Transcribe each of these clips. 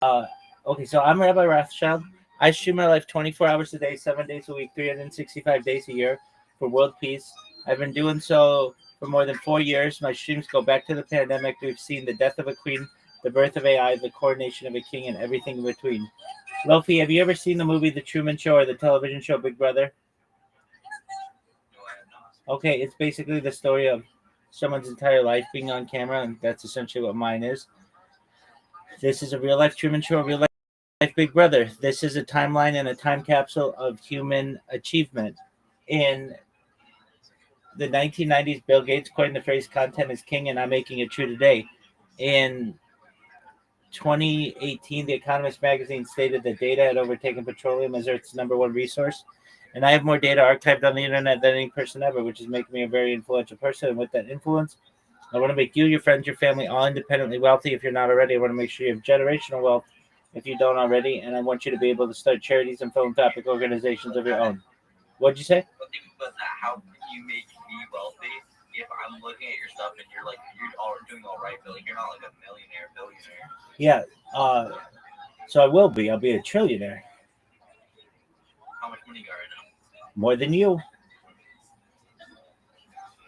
Uh, okay, so I'm Rabbi Rothschild. I stream my life 24 hours a day, 7 days a week, 365 days a year for world peace. I've been doing so for more than 4 years. My streams go back to the pandemic. We've seen the death of a queen, the birth of AI, the coronation of a king, and everything in between. Lofi, have you ever seen the movie The Truman Show or the television show Big Brother? Okay, it's basically the story of someone's entire life being on camera, and that's essentially what mine is. This is a real life Truman Show, a real life Big Brother. This is a timeline and a time capsule of human achievement. In the 1990s, Bill Gates coined the phrase content is king, and I'm making it true today. In 2018, The Economist magazine stated that data had overtaken petroleum as Earth's number one resource. And I have more data archived on the internet than any person ever, which is making me a very influential person. And with that influence, I want to make you, your friends, your family all independently wealthy if you're not already. I want to make sure you have generational wealth if you don't already. And I want you to be able to start charities and philanthropic organizations of your own. What'd you say? But how can you make me wealthy if I'm looking at your stuff and you're all doing all right, but like you're not like a millionaire, billionaire? Yeah. So I will be. I'll be a trillionaire. How much money you got right now? More than you.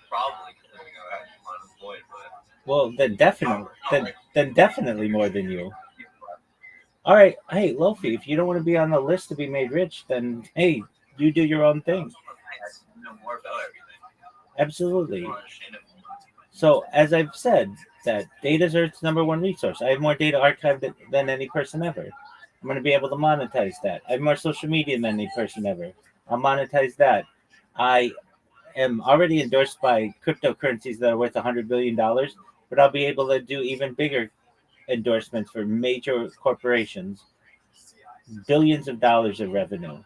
Probably because I'm unemployed, but Well, then definitely more than you. All right. Hey, Lofi, if you don't want to be on the list to be made rich, then hey, you do your own thing. I know more about everything. Absolutely. I don't understand it. So, as I've said, that data is Earth's number one resource. I have more data archived than any person ever. I'm going to be able to monetize that. I have more social media than any person ever. I'll monetize that. I am already endorsed by cryptocurrencies that are worth $100 billion, but I'll be able to do even bigger endorsements for major corporations, billions of dollars of revenue,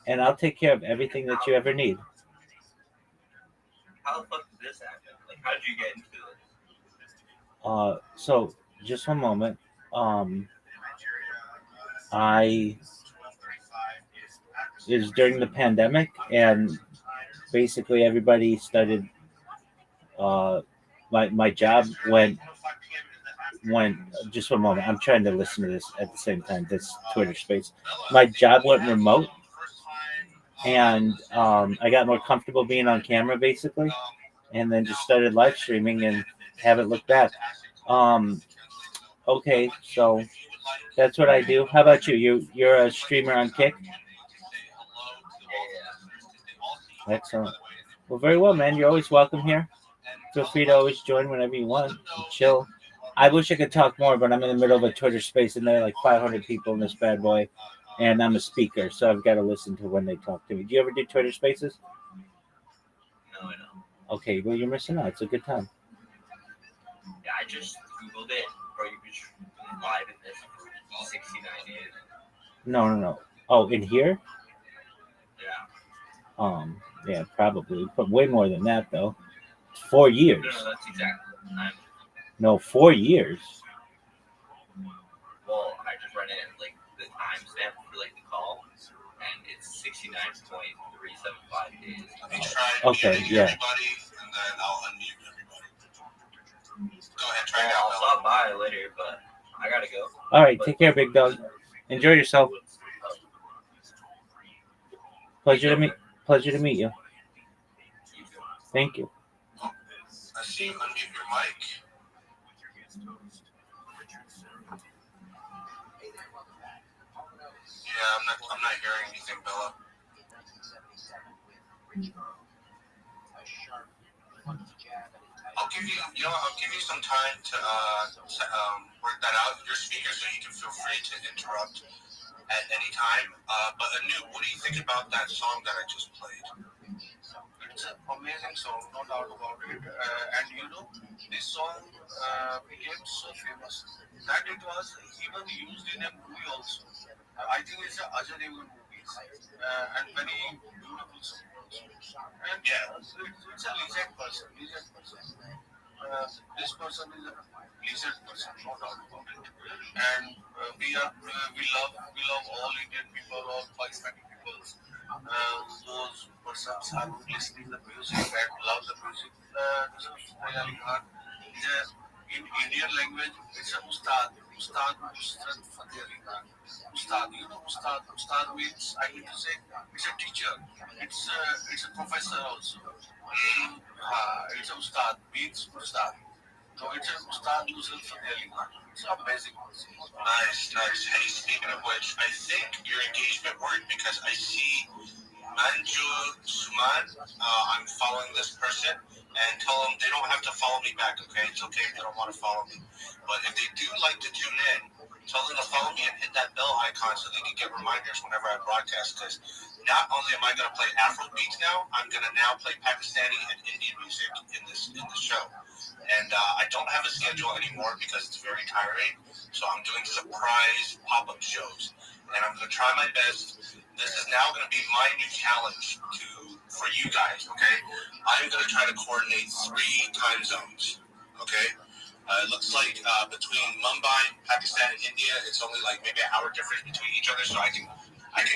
and I'll take care of everything that you ever need. How the fuck did this happen? Like, how did you get into this? So just one moment. Um, I It was during the pandemic, and basically everybody started. Uh, my job went. Just one moment. I'm trying to listen to this at the same time. This Twitter space. My job went remote, and I got more comfortable being on camera, basically, and then just started live streaming and haven't looked back. Um, okay, so that's what I do. How about you? You're a streamer on Kick. Excellent. Well, very well, man. You're always welcome here. Feel free to always join whenever you want. And chill. I wish I could talk more, but I'm in the middle of a Twitter space, and there are like 500 people in this bad boy, and I'm a speaker, so I've got to listen to when they talk to me. Do you ever do Twitter spaces? No, I know. Okay, well, you're missing out. It's a good time. Yeah, I just googled it, or you could live in this for 69 days. No, no, no. Oh, in here? Yeah. Yeah, probably, but way more than that, though. 4 years. No, that's exactly the time. No, 4 years. Well, I just read it like the timestamp for like the call, and it's 69.375 days. Okay, yeah. And then I'll unmute everybody. Go ahead, try it out. I'll stop by later, but I gotta go. All right, take care, big dog. Enjoy yourself. Pleasure to meet. Pleasure to meet you. Thank you. I see you unmute your mic. Yeah, I'm not hearing anything, Bella. I'll give you some time to work that out. Your speaker, so you can feel free to interrupt at any time. But Anu, what do you think about that song that I just played? It's an amazing song, no doubt about it. And this song became so famous that it was even used in a movie also. I think it's a Ajay Devgan movie, and very beautiful song. And yeah, it's a legend person. This person is a legend person, no doubt about it. And we love all Indian people, all Pakistani people. Those persons are listening the music and love the music. In Indian language, it's a ustad. Ustad Nusrat Fateh Ali Khan. Ustad, you know Ustad. Ustad means I need to say it's a teacher. It's a professor also. It's a Ustad means Ustad. So it's a Ustad Nusrat Fateh Ali Khan. It's amazing also. Nice, nice. Hey, speaking of which, I think your engagement worked because I see Manju Suman. I'm following this person and tell them they don't have to follow me back, okay? It's okay if they don't want to follow me. But if they do like to tune in, tell them to follow me and hit that bell icon so they can get reminders whenever I broadcast. Because not only am I going to play Afro beats now, I'm going to now play Pakistani and Indian music in this show. And I don't have a schedule anymore because it's very tiring. So I'm doing surprise pop-up shows, and I'm going to try my best. This is now going to be my new challenge for you guys. Okay, I'm going to try to coordinate 3 time zones. Okay, it looks like between Mumbai, Pakistan, and India, it's only like maybe an hour difference between each other, so I can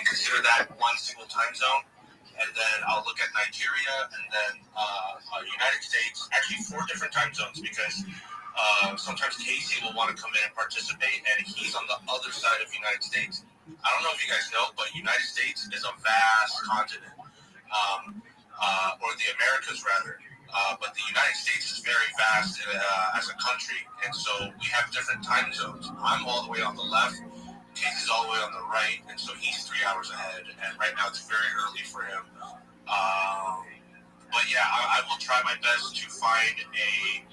consider that one single time zone. And then I'll look at Nigeria, and then United States. Actually, 4 different time zones because sometimes Casey will want to come in and participate, and he's on the other side of the United States. I don't know if you guys know, but United States is a vast continent, or the Americas rather. But the United States is very vast as a country, and so we have different time zones. I'm all the way on the left. Casey's all the way on the right, and so he's 3 hours ahead. And right now it's very early for him. Um, but yeah, I will try my best to find a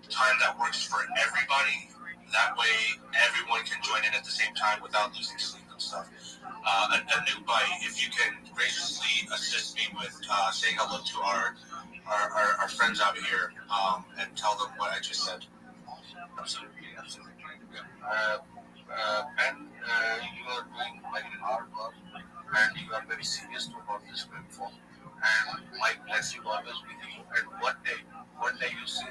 time that works for everybody. That way, everyone can join in at the same time without losing sleep and stuff. A new bite, if you can graciously assist me with saying hello to our friends out here and tell them what I just said. Absolutely, absolutely. You are doing very hard work and you are very serious about this platform. And my blessing always with you. And one day you see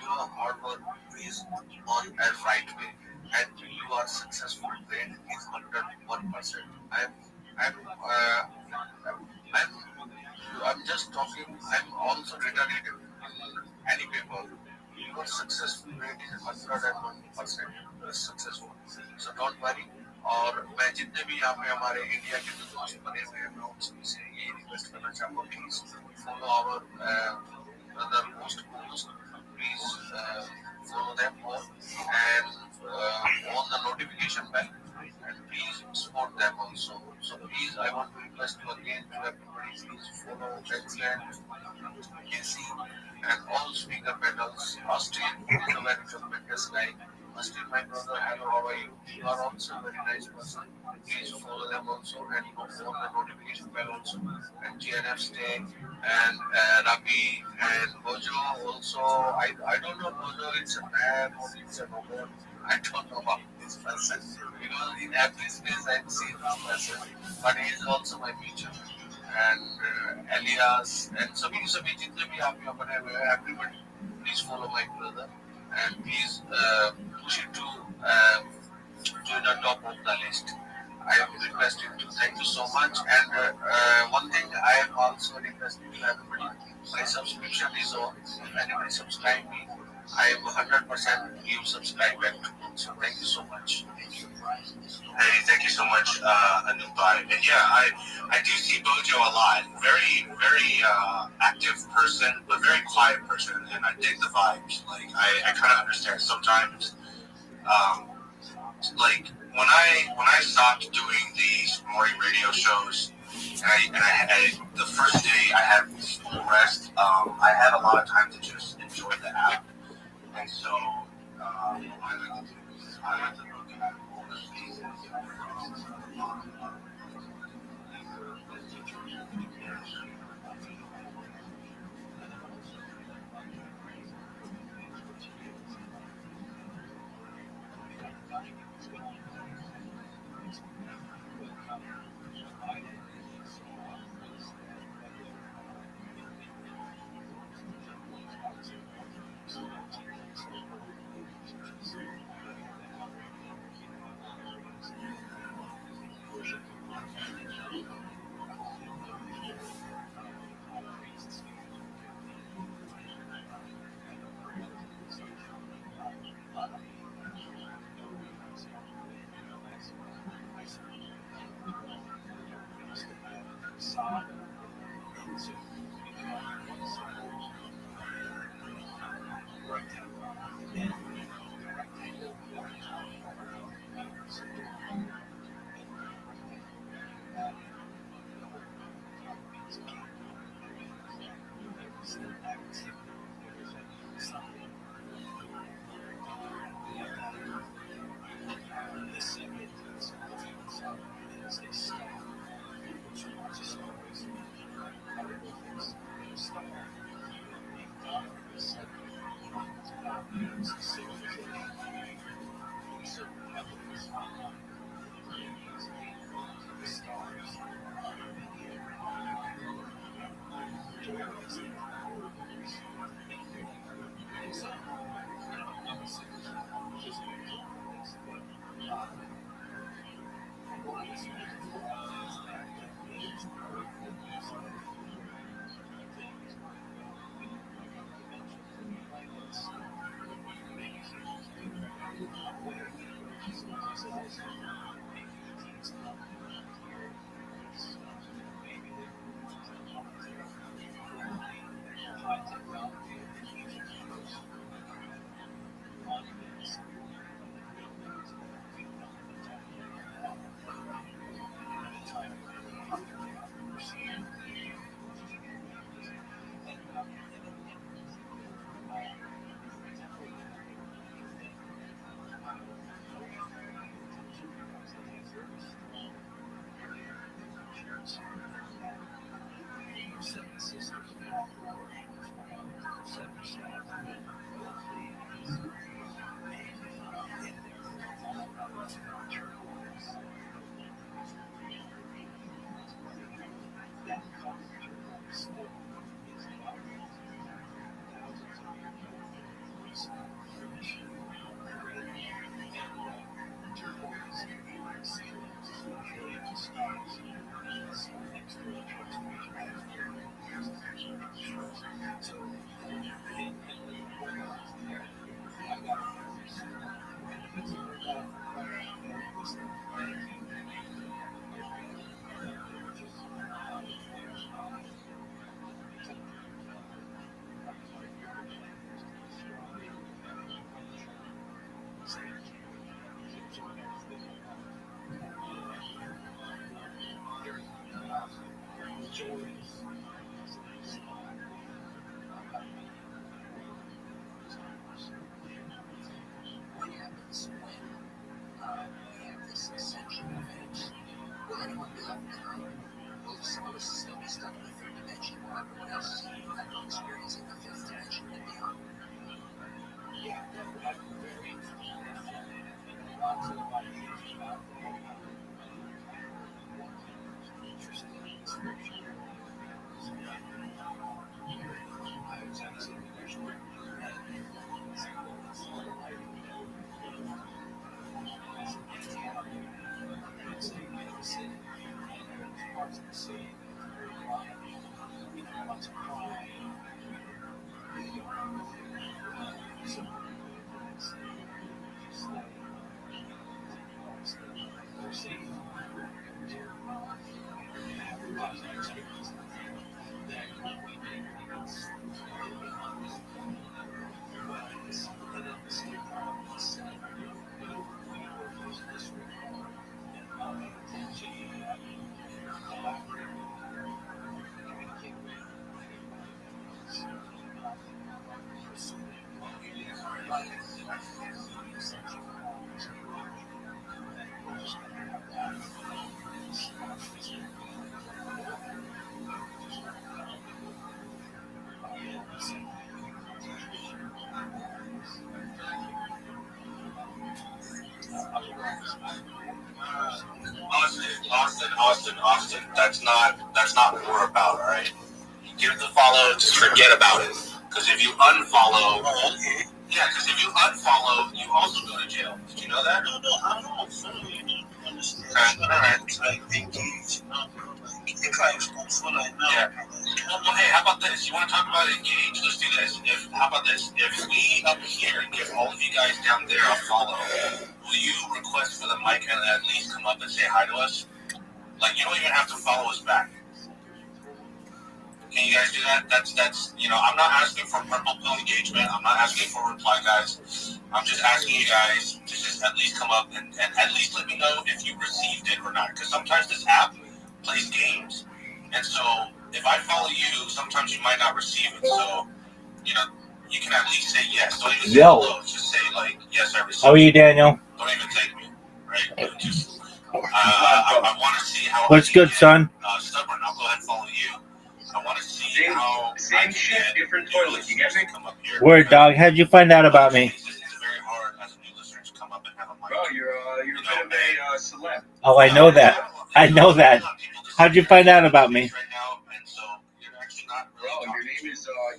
your hard work is on a right way, and you are successful. Rate is 101%. I'm, I'm, I'm just talking. I'm also written it in any paper. Your successful rate is 101% successful. So don't worry. और मैं जितने भी यहाँ पे हमारे India के जो दोस्त बने हुए हैं मैं उन सभी से ये रिक्वेस्ट करना चाहूँगा please follow our brother host please follow them all and on the notification bell and please support them also. So please I want to request you again to everybody please follow excellent Casey and all speaker panels. Austin is a very tremendous guy. Austin, my brother, hello, how are you? You are also a very nice person. Please follow them also and on the notification bell also. And GNF Stay and Rabbi and Bojo also. I don't know Bojo, it's a man or it's a woman. I don't know about this person because in every space I've seen this person, but he is also my teacher. And Elias and सभी जितने भी आप यहाँ बने हुए हैं everybody please follow my brother and please push it to the top of the list. I am requesting to thank you so much and one thing I am also requesting to everybody my subscription is on. If anybody subscribe me I am 100% give subscribe back to me. So thank you so much. Hey, thank you so much, Anubai. And yeah, I do see Bojo a lot. Very active person, but very quiet person, and I dig the vibes. Like I kind of understand sometimes. Um, like when I stopped doing these morning radio shows, the first day I had full rest. I had a lot of time to just enjoy the app, and so I like to look at all the pieces. Austin. That's not what we're about, all right? Give the follow, just forget about it. Because if you unfollow, you also go to jail. Did you know that? No, I don't follow you. Yeah. Well, hey, how about this? You want to talk about engage? Let's do this. How about this? If we up here get all of you guys down there on follow, will you request for the mic and at least come up and say hi to us? Like, you don't even have to follow us back. Can you guys do that? That's I'm not asking for purple pill engagement. I'm not asking for reply guys. I'm just asking you guys to just at least come up and at least let me know if you received it or not. Because sometimes this app plays games, and so if I follow you, sometimes you might not receive it. So you know you can at least say yes. Don't even say hello. Just say like yes, I received. How are you, Daniel? Don't even thank me, right? Just I want to see how. What's good, son? Stubborn. I'll go ahead and follow you. I want to see how same shit, different toilet. You get me? come up here. Word, dog. How'd you find out about me? It's very hard as a new listener to come up and have a mic. Bro, you're a bit of a celeb. Oh, I know that. I know that. How'd you find out about me? Right now, and so you're actually not Bro, really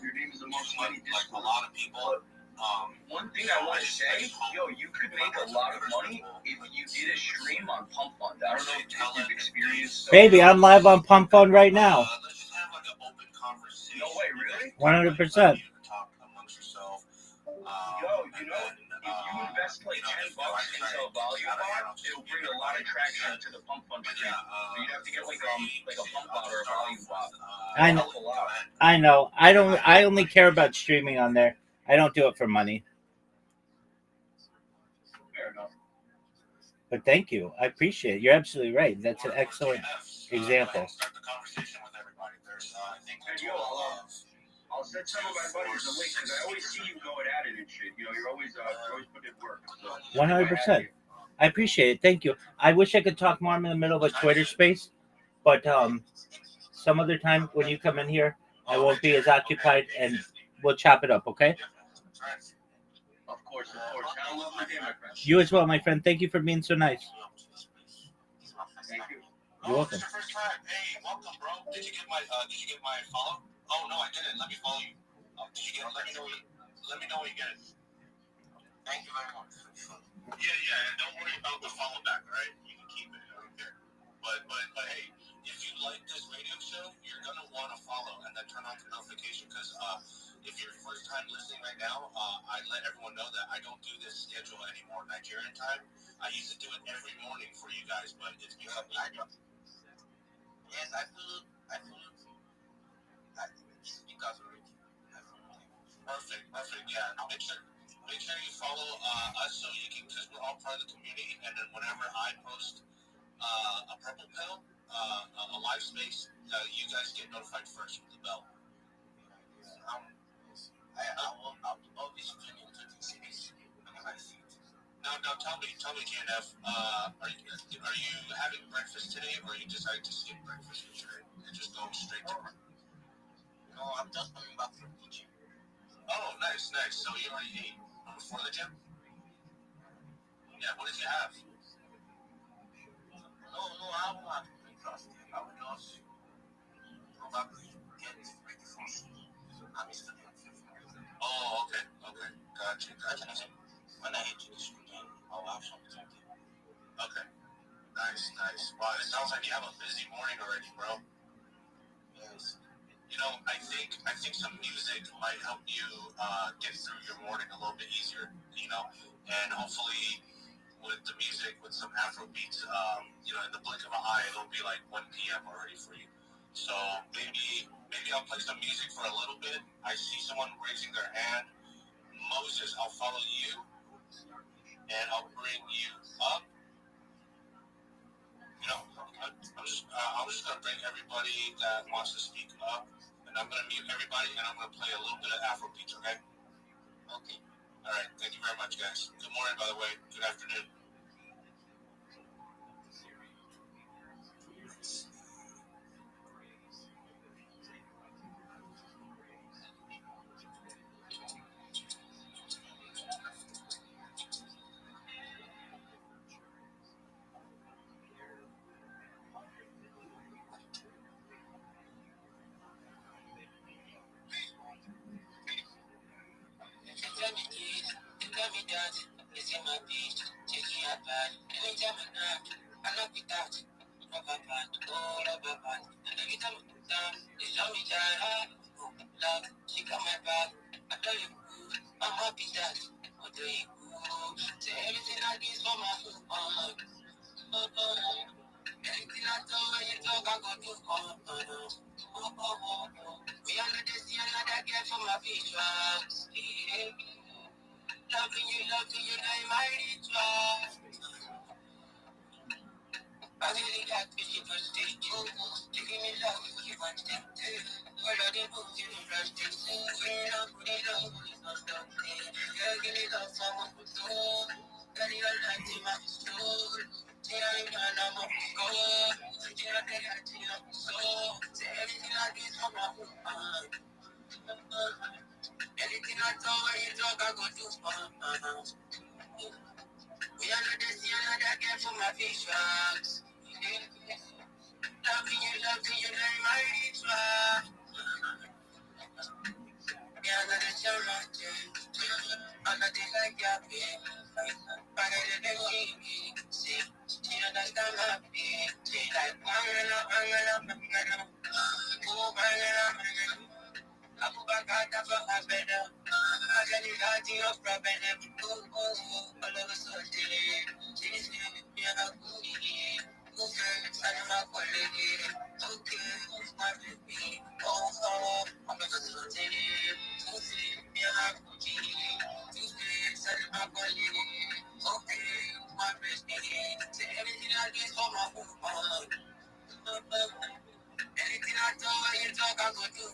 your name is amongst many like a lot of people. One thing I want to say, yo, you could make a lot of money if you did a stream on Pump Fund. I don't know if you've experienced. Baby, I'm live on Pump Fund right now. Let's just have like an open conversation. No way, really? 100%. Talk amongst yourself. Yo, if you invest like $10 into a volume bot, it'll bring a lot of traction to the Pump Fund stream. But you'd have to get like a pump bot or a volume bot. I know. I know. I only care about streaming on there. I don't do it for money. Fair enough. But thank you. I appreciate it. You're absolutely right. That's an excellent example. Start the conversation with everybody. There's, I think, I'll send some of my buddies a link because I always see you going at it and shit. You're always putting in work. So 100%. I appreciate it. Thank you. I wish I could talk more. I'm in the middle of a Twitter space, but some other time when you come in here, I won't be as occupied, and we'll chop it up. Okay? Of course. Have a lovely day, my friend. You as well, my friend. Thank you for being so nice. Thank you. You're welcome. It's your first time. Hey, welcome, bro. Did you get my follow? Oh no, I didn't. Let me follow you. Did you get it? Let me know when you get it. Thank you very much. Yeah, and don't worry about the follow back, right? You can keep it. I don't care. But hey, if you like this radio show, you're gonna want to follow and then turn on the notification because if you're first time listening right now, I let everyone know that I don't do this schedule anymore, Nigerian time. I used to do it every morning for you guys, but it's because yes, I feel it's because of it. Perfect. Yeah, make sure you follow us so you can, because we're all part of the community, and then whenever I post a purple pill, a live space, you guys get notified first with the bell. I'll be streaming to the cities whenever I see it. Now tell me, GNF, are you having breakfast today, or you decided to skip breakfast for today and just go straight to work? No, I'm just coming back from the gym. Oh, nice. So you already ate before the gym? Yeah, what did you have? No, I haven't had breakfast. I will just probably get ready for school. I'm a student. Oh, okay. Gotcha. When I hit to the school, then I'll have something. Okay. Nice. Wow, it sounds like you have a busy morning already, bro. Yes. I think some music might help you get through your morning a little bit easier, and hopefully with the music, with some Afro beats, in the blink of an eye, it'll be like 1 p.m. already for you. So maybe I'll play some music for a little bit. I see someone raising their hand. Moses, I'll follow you, and I'll bring you up. I'm just gonna bring everybody that wants to speak up, and I'm gonna mute everybody, and I'm gonna play a little bit of Afro beats, okay? Okay. All right. Thank you very much, guys. Good morning, by the way. Good afternoon. We are not just another girl for my visuals. Loving you, now my ritual. I really like when you put it you. Taking me love, you want it too. All of the books you rush to see. When I'm putting love, it's not something. Girl, give me love for my soul. Girl, you're like in my soul. Say I'm man, I'm up to go. Say I'm the guy, say I'm soul. Say everything I do is for my woman. Anything I talk, when you talk, I go do fun. We are not just another girl for my visuals. Loving you, now my ritual. Yeah, I'm not a charlatan. I'm not like your baby. But I didn't need me. See, she understand my pain. She like, I'm Aku bakal dapat better. Akan dihati of problem. All of a sudden, she's me aku ini. Okay, sana makwalegi. Okay, my baby. All of a sudden, she's me aku ini. Okay, sana makwalegi. Okay, my baby. Say everything I do for my woman. Anything I do, when you talk, I go do.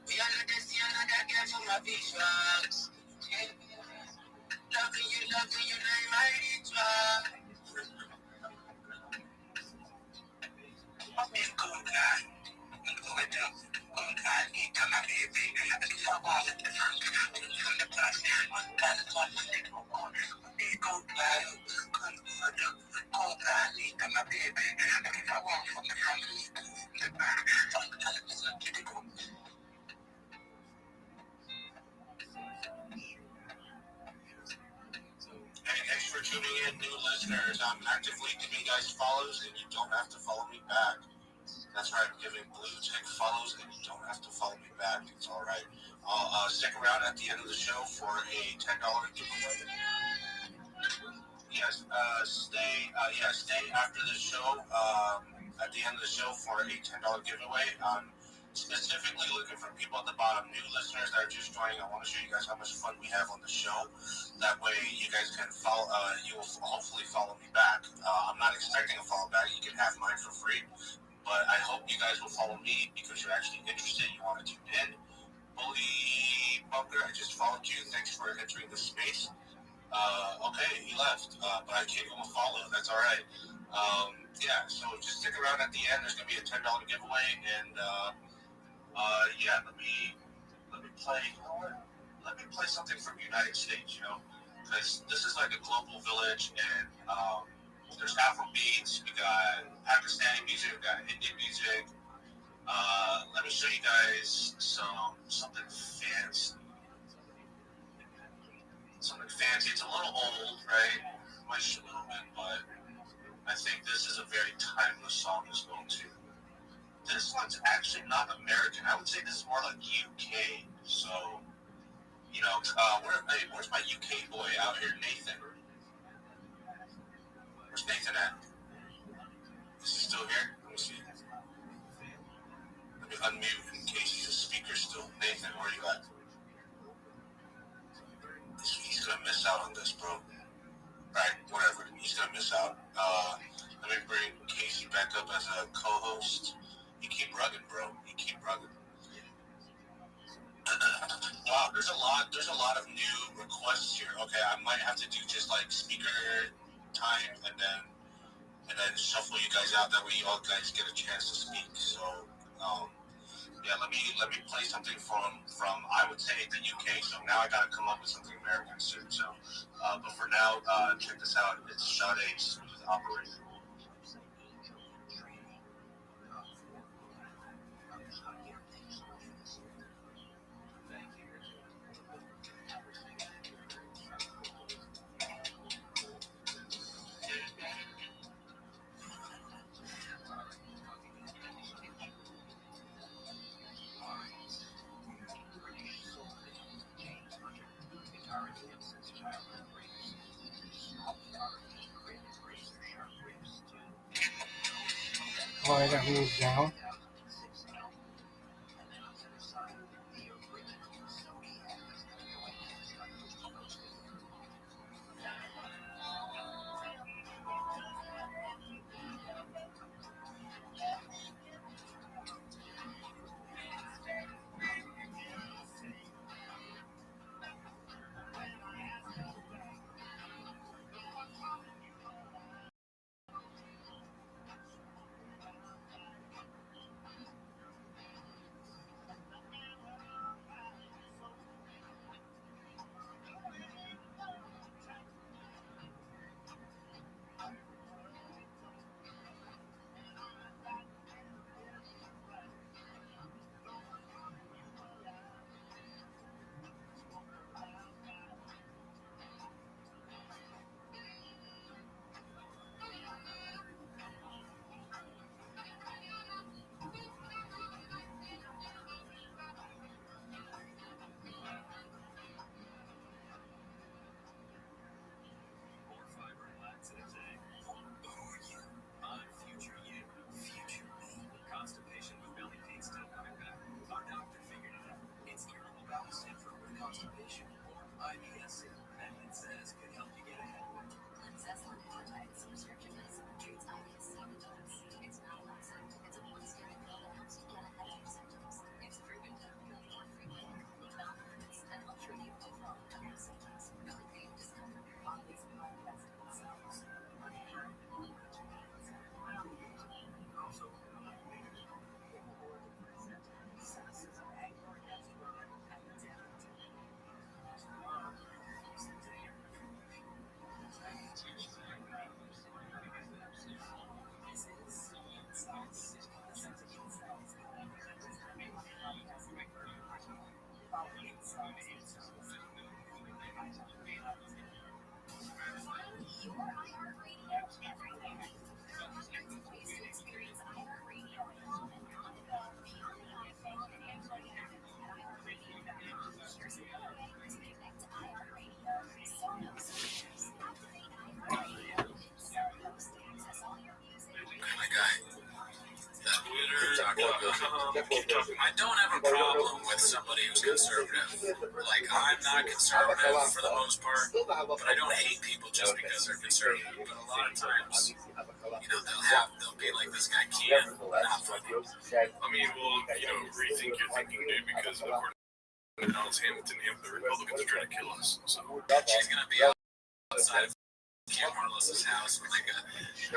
We are not just another girl for my visuals. Loving you, now my ritual. I'm in good guy. Good up. Good guy. Need to my baby. I think I want it. From the past. That's what I think I'm on. Need good guy. Good up. Good guy. Need to my baby. I think I want from the front. The back. From the television to the good. Hey, thanks for tuning in, new listeners. I'm actively giving you guys follows, and you don't have to follow me back. That's right, I'm giving blue tick follows, and you don't have to follow me back. It's all right. I'll stick around at the end of the show for a $10 giveaway. Yes, stay after the show. At the end of the show for a $10 giveaway. Specifically looking for people at the bottom, new listeners that are just joining. I want to show you guys how much fun we have on the show. That way, you guys can follow. You will hopefully follow me back. I'm not expecting a follow back. You can have mine for free, but I hope you guys will follow me because you're actually interested. You want to tune in. Bully Bunker, I just followed you. Thanks for entering the space. Okay, he left, but I gave him a follow. That's all right. Yeah, so just stick around at the end. There's gonna be a $10 giveaway, and yeah, let me play. You know what? Let me play something from United States. You know, because this is like a global village, and there's Afro beats. We got Pakistani music. We got Indian music. Let me show you guys something fancy. Something fancy. It's a little old, right? Might show a little bit, but I think this is a very timeless song as well too. This one's actually not American. I would say this is more like UK. So, you know, where's my UK boy out here, Nathan? Where's Nathan at? Is he still here? Let me see. Let me unmute in case he's a speaker still. Nathan, where are you at? He's gonna miss out on this, bro. Right, whatever. He's gonna miss out. Let me bring Casey back up as a co-host. You keep rugging, bro. You keep rugging. Wow, there's a lot of new requests here. Okay, I might have to do just like speaker time and then shuffle you guys out. That way you all guys get a chance to speak. So yeah, let me play something from I would say the UK. So now I gotta come up with something American soon. So but for now, check this out. It's Sade's Operation. Oh, I got moved down. keep talking. I don't have a problem with somebody who's conservative. Like, I'm not conservative for the most part, but I don't hate people just because they're conservative. But a lot of times, they'll be like, this guy can't not fuck you. I mean, well, rethink your thinking, dude, because according to Alice Hamilton, the Republicans are trying to kill us. So She's gonna be outside of Cam Harless's house with like a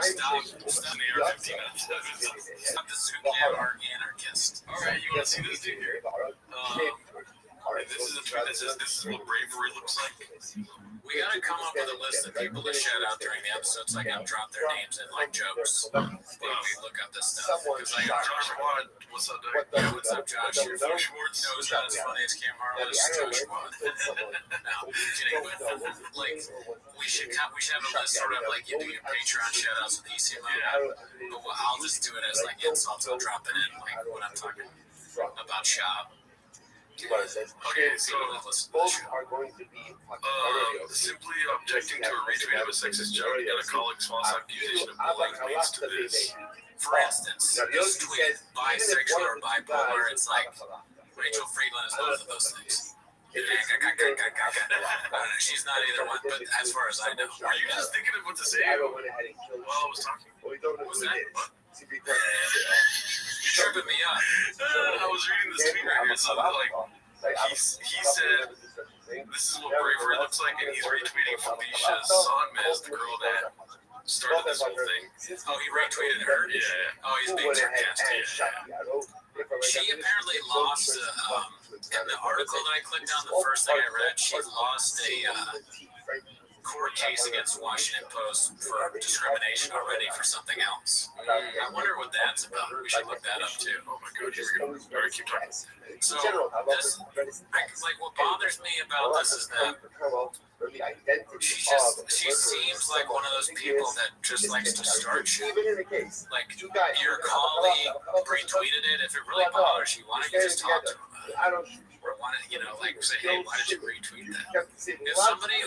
stop an AR-15 stop the Zucam anarchist. All right, you want to see this dude here? This is a tweet that says, "This is what bravery looks like." We gotta come up with a list of people to shout out during the episode so I can drop their names in like jokes. We look up this stuff because I got Josh Wad, what's up, dude? Yeah, what's up, Josh? Phil Schwartz. No, it's not as funny as Cam Harless. Josh Wad. No, I'm kidding. But like, we should have a list sort of like you do your Patreon shout outs with EC Mode. But I'll just do it as like insults. I'll drop it in like when I'm talking about shop. Okay, so both are going to be simply objecting to a retweet of a sexist joke and a colleague's false accusation of bullying leads to this. For instance, this tweet, bisexual or bipolar, it's like Rachel Friedland is both of those things. She's not either one, but as far as I know. Were you just thinking of what to say while I was talking? What was that? What? You're tripping me up. I was reading this tweet right here, so he said, "This is what bravery looks like," and he's retweeting Felicia Sonmez, the girl that started this whole thing. Oh, he retweeted her? Yeah. Oh, he's being sarcastic. She apparently lost, in the article that I clicked on, the first thing I read, she lost a court case against Washington Post for discrimination already for something else. I wonder what that's about. We should look that up too. Oh my god, here we go. All right, keep talking. So, what bothers me about this is that she seems like one of those people that just likes to start shit. Like, your colleague retweeted it. If it really bothers you, why don't you just talk to him about it? Or why don't say, hey, why did you retweet that? If somebody,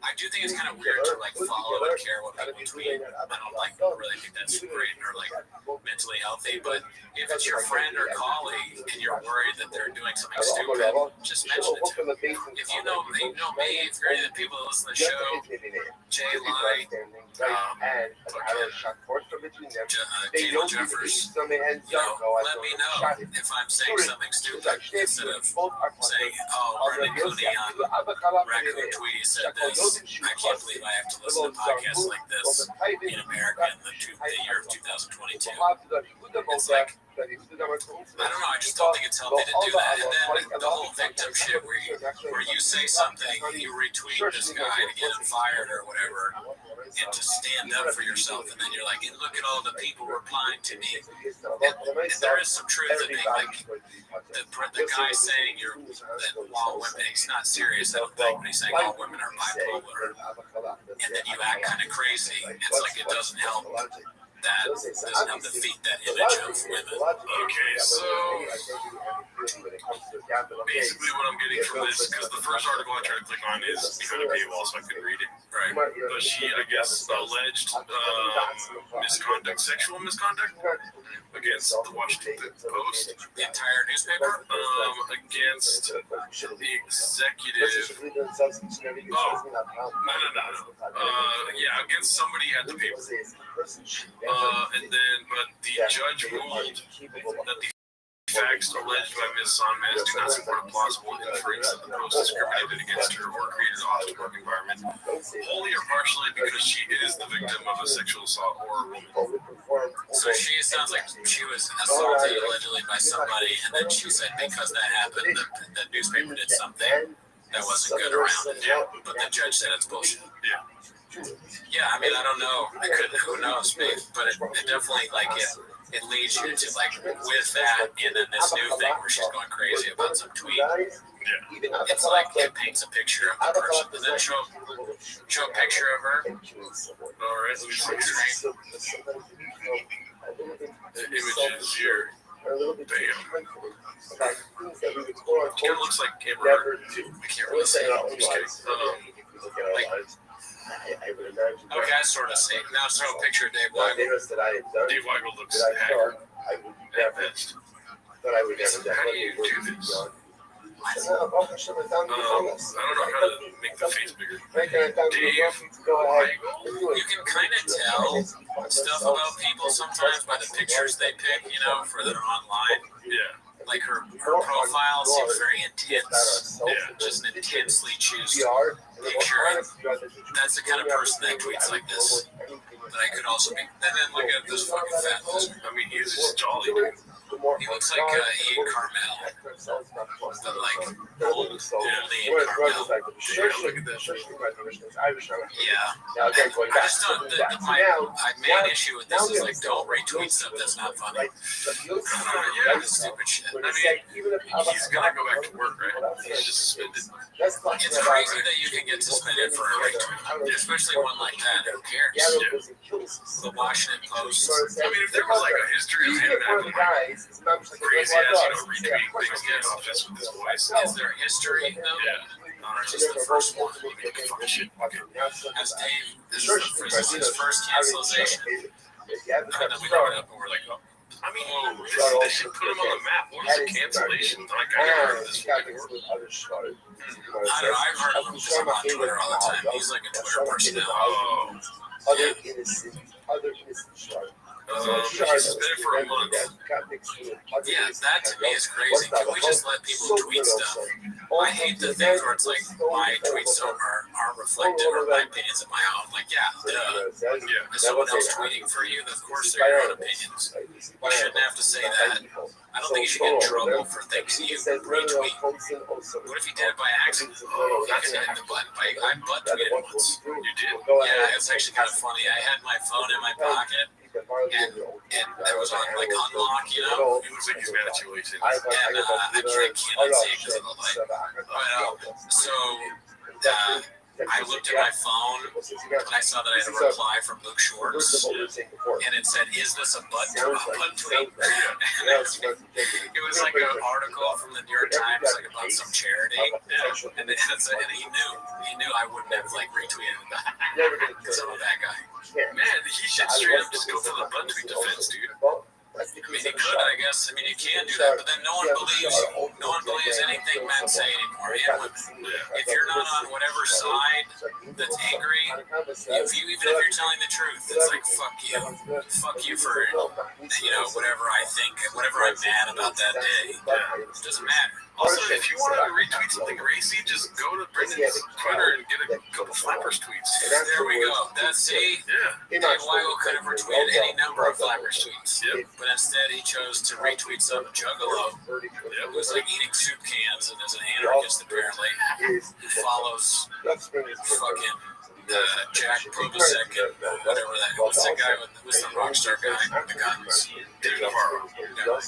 I do think it's kind of weird to, follow and care what people tweet. I don't, really think that's great or, mentally healthy. But if it's your friend or colleague and you're worried that they're doing something stupid, just mention it to them. If you know me, if you're any of the people that listen to the show, Jay Light, Gino Jeffers, let me know if I'm saying something stupid instead of saying, Brendan Cooney on Raccoon Tweety said this. I can't believe I have to listen to podcasts like this in America in the year of 2022. It's like, I don't know, I just don't think it's healthy to do that. And then the whole victim shit where you say something, you retweet this guy to get him fired or whatever, and to stand up for yourself, and then you're like, and look at all the people replying to me. And there is some truth in it. The guy saying that all women, he's not serious, I don't think, when he's saying all women are bipolar, and then you act kind of crazy. It's like it doesn't help. That doesn't help defeat that image of women. Okay, so basically what I'm getting from this, because the first article I tried to click on is behind a paywall, so I couldn't read it. Right. But she, I guess, alleged misconduct, sexual misconduct against the Washington Post. The entire newspaper? Against the executive. Yeah, against somebody at the paper. But the judge ruled that the facts alleged by Ms. Sonmez do not support a plausible inference that the Post discriminated against her or created a hostile work environment, wholly or partially because she is the victim of a sexual assault or a woman. So she sounds like she was assaulted allegedly by somebody, and then she said because that happened, the newspaper did something that wasn't good around it. Yeah. But the judge said it's bullshit. Yeah. Yeah, I mean, I don't know. Who knows, maybe, but it definitely, it leads you to, with that, and then this new thing where she's going crazy about some tweet. Yeah. It's like it paints a picture of the person, and then show a picture of her. All right, let me see the images here. Bam. It kind of looks like Amber. I can't really say it. Just kidding. Okay, I sort of see. Now show a picture of Dave Weigel. Dave Weigel looks haggard at best. But I would How do you do this? I don't know how to make the face bigger. Dave, You can kind of tell stuff about people sometimes by the pictures they pick, for that are online. Yeah. Like her profile seems very intense. Yeah. Just an intensely choose picture. That's the kind of person that tweets like this. But I could also be. And then look at this fucking fat loser. I mean, he's just jolly, dude. He looks like he ate Carmel. But like only ate Carmel. Yeah, look at that. Yeah. I just don't. My main issue with this is like, don't retweet stuff that's not funny. Yeah, This stupid shit. I mean, he's gonna go back to work, right? He's just suspended. It's crazy that you can get suspended for a retweet, especially one like that. Who cares? The Washington Post. I mean, if there was like a history of him having like crazy ass, retweeting things in office with his voice. Is there a history though? Yeah. Or just the first one? Fuck shit. As Dave, this is his first cancellation. And then we look it up and we're like, oh. I mean, they should put him on the map. What is a cancellation? Like, I never heard of this fucking word. I don't know, I've heard of him because I'm on Twitter all the time. He's like a Twitter personality. Oh. Other innocent sharks. He's suspended for a month. Yeah, that to me is crazy. Can we just let people tweet stuff? I hate the things where it's like my tweets are reflective or my opinions of my own. Like, yeah, duh. Yeah. Is someone else tweeting for you? Of course, they're your own opinions. You shouldn't have to say that. I don't think you should get in trouble for things you retweet. What if you did it by accident? Oh, that's it. I butt tweeted once. You did? Yeah, it's actually kind of funny. I had my phone in my pocket. And it was on like unlock, It looks like he's mad at you. And I can't unsee it because of the light. But, so I looked at my phone and I saw that I had a reply from Luke Schwartz, and it said, "Is this a butt tweet?" And it was like an article from the New York Times, like about some charity, and he knew I wouldn't have like retweeted that because I'm a bad guy. Man, he should straight up just go for the butt tweet defense, dude. I mean, he could, I guess. I mean, you can do that, but then no one believes you. No one believes anything men say anymore, and women. If you're not on whatever side that's angry, even if you're telling the truth, it's like, fuck you for, whatever I think, whatever I'm mad about that day. It doesn't matter. Also, if you wanted to retweet something racy, just go to Brendan's Twitter and get a couple flappers tweets. There we go. Dave Weigel could have retweeted any number of flappers tweets. Yep. But instead, he chose to retweet some juggalo who was like eating soup cans and is an anarchist apparently. Who follows fucking Jack Probusek and whatever that. What's that guy? Who's the rock star guy with the guns? David Navarro. No. I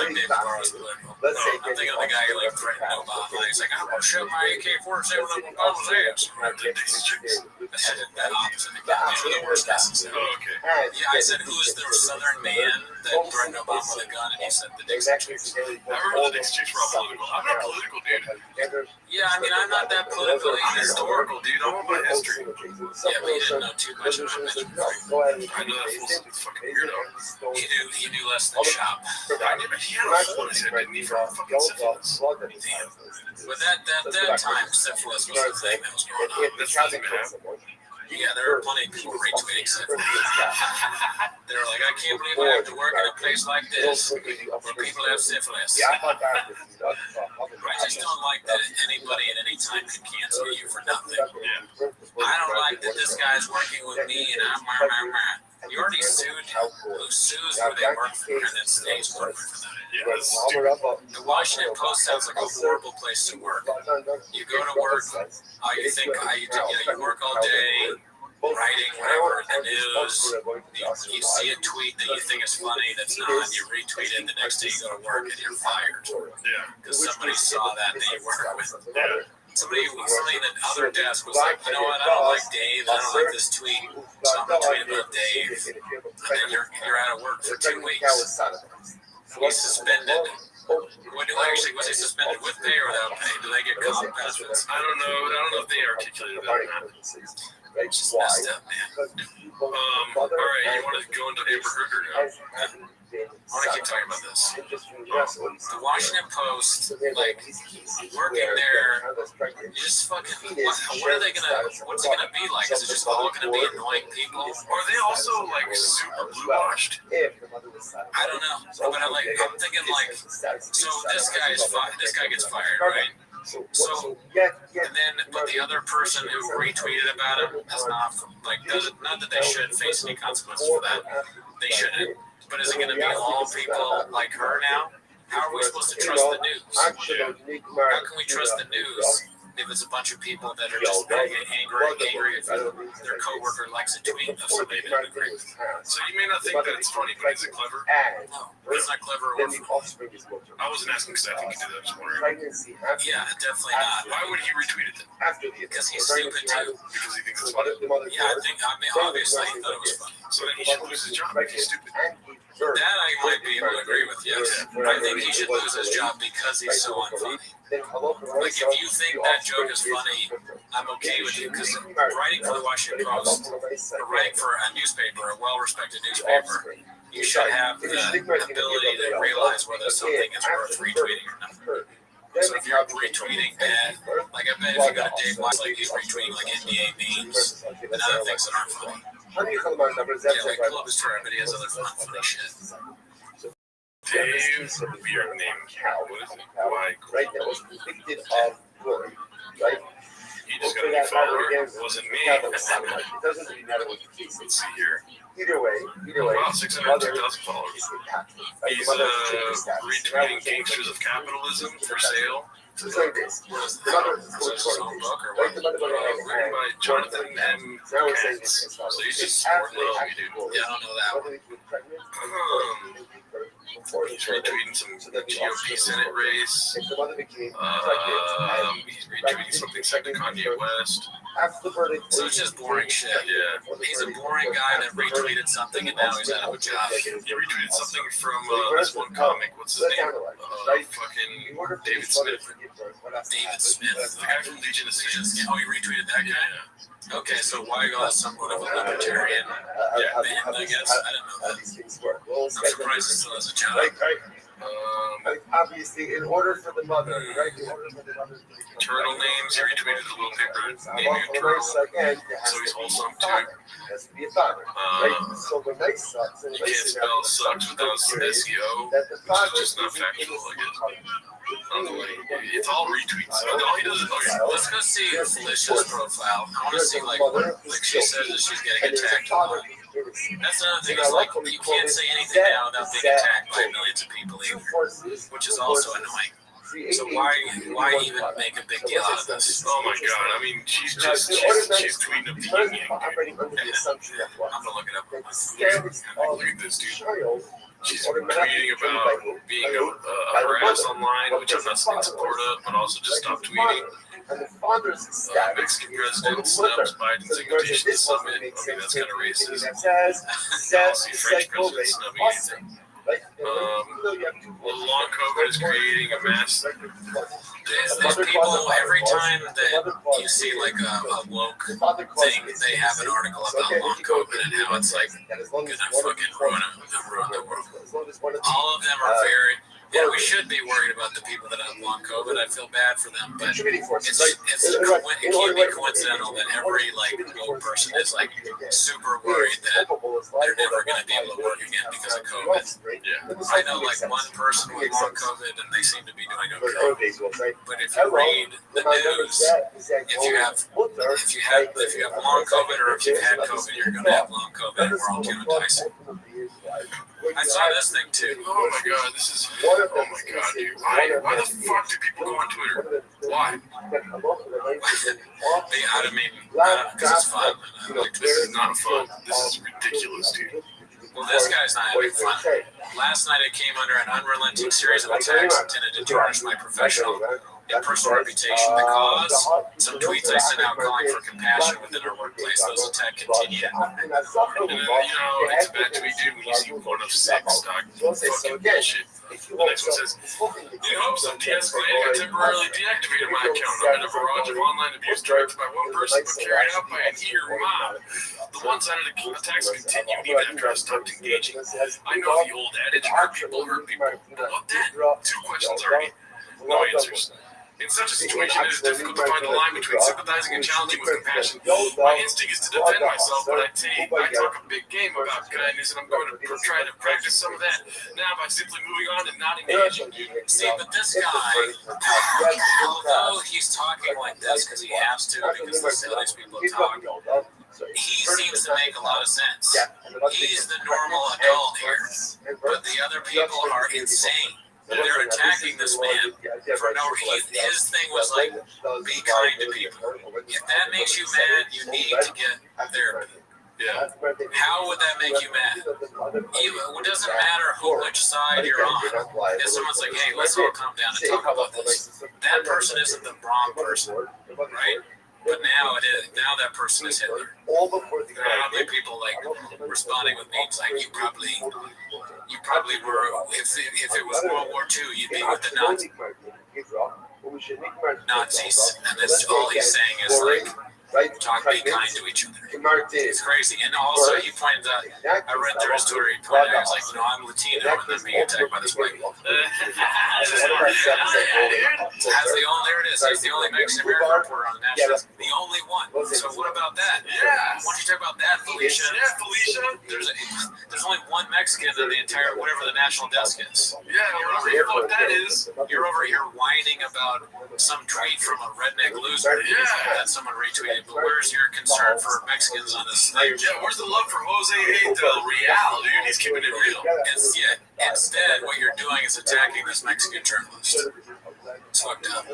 don't think David Navarro's political. I'm thinking of the guy who like threatened Obama. He's like, I'm gonna shove my AK-47 up Obama's ass. That opposite. These are the worst guesses. Oh, okay. Yeah, I said, who's the southern man that threatened Obama with a gun? And he said, the Dixie Chicks. I remember the Dixie Chicks were all political. I'm not political, dude. Yeah, I mean, I'm not that political I'm either. historical, dude. I'm about history. Yeah, but you didn't know too much about it. I know that fool's fucking weirdo. He knew less than shop. I knew, but he had a hole in his head, didn't he, from fucking syphilis? Damn. But that time, syphilis was the thing that was going on. That's nothing to have. Yeah, there were plenty of people retweeting syphilis. They were like, I can't believe I have to work in a place like this where people have syphilis. I just don't like that anybody at any time could cancel you for nothing. Yeah. I don't like that this guy's working with me and I'm You already sued who sues who they work for and then stays working for them. Yeah, that's stupid. The Washington Post sounds like a horrible place to work. You go to work, you work all day, writing whatever in the news. You see a tweet that you think is funny that's not, you retweet it, the next day you go to work and you're fired. Yeah. Because somebody saw that you work with. Yeah. Somebody at the other desk was like, you know what, I don't like Dave, I don't like this tweet, so I'm going to tweet about Dave. And then you're out of work for 2 weeks. He's suspended. Was he suspended with pay or without pay? Do they get comp benefits? I don't know if they articulated that or not. Right? It's just Why? messed up, man. Because people, All right, you want to go into Amber Heard or no? haven't been I want to keep talking about this. The Washington Post, like, working there, you just fucking, what are they gonna, what's it gonna be like? Is it just all gonna be annoying people? Are they also like super blue washed? I don't know, but I'm thinking like, so this guy gets fired, right? So, and then, but the other person who retweeted about him is not that they should face any consequences for that. They shouldn't. But is it going to be all people like her now? How are we supposed to trust the news? How can we trust the news if it's a bunch of people that are just angry if their coworker likes a tweet of somebody they don't agree with? So you may not think that it's funny, but is it clever? No, it's not clever or funny. I wasn't asking because I think he did that. I was wondering. Yeah, definitely not. Why would he retweet it then? Because he's stupid too. Because he thinks it's funny. Yeah, I mean, obviously he thought it was funny. So then he should lose his job if he's stupid. That I might be able to agree with, yes. I think he should lose his job because he's so unfunny. Like, if you think that joke is funny, I'm okay with you, because writing for the Washington Post, or writing for a newspaper, a well-respected newspaper, you should have the ability to realize whether something is worth retweeting or not. So if you're retweeting bad, like I bet if you go to Dave Weiss, like he's retweeting like NBA memes and other things that aren't funny. Yeah, like Club is true, but he has other funny shit. Dave, weird name. What is it? Why? Right, that was convicted of murder, right? You just got a new follower. It wasn't me. It doesn't really matter what the case Let's is. see here. Either way. Wow, 602,000 followers. He's retweeting Gangsters of Capitalism for sale. It's like this. Is this his own book or what? Written by Jonathan M. Katz. So he's just supporting the lobby, dude. Yeah, I don't know that one. He's retweeting some GOP Senate race. He's retweeting something said to Kanye West. So it's just boring shit. Yeah. He's a boring guy that retweeted something and now he's out of a job. He retweeted something from this one comic. What's his name? Fucking David Smith. David Smith. The guy from Legion of Sins. Oh, you retweeted that guy? Okay, so Weigel is somewhat of a libertarian band, I guess. I didn't know that. I'm surprised he still has a job. Obviously, in order for the mother, right? Turtle names. He retweeted a little paper naming a turtle. So he's wholesome too. Has to be a father, right? So the nice sucks. You can't spell sucks without SEO, which is just not factual, I guess. On the way, it's all retweets. All he does is Let's go see Felicia's profile. I want to see, like she says that she's getting attacked a lot. That's another thing, is like, you can't say anything now without being attacked by millions of people either, which is also annoying. So why even make a big deal out of this? Oh my god, I mean, she's tweeting up the yin yang. I'm gonna look it up. Look at this, dude. She's tweeting about being harassed online, which I'm not in support of, but also just stop tweeting. Mexican president snubs Biden's invitation to summit. I mean, that's kind of racist. I don't see French president snubbing anything. Long COVID is creating a mess. There's people, every time that you see like a woke thing, they have an article about long COVID and how it's like gonna fucking ruin the world. All of them are very, we should be worried about the people that have long COVID. I feel bad for them, but it can't be coincidental that every like woke person is like super worried that they're never going to be able to work again because of COVID. Yeah. I know like one person with long COVID and they seem to be doing okay. But if you read the news, if you have long COVID or if you've had COVID, you're going to have long COVID and we're all going to die soon. I saw this thing too. Oh my god, this is. Oh my god, dude. Why the fuck do people go on Twitter? Why? I mean, because it's fun. This is not fun. This is ridiculous, dude. Well, this guy's not having fun. Last night I came under an unrelenting series of attacks intended to tarnish my professional and personal reputation. The cause? Some tweets I sent out calling for compassion within our workplace. Those attacks continued. It's a bad tweet, dude, when you see 1 of 6 fucking bullshit. The next one says, in hopes of de-escalating, I temporarily deactivated my account amid a barrage of online abuse directed by one person but carried out by an eager mob. The one-sided attacks continued even after I stopped engaging. I know the old adage, hurt people hurt people. But what then? 2 questions already. No answers. In such a situation, it is difficult to find the line between sympathizing and challenging with compassion. My instinct is to defend myself, but I talk a big game about kindness, and I'm going to try to practice some of that now by simply moving on and not engaging. See, but this guy, although he's talking like this because he has to, because this is how these people talk, he seems to make a lot of sense. He's the normal adult here, but the other people are insane. They're attacking this man for no reason. His thing was like, be kind to people. If that makes you mad, you need to get therapy. Yeah. How would that make you mad? It doesn't matter which side you're on. If someone's like, hey, let's all come down and talk about this. That person isn't the wrong person, right? But now it is. Now that person is Hitler. There are probably people like responding with names like you probably were. If it was World War II, you'd be with the Nazis, and that's all he's saying is like. Talk, be kind to each other. It's crazy. And also, he pointed out, I read through his Twitter, he pointed out, he's like, I'm Latino, and then being attacked by this white guy. There it is. He's the only Mexican American reporter on the national. The only one. So what about that? Yeah. Why don't you talk about that, Felicia? Yeah, Felicia. There's only one Mexican in the entire, whatever the national desk is. Yeah, whatever the fuck that is. You're over here whining about some tweet from a redneck loser that someone retweeted. But where's your concern for Mexicans on this thing? Yeah, where's the love for Jose Del Real, dude? He's keeping it real. Instead, what you're doing is attacking this Mexican journalist. It's fucked up.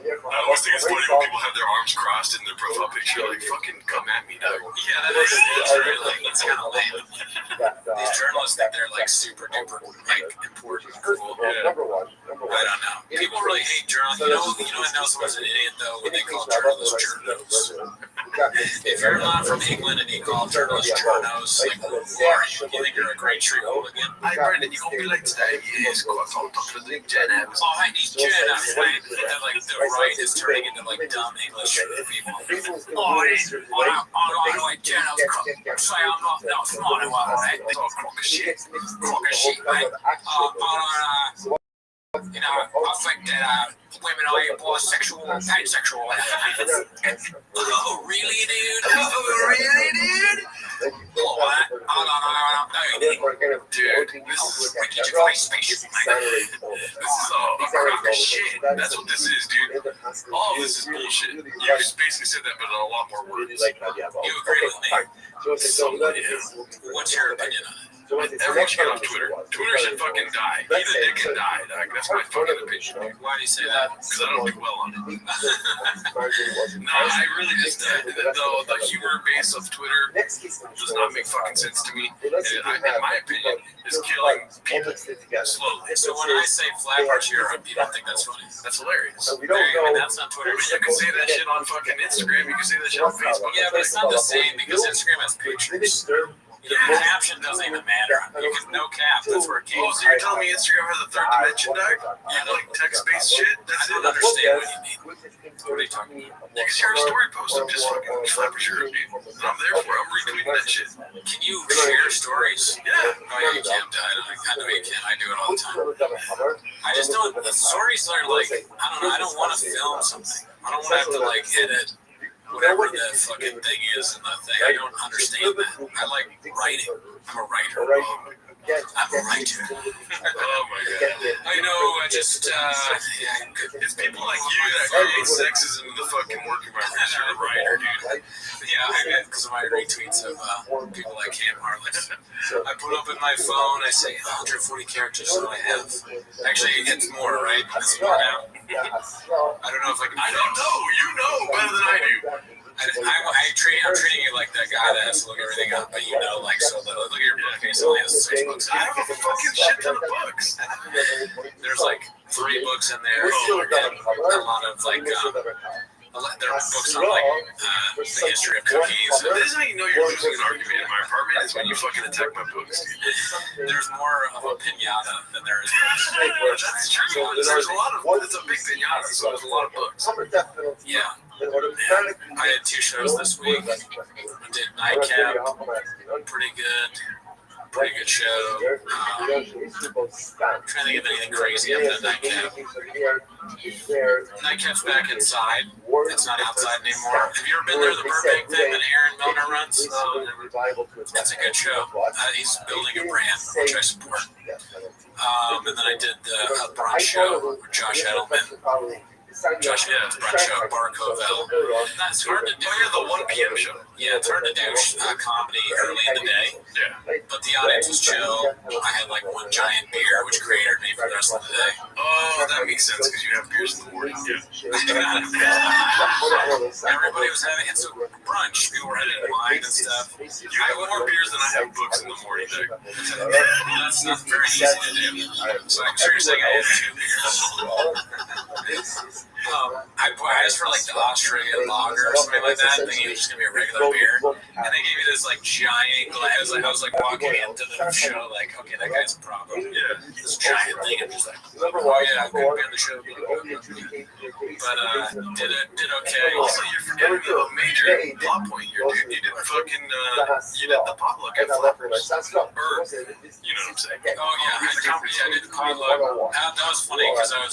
I always think it's funny when people have their arms crossed in their profile picture, like, fucking come at me, dog. Yeah, that is true. Like, it's kind of lame. These journalists think they're, like, super duper, like, important, cool. Yeah. I don't know. People really hate journalists. You know what knows someone's an idiot, though, when they call journalists journos. If you're not from England and you call journalists journos, like, who are you? You think you're a great tree hooligan? Hi, Brendan, you gonna be late today? Yes, go on, talk to the Jen Evans. Oh, hi, these Jen Evans, right? And, like, the right is turning into, like, dumb English people. Oh, I like Jen Evans. Say I'm not that smart, right? Oh, crock of shit. Crock of shit, right? You know, I think that women are bisexual and pansexual. Oh, really, dude? Oh, really, dude? Oh, I don't know. Dude, this is Ricky Gervais spaceship, man. This is a crock of shit. That's what this is, dude. All of this is bullshit. You just basically said that, but in a lot more words. You agree with me? So, yeah. What's your opinion on it? Everyone should get off Twitter. Twitter should fucking die. Eat a dick and die. That's my fucking opinion. Why do you say that? Because I don't do well on it. No, I really just, the humor base of Twitter does not make fucking sense to me. And in my opinion, is killing people slowly. So when I say flat Earth Europe, you don't think that's funny? That's hilarious. I mean, that's not Twitter. You can say that shit on fucking Instagram. You can say that shit on Facebook. Yeah, but it's not the same because Instagram has pictures. The caption doesn't even matter. You can no cap. That's where it came Oh, so you're telling me Instagram has a third dimension, dog? Yeah, like text-based shit? I don't understand what you mean. What are you talking about? You can share a story post. I'm just fucking flapper shirt, dude. I'm there for it. I'm retweeting that shit. Can you share stories? Yeah. Oh, yeah, you can. I know you can. I do it all the time. I just don't. The stories are like, I don't know. I don't want to film something. I don't want to have to like edit whatever the fucking thing is in the thing. I don't understand that. I like writing. I'm a writer. I'm a writer. Oh my god. I know, I just, It's people like you that create sexism in the fucking work environment. You're a writer, dude. Yeah, I get because of my retweets of people like Cam Harless. I put up in my phone, I say 140 characters, so I have. Actually, it's more, right? It's more now. I don't know if I don't know. You know better than I do. I'm treating you like that guy that has to look everything up, but you know, like, so look at your bookcase, it only has 6 books. I have a fucking shit ton of books. There's like 3 books in there, and a lot of like There are books on like the history of cookies. This is how you know you're losing an argument in my apartment is when you fucking attack my books. There's more of a pinata than there is books. That's true. There's a lot of. It's a big pinata, so there's a lot of books. Yeah. I did 2 shows this week. I did Nightcap, pretty good show. I'm trying to think of anything crazy after Nightcap. Nightcap's back inside. It's not outside anymore. Have you ever been there? The Burbank thing that Aaron Milner runs? It's a good show. He's building a brand, which I support. And then I did the brunch show with Josh Edelman. Josh, yeah, it's brunch show, Bar Covell. It's hard to do. Oh, yeah, the 1 p.m. show. Yeah, it's hard to do comedy early in the day. Yeah. But the audience was chill. I had like 1 giant beer, which created me for the rest of the day. Oh, that makes sense because you have beers in the morning. Yeah. Everybody was having it's a brunch. People were having wine and stuff. You have more beers than I have books in the morning, Doug. That's not very easy to do. So I'm seriously I had 2 beers. I asked for like the Australian lager or something like that, thinking it was just gonna be a regular beer, and they gave me this like giant glass. I was like walking into the show, like, okay, that guy's a problem. Yeah, this giant thing. I'm just like, oh yeah, I'm gonna be on the show. But did okay. Also, you're forgetting a major plot point here, dude. You did fucking you did the potluck at Flappers. Or, you know what I'm saying? Oh yeah, I did the potluck. That was funny because I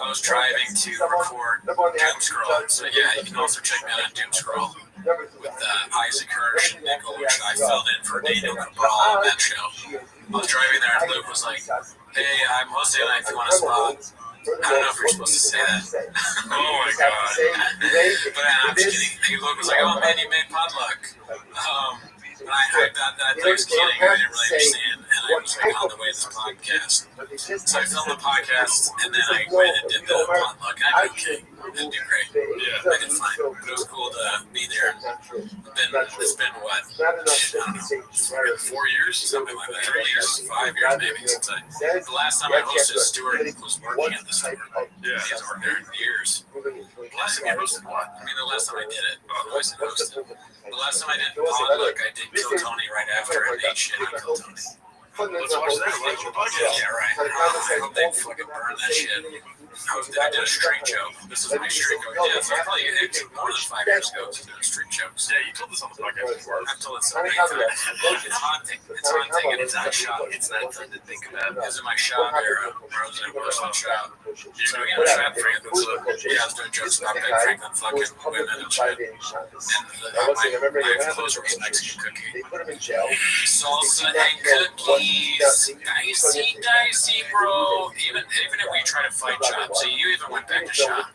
was driving to record Doom Scroll. So yeah, you can also check me out on Doom Scroll with Isaac Hirsch and Nick Olrich. I filled in for Daniel Cabral on that show. I was driving there and Luke was like, hey, I'm hosting tonight if you want a spot. I don't know if you're supposed to say that. Oh my god. But I'm just kidding. Luke was like, oh man, you made potluck. But I thought he was kidding. I didn't really understand. And I was like on the way to the podcast. So I filmed the podcast, and then I went and did the potluck. And I did okay. I didn't do great. Yeah, I did fine. But it was cool to be there. It's been what? I don't know. 4 years? Something like that. 3 years, 5 years maybe since the last time I hosted, Stuart was working at the store. Yeah. He hasn't worked there in years. The last time you hosted what? I mean, the last time I did it. I wasn't hosted. The last time I did potluck, I did Kill Tony right after and ate shit on Kill Tony. Let's watch that. Let's watch podcast. Yeah, right. I hope they fucking burn that shit. I did a street show. This is my street show. Yeah, so probably it's more than 5 years ago to do street shows. Yeah, you told us on the podcast before. I've told it so many times. It's haunting. It's haunting, and it's not shop. It's not fun to think about. This is my shop era. Where I was in a personal shop. You're doing a trap Franklin, so Yeah, I was doing jokes about Ben Franklin fucking women and shit. And my clothes were Mexican cookie. Salsa and cookies. Dicey, bro. Even if we try to fight Chop, so you even went back to Chop.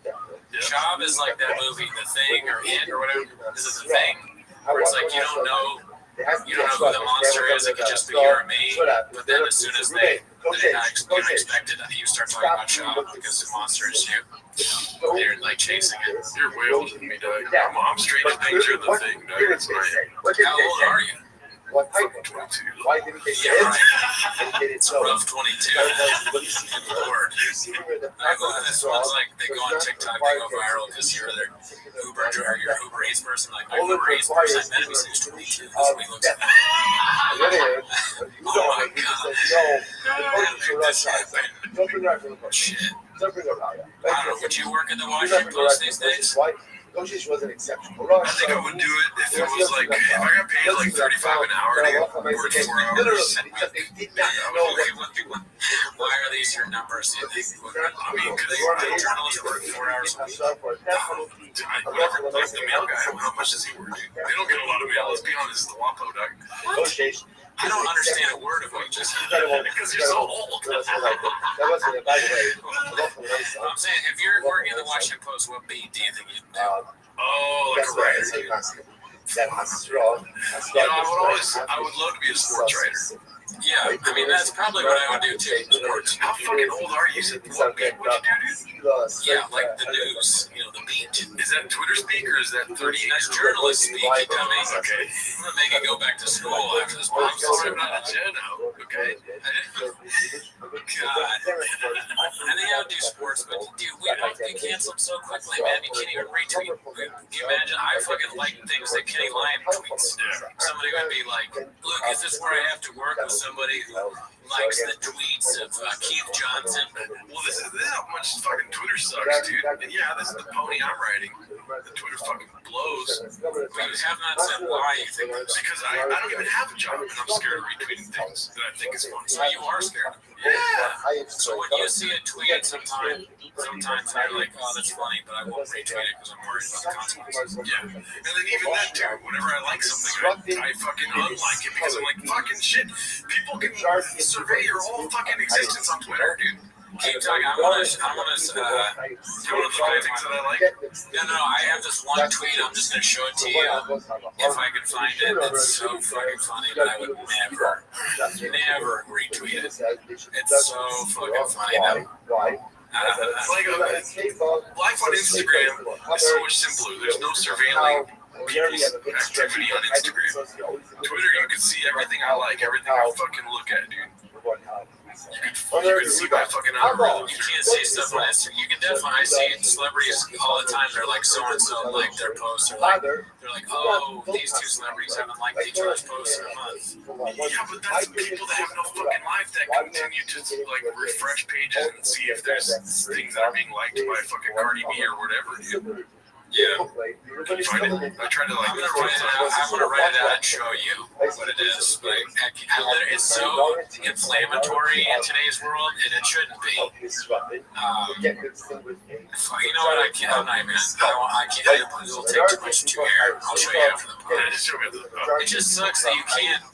Chop is like that movie, The Thing or It or whatever. This is The Thing, where it's like you don't know who the monster is. It could just be you or me. But then as soon as they don't expect it, you start talking about Chop because the monster is you. They're like chasing it. you're way older than me, Doug. I'm straight up picture of the thing, Doug. It's my How old are you? 22. Yeah, right. It's a rough 22. Lord. This one's like, they go on TikTok, they go viral because you're their Uber driver, you're an Uber Eats person. Like, my Uber Eats person, I met him, he's 22. That's what he looks like. Oh my God. This happened. Shit. I don't know, would you work at the Washington Post these days? I think I would do it if it was like, if I got paid like $35 an hour to work 4 hours. Why are these your numbers? I mean, because journalists work 4 hours a week. Whatever, like the mail guy, how much does he work? They don't get a lot of mail. Let's be honest, the WAPO, Doug. I don't understand a word of what you just said. Because you're so old. I'm saying, if you're working at the Washington Post, what beat do you think you'd do? Oh, like a writer. I would love to be a sports writer. Yeah, I mean, that's probably what I would do too. Sports. How fucking old are you? You said, what would you do, dude? Yeah, like the news, the beat. Is that Twitter speak or is that 30? That's journalist speak, you dummy. Okay. I'm gonna make it go back to school after this I'm podcast. sorry, I'm not a journo, okay? God. I think I would do sports, but dude, we get canceled so quickly, man. You can't even retweet. Can you imagine? I fucking like things that Kenny Lyon tweets. Somebody would be like, look, is this where I have to work with somebody who likes the tweets of Keith Johnson? Well, this is how much fucking Twitter sucks, dude. And yeah, this is the pony I'm riding. The Twitter fucking blows. But you have not said why you think it's Because I don't even have a job and I'm scared of retweeting things that I think is funny. so you are scared. Yeah. So when you see a tweet sometimes you're like, oh, that's funny, but I won't retweet it because I'm worried about the consequences. Yeah. And then even then, too, whenever I like something, I fucking unlike it because I'm like, fucking shit. People can survey your whole fucking existence on Twitter, dude. Keep talking. I want to You want to look at things that I like? No, I have this one tweet. I'm just going to show it to you if I can find it. It's so fucking funny, but I would never retweet it. It's so fucking funny, though. Life on Instagram is so much simpler. There's no surveilling people's activity on Instagram. Twitter, you can see everything I like, everything I fucking look at, dude. You can see my fucking algorithm. You can't see stuff on Instagram. You can definitely see celebrities all the time. They're like so and so like their posts. They're like, oh, these two celebrities haven't liked each other's posts in a month. Yeah, but that's people that have no fucking life that continue to like refresh pages and see if there's things that are being liked by fucking Cardi B or whatever, dude. Yeah. Can you find it? I tried to like. I'm gonna write it out and show you what it is. But it's so inflammatory in today's world, and it shouldn't be. You know what? I'm not even. I can't. It'll take too much to air. I'll show you after the Yeah, podcast. just show me the. It just sucks that you can't.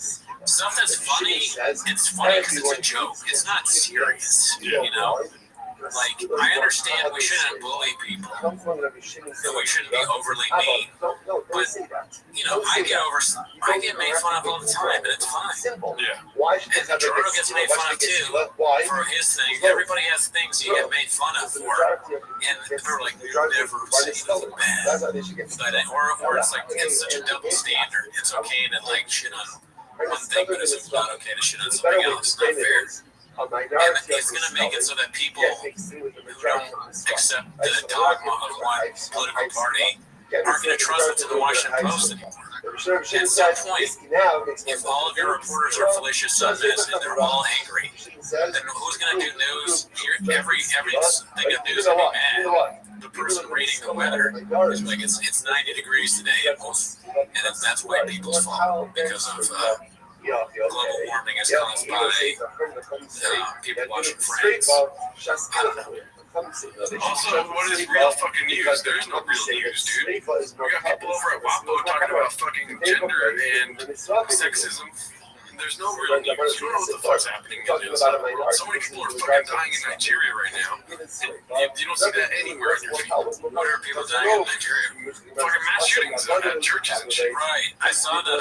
Stuff that's funny, it's funny because it's a joke. It's not serious. You know. Like, I understand we shouldn't bully people, and we shouldn't be overly mean, but, I get made fun of all the time, and it's fine. Yeah. And Toronto gets made fun of too, for his thing. Everybody has things you get made fun of for, and they're like, you never say anything bad. But, or it's like, it's such a double standard. It's okay to, like, shit on one thing, but it's not okay to shit on something else. It's not fair. And it's going to make it so that people who don't accept the dogma of one political party aren't going to trust what's in the Washington Post anymore. At some point, if all of your reporters are fallacious Sundays and they're all angry, then who's going to do news? Every thing of news will be mad. The person reading the weather is like, it's 90 degrees today, and that's why people's fault because of global warming is caused by people watching Friends. I don't know. Also, what is real fucking news? There's no real news, dude. We got people over at WAPO talking about fucking gender and sexism. There's no real news. You don't know what the fuck's happening in the outside world. So many people are fucking dying in Nigeria right now. You don't see that anywhere on your feed. What are people dying in Nigeria? Fucking mass shootings at churches and shit. Right. I saw that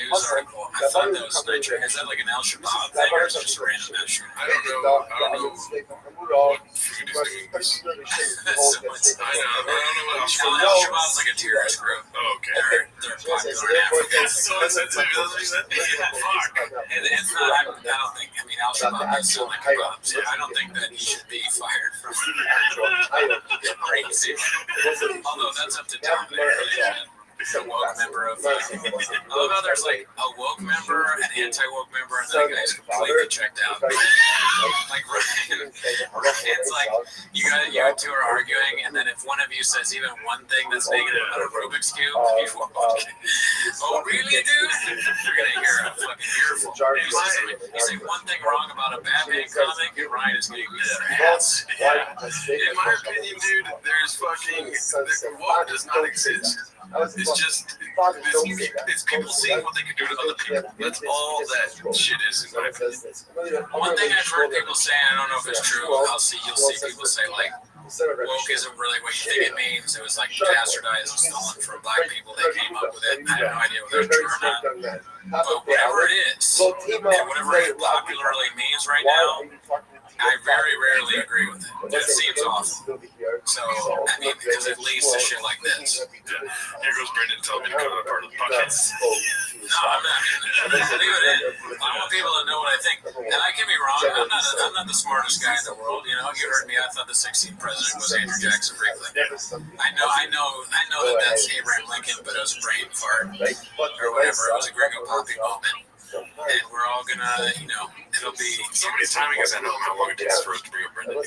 news article. I thought that was Nigeria. Is that like an Al Shabaab thing or is it just a random mass shooting? I don't know what food is doing this. I don't know what Al Shabaab's like a terrorist group. Oh, okay. They're popular in Africa. That's so insensitive. That's what you said. And it's not, I don't think, Al Shabaab does sound like kebabs. I don't think that he should be fired from crazy. Although that's up to Tom there. A woke member of, I love how there's like a woke member, an anti-woke member, and then a guy's completely checked out. Like Ryan's like, you two are arguing, and then if one of you says even one thing that's negative about a Rubik's Cube, oh really, dude? You're gonna hear a fucking earful. You say one thing wrong about a Batman comic, and Ryan is gonna get their ass. Yeah. In my opinion, dude, there's fucking, woke does not exist. It's just, it's people seeing what they can do to other people. That's all that shit is, in my opinion. One thing I've heard people say, I don't know if it's true, you'll see people say, like, woke isn't really what you think it means. It was like bastardized and stolen from black people. They came up with it. I have no idea whether it's true or not. But whatever it is, and whatever it popularly means right now, I very rarely agree with it. It seems awful. So, I mean, because it leads to shit like this. Yeah. Here goes Brendan telling me to come on part of the podcast. No, I'm not. Leave it in. I want people to know what I think. And I can be wrong. I'm not the smartest guy in the world. You know, you heard me. I thought the 16th president was Andrew Jackson Franklin. I know that that's Abraham Lincoln, but it was a brain fart or whatever. It was a Gringo Poppy moment. And we're all gonna, it'll be. Somebody's timing us. I know how long it takes for us to bring up Brendan. I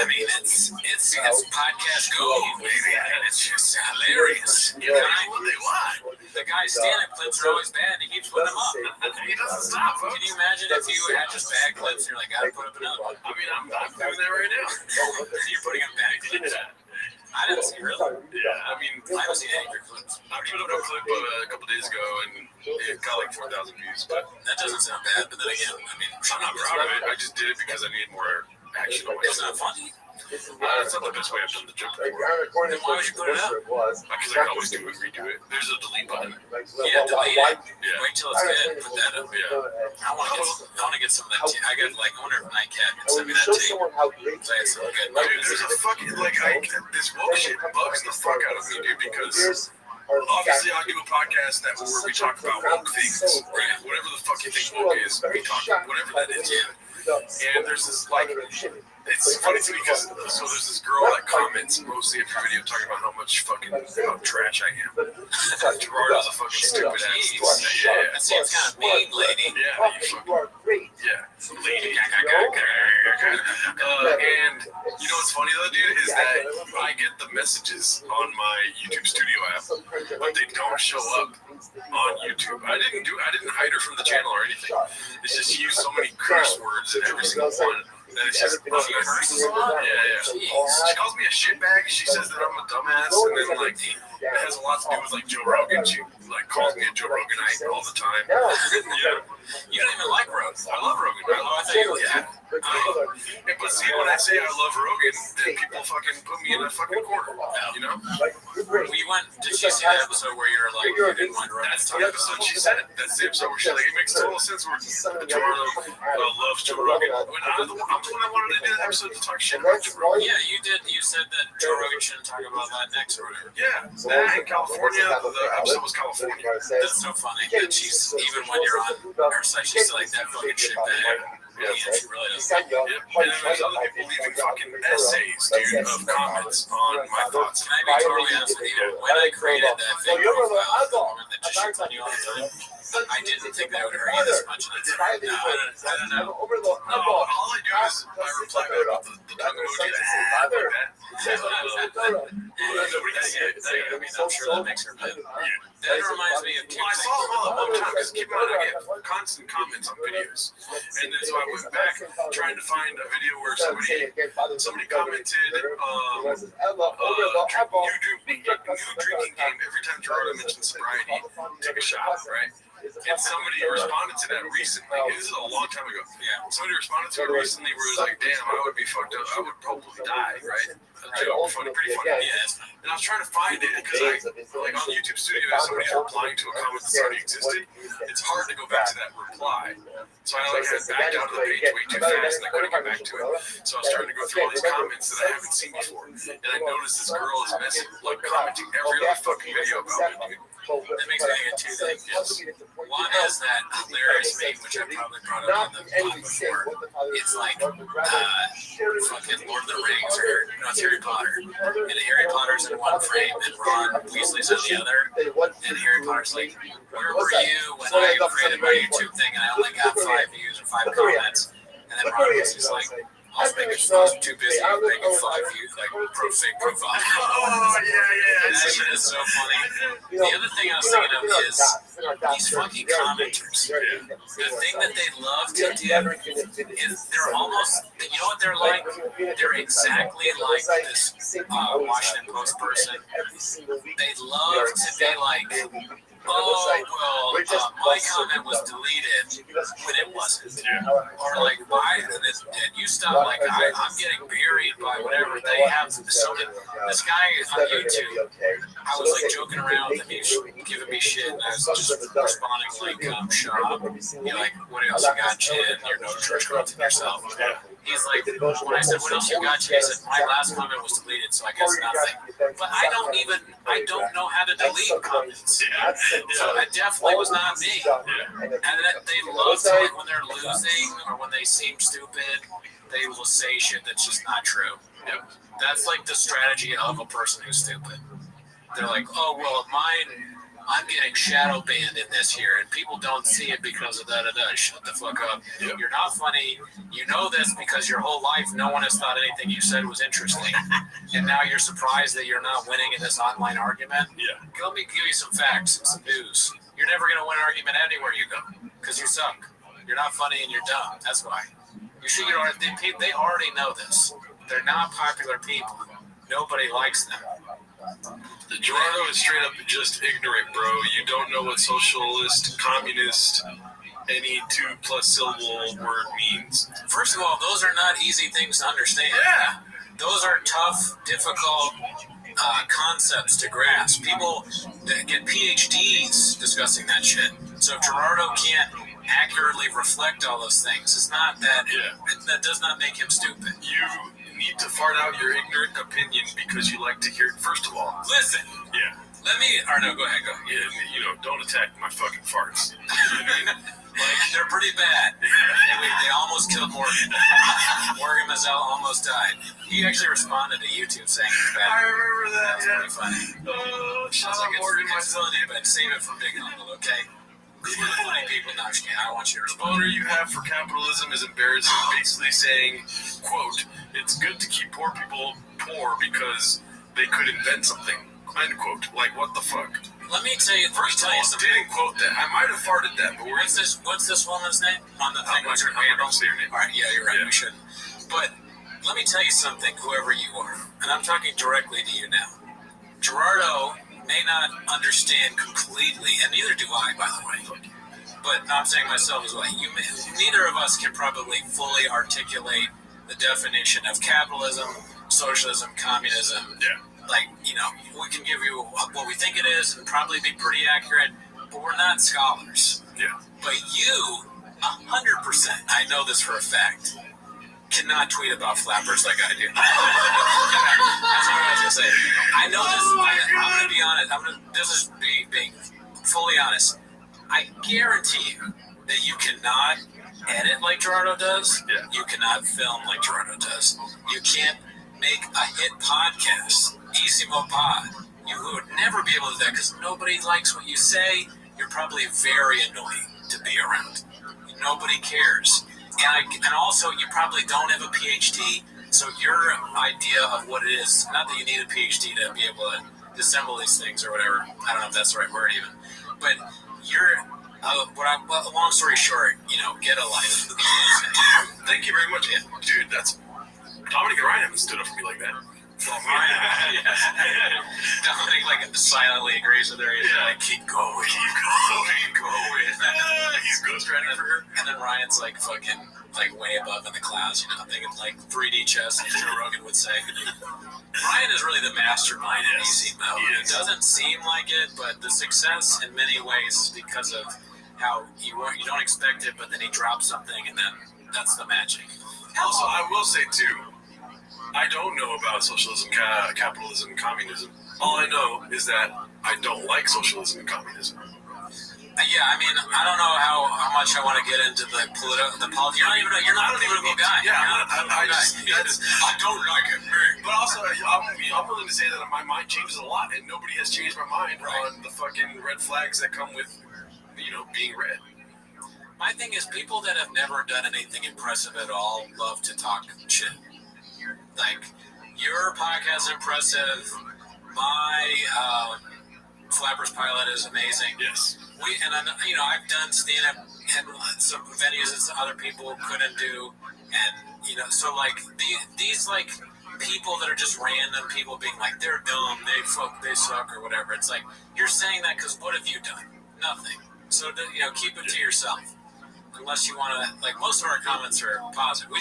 mean, it's podcast gold, baby, and it's just hilarious. You know what they want. The guy standing clips are always bad, and he keeps putting them up. He doesn't stop. Can you imagine if you had just bad clips, and you're like, gotta put up another one? I mean, I'm doing that right now. You're putting up bad clips. I didn't see really. Yeah, I mean, I haven't seen any of your clips. I put up a clip a couple days ago, and it got like 4,000 views. But That doesn't sound bad, but then again, I mean, I'm not proud of it. I just did it because I needed more action on it's myself. not funny. That's not the best way I've done the joke before. Then why would you put it up? Because I can always do it, redo it. There's a delete button. Yeah, delete it. Yeah. Wait till it's good. Put that up. Yeah. I want to get some of that. I got I wonder if Nightcat can send me that tape. Play it so good. Dude, there's a fucking, this woke shit bugs the fuck out of me, dude, because obviously I do a podcast where we talk about woke things, right? Whatever the fuck you think woke is, we talk about whatever that is. And there's this, it's funny to me because, so there's this girl that comments mostly every video talking about how trash I am. Gerardo's a fucking stupid ass. That seems kind of mean, lady. Yeah, you fucking, lady. And you know what's funny though, dude, is that I get the messages on my YouTube Studio app, but they don't show up on YouTube. I didn't hide her from the channel or anything. It's just used so many curse words in every single one. That it's just She calls me a shitbag. She says that I'm a dumbass, and then it has a lot to do with Joe Rogan. She calls me a Joe Roganite all the time. You don't even like Rogan. I love Rogan. I thought you would. But see, when I say I love Rogan, then people fucking put me in a fucking corner. You know? Did she see that episode where you're like, you didn't want Rogan? That's the episode she said. That's the episode where she's like, it makes total sense where Jordan loves Joe Rogan. I'm the one that wanted to do that episode to talk shit about Joe Rogan. Yeah, you did. You said that Joe Rogan shouldn't talk about that next or whatever. Yeah, that in California, the episode was California. That's so funny that she's, even when you're on her site, she's still like that fucking shit bag. Yeah, she really doesn't. And then there's other people leaving fucking essays, dude, of comments on my thoughts. Can I be totally honest with you? When I created that fake profile of the woman that just shits on you all the time, I didn't think that it would hurt you this much, and I did. I don't know. No, all I do is I reply back with the tongue emoji like that. Nobody can see it. I mean, I'm sure that makes her mad. That reminds me of two I things. saw them all at one time because keep in mind I get constant comments on videos, and then so I went back trying to find a video where somebody commented, new drinking game. Every time Gerardo mentioned sobriety, take a shot, right? And somebody responded to that recently. This is a long time ago. Yeah. Somebody responded to it recently where it was like, damn, I would be fucked up. I would probably die, right? A joke, pretty funny. Yes. And I was trying to find it because on the YouTube Studio, if somebody's replying to a comment that's already existed, it's hard to go back to that reply. So I had backed out of the page way too fast and I couldn't get back to it. So I was starting to go through all these comments that I haven't seen before. And I noticed this girl is commenting every other fucking video about me, dude. That makes me think of two things. One is that hilarious meme, which I probably brought up on the pod before. It's like fucking Lord of the Rings, or no, it's Harry Potter. And Harry Potter's in one frame, and Ron Weasley's on the other. And Harry Potter's like, where were you when I created my YouTube thing and I only got 5 views or 5 comments? And then Ron Weasley's like, I was too busy making 5 views, fake profile. Oh, yeah. That shit is so funny. The other thing I was thinking of is these fucking commenters. The thing that they love to do is they're almost, you know what they're like? They're exactly like this Washington Post person. They love to be like, oh, well, my comment was deleted when it wasn't. Or like, why? And you stop, like, I'm getting buried by whatever they have. So this guy on YouTube, I was like joking around with him, he was giving me shit, and I was just responding like, shut up. You're like, what else you got, Jen? You're no church girl to yourself. He's like, when I said, what else you got, Jen? He said, my last comment was deleted, so I guess nothing. But I don't know how to delete comments. So that definitely was not me. And that they love to, like, when they're losing or when they seem stupid, they will say shit that's just not true. That's like the strategy of a person who's stupid. They're like, oh, well, I'm getting shadow banned in this here, and people don't see it because of da-da-da. Shut the fuck up. You're not funny. You know this because your whole life no one has thought anything you said was interesting. And now you're surprised that you're not winning in this online argument? Let me give you some facts and some news. You're never going to win an argument anywhere you go because you suck. You're not funny and you're dumb. That's why. They already know this. They're not popular people. Nobody likes them. Gerardo is straight up just ignorant, bro. You don't know what socialist, communist, any 2+ syllable word means. First of all, those are not easy things to understand. Those are tough, difficult concepts to grasp. People that get PhDs discussing that shit. So if Gerardo can't accurately reflect all those things, it's not that. That does not make him stupid. You need to fart out your ignorant opinion because you like to hear it. First of all, listen. Let me. Or no, go ahead. Go. Don't attack my fucking farts. Like, they're pretty bad. They almost killed Morgan. Morgan Mazzell almost died. He actually responded to YouTube saying it's bad. I remember that. That's pretty funny. Oh, shout out like, Morgan it's funny, but save it for Big Uncle, okay? We're funny people. No, I don't want you to The respond. boner you have for capitalism is embarrassing, basically saying, quote, it's good to keep poor people poor because they could invent something, end quote. Like, what the fuck? Let me tell you something. Didn't quote that. I might have farted that, but What's this woman's name on the thing? What's her I'm name? not gonna say her name. All right, yeah, you're right. We shouldn't. But let me tell you something, whoever you are, and I'm talking directly to you now. Gerardo may not understand completely, and neither do I, by the way. But I'm saying myself as well. Neither of us can probably fully articulate the definition of capitalism, socialism, communism. Like, we can give you what we think it is and probably be pretty accurate, but we're not scholars. But you, 100%, I know this for a fact, cannot tweet about flappers like I do. That's what I was going to say. I know this. I'm going to be honest. This is being fully honest. I guarantee you that you cannot edit like Gerardo does. You cannot film like Gerardo does. You can't make a hit podcast. Isimo Pod. You would never be able to do that because nobody likes what you say. You're probably very annoying to be around. Nobody cares. And also, you probably don't have a PhD, so your idea of what it is, not that you need a PhD to be able to dissemble these things or whatever. I don't know if that's the right word even. But you're, long story short, get a life. Thank you very much. Dude, that's... Dominic and Ryan haven't stood up for me like that. Dominic silently agrees with her. He's like, keep going. He's ghostwriting for her. And then Ryan's fucking way above in the clouds, thinking 3D chess, as Joe Rogan would say. Ryan is really the mastermind in easy mode. It doesn't seem like it, but the success in many ways is because of how you don't expect it, but then he drops something, and then that's the magic. Also, I will say too, I don't know about socialism, capitalism, communism. All I know is that I don't like socialism and communism. I don't know how much I want to get into the politics. You're not a political guy. I don't like it. But also, I'm willing to say that my mind changes a lot, and nobody has changed my mind on the fucking red flags that come with, being red. My thing is, people that have never done anything impressive at all love to talk shit. Your podcast is impressive. My Flappers pilot is amazing. Yes. I've done stand-up at some venues that other people couldn't do, and so these people that are just random people being they're dumb, they suck or whatever. It's you're saying that because what have you done? Nothing. So keep it to yourself. unless you want to, like, most of our comments are positive. We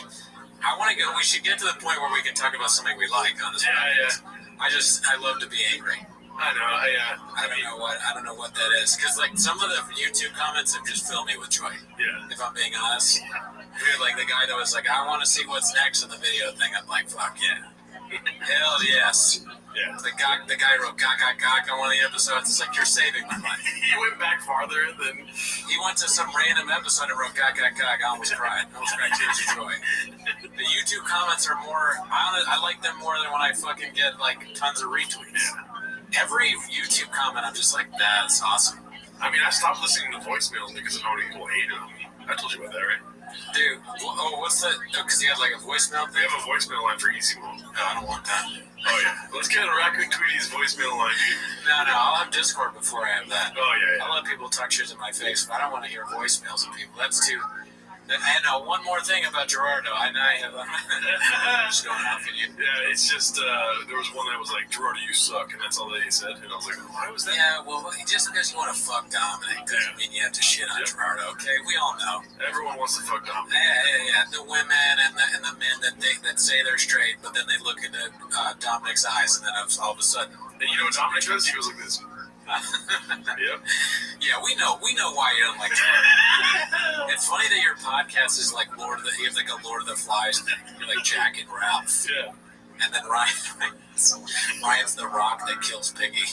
should get to the point where we can talk about something we like on this podcast. I love to be angry. I know. I don't know what that is, because like some of the YouTube comments have just filled me with joy. Yeah. If I'm being honest, dude, like the guy that was like, I want to see what's next in the video thing. I'm like, fuck yeah, hell yes. Yeah. The guy wrote "gawk on one of the episodes. It's like, you're saving my life. He went back farther than he went to some random episode and wrote "gawk." I almost cried. Tears of joy. The YouTube comments are more. I like them more than when I fucking get like tons of retweets. Every YouTube comment, I'm just like, that's awesome. I mean, I stopped listening to voicemails because of how many people hated on me. I told you about that, right? Dude, what's that? Because he had like a voicemail thing? We have a voicemail line for Easy Mode. No, I don't want that. Oh, yeah. Let's get a Raccoon Tweety's voicemail line, dude. No, I'll have Discord before I have that. Oh, yeah. I'll let people talk shit in my face, but I don't want to hear voicemails of people. That's too... And one more thing about Gerardo. I'm just going off at you. Yeah, it's just, there was one that was like, Gerardo, you suck, and that's all they said. And I was like, why was that? Yeah, well, just because you want to fuck Dominic doesn't mean you have to shit on Gerardo, okay? We all know. Everyone wants to fuck Dominic. Yeah. The women and the men that say they're straight, but then they look into Dominic's eyes, and then all of a sudden... And you know what Dominic does? He goes like this. Yep. Yeah, we know why you don't like Gerardo. It's funny that your podcast is like you have like a Lord of the Flies thing. You're like Jack and Ralph. Yeah. And then Ryan's the rock that kills Piggy.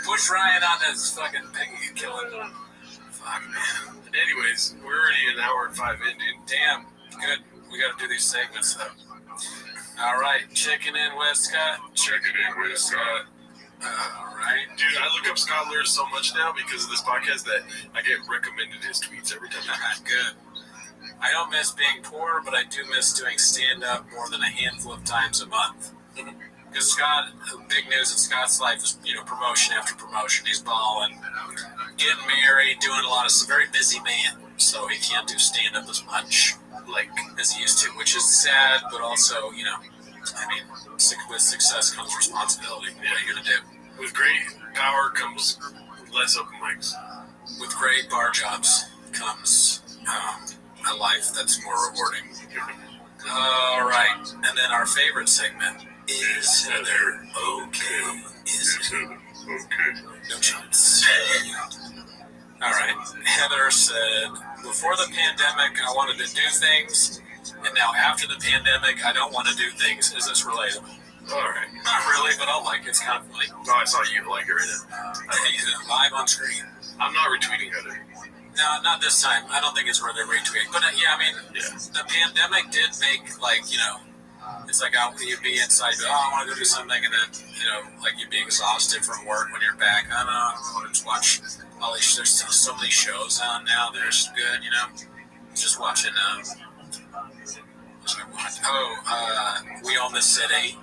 Push Ryan on this fucking Piggy and kill him. Fuck, man. Anyways, we're already an hour and 5 in, dude. Damn. Good. We got to do these segments, though. All right. Checking in with Scott. All right. Dude, I look up Scott Lurs so much now because of this podcast that I get recommended his tweets every time. Good. I don't miss being poor, but I do miss doing stand-up more than a handful of times a month. Because Scott, big news in Scott's life is, promotion after promotion. He's balling, getting married, doing a lot of, very busy man. So he can't do stand-up as much, as he used to, which is sad, but also, with success comes responsibility. What are you going to do? With great power comes less open mics. With great bar jobs comes a life that's more rewarding. All right. And then our favorite segment is Heather. Okay. Is it? Okay. No chance. All right. Heather said, before the pandemic, I wanted to do things, and now after the pandemic, I don't want to do things. Is this relatable? All right. Not really, but I'll like it. It's kind of funny. Oh, I saw you like it right now. Live on screen. I'm not retweeting Heather. No, not this time. I don't think it's worth a retweet. But the pandemic did make, it's like you'd be inside, I want to go do something, and then, you'd be exhausted from work when you're back. I don't know, I want to just watch all these, there's still so many shows on now that are good, Just watching, We Own the City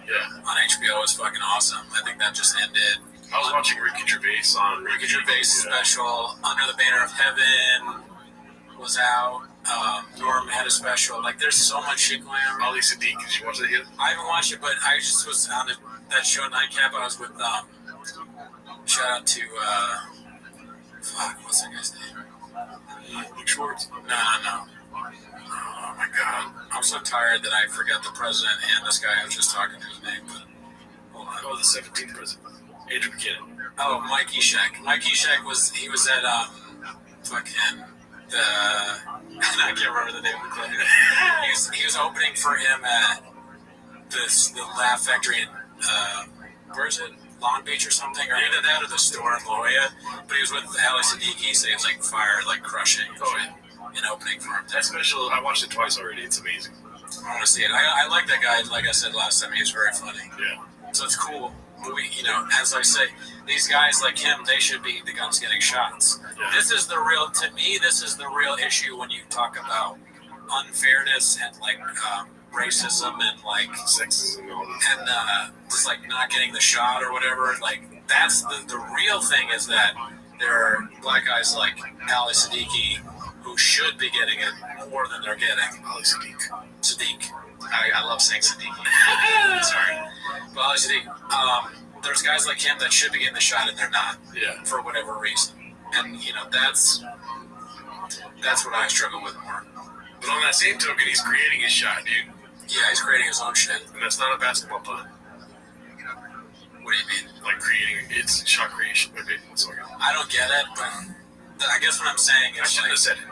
on HBO is fucking awesome. I think that just ended. I was watching Ricky Gervais on Ricky Gervais special. Under the Banner of Heaven was out. Norm had a special. There's so much shit going on. Ali Sadiq, did you watch that yet? I haven't watched it, but I just was on that show Nightcap. I was with shout out to what's that guy's name? Luke Schwartz. No. Oh my god. I'm so tired that I forgot the president and this guy I was just talking to his name. But hold on. Oh, the 17th president. Andrew McKinnon. Oh, Mike Eshak. Mike Eshak was at I can't remember the name of the club. He was opening for him at the Laugh Factory in where is it? Long Beach or something, or either that or the store in La Jolla. But he was with Ali Sadiq, so he was fire, crushing. And opening for him. That special, I watched it twice already. It's amazing. I want to see it. I like that guy. Like I said last time, he was very funny. Yeah. So it's cool. As I say, these guys like him, they should be the guns getting shots. Yeah. This is the real issue when you talk about unfairness and racism and sexism and all that. And just not getting the shot or whatever. That's the real thing is that there are black guys like Ali Siddiqui who should be getting it more than they're getting. Ali Sadiq. I love saying Sadiq. Sorry. But Ali Sadiq, there's guys like him that should be getting the shot and they're not. Yeah. For whatever reason. And that's what I struggle with more. But on that same token, he's creating his shot, dude. Yeah, he's creating his own shit. And that's not a basketball pun. What do you mean? Like creating, it's shot creation. Okay, sorry. I don't get it, but I guess what I'm saying is I shouldn't have said it.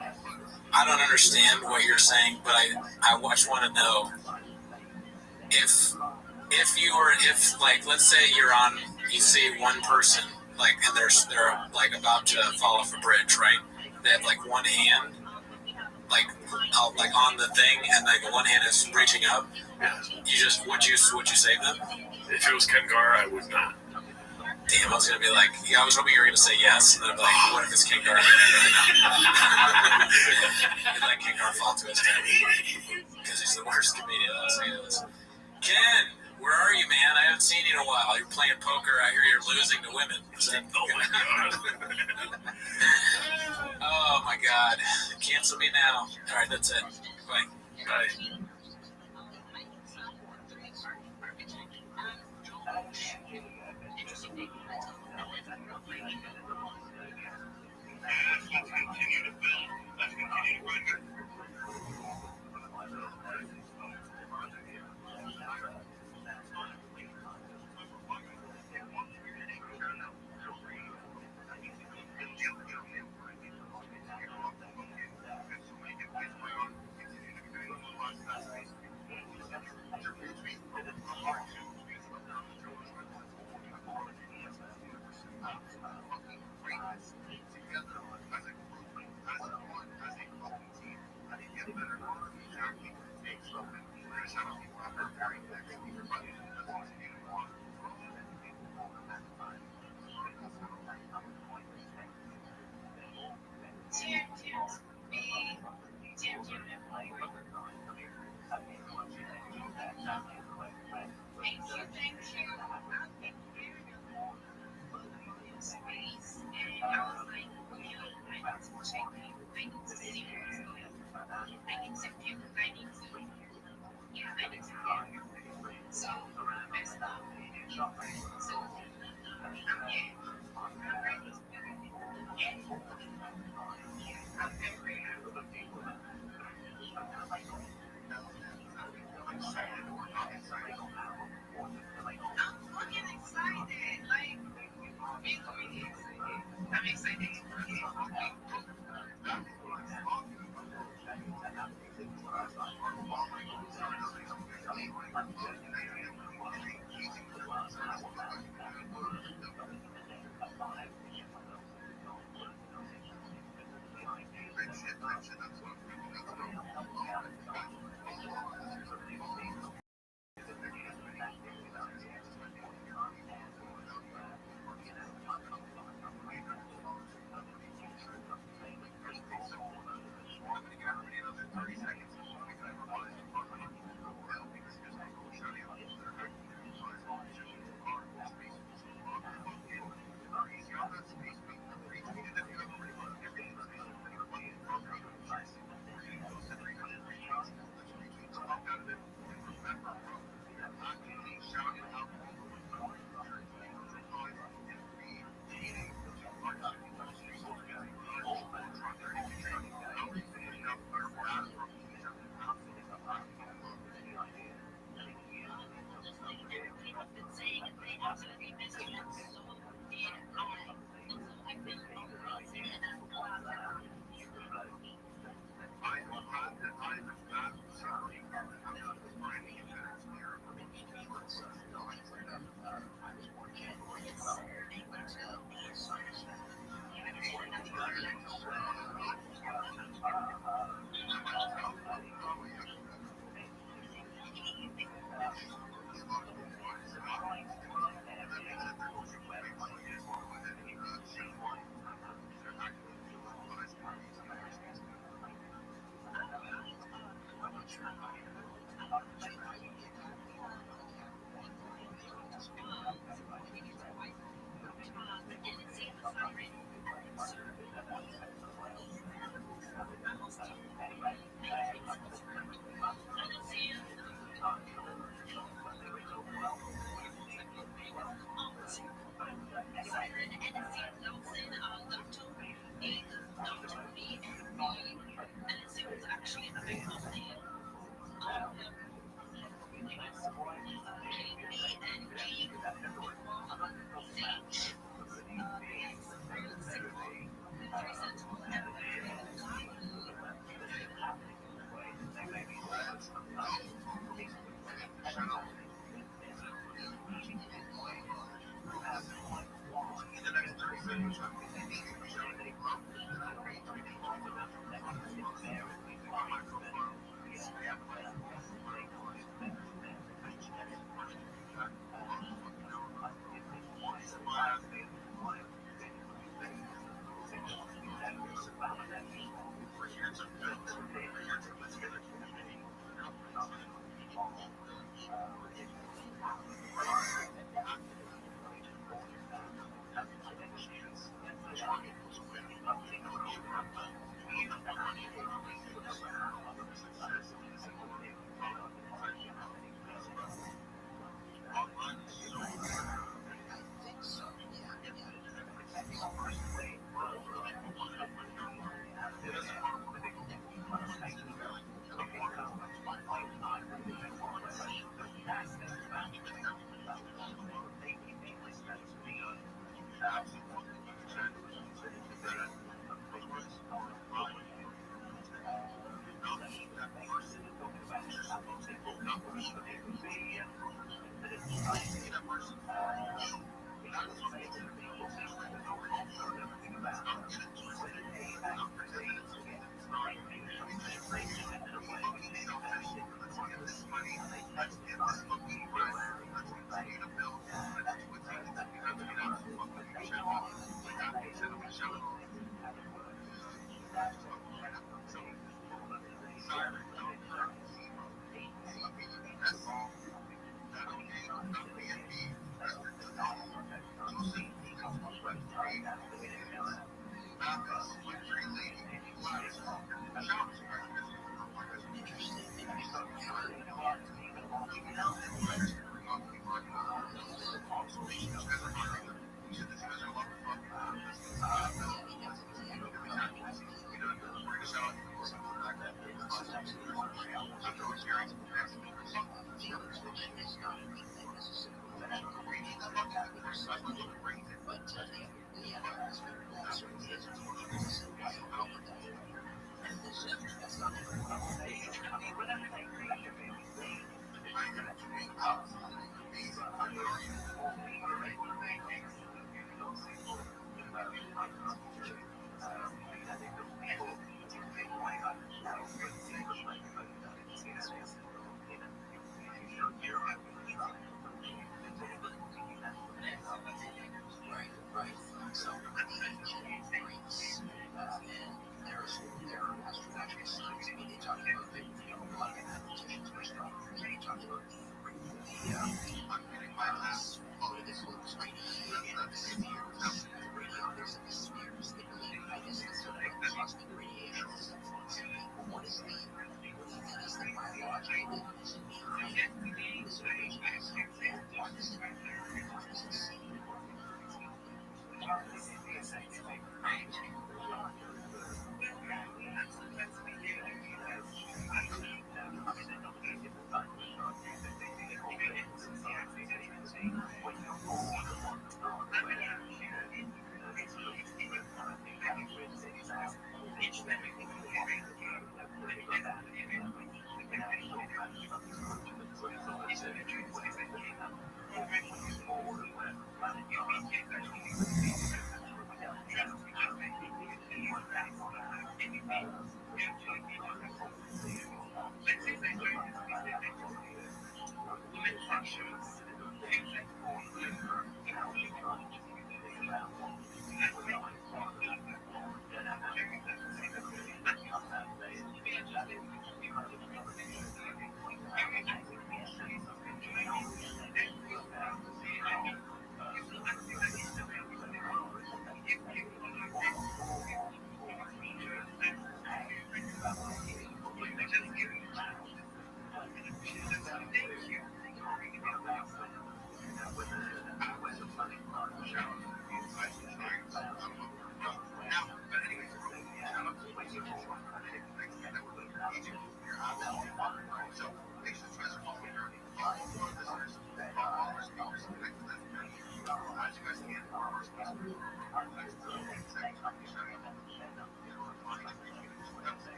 I don't understand what you're saying, but I just want to know if like, let's say you see one person, like, and they're like about to fall off a bridge, right? They have like one hand like on the thing, and like one hand is reaching up. Yeah. Would you save them? If it was Kengar, I would not. Damn, I was gonna be like, yeah, I was hoping you were gonna say yes, and then I'd be like, what if it's Kengar? You'd let Kengar fall to his death because he's the worst comedian. I'll say this. Ken, where are you, man? I haven't seen you in a while. You're playing poker. I hear you're losing to women. Oh my god. Oh my god. Cancel me now. All right, that's it. Bye. Bye. Let's continue to build. Let's continue to run.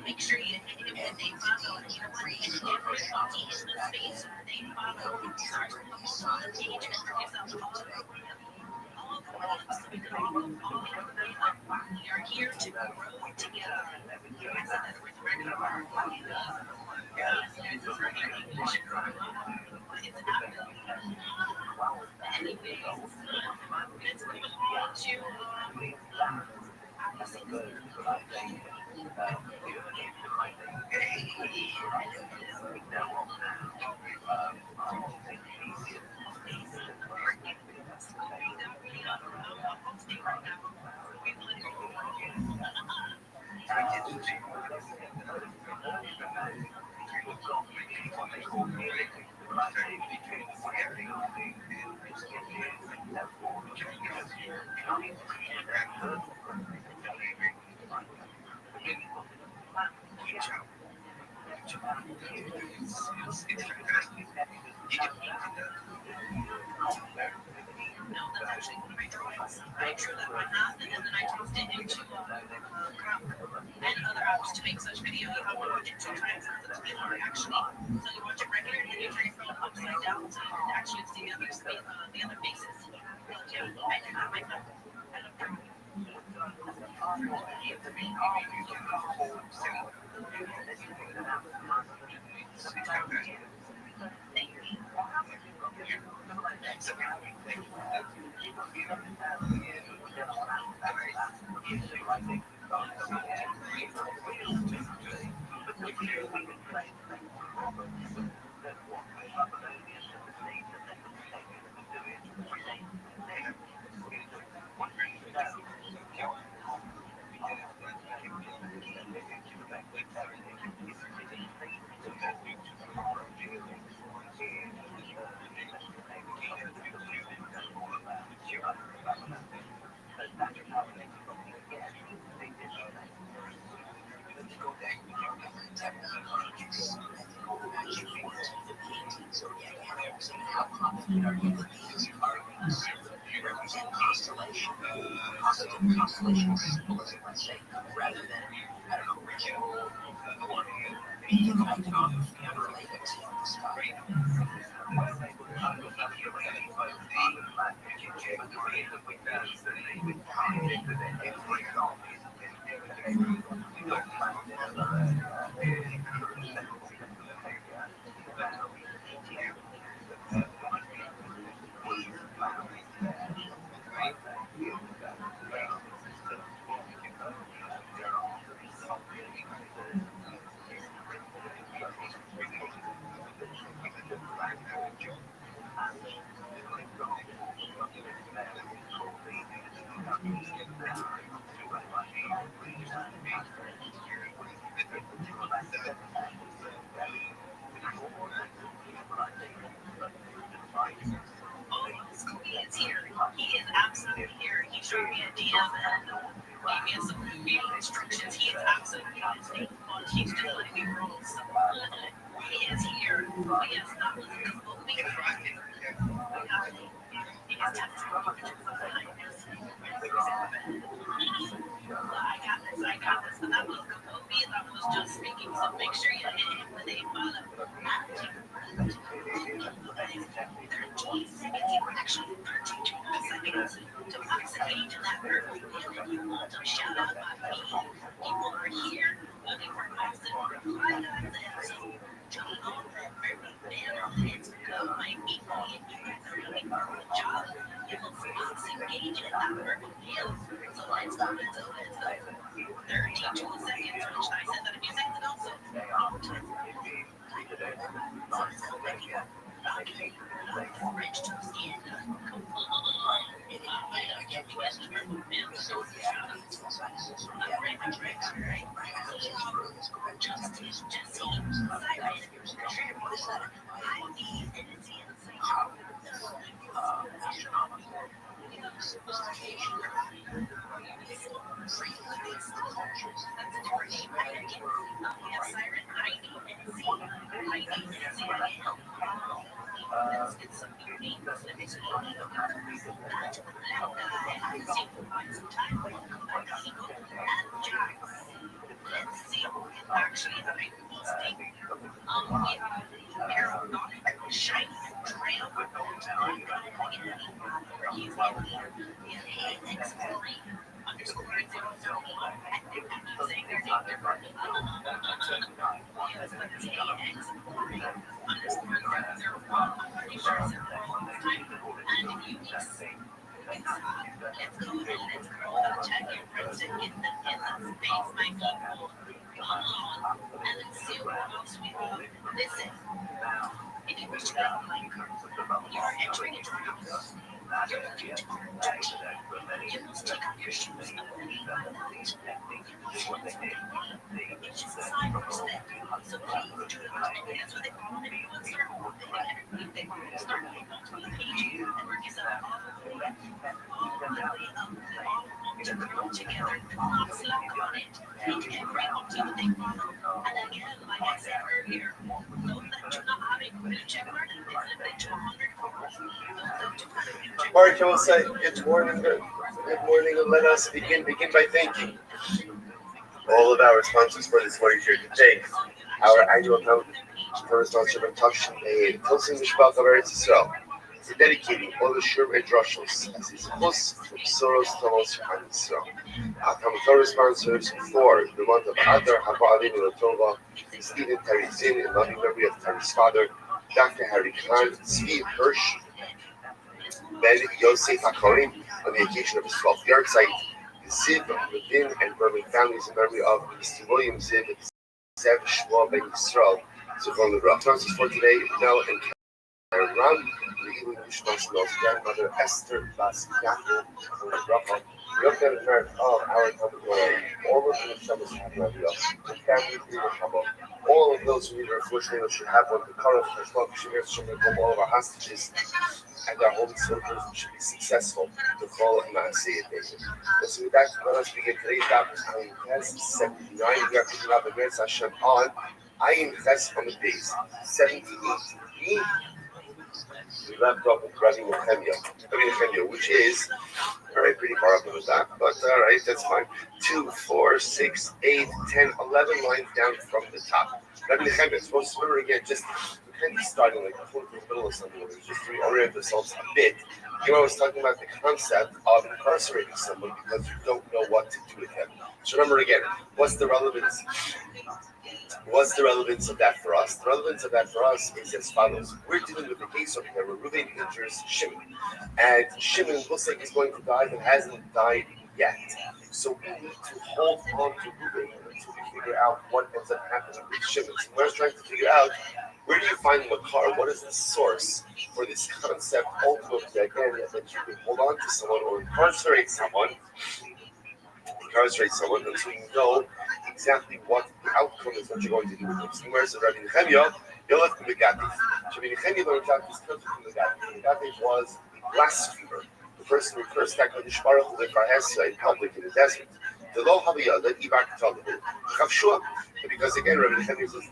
Make sure you if they follow every space they follow on the page and we are here to grow together. I drew that one up and then I tossed it into and other apps to make such video. You have to watch it 2 times to be able to actually. So you watch it right here and then you turn your phone upside down so you can actually see the other faces. Yeah, I did that myself. Constellation symbolism, let's say, rather than original unrelated stuff. He is absolutely here. He showed me a DM and gave me some video instructions. He is absolutely insane. He's just letting me roll. So, he is here. Yes, that was completely he is I got this. And that was completely, that was just speaking. So make sure you hit him when they follow. Actually 13 seconds to oxidate that group. And you want to shout out my people. People are here looking for oxygen. So jump on that very band. Let's go, my people. If you guys are looking for a job, you will see oxygen in that purple field. So let's go. 32 seconds, which I said that a few seconds ago. So French toast in Mark, I will say good morning, and let us begin by thanking all of our sponsors for this morning here today. Our annual account for sponsorship of Tavshin Aid, closing the Shbach of Eretz Yisrael. We're dedicating all the Shur and Roshals as his plus from Soros Tomos and Yisrael. Our Torah sponsors for the month of Adar, Haba Alim Latova, Stephen Terry Zinn, in loving memory of Terry's father, Dr. Harry Khan, Steve Hirsch, Ben Yosef Hakorim, on the occasion of his 12th yard site, the Ziv, Levin, and Berman families in memory of Mr. William Ziv, Zev Shmuel Ben Yisrael. So from the sponsors for today, Mel and Karen Ram, the Elohim Yishmael Mel's grandmother, Esther Bas Yaakov, from the Bracha, the Yochel Merit of our Talmud, all of the Shabbos Havavia, the family of Shabbat, all of those who need our unfortunately should have one, the Karach, Hashmach, Shemir, Shemir, all of our hostages, and our holy soldiers should be successful to follow Maaseh David. So with that, let us begin today's topic, Ayin Ches 79. We are picking up the Meretz Hashem on Ayin Ches on the base 78b. We left off with Rabbi Nehemiah, which is pretty far up in the back, but alright, that's fine. 2, 4, 6, 8, 10, 11 lines down from the top. Rabbi Nehemiah is supposed to remember again, just kind of starting like before the middle of something, just to reorient ourselves a bit. You know, I was talking about the concept of incarcerating someone because you don't know what to do with them. So remember again, what's the relevance? What's the relevance of that for us? The relevance of that for us is as follows. We're dealing with a case over here where Reuben injures Shimon. And Shimon looks like he's going to die, but hasn't died yet. So we need to hold on to Reuben until we figure out what ends up happening with Shimon. So we're trying to figure out, where do you find Makar? What is the source for this concept ultimately, again, that you can hold on to someone or incarcerate someone until you know exactly what the outcome is, what you're going to do with them. So where's the Rabbi Nehemiah? You're left with Megadif. Rabbi Nehemiah learned out this concept from Megadif. Megadif was the blasphemer, the person who cursed HaKadosh Baruch Hu in public in the desert. The Lo Haviyah, the Ibak Talabu, Chavshua. Because again, Rabbi Nehemiah says,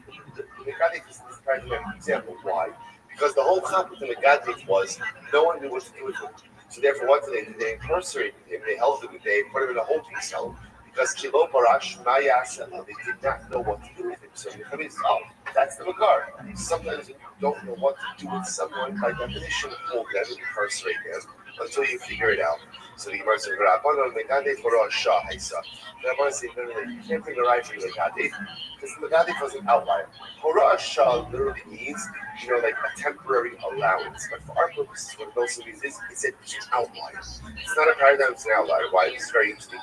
Megadif is this kind of an example. Why? Because the whole concept of Megadif was no one knew what to do with him. So therefore, what did they do? They incarcerated him, they held him, they put him in a holding cell, because Kilo Parash Mayasa, they did not know what to do with him. So Nehemiah says, oh, that's the Makar. Sometimes you don't know what to do with someone, by definition, hold them and incarcerate them until you figure it out. So the Gemara says, Rabbanon Megadif Hora Shah Haisa. Rabbanon says, you can't bring a rifle to Megadif, because the Megadif was an outlier. Hora Shah literally means, like a temporary allowance. But for our purposes, what it also means is it's an outlier. It's not a paradigm, it's an outlier. Why? It's very interesting.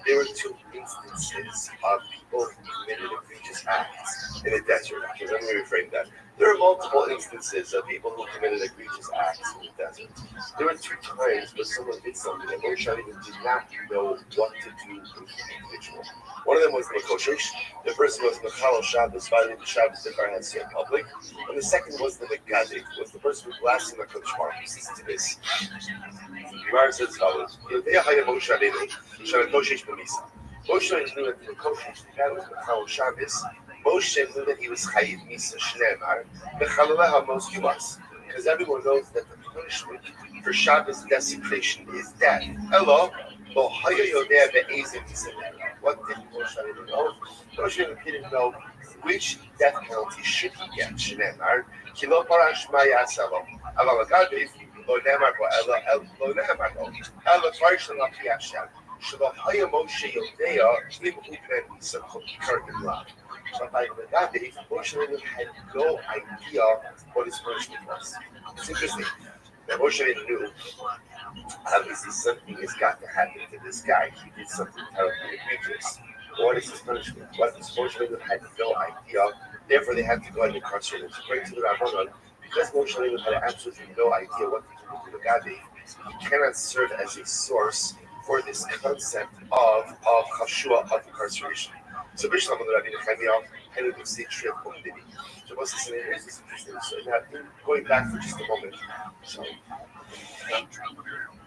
There were two instances of people who committed egregious acts in the desert. Okay, let me reframe that. There are multiple instances of people who committed egregious acts in the desert. There were 2 times where someone did something that Moshe did not know what to do with the individual. One of them was the Makoshish. The first was Mechal Shabbos, violating the Shabbos that had in public. And the second was the Megadik, was the person who blasphemed HaKadosh Baruch Hu. Listen to this. Gemara says as follows: Moshe knew that the Makoshish, the guy was Mechal Shabbos, Moshe knew that he was chayiv misa shneimar b'chalaleha mos yumas, because everyone knows that the punishment for Shabbos desecration is death. Hello, lo haya yodea be'ezim misa. What did Moshe know? Moshe didn't know which death penalty should he get. Shneimar kilo parash ma'yasalo aval agaviv lo ne'emar bo ela lo ne'emar bo ela tvarishan la piyashem. Shelo haya Moshe yodea im uben misa karkin la. But by the Gabi, Moshe had no idea what his punishment was. It's interesting that Moshe knew obviously something has got to happen to this guy. He did something terribly egregious. What is his punishment? What is Moshe had no idea. Therefore, they had to go and incarcerate him. According to the Rabbanon, because Moshe had absolutely no idea what to do with the Gabi, he cannot serve as a source for this concept of chashua, of incarceration. So Bishlam of the Rabbi Nechemiah had a good trip on Dini. So what's this interesting? So now going back for just a moment. So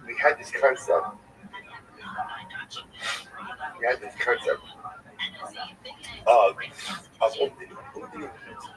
we had this concept. Of Umdini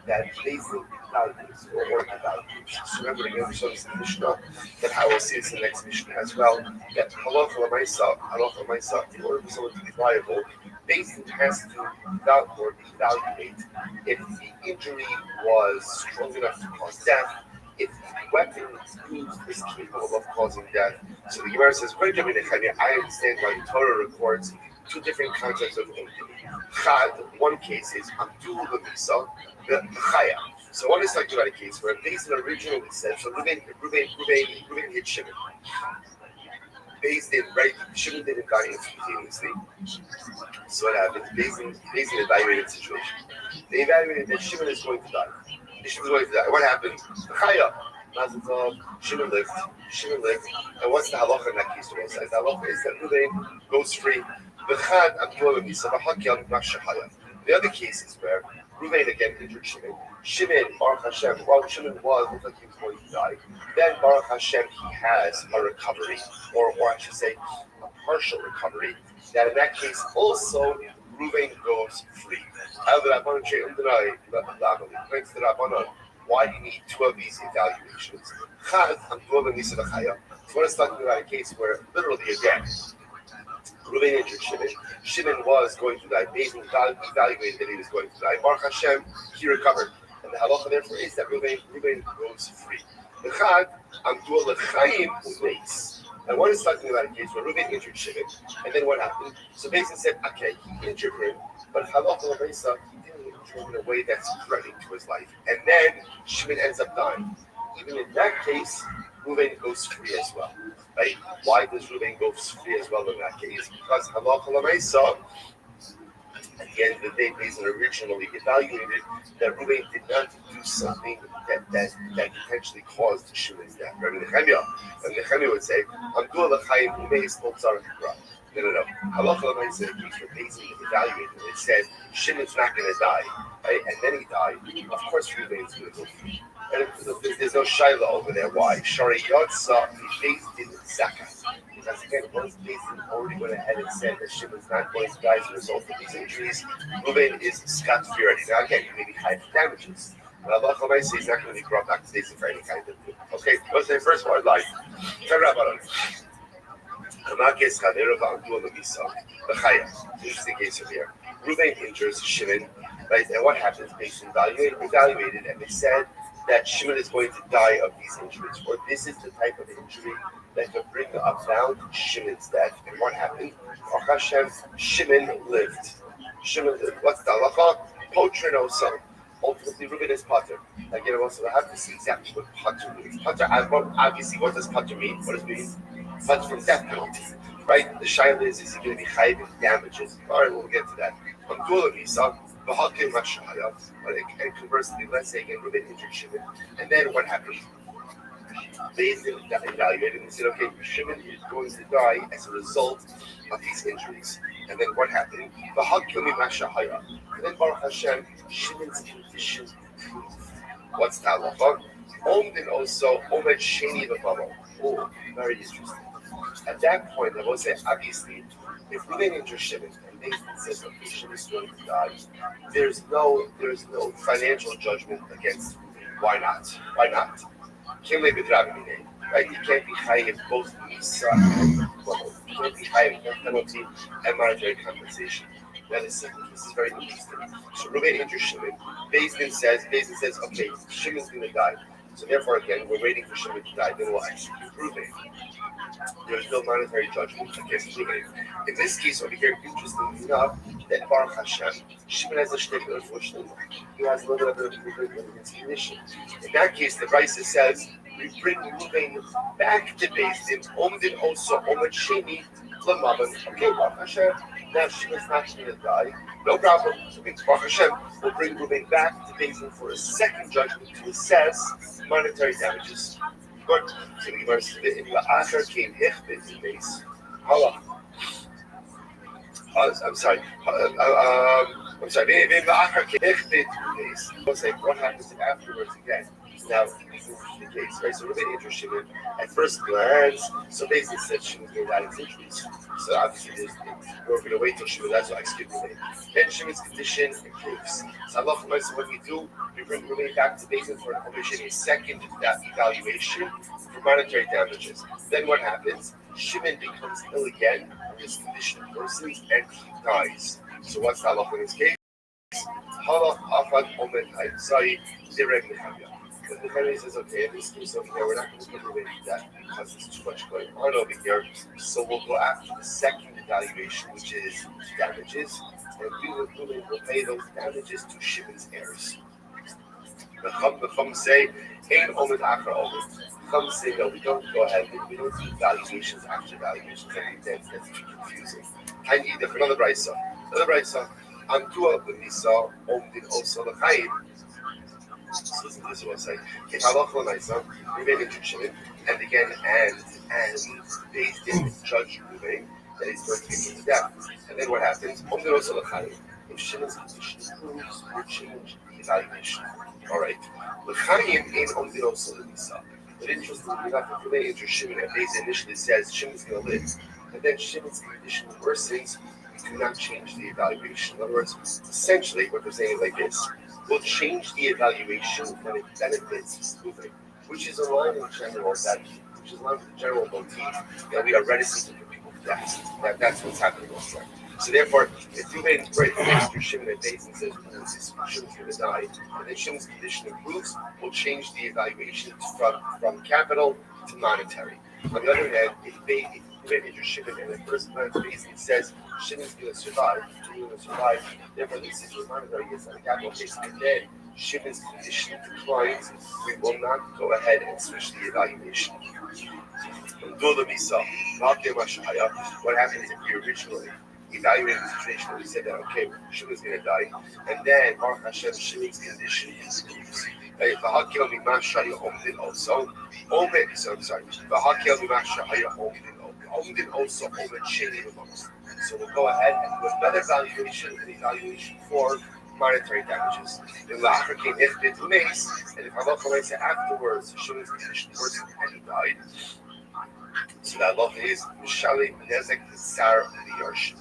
that basic values or working values. So remember again, we saw this in the Mishnah, that I will see this in the next Mishnah as well, that halacha l'maisa, in order for someone to be liable, basic has to evaluate if the injury was strong enough to cause death, if the weapon used is capable of causing death. So the Gemara says, I understand why the Torah records two different concepts of Umdini. Chad, one case is Abdul Lamisa, the Chaya. So one is like about a case where Beis Din originally said, so Ruben hit Shimon. Beis Din, right? Shimon didn't die instantaneously. So what happened? Beis Din evaluated the situation. They evaluated that Shimon is going to die. What happened? Chaya. Shimon lived. And what's the halacha in that case? The halacha is that Ruben goes free. The other case is where Ruvain again injured Shimon. Shimon, Baruch Hashem, while Shimon looked like he was going to die, then Baruch Hashem, he has a recovery, or I should say, a partial recovery, that in that case also Ruvain goes free. Why do you need two of these evaluations? So one is talking about a case where literally again, Ruvain injured Shimon. Shimon was going to die. Beis Din evaluated that he was going to die. Baruch Hashem, he recovered. And the halacha therefore is that Ruvain goes free. The Chad, Amdul L'chaim Umeis. And one is talking about a case where Ruvain injured Shimon. And then what happened? So Beis Din said, okay, he injured him, but halacha l'meisa, he didn't injure him in a way that's threatening to his life. And then Shimon ends up dying. Even in that case, Ruvain goes free as well. Right? Why does Ruvain go free as well in that case? Because halacha l'meisa, at the end of the day, Beis Din originally evaluated that Ruvain did not do something that potentially caused Shimon's death. Rabbi Nechemiah would say, "Amdul l'chaim umeis lo tzarich hikra." No. Halacha l'meisa, the case where Beis Din evaluated it, it said Shimon's not going to die, right? And then he died. Of course, Ruvain's going to go free. And there's no shaila over there. Why? Shari Yotza Beis Din Zakat. Because again, once Beis Din already went ahead and said that Shimon's not going to die as a result of these injuries, Ruvain is scot-free already. Now again, he may be high for damages. But Allah says he's not going to be brought back to Beis Din for any kind of thing. Okay, what's the first one? Like, interesting case over here. Ruvain injures Shimon, right? And what happens? Beis Din evaluated, and they said that Shimon is going to die of these injuries, or this is the type of injury that could bring about Shimon's death. And what happened? Baruch Hashem, Shimon lived. What's the halacha? Potrin also. Ultimately, Ruben is pater. Again, also I have to see exactly what pater means. Pater, obviously, what does pater mean? What does it mean? Pater from death penalty, right? The shaila is he going to be chayiv in damages? All right, we'll get to that. And conversely, let's say again, Ruben injured Shimon, and then what happened? Beis Din evaluated and said, okay, Shimon is going to die as a result of these injuries. And then what happened? And then Baruch Hashem, Shimon's condition improved. What's that halacha? Omdin also, Omed Sheni V'Bavo. Oh, very interesting. At that point, I will say, obviously, if Ruben enters Shimon and Nathan says, okay, Shimon is going to die, there's no financial judgment against Ruben. Why not? Why not? Right? You can't be chayiv both Misa and Chol. You can't be chayiv both penalty and monetary compensation. Now this is very interesting. So Ruben enters Shimon. Beis Din says, okay, Shimon's going to die. So therefore, again, we're waiting for Shimon to die. Then we'll execute Ruben. There's no monetary judgment against Ruben. In this case over here, interestingly enough, that Baruch Hashem, Shimon has a shtickler, unfortunately. He has a little bit of Ruben in his condition. In that case, the Brisa says, we bring Ruben back to Beis Din, Omdin also, Omid Sheni, Lamavan. Okay, Baruch Hashem, now Shimon's not going to die. No problem. So Baruch Hashem will bring Ruben back to Beis Din for a second judgment to assess monetary damages. Good. So the Gemara says, "In La'achar came Hechbet in base." Halach. I'm sorry. I'm sorry. In La'achar came Hechbet in base. I was like, what happens afterwards again? Now, this is the case, right? So Ruben enters Shimon at first glance. So basically, said Shimon's going to die in injuries. So obviously, we're going to wait till Shimon dies to execute Ruben. Then Shimon's condition improves. So Allah, so what we do, we bring Ruben back to Beis Din for a second evaluation for monetary damages. Then what happens? Shimon becomes ill again, and his condition worsens, and he dies. So what's the Allah in this case? Halach afad omen ha'ibzai direk nechaya. But the family says, okay, in this case over here, we're not going to put Ruben to death because there's too much going on over here. So we'll go after the second evaluation, which is damages, and we will pay those damages to Shimon's heirs. The Chum say, ain't omen after omen. Chum say, no, we don't go ahead. We don't do valuations after valuations. I think that's too confusing. I need another brisa. Antua b'misa omdin also l'chaim. So this is what I say. If halach l'maisa, Ruben entered Shimon, and again, and Beis Din judge Ruben that he's going to be put to death. And then what happens? Omdin also l'chaim. If Shimon's condition improves, we'll change the evaluation. All right. L'chaim ain't omdin also l'misa. But interestingly enough, if Ruben enters Shimon, and Beis Din initially says Shimon's going to live, and then Shimon's condition worsens, we do not change the evaluation. In other words, essentially, what they're saying is like this. We'll change the evaluation when it benefits Ruben, which is in line in general with the general motif that we are reticent to put people to death. That's what's happening also. So therefore, if Ruben breaks through Shimon and Beis Din says Shimon's going to die, and then Shimon's condition improves, we'll change the evaluation from capital to monetary. On the other hand, if Ruben enters Shimon and the first glance Beis Din says Shimon's going to survive, therefore this is what monetary is on the capital case, and then Shimon's condition declines, we will not go ahead and switch the evaluation. What happens if we originally evaluated the situation and we said that, okay, Shimon's going to die, and then Baruch Hashem, Shimon's condition improves. Also, so we'll go ahead and do a better evaluation for monetary damages. In the African came if it remains, and if Allah said afterwards, Shimon's condition worsened and he died. So that law is Mishali Nezek Sar Liarsh.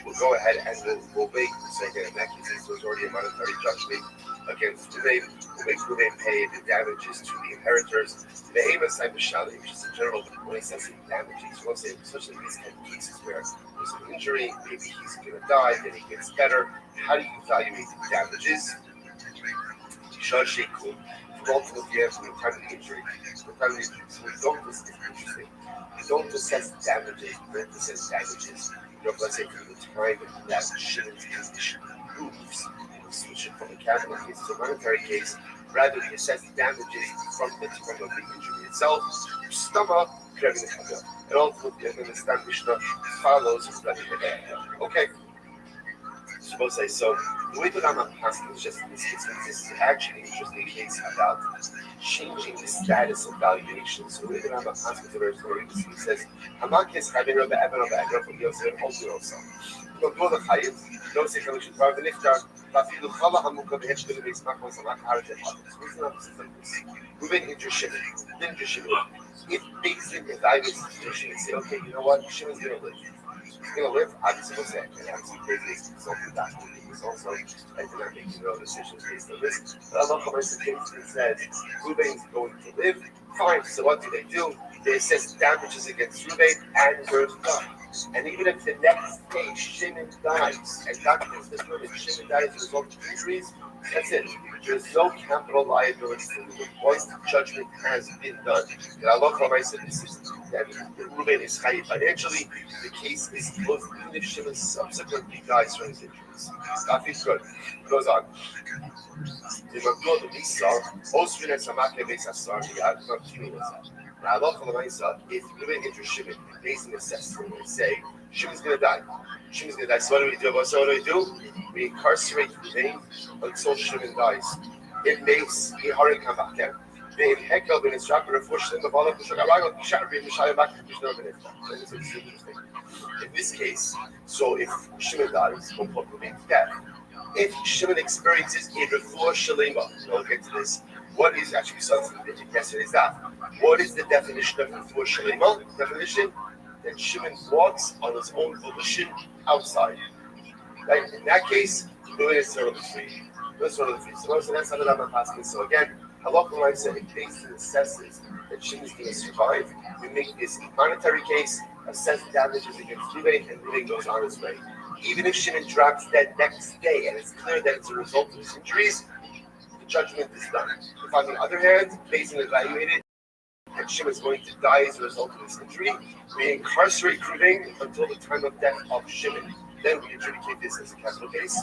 We'll go ahead and we'll make, so again, in that case, there's already a monetary judgment against Ruben. We'll make Ruben pay the damages to the inheritors. The aim of Mishali, which is in general, when he says damages, we'll say, especially in these kind of cases where there's an injury, maybe he's going to die, then he gets better. How do you evaluate the damages? Ultimately, from the time of the injury, so we don't assess damages, we don't assess damages. Let's say from the time that Shimon's condition improves, we switch it from a capital case to a monetary case. Rather, we assess the damages from the injury itself. Stomach, and ultimately, and then the Stam Mishnah follows. Okay. So the way the Rambam passes is just in this case. This is actually an interesting case about changing the status of valuation. So the way the Rambam passes is very interesting. He says, כל החיים, לא עושה כמה שדבר ונפטר, ואפילו חלה עמוקה בהשקל וישמח וזמח הארץ אחד. Ruben injure Shimon, didn't injure Shimon. If Beis evaluates the situation and say, okay, you know what, Shimon's going to live. He's going to live, obviously we'll say, and obviously Beis is also that. He's also, and they're not making no decisions based on this. But Allah says, Ruben's going to live. Fine, so what do? They assess damages against Ruben and Gershon. And even if the next day Shimon dies, and doctors determine Shimon dies as a result of injuries, that's it. There's no capital liability for Ruben once the judgment has been done. And Allah said this is that Ruben is chayiv financially. The case is closed even if Shimon subsequently dies from his injuries. That is good. It goes on. Now, if Ruben injures Shimon, based on the assessment, we say Shimon's going to die. Shimon's going to die. So what do? We incarcerate Ruben until Shimon dies. It makes a hard comeback. In Hekel, when it's wrapped, in this case, so if Shimon dies, Ruben's death. If Shimon experiences a refuah shalema, we'll get to this. What is actually something that yesterday's that? What is the definition of refuah shalema? Definition that Shimon walks on his own volition outside. Right? In that case, Ruben is totally free. So that's how I'm asking. So again, Halakha Line said it based and assesses that Shimon is going to survive. We make this monetary case, assess damages against Ruben, and Ruben goes on his way. Even if Shimon drops dead next day, and it's clear that it's a result of his injuries, the judgment is done. If on the other hand, based on evaluated, that Shimon is going to die as a result of his injury, we incarcerate Ruben until the time of death of Shimon. Then we adjudicate this as a capital case.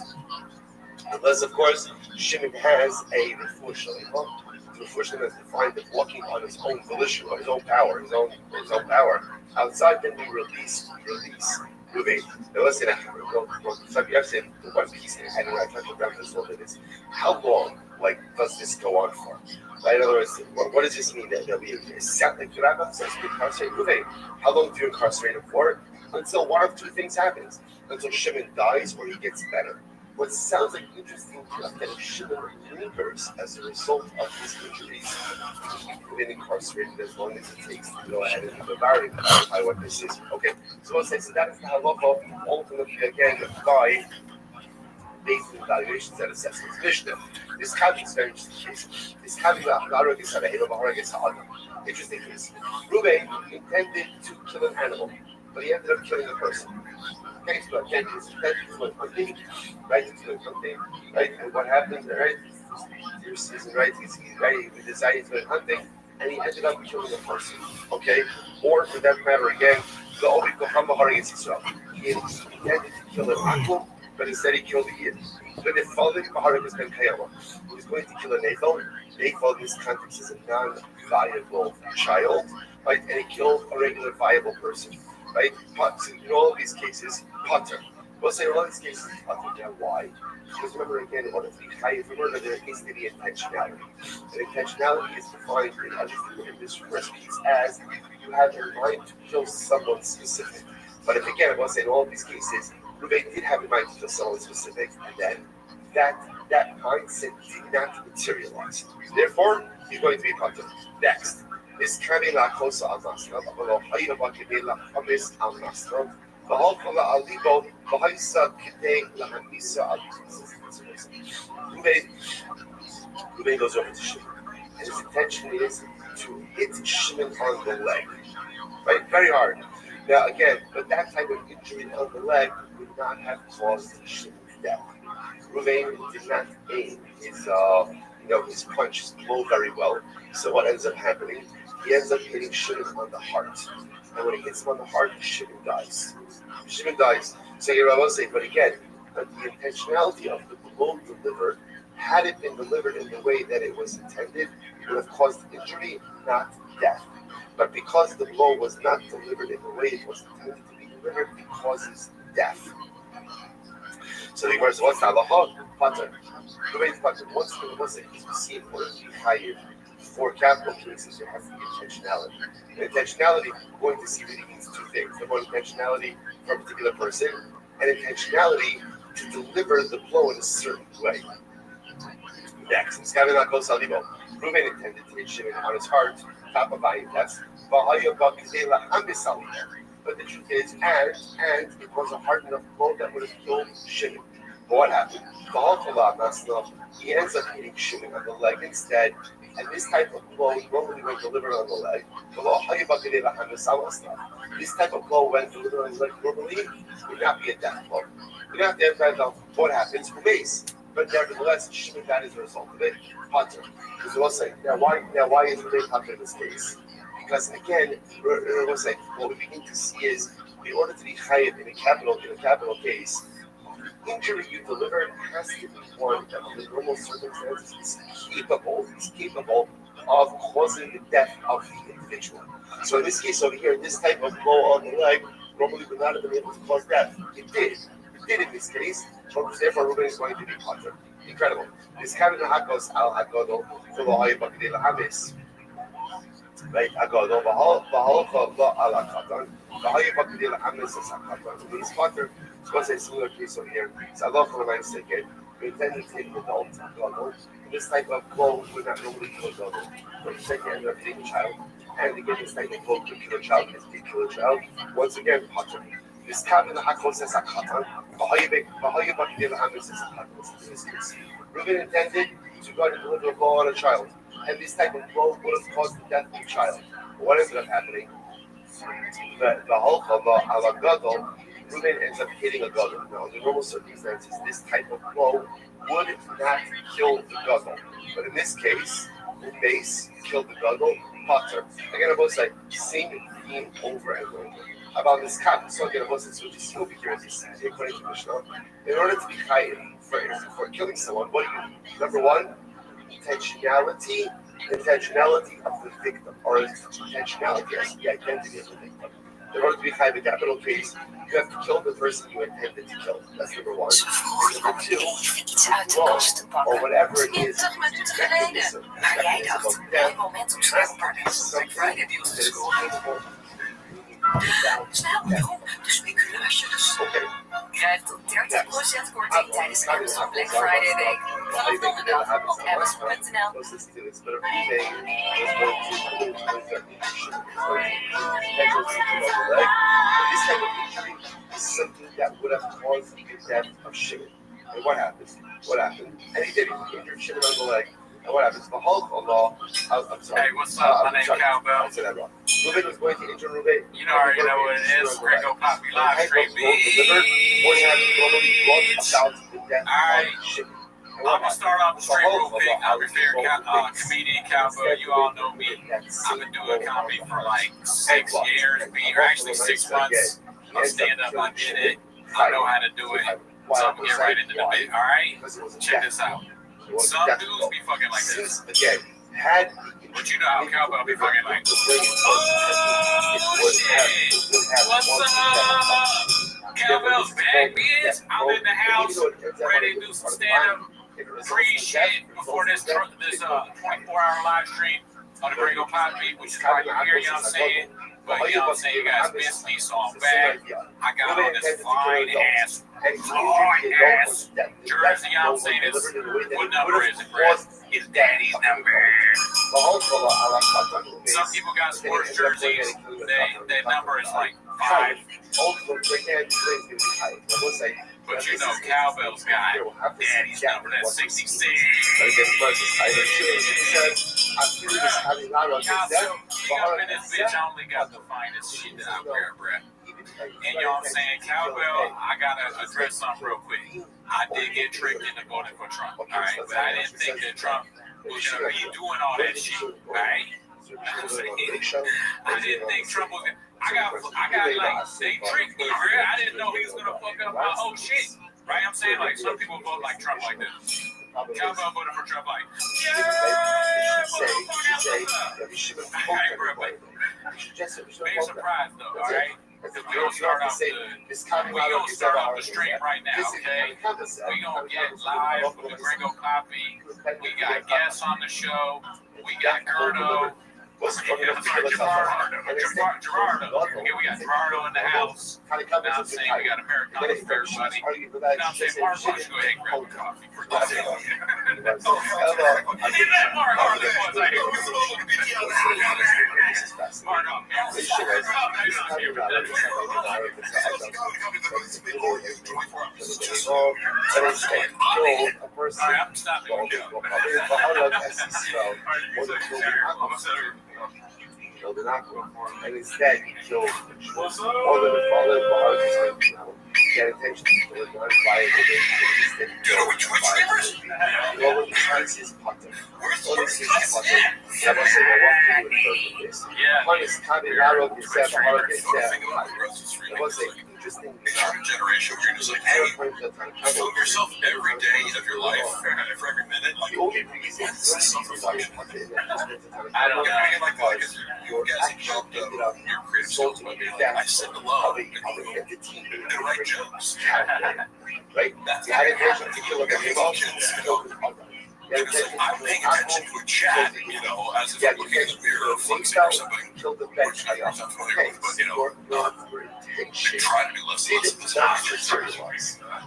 Unless, of course, Shimon has a refuah shalema. The refuah shalema is defined as walking on his own volition, on his own power, his own power. Outside, then we release Ruben. Now listen, I've said one piece, and I tried to grab this a little bit, is how long, does this go on for? Right? In other words, what does this mean? That there'll be a set, like the Rabbi says, you incarcerate Ruben. How long do you incarcerate him for? Until one of two things happens. Until Shimon dies or he gets better. What sounds like interesting enough that if Shimon lingers as a result of his injuries, he can be incarcerated as long as it takes to go ahead and verify what this is. Okay, so we'll say, so that is the halacha, ultimately again by based on evaluations and assessments. Mishnah, this having is very interesting case. This having interesting case. Ruben intended to kill an animal, but he ended up killing a person. Okay, so again, he's going hunting, right? He's going hunting, right? And what happens, right? Deer season, right? He's right. He decided he's going hunting, and he ended up killing a person. Okay, or for that matter, again, the Ovid Kohama Haris Israel. He intended to kill an aqua, but instead he killed a yid. But if following Maharik is Ben Kayama, he was going to kill a Nathal. Nathal in this context is a non-viable child, right? And he killed a regular viable person. Right? But in all of these cases, Potter. We'll say in all these cases, Potter. Now, why? Because remember again, in order to be chayiv for murder, there needs to be intentionality. And intentionality is defined in this first piece as you have in mind to kill someone specific. But if again, I will say in all of these cases, Ruben did have in mind to kill someone specific, and then that mindset did not materialize. Therefore, he's going to be Potter. Next. Is coming la cosa al nasra, but hayna ba kibela hamis al nasra. The whole kola al libo, the haysa kite la hamisa al. Ruben goes over to Shimon, and his intention is to hit Shimon on the leg, right? Very hard. Now again, but that type of injury on the leg would not have caused Shimon's death. Ruben did not aim his punches blow very well. So what ends up happening? He ends up hitting Shimon on the heart. And when he hits him on the heart, Shimon dies. So here I will say, but again, the intentionality of the blow delivered, had it been delivered in the way that it was intended, it would have caused injury, not death. But because the blow was not delivered in the way it was intended to be delivered, it causes death. So the verse, what's halacha? Pater. Once the Muslim is received or is hired for capital cases, there has to be intentionality. And intentionality, we're going to see that it means two things. Number one, intentionality for a particular person, and intentionality to deliver the blow in a certain way. Next, Reuben intended to hit Shimon on his heart, top of eye, that's but the truth is, and it was a hard enough blow that would have killed Shimon. But what happened? He ends up hitting Shimon on the leg instead, and this type of blow normally when delivered on the leg. This type of blow when delivered on the leg normally would not be a death blow. We don't have to emphasize what happens for base. But nevertheless, Shimon got as a result of it, Potter. Because we'll say, now why is Reuben Potter in this case? Because again, we'll say, what we begin to see is, in order to be chayiv in a capital case, the injury you delivered has to be one that under normal circumstances is capable of causing the death of the individual. So in this case over here, this type of blow on the leg normally would not have been able to cause death. It did in this case, therefore Reuben is going to be Potter. Incredible. This kind of hakos al hagodol for lo'ay bakidei lahamis. Right, hagodol v'halcha lo al hakatan lo'ay bakidei lahamis as hakatan. This Potter is going to say a similar case over here. It's Allah for my sake. We intended to take an adult hagodol. This type of blow would not normally kill a adult. But instead you end up taking a child. And again, this type of blow could kill a child. If you kill a child, once again, Potter. This cabin hakos says hakatan. Reuben intended to go and deliver a blow on a child, and this type of blow would have caused the death of the child. But what ended up happening? Reuben ends up hitting a gadol. Now, under normal circumstances, this type of blow would not kill the gadol. But in this case, the base killed the gadol. Potter. Again, I both say same theme over and over. About this cap, so again, so this over here is this according to Mishnah. In order to be chayiv for killing someone, what do you need? Number one, intentionality of the victim, or intentionality as the identity of the victim. In order to be chayiv in capital case, you have to kill the person you intended to kill. That's number one. Number two, wrong, or whatever it is. Maar jij dacht, een moment om schermpartners. Black Friday deals te scoren. Snel, Jeroen, de speculaties. Krijg tot 30% korting tijdens Amazon Black Friday Week. Vanaf donderdag op Amazon.nl. This type of injury is something that would have caused the death of Shimon. And what happened? And he did. He injured Shimon on the leg. And what happens? I'm sorry. Hey, what's up? My name's Cowbell. I said that wrong. Reuben was going to injure Reuben. You already know what it is. Gringo Poppy live stream. Delivered, or he had normally brought about the death of Shimon. I'm going to start off the stream real quick. I'm your favorite comedian, Cowbell. You all know me. I've been doing comedy for like 6 years, or actually 6 months. I'm stand-up. I did it. I know how to do it. So I'm going to get right into the bit, all right? Check this out. Some dudes be fucking like this. Again, but you know how Cowbell be fucking like, oh shit, what's up? Cowbell's back, bitch. I'm in the house, ready to do some stand-up shit before this 24-hour live stream on the Gringo Poppy, which is right here, you know what I'm saying? But you know what I'm saying, you guys missed me, so I'm back. I got on this fine ass jersey, you know what I'm saying? What number is it, Brad? It's daddy's number. Some people got sports jerseys, their number is like 5. But you know, Cowbell's got daddy's number, that's 66. Cowbell, up in this bitch, I only got the finest shit that I wear, bruh. And you know what I'm saying? Cowbell, I gotta address something real quick. I did get tricked into voting for Trump, all right? But I didn't think that Trump was gonna be doing all that shit, all right? I didn't think Trump was gonna. I got like, they tricked me, bro. I didn't know he was gonna fuck up my whole shit, right? I'm saying, like, some people vote like Trump like this. Cowbell voted for Trump like, yeah, motherfucker. Be surprised though, all right? Because we gonna start off the stream right now, okay? We gonna get live with the Gringo Poppy. We got guests on the show. We got Gerdo. was strong enough to kill us. Gerardo. Okay, we got Gerardo in the house. Kind of comes Now I'm into saying we got Americano for everybody. arguing for that. Now I'm saying Mark wants to go ahead and grab a coffee. Mark, I'm stopping. And instead, he killed all of the father bars. Get attention to the non-violent instead all of the times is potter. All this is potter. I must say, I walked through with this. One is Tabi Laro, the Seba Hara, the Seba. It was like interesting. A generation where you're just like, hey, film yourself every day of your life, for every minute. Like, The only reason this is self-reflection. I don't know. Like, you guys have built up your creative skills by being like, I sit alone and write jokes. Right? That's I had attention to kill a Because like, I'm paying attention to a chat, as if I'm looking in the mirror or flexing or something. Killed the Which bench. I'm familiar with, but, I try to be less and less of this serious.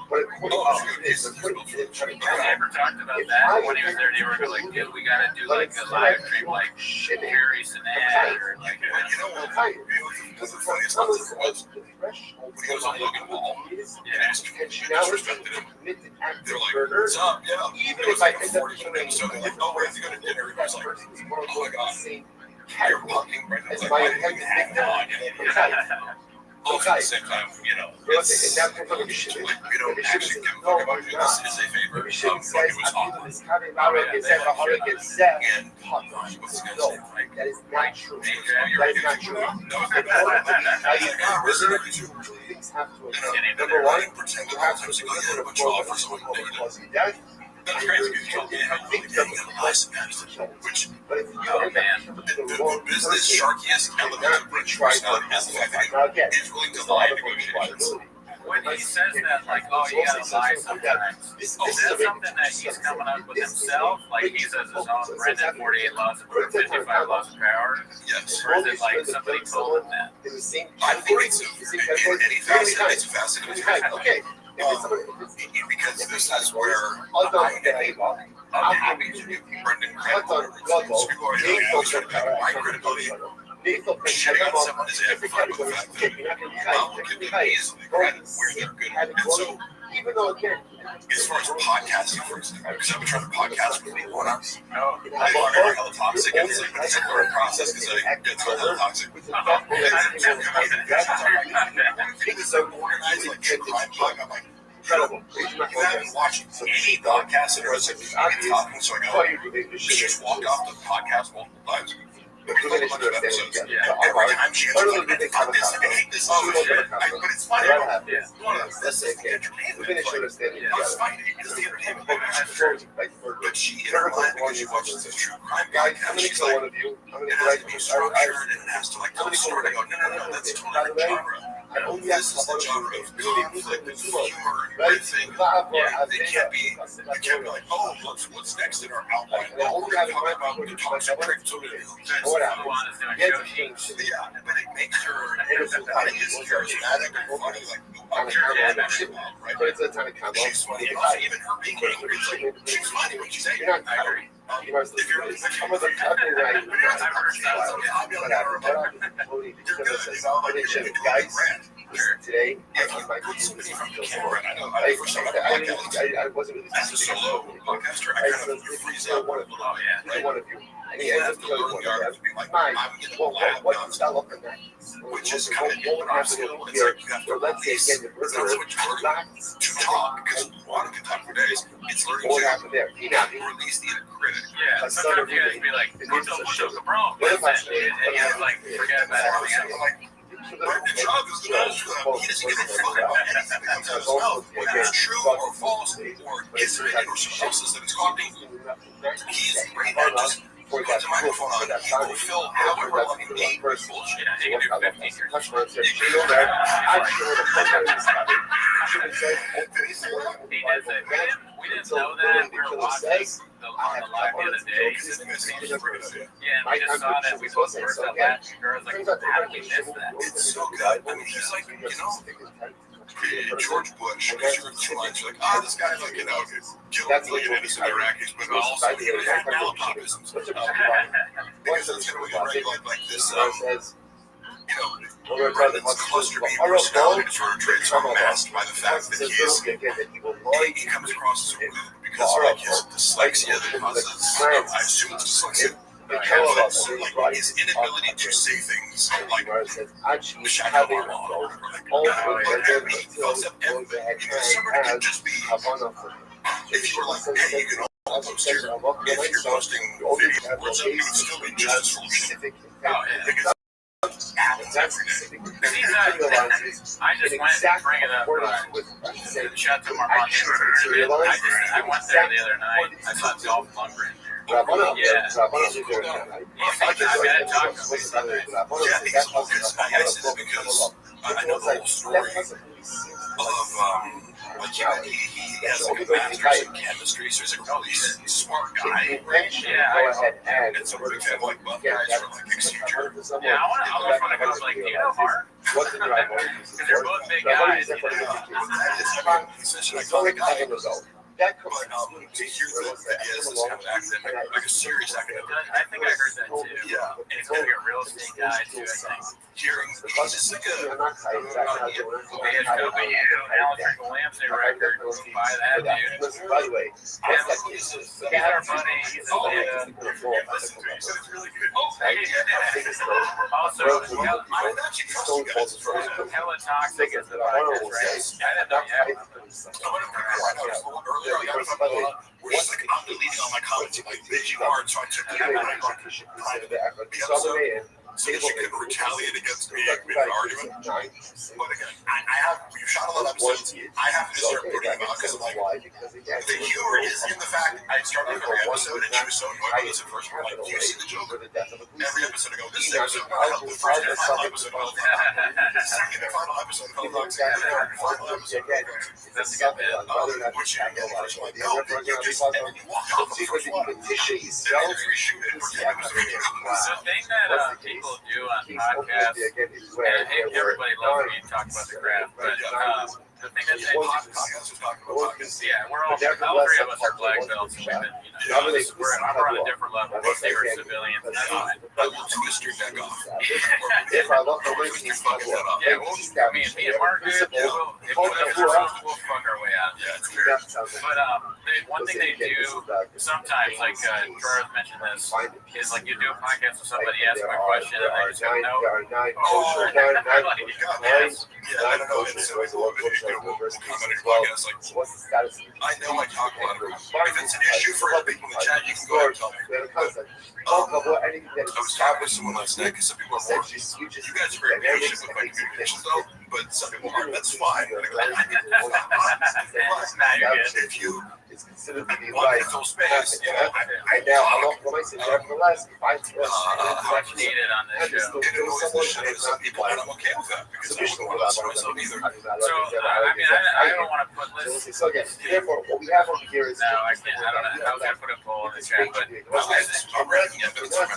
But according to this, according to the They never talked about that when he was there. They were like, dude, we gotta do like a live stream like Jerry Sinan or like But you know what? The funniest stuff was when he was on Logan Paul. And he was disrespected him. They're like, what's up? Yeah. even It was if I like a end up 40-minute episode. They're like, oh, we're going to go to dinner. He was like, oh my god, you're walking right now. as Like, my why did you intended hang on? victim. Also, at the same time, it's like, we don't actually give a fuck about you. This is a favor of fucking was awful. And what's he gonna say? Like, That is not true. you're That is not true. No, it's not. Now, Resident two things have to And Number one, pretend you that have to sometimes you look get at a a bunch of offers someone that you don't. death. That's crazy because you told me how you get a license, which But if you Oh, man. the business sharkiest element of British personality is the fact that now again, he's willing to lie in negotiations. When he says that, like, oh, you gotta lie sometimes, is that something that he's coming up with himself? Like, he says his own Brendan 48 laws of 55 laws of power? Yes. Or is it like somebody told him that? in the same I think it's in any facet, it's a fascinating Okay. If it's somebody, because this is where I'll go I'm happy to give Brendan credit for it. People are like, my credibility shitting on someone is amplified by the fact that I will give them easily credit where they're good at. And so, even though again, as far as podcasting, for example, because I've been trying to podcast for people when I was No. hella toxic, and it's like it's a learning process because I get so hella toxic. It's so organized, like true crime blog. I'm like, incredible. you haven't watched any podcast and it's like I'm talking, so I go, you just walk off the podcast multiple times. Every time she goes, I fuck this, I hate this, but it's funny. This is the entertainment. It's funny. It's the entertainment. But she, in her mind, because she watches this true crime podcast, she's like, it has to be structured and it has to like tell a story. I go, no, that's a totally different genre. This is the genre of conflict and humor and everything. They can't be like, oh, what's next in our outline? Well, we're going to talk about the toxic traits of who yeah, but it makes her funny is charismatic and funny, like I'm sure right? She's funny, even her being angry, it's like she's funny when she's angry. I agree. If you're really I've heard you're guys. good. Today, If you put somebody from Canada, I know, for some other podcast, I wasn't really as a solo podcaster, I kind of freeze up. one of Right? one of you. You have to learn the art of being like, I'm getting loud nonstop, which is kind of a hard skill. It's like you have to release. It's not so much learning to talk, because one can talk for days. It's learning to release the inner critic. Yeah, sometimes you guys be like, mucho cabrón. And you have like, forget about everything else. Like, Brendan Schaub is the most, he doesn't give a fuck about anything that comes out of his mouth, whether it's true or false, or incident or synopsis that he's talking. He's great at just put the microphone on and fulfill however long you need bullshit. Yeah, you can do 15 years. We didn't know that. We were watching on the live the other day. it's not a great idea. Yeah, and we just saw that. We both first that last year. I was like, how did we miss that? It's so good. I mean, he's like, George Bush, because you're in two lines, you're like, oh, this guy, like, killed a million innocent Iraqis, but also he had malapropism. Because it's going to be like this, Brendan's cluster B personality disorder traits are masked by the fact that he comes across as rude because like his dyslexia that causes, I assume it's dyslexia. Like his inability to say things like Shaka Marlon or like he fills up everything because somebody can just be if you were like, hey, you can post here if you're posting video or something, you would still be just as full of shit. I just went to bring it up. Chateau Marmont. I went there the other night. I saw Dolph Lundgren there. Yeah. I got to talk to him. Yeah, he's all good. I say that because I know the whole story of he has like a master's in chemistry, so he's a really smart guy. Yeah, and so we're big fan of like buff guys or like exterior. Yeah, I almost want to go like, do you know Mark? Because they're both big guys. But to hear that he has this kind of academic, like a serious academic. I think I heard that too. Yeah. And he's going to be a real estate guy too, I think. Hearing, he's just like a... ASW, Alan Trickle Lampson record, buy that dude. By the way, He's our buddy, he's a It's really good. Also, I would actually trust you guys for hella toxic is the podcast, right? I didn't know you had one. I'm going to bring it right out a little earlier. We're just like, I'm deleting all my comments like bitchy hard, so I took it out of the episode so that you could retaliate against me in an argument. But again, we've shot a lot of episodes. I have to start putting them out because I'm like, the humor is in the fact I started every episode and she was so annoyed with us at first. We're like, do you see the joke? Every episode I go, this is episode I help the first and final episode of the second and final episode of the final episode That's a good bit. which you know, the first one, no, you just, and then you walk off the first one, and then you reshoot it and pretend it was a video. The thing that people do on podcasts, and everybody loves me to talk about the craft, but the thing that Podcasts are talking about podcasts. yeah, all three of us are black belts, and we've been, we're on a different level. They were civilians, and that's fine. I will twist your neck off. If I love the way Twist your fucking head off. Yeah, me and Mark, we'll fuck our way out. Yeah, it's weird. But one thing they do sometimes, like Gerard mentioned this, is like you do a podcast with somebody, ask them a question, and they just go, no. Yeah, I don't know. It's a little bit of commenting podcast. Like, I know I talk a lot of it. If it's an issue for other people in the chat, you can go ahead and tell me. I was talking with someone last night because some people are more. You guys are very patient with my communications, though, but some people aren't. That's fine. If you it's considered to be want like to fill space, you know, I now I don't when I say nevertheless, Much needed on this show. it annoys the shit out of some people, and I'm okay with that because I don't want to listen to myself either. So, I mean, I don't want to put lists. So again, therefore, what we have over here is No, I can't. I don't know. I was going to put a poll in the chat, but I'm reading it, but it's by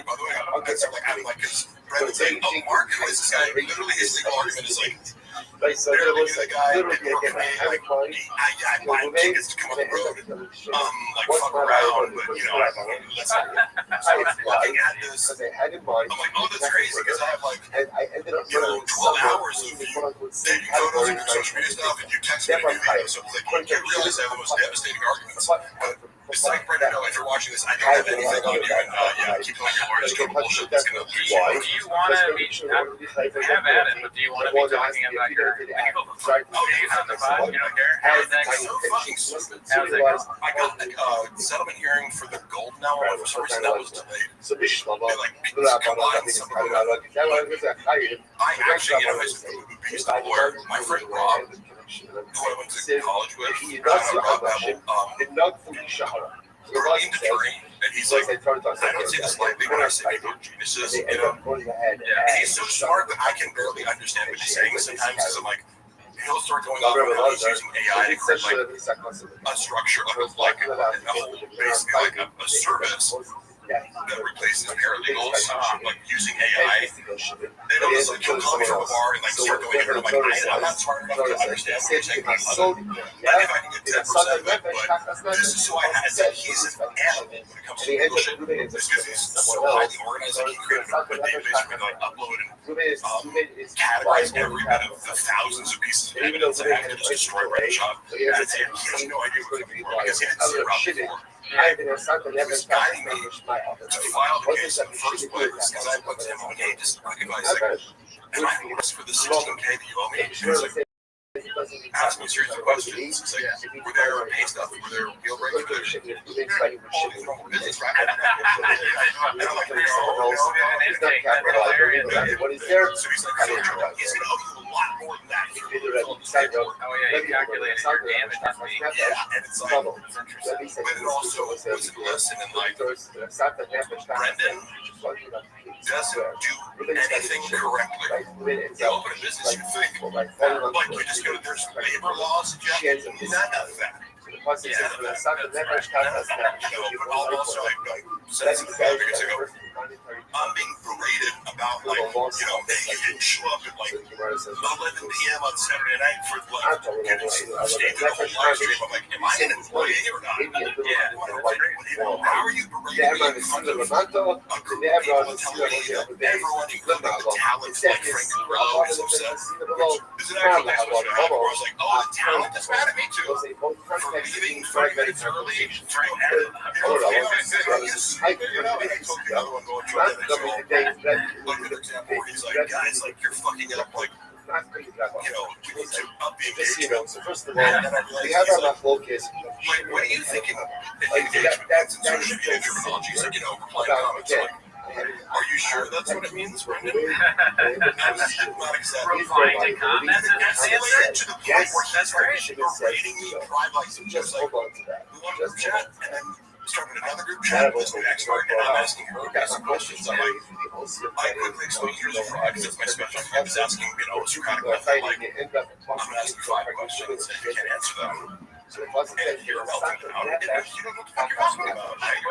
the way, I'm like, because Brendan's saying, oh, Mark, who is this guy? Literally, his legal argument is like, like so there was a guy I buy tickets to come on the road and like fuck around, but you know, that's not so looking at this. they had in mind. I'm like, oh, that's crazy because I have like, And I ended up 12 hours of taking photos and your social media stuff, and you text me and do videos. So like, you realize I have the most devastating arguments. But it's like, Brendan, if you're watching this, I don't have anything on you, and keep on your lawyers doing bullshit. That's gonna lose you. do you want to be? Have at it, but do you want to be talking about your legal? Oh, you have the pod. You don't care. How's that It's going? so fucking stupid. How's that going? I got a settlement hearing for the Golden Hour, for some reason that was delayed. They like combined some of it. I actually, you know, he's a lawyer. My friend Rob, who I went to college with, Rob Babel, brilliant attorney, and he's like, I don't say this lightly when I say people are geniuses, you know. And he's so smart that I can barely understand what he's saying sometimes because I'm like, he'll start going off on how he's using AI to create like a structure of like a whole, basically like a service that replaces paralegals, like using AI. They don't just like he'll call me from a bar and like start going over. I'm like, I'm not smart enough to understand what you're saying. Like if I can get 10% of it, but this is who I have. He's an animal when it comes to legal shit. Just because he's so highly organized, like he created a database where they like upload and categorize every bit of the thousands of pieces of evidence that have to just destroy Red Shop. That's it. He has no idea what the because he had zero before. He was guiding me to file the case in the first place because I put to him, hey, just recognize like, am I at risk for the 16K that you owe me? And he's like, ask me a series of questions. It's like, were there pay stuff? Were there deal breakers? Business, right? And I'm like, what is there? So he's like, he's going to owe you a lot more than that. Oh, yeah, you calculated your damage. Yeah, and it's like, but it also was a lesson in like, Brendan doesn't do anything correctly. You open a business, you think, like, you just go, there's labor laws, none of that. But also, like, said some years ago, I'm being berated about, like, hey, you didn't show up at, like, 11 p.m. on Saturday night for, like, staying in the whole live stream. I'm like, am I an employee or not? Yeah. How are you berating me in front of a group of people telling me that everyone, including the talents like Frank Carello, is upset? Is it actually where I was like, oh, the talent is mad at me too for leaving 30 minutes early. For example, he's like, guys, like, you're fucking it up, like, we need to up the engagement. So first of all, we have our focus. Like, what are you thinking? Engagement and social media terminology. He's like, replying comments. Like, are you sure that's what it means, Brendan? Not exactly. Replying to comments and that's the answer? To the point where that's right. Berating me, pride like some just like, we want to group chat, and then started another group chat with an expert, and I'm asking her some questions. I'm like, I quickly explain here's a fraud because it's my specialty. I was asking, some kind of method, like, I'm asking 5 questions, and you can't answer them. And you're melting down, and you don't know what the fuck you're talking about. I'm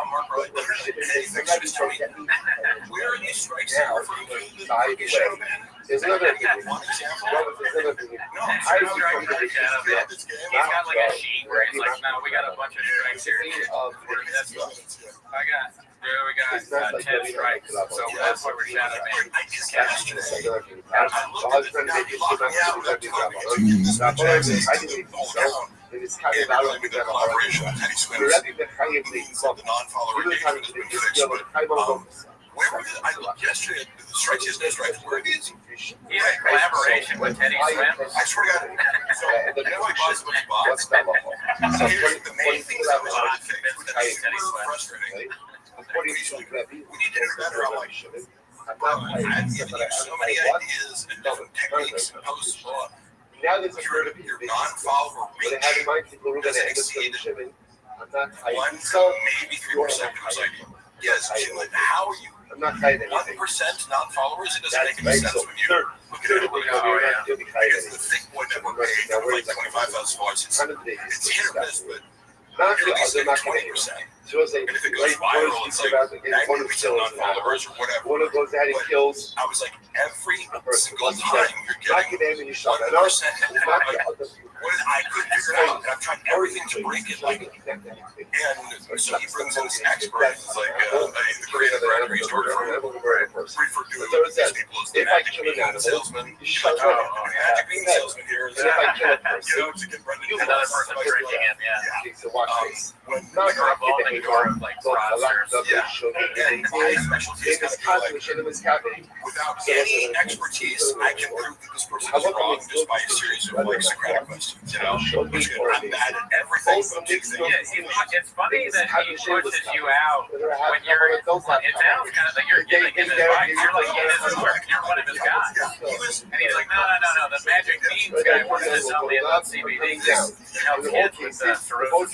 Mark Rothschild, and anything should just tell me, where are these strikes here from the shadow man? There's another one example. No, I was trying to get out of it. He's got like a sheet where he's like, no, we got a bunch of strikes here. We got 10 strikes, so that's what we're shadowing. It's kind of out of the collaboration. The non-follower engagement has been fixed. Where were I looked yesterday at the strikes yesterday, right? Where are these? Yeah, collaboration with Teddy Swim. I swear to God. So, I bought some bots. So, here's the main things I was on fixed. That's super frustrating. We need to do better. I'm like, I've given you so many ideas and different techniques and posts. Your non-follower reach doesn't exceed 1 to maybe 3% of who's like, yes, how are you? I'm not hiding anything. 1% non-followers, it doesn't make any sense when you look at it. Because the thick boy network page with like 25,000 followers, it's hit or miss, but you're at least like 20%. And if it goes viral, it's like 90% non-followers or whatever. One of those adding kills. I was like, every single time you're getting 1%. I couldn't figure it out, and I've tried everything to break it. Like, and so he brings in this expert. He's like, the creative director. He's worked for doing these people as the magic bean salesman. Magic bean salesman here. To get Brendan to another person breaking him. When the door of like fraudsters. And my specialty is kind of like, without any expertise, I can prove that this person is wrong just by a series of like Socratic questions. I'm bad at everything but two things. It's funny that he pushes you out when you're. It sounds kind of like you're giving him advice. You're like, you're one of his guys. And he's like, no. The magic beans guy wanted to tell me about CBD. Kids with cerebral.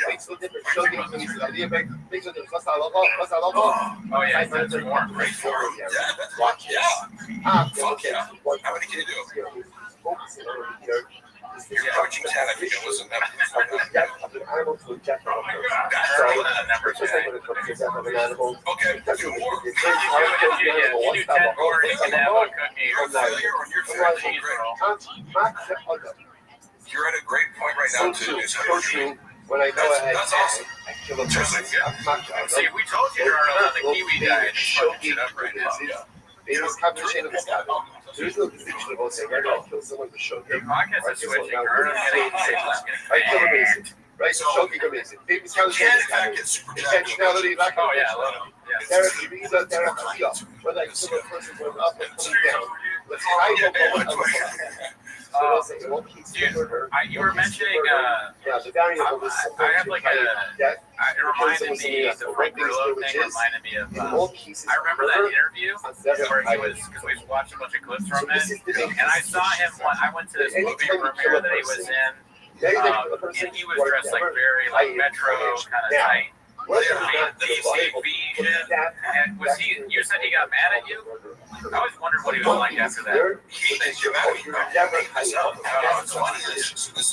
makes no difference. Shogi means the idea makes no difference. What's that logo? Oh yeah, it's more. Great for him. Yeah, that's Watch it. yeah. Fuck yeah. How many can you do? Coaching 10, I think it was an Okay, two more. You do 10 more, you can have a cookie or Failure on your cheese roll. You're at a great point right now to do something. When I know I had That's awesome. I kill a person. See, we told you earlier on the kiwi diet is fucking shit up right now. There is no distinction about saying I gotta kill someone to show The them. podcast is switching. Ernest getting I kill amazing. Right? So showing amazing. Baby You scouts can, in fact, get super jacked. intentionality, lack of Oh yeah, I love it. Yeah. therapy, whether I kill a person going up or coming down. Let's hide the moment of You were mentioning, the variable is I have like death. it reminded me, the Frank Grillo thing reminded me of, I remember that interview where he was, because we watched a bunch of clips from it, and I saw him, I went to this movie premiere that he was in, and he was dressed like very like metro kind of tight. The CV and was he? You said he got mad at you? I always wondered what he was like after that.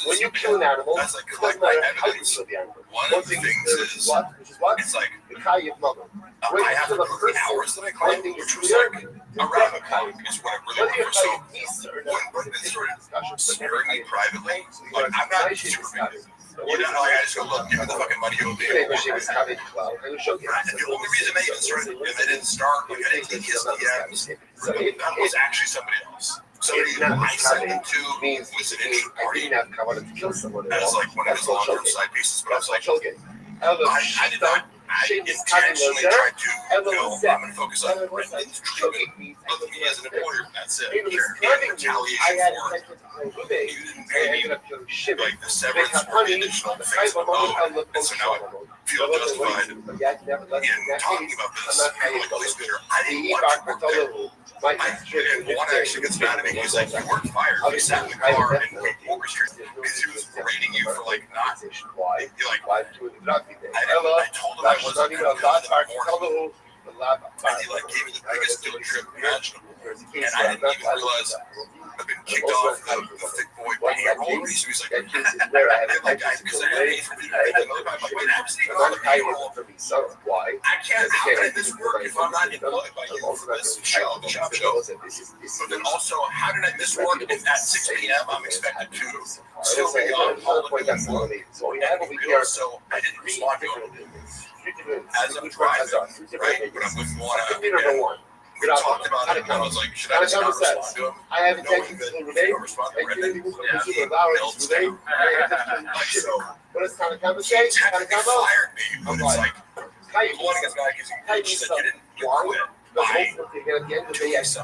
When you kill an animal, That's like it doesn't matter how you evidence. kill the animal. One One of the thing things is what? Which is what? It's like The Kayev mother. When I you have kill to a prove person, the hours that I one claim, thing which is was clear, like the around death the of clock Kayev. is what I really Whether you're look for. So Kayev Easter or not, when it's they a sort different of discussion. smearing me privately, like I'm not super big. You know, like I just go, look, give me the fucking money over there. Today, she was having well, and you show The only reason they even started, if they didn't start, like I didn't think his DMs, that was actually somebody else. Somebody who I sent him to means was an I interesting party. didn't have power to kill someone. That was like one of his long-term side pieces, but I was like, I did not. I intentionally tried to go, I'm going to focus on Brendan's treatment of me as an employer. That's it. In retaliation for you didn't pay me like the severance or the additional things that I owed. And so now I feel justified in talking about this. Like, police leader, I didn't want to work there. And one actually gets mad at me. He's like, you weren't fired. You sat in the car and we orchestrated because he was berating you for like not. You're like, I told him I wasn't going to do it and he like gave me the biggest guilt trip imaginable. And I didn't even realize I've been kicked off the thick boy payroll. So he's like, because I had paid for me to pay them. I'm like, wait, I'm sitting on the payroll. I can't, how can this work if I'm not employed by you for this show? But then also, how did I miss work if at 6 p.m. I'm expected to still be on holiday from work? So I didn't respond to him. As I'm driving, right, when I'm with one, we talked about it, and I was like, should I just not respond to him? I have Knowing intentions that to if remain. you don't respond to Brendan, he melts Today, down. Like, so, what is kind of he conversation? technically fired me, but it's like, one of his guys gives you bitch that you didn't quit. Yes,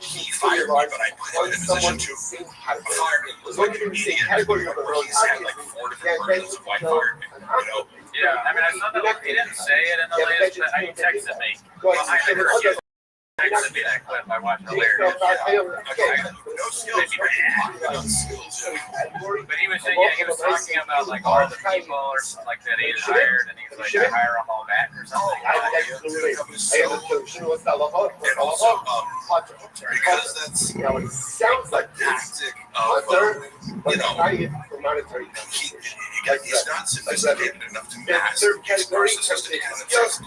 he fired me, but I put him in a position to fire me. It was like an immediate, he's had like 4 different versions of why he fired me, you know? Yeah, I mean, I saw that he didn't say it in the latest, but he texted me. Well, I heard you texted me that clip. I watched hilarious. No skills, But he was saying, yeah, he was talking about like all the people or like that he had hired, and he was like, I hire them all back or something. Because that's, it sounds like tactic of, you know, he's not sophisticated enough to mask his narcissistic tendencies.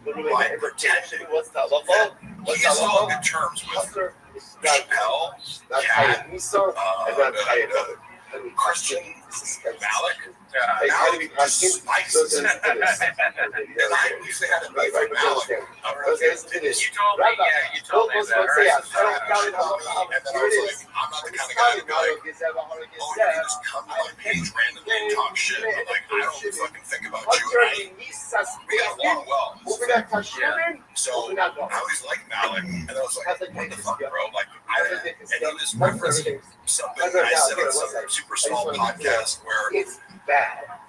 But by pretending, he's on good terms with Chappelle, Cat, Christian, Malik. Malik just spikes his and I usually had to be like Malik. You told me, yeah, you told me that. And then I was like, I'm not the kind of guy to be like, oh, you can just come to my page randomly and talk shit. But like, I don't fucking think about you. We got along well. So I always liked Malik, and I was like, what the fuck, bro? Like, and he was referencing something I said on some super small podcast where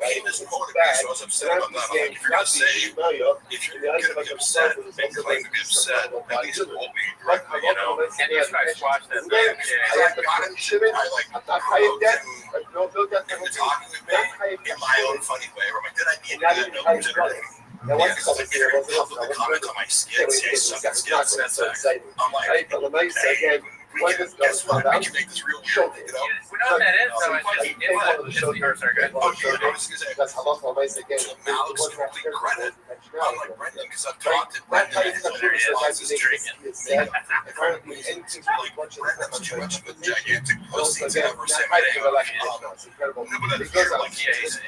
Right? He It's misquoted me, bad. so I was upset about that. I'm like, if you're going to say, if you're going to be upset, make claim to be upset, at least quote me directly, you know? And you guys watch that thing. I got into talking with me in my own funny way, where I'm like, did I need that? No, it's entertaining. Yeah, because like, if you're publicly comment on my skits, yeah, sucking skits, that's I'm like, guess what? I can make this real weird, you know? We know what that is, so it's just yours are good. Oh, yeah, I was going to say, to Malik's complete credit, I'm like Brendan, because I've talked to Brendan, and he realizes drinking. Like, Brendan's too much of a gigantic pussy to ever say my name. No, but that's true. Like, he didn't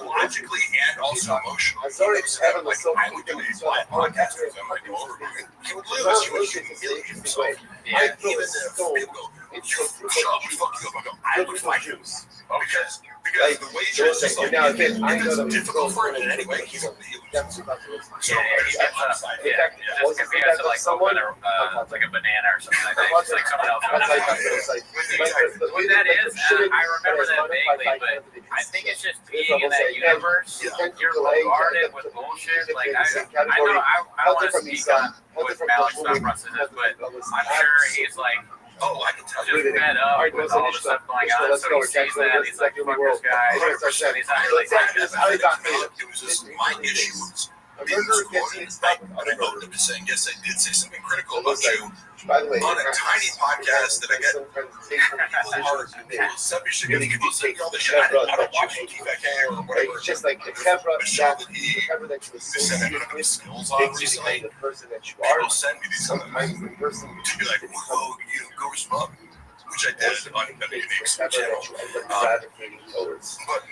logically and also emotionally. I would do a live podcast with him, I'd go over him. He would lose. He would humiliate himself. Yeah, even if people go, I would fight him. Because the wager is just like, if it's difficult for him in any way, he's just compared to like open like a banana or something like that. It's like someone else. What that is, I remember that vaguely, but I think it's just being in that universe. You're bombarded with bullshit. Like I know I don't want to speak on what Malik's thought process is, but I'm sure he's like, oh, I can tell you fed up with all the stuff going on, so he sees that, he's like, fuck this guy, 100%, he's not really it was just my issue was being recorded, but I voted him to saying, yes, I did say something critical about you on a tiny podcast that I get people send me shit, people send me all the shit, I don't watch TVK or whatever. It's just like the camera that he send me skills on recently, the person that you people are. send me these Sometimes the person to be like, whoa, you know, go respond. Which I did on the Phoenix channel.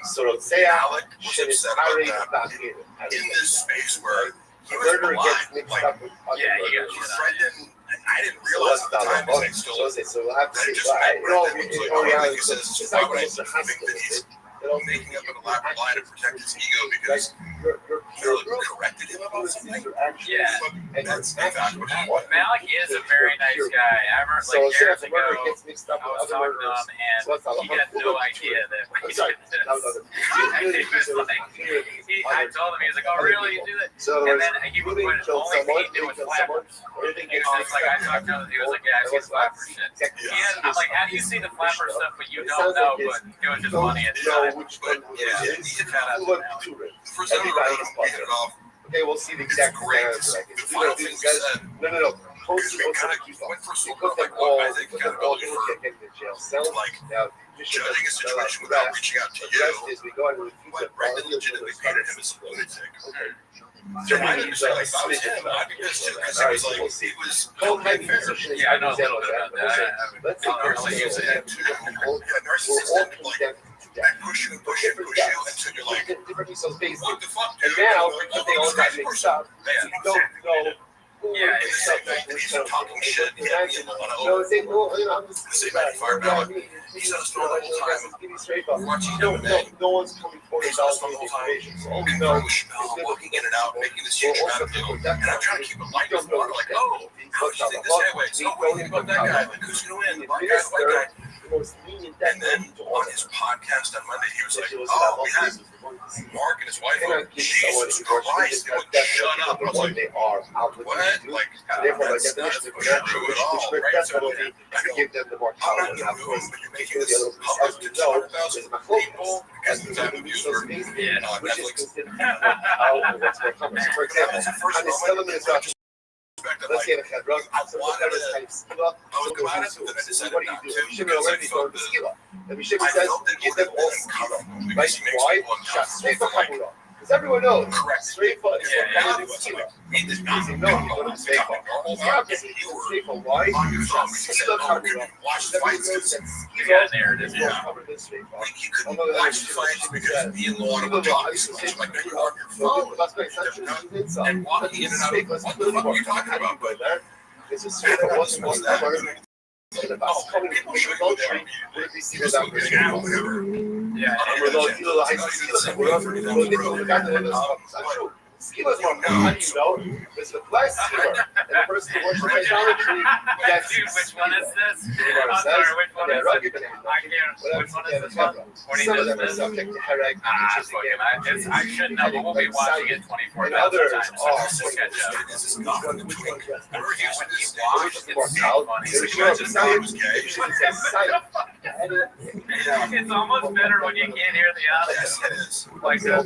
So say Alec was upset about that in this space where he was blind. Like, Brendan, I didn't realize at the time because I still we'll have to that see. just met Brendan. He says, why would I think that he's making up an elaborate lie to protect his ego because you corrected him about something? Yeah. But that's in fact what happened. Malik is a very nice guy. I remember like years ago, I was talking to him and he had no idea that we did this. I told him, he was like, oh really, you do that? And then he would put it, only thing he did was flappers. Like I talked to him, he was like, yeah, I see the flapper shit. I'm like, how do you see the flapper stuff but you don't know, but it was just funny at the time. But yeah, for some everybody reason, is we hit it off. Okay, we'll see the It's exact great. answer. The final thing we said, No. because we kind of went for super, like, what I think accountability for, like, judging a situation without reaching out to you. But Brendan legitimately painted him as a lunatic. So I didn't say, like, if I was him, I'd be pissed too, because it was like, it was totally fair. Yeah, I know a little bit about that. Narcissism too. Yeah, narcissism, like, that push you until you're like, what the fuck, dude? And now, Like, they all got mixed up. You don't know. Yeah, the same night that he's talking shit, he had me in the No, it's saying, well, I'm just the same night he fired Malik. He's done a story the whole time. We're watching MMA. No one's coming forward He's done a story the whole time. So all we And know Carlos Chappelle walking in and out, making this huge amount of deal. And I'm trying to keep it light as water, like, oh, how would you think this anyway? So what do you think about that guy? Like, who's going to win? The black guy, the white guy? And then on his podcast on Monday, he was like, oh, we had Mark and his wife, like, Jesus Christ, they wouldn't shut up. And I was like, what? Like, that's not true at all, right? So I'm not in the room, but you're making this public to 200,000 people because the time of views were on Netflix. For example, It's the first moment where I just let's get a head rub. I wanted to, I was glad at it, but then I decided not to, because I felt that give them all skill. Right? Why? Straight for Kabula. Because everyone knows, straight for is what Kabula is skill. He did not No, he wouldn't straight for. It's the opposite. Straight for why? Skill Kabula. Watch the fights, Yeah, there it is. yeah. He couldn't watch the fights because me and Luana were talking so much. I'm like, no, you're on your phone. And walking in and out of, what the fuck are you talking about? But it's a straight for what's that? oh, people show you there. Yeah, We're going to do the high school. Schema is more how do you know? It's the black schema. And the person who works with idolatry gets Dude, which one is this? You know what I'm it sorry, says? which one Yeah, is rugged it? and I can't. Which one is this one? What do you Some of do them are this? subject to hereg. I should know, but we'll be watching it 24,000 And others times, so are we'll catch up. which one gets When you watch, which is more it's so out. funny. There's no science. You should say science. It's almost better when you can't hear the others. Yes, it is. Like But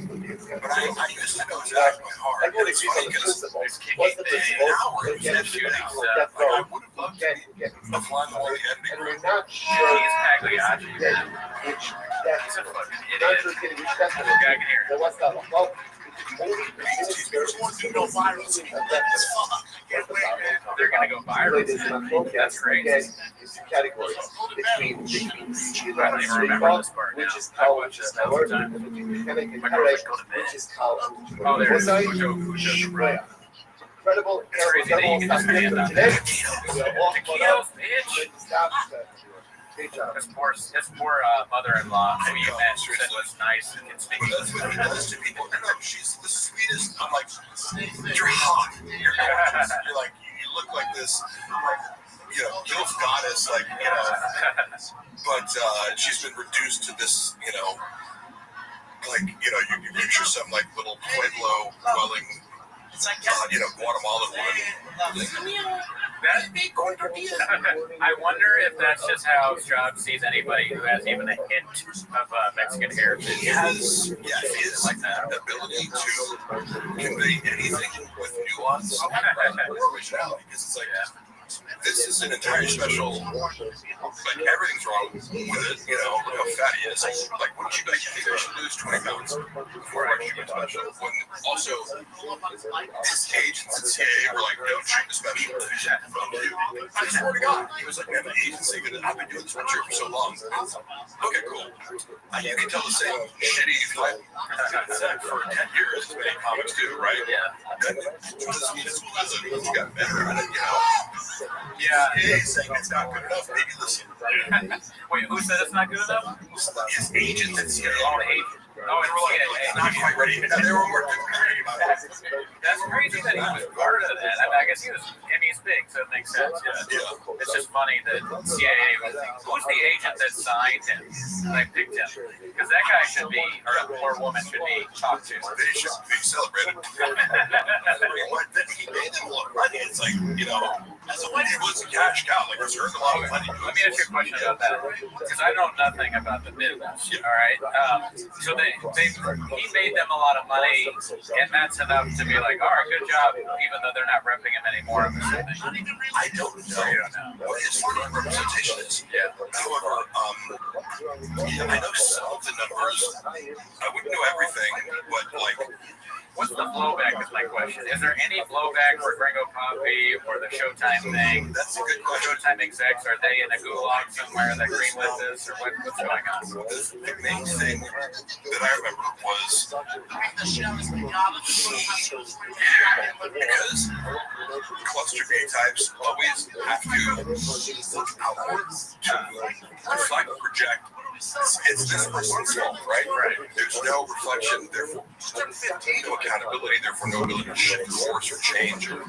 I used to know exactly my heart. Everyone It's agrees on funny the because principle. What's the principle? hours Get of shooting death stuff. Like, I row. would have loved to Get be flying all the editing. and we're not sure he's Pagliacci. yet which death He's a fucking not idiot. sure getting which death I can hear So what's that? Well, only ministers to go viral. They're gonna go viral. That's great. It's categories between I don't even remember this part now. which is I called watched it all the time. My girlfriend called it which is called Oh, there it is. What's Who shows the right? incredible. It's crazy that you can just stand up. Today, we are all caught Taquitos, up. bitch. Stop. Great job. His poor mother-in-law, who you met, said was nice and can speak That's what English. it does to people. No, she's the sweetest. I'm like, you're hot. You're gorgeous. You're like, you look like this, gilf goddess, like, but she's been reduced to this, you picture some like little Pueblo dwelling, Guatemalan woman. I wonder if that's just how Job sees anybody who has even a hint of Mexican heritage. He has, his like that. ability to convey anything with nuance or originality, because it's like, this is an entirely special, like everything's wrong with it, look how fat he is. Like, wouldn't you like, maybe I should lose 20 pounds before I shoot a special? When also, his agents at CIA were like, don't shoot the special. I swear to God, he was like, man, the agency, I've been doing this one for so long. Okay, cool. You can tell the same shitty fight for 10 years, made comics do, right? Yeah. That doesn't mean it's got better. Yeah. Hey, saying it's not good enough. Maybe listen. Wait, who said it's not good enough? His agents at CIA. Oh, agent. Oh, They were like, it's not quite ready. And they were more concerned about it. That's crazy that he was part of that. I guess he's big, so it makes sense. Yeah. It's just funny that CIA who's the agent that signed him? They picked him. Because that guy should be, or woman should be talked to. They should be celebrated. But then he made them a lot of money. It's like, it was a cash cow. Like, he's earned a lot of money. Let me ask you a question about that. Because I know nothing about the business. All right. So he made them a lot of money, and that's enough to be like, all right, good job, even though they're not repping him anymore. I don't know what his firm representation is. Yeah. However, I know some of the numbers. I wouldn't know everything, but like, what's the blowback is my question. Is there any blowback for Gringo Poppy or the Showtime thing? That's a good question. Showtime execs, are they in a gulag somewhere that greenlit this, or what's going on? The main thing that I remember was because cluster B types always have to look outwards to reflect, project. It's this person's fault, right? There's no reflection, therefore no accountability, therefore no ability to shift course or change or,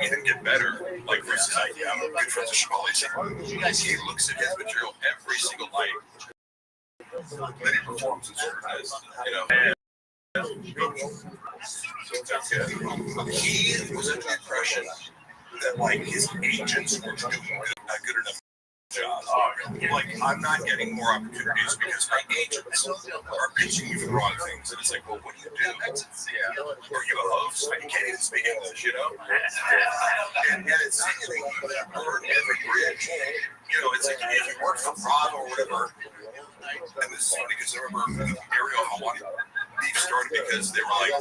even get better. Like, for instance, I'm a good friend of Shabali. He looks at his material every single night that he performs in scrutinize, He was under the impression that, like, his agents were doing a good enough job. Like, I'm not getting more opportunities because my agents are pitching you for the wrong things. And it's like, well, what do you do? Are you a host? You can't even speak English, And it's saying that you burn every bridge. It's like if you work for Bravo or whatever. And this is funny because I remember Ariel Hawani beef started because they were like,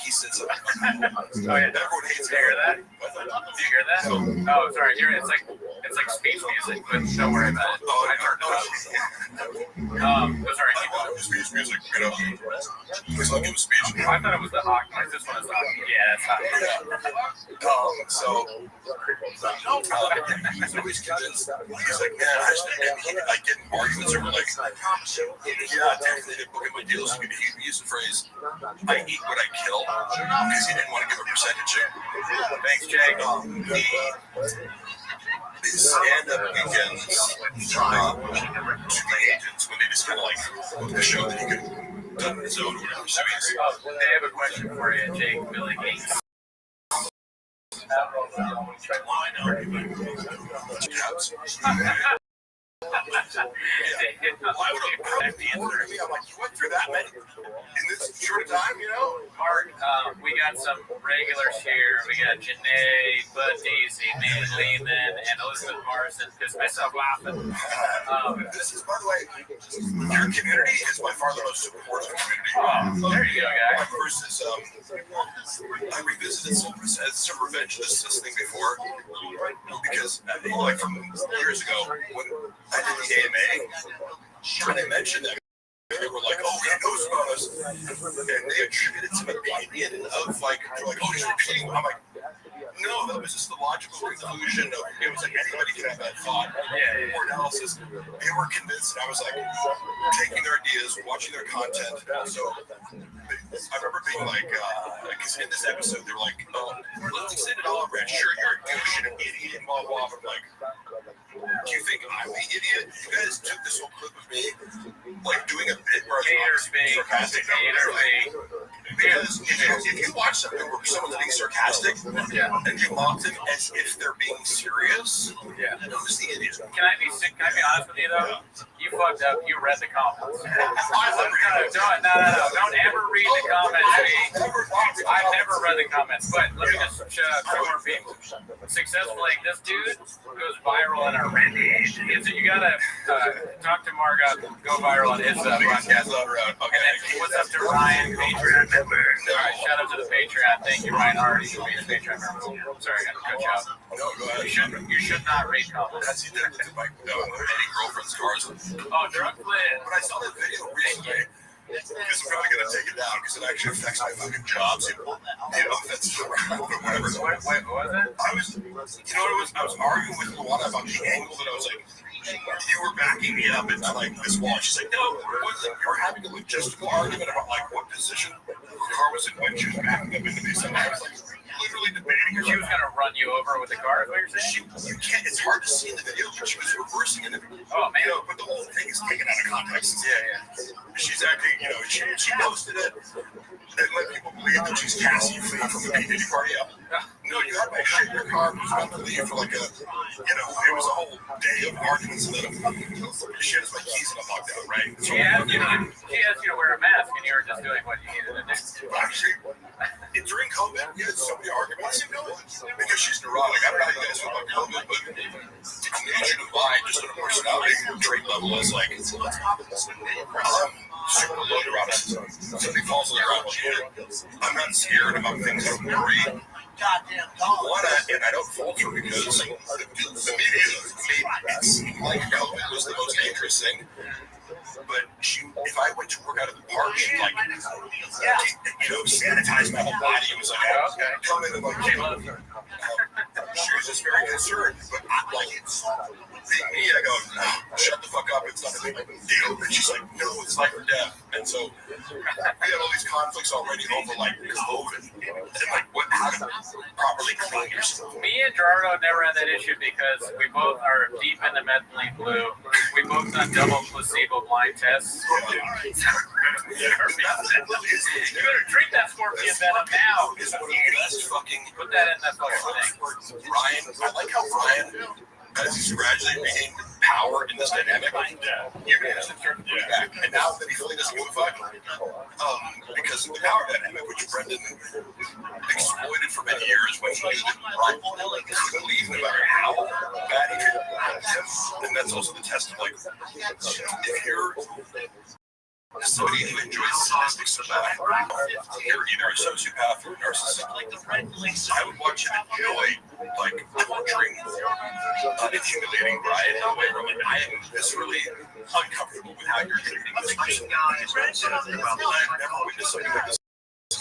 he said something. Everyone hates Did you hear that? Did you hear that? Oh, sorry. It's like speech music, but don't worry about it. I turned it up. Sorry. speech music, you know. Please let me give a speech. I thought it was the hawk noise. This one is hawk. Yeah, that's hawk. So he's always convinced. He's like, man, I get in arguments over like, yeah, technically they book in my deals. He used the phrase, I eat what I kill, because he didn't want to give a percentage. Thanks, Jake. These stand-up weekends, to the agents, when they just kind of like book the show that he could done on his own or whatever. So he's, They have a question for you, Jake. Billy Gates. Why would I correct the answer? I mean, I'm like, you went through that many in this short time, you know? Mark, we got some regulars here. We got Janae, Bud Daisy, Nate Lehman, and Elizabeth Morrison. Just myself laughing. This is, by the way, your community is by far the most supportive community. Oh, there you go, guys. Versus, I revisited some revenge justice thing before, because, like, from years ago, when I did the AMA, when I mentioned that, they were like, oh, he knows about us. And they attributed to me the opinion of, like, they're like, oh, he's repeating. I'm like, no, that was just the logical conclusion of, it was like anybody can have that thought or analysis. They were convinced, and I was like, taking their ideas, watching their content. So I remember being like, because in this episode, they were like, oh, let's extend it all over. Sure, you're a douche and an idiot and blah, blah, blah. I'm like, do you think I'm the idiot? You guys took this whole clip of me, like, doing a bit where I was sarcastic. Because if you watch something where someone's being sarcastic and you mock them as if they're being serious, who's the idiot? Can I be honest with you though? You fucked up. You read the comments. No. Don't ever read the comments. I've never read the comments, but let me just shout out two more people. Successfully, this dude goes viral in our Reddit. You gotta talk to Margot, go viral on his podcast. Okay. What's up to Ryan, Patreon member? All right, shout out to the Patreon. Thank you, Ryan Hardy, for being a Patreon member. Sorry, I got to cut you off. No, go ahead. You should not read comments. That's addicted to my any girlfriend's cars. Oh, drug flip. But I saw that video recently. Because I'm probably going to take it down because it actually affects my fucking job. So, that's whatever. What was it? I was, you know what it was? I was arguing with Luana about the angle that I was like, you were backing me up into like this wall. She's like, no, it wasn't. You were having a logistical argument about like what position the car was in when she was backing up into me. So I was like, literally debating. She was going to run you over with the car, is what you're saying? You can't, it's hard to see in the video, but she was reversing it. Oh, man. You know, but the whole thing is taken out of context. Yeah. She's acting, you know, she posted it and let people believe that she's Cassie from the P. Diddy party up. No, you had my shit in your car. I was about to leave for like a, you know, it was a whole day of arguments. And then she has my keys in a lockdown, right? So, she asked you to wear a mask, and you were just doing what you needed to do. Actually, during COVID, we had so many arguments because she's neurotic. I don't know how you guys feel about COVID, but it's an issue to buy just on a personality trait level as like, super low neuroticism. Something falls on the ground. I'm not scared about things. I don't worry. And I don't falter because the media made it seem like COVID was the most dangerous thing. But if I went to work out of the park, she'd like, you know, sanitize my whole body. It was like, okay, come in and like, she was just very concerned. But I'm like, being me, I go, no, shut the fuck up. It's not a big deal. And she's like, no, it's life or death. And so we had all these conflicts already over like COVID and like how to properly clean yourself. Me and Gerardo never had that issue because we both are deep into methylene blue. We both done double placebo blind tests. You better drink that scorpion venom now. It's one of the best fucking. Put that in that fucking thing. Ryan, I like how Ryan, as he's gradually gained power in this dynamic, even as it turned back, and now that he really doesn't give a fuck, because of the power dynamic, which Brendan exploited for many years when he knew that Ryan couldn't leave no matter how bad he could. And that's also the test of like, if you're somebody who enjoys sadistic stuff, you're either a sociopath or a narcissist. I would watch him enjoy like torturing and humiliating Brian in a way where like, I am viscerally uncomfortable with how you're treating this person. I've never witnessed something like this.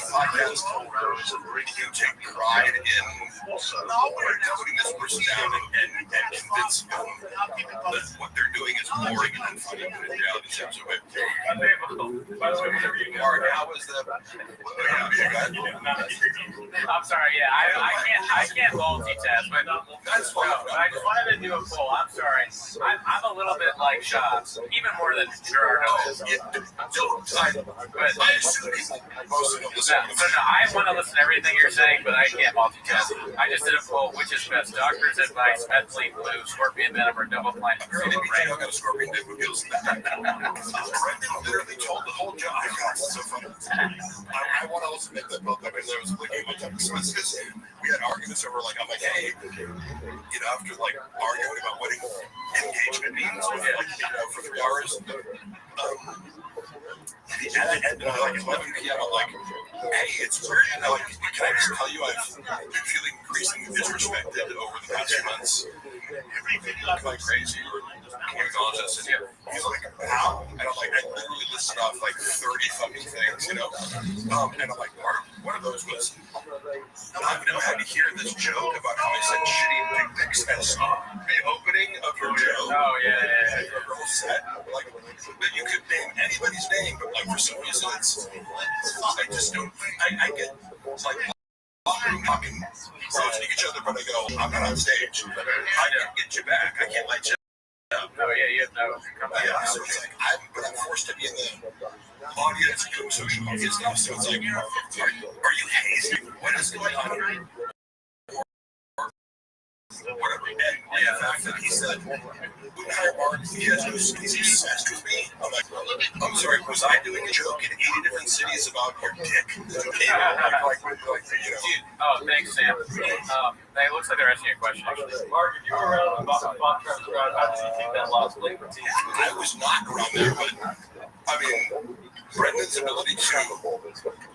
Podcast, you take pride in putting this person down and convincing them that what they're doing is boring and unfunny, but in reality, it's so Mark, how was the? I'm sorry. Yeah, I can't multitask, but That's fine. I just wanted to do a poll. I'm sorry. I'm a little bit like Shots, even more than Gerardo is. I assume most of them listen. I want to listen to everything you're saying, but I can't multitask. I just did a poll. Which is best? Doctor's advice, methylene blue, scorpion venom, or double blind? Apparently, I got a scorpion dick who feels bad. Brendan literally told the whole job. It's so funny. I want to also make that book up because I was looking at my text messages. We had arguments over like, I'm like, hey, after like arguing about wedding engagement meetings, for 3 hours. And like 11 p.m. I'm like, hey, it's weird. Can I just tell you I've been feeling increasingly disrespected over the past few months. I'm like crazy or can you acknowledge this? And he's like, how? And I'm like, I literally listed off like 30 fucking things, And I'm like, one of those was, I've never had to hear this joke about how I said shitty dick pics as the opening of your joke. Oh, yeah. Your whole set. Like, that you could name anybody's name, but like for some reason I just don't, I get, it's like, talking, roasting each other, but I go, I'm not on stage. I can get you back. I can't light you up. Oh, yeah, you have no. Yeah, so it's like, I'm forced to be in the audience doing social media stuff, so it's like, are you hazy? What is going on here? Whatever. And the fact that he said, wouldn't hire Mark, he has no, he's obsessed with me. I'm like, I'm sorry, was I doing a joke in 80 different cities about your dick? Oh, thanks, Sam. It looks like they're asking you a question, actually. Mark, if you were around about Travis crowd, how did you think that lost labor team? I was not around there, but I mean, Brendan's ability to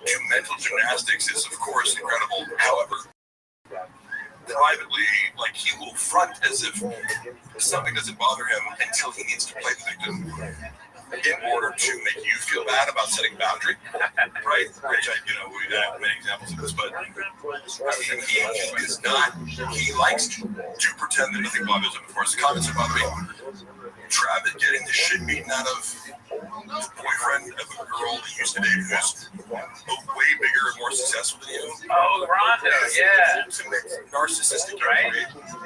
do mental gymnastics is, of course, incredible. However, privately, like, he will front as if something doesn't bother him until he needs to play the victim in order to make you feel bad about setting boundary, right? Which we have many examples of this, but he is not, he likes to pretend that nothing bothers him. Of course, the comments are bothering me. Travis getting the shit beaten out of the boyfriend of a girl he used to date who's way bigger and more successful than you. Oh, Rondo, yeah. Ultimate narcissistic, right?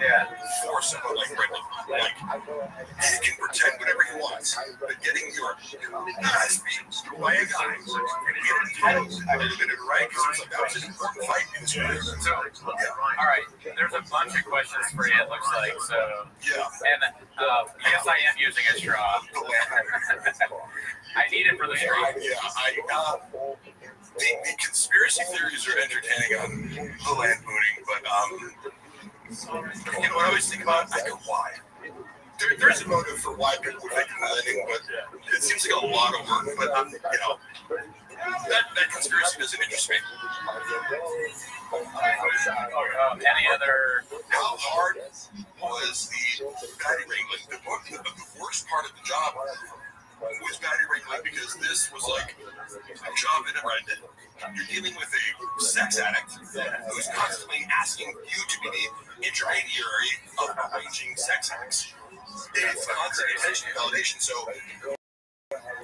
Yeah. For someone like Brendan. Like, he can pretend whatever he wants, but getting your ass beat by a guy who's entitled to admit it, right? Because it's like, that was an important fight in his career. So, all right, there's a bunch of questions for you, it looks like. So, yeah. And I guess I am using a straw. I need it for the stream. Yeah, the conspiracy theories are entertaining on the land mooning, but what I always think about, I go, why? There's a motive for why people would think of landing, but it seems like a lot of work, but that conspiracy doesn't interest me. Any other? How hard was the batting wrangling? The worst part of the job was batting wrangling because this was like a job that never ended. You're dealing with a sex addict who's constantly asking you to be the intermediary of arranging sex acts. It's constant attention and validation. So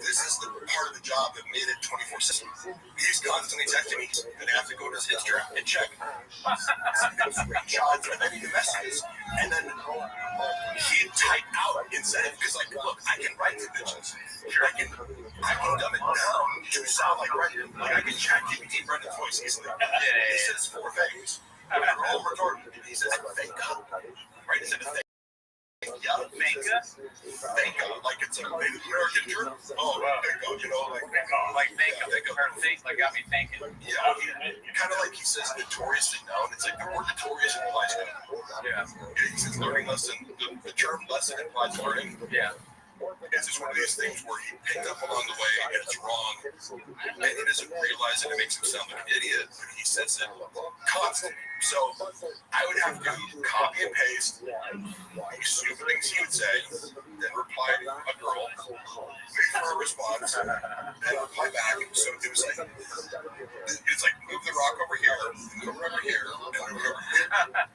this is the part of the job that made it 24/7. He's constantly texting me, and I have to go to his history and check screenshots and then the messages, and then he'd type out instead because, like, look, I can write to bitches. I can dumb it down to sound like Brendan. Like, I can chat GPT Brendan's voice easily. He says 4 things. And I roll retort. He says, thank God. Right? He said, yeah, Thank like it's a Native American term. Oh, like got me thinking. Yeah, kind of like he says notoriously known. It's like the word notorious implies known. Yeah. He says learning lesson. The term lesson implies learning. Yeah. it's just one of these things where he picked up along the way and it's wrong, and he doesn't realize it. It makes him sound like an idiot, but he says it constantly. So I would have to copy and paste stupid things he would say, then reply to a girl, wait for a response, then reply back. So it was like, it's like move the rock over here, move it over here, and move it over here.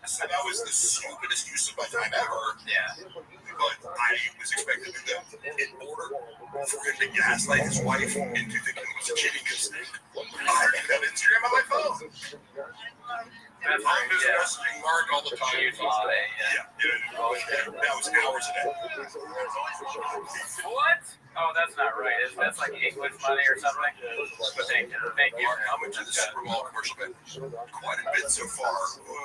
So that was the stupidest use of my time ever. Yeah. But I was expecting him to, in order for him to gaslight his wife into thinking it was cheating, because I didn't have Instagram on my phone. That's I'm just yeah. messaging Mark all the time. Huge lie, That was hours a day. What? Oh, that's not right. That's like English money or something? But thank you. Mark, how much of the Super Bowl commercial bit? Quite a bit so far.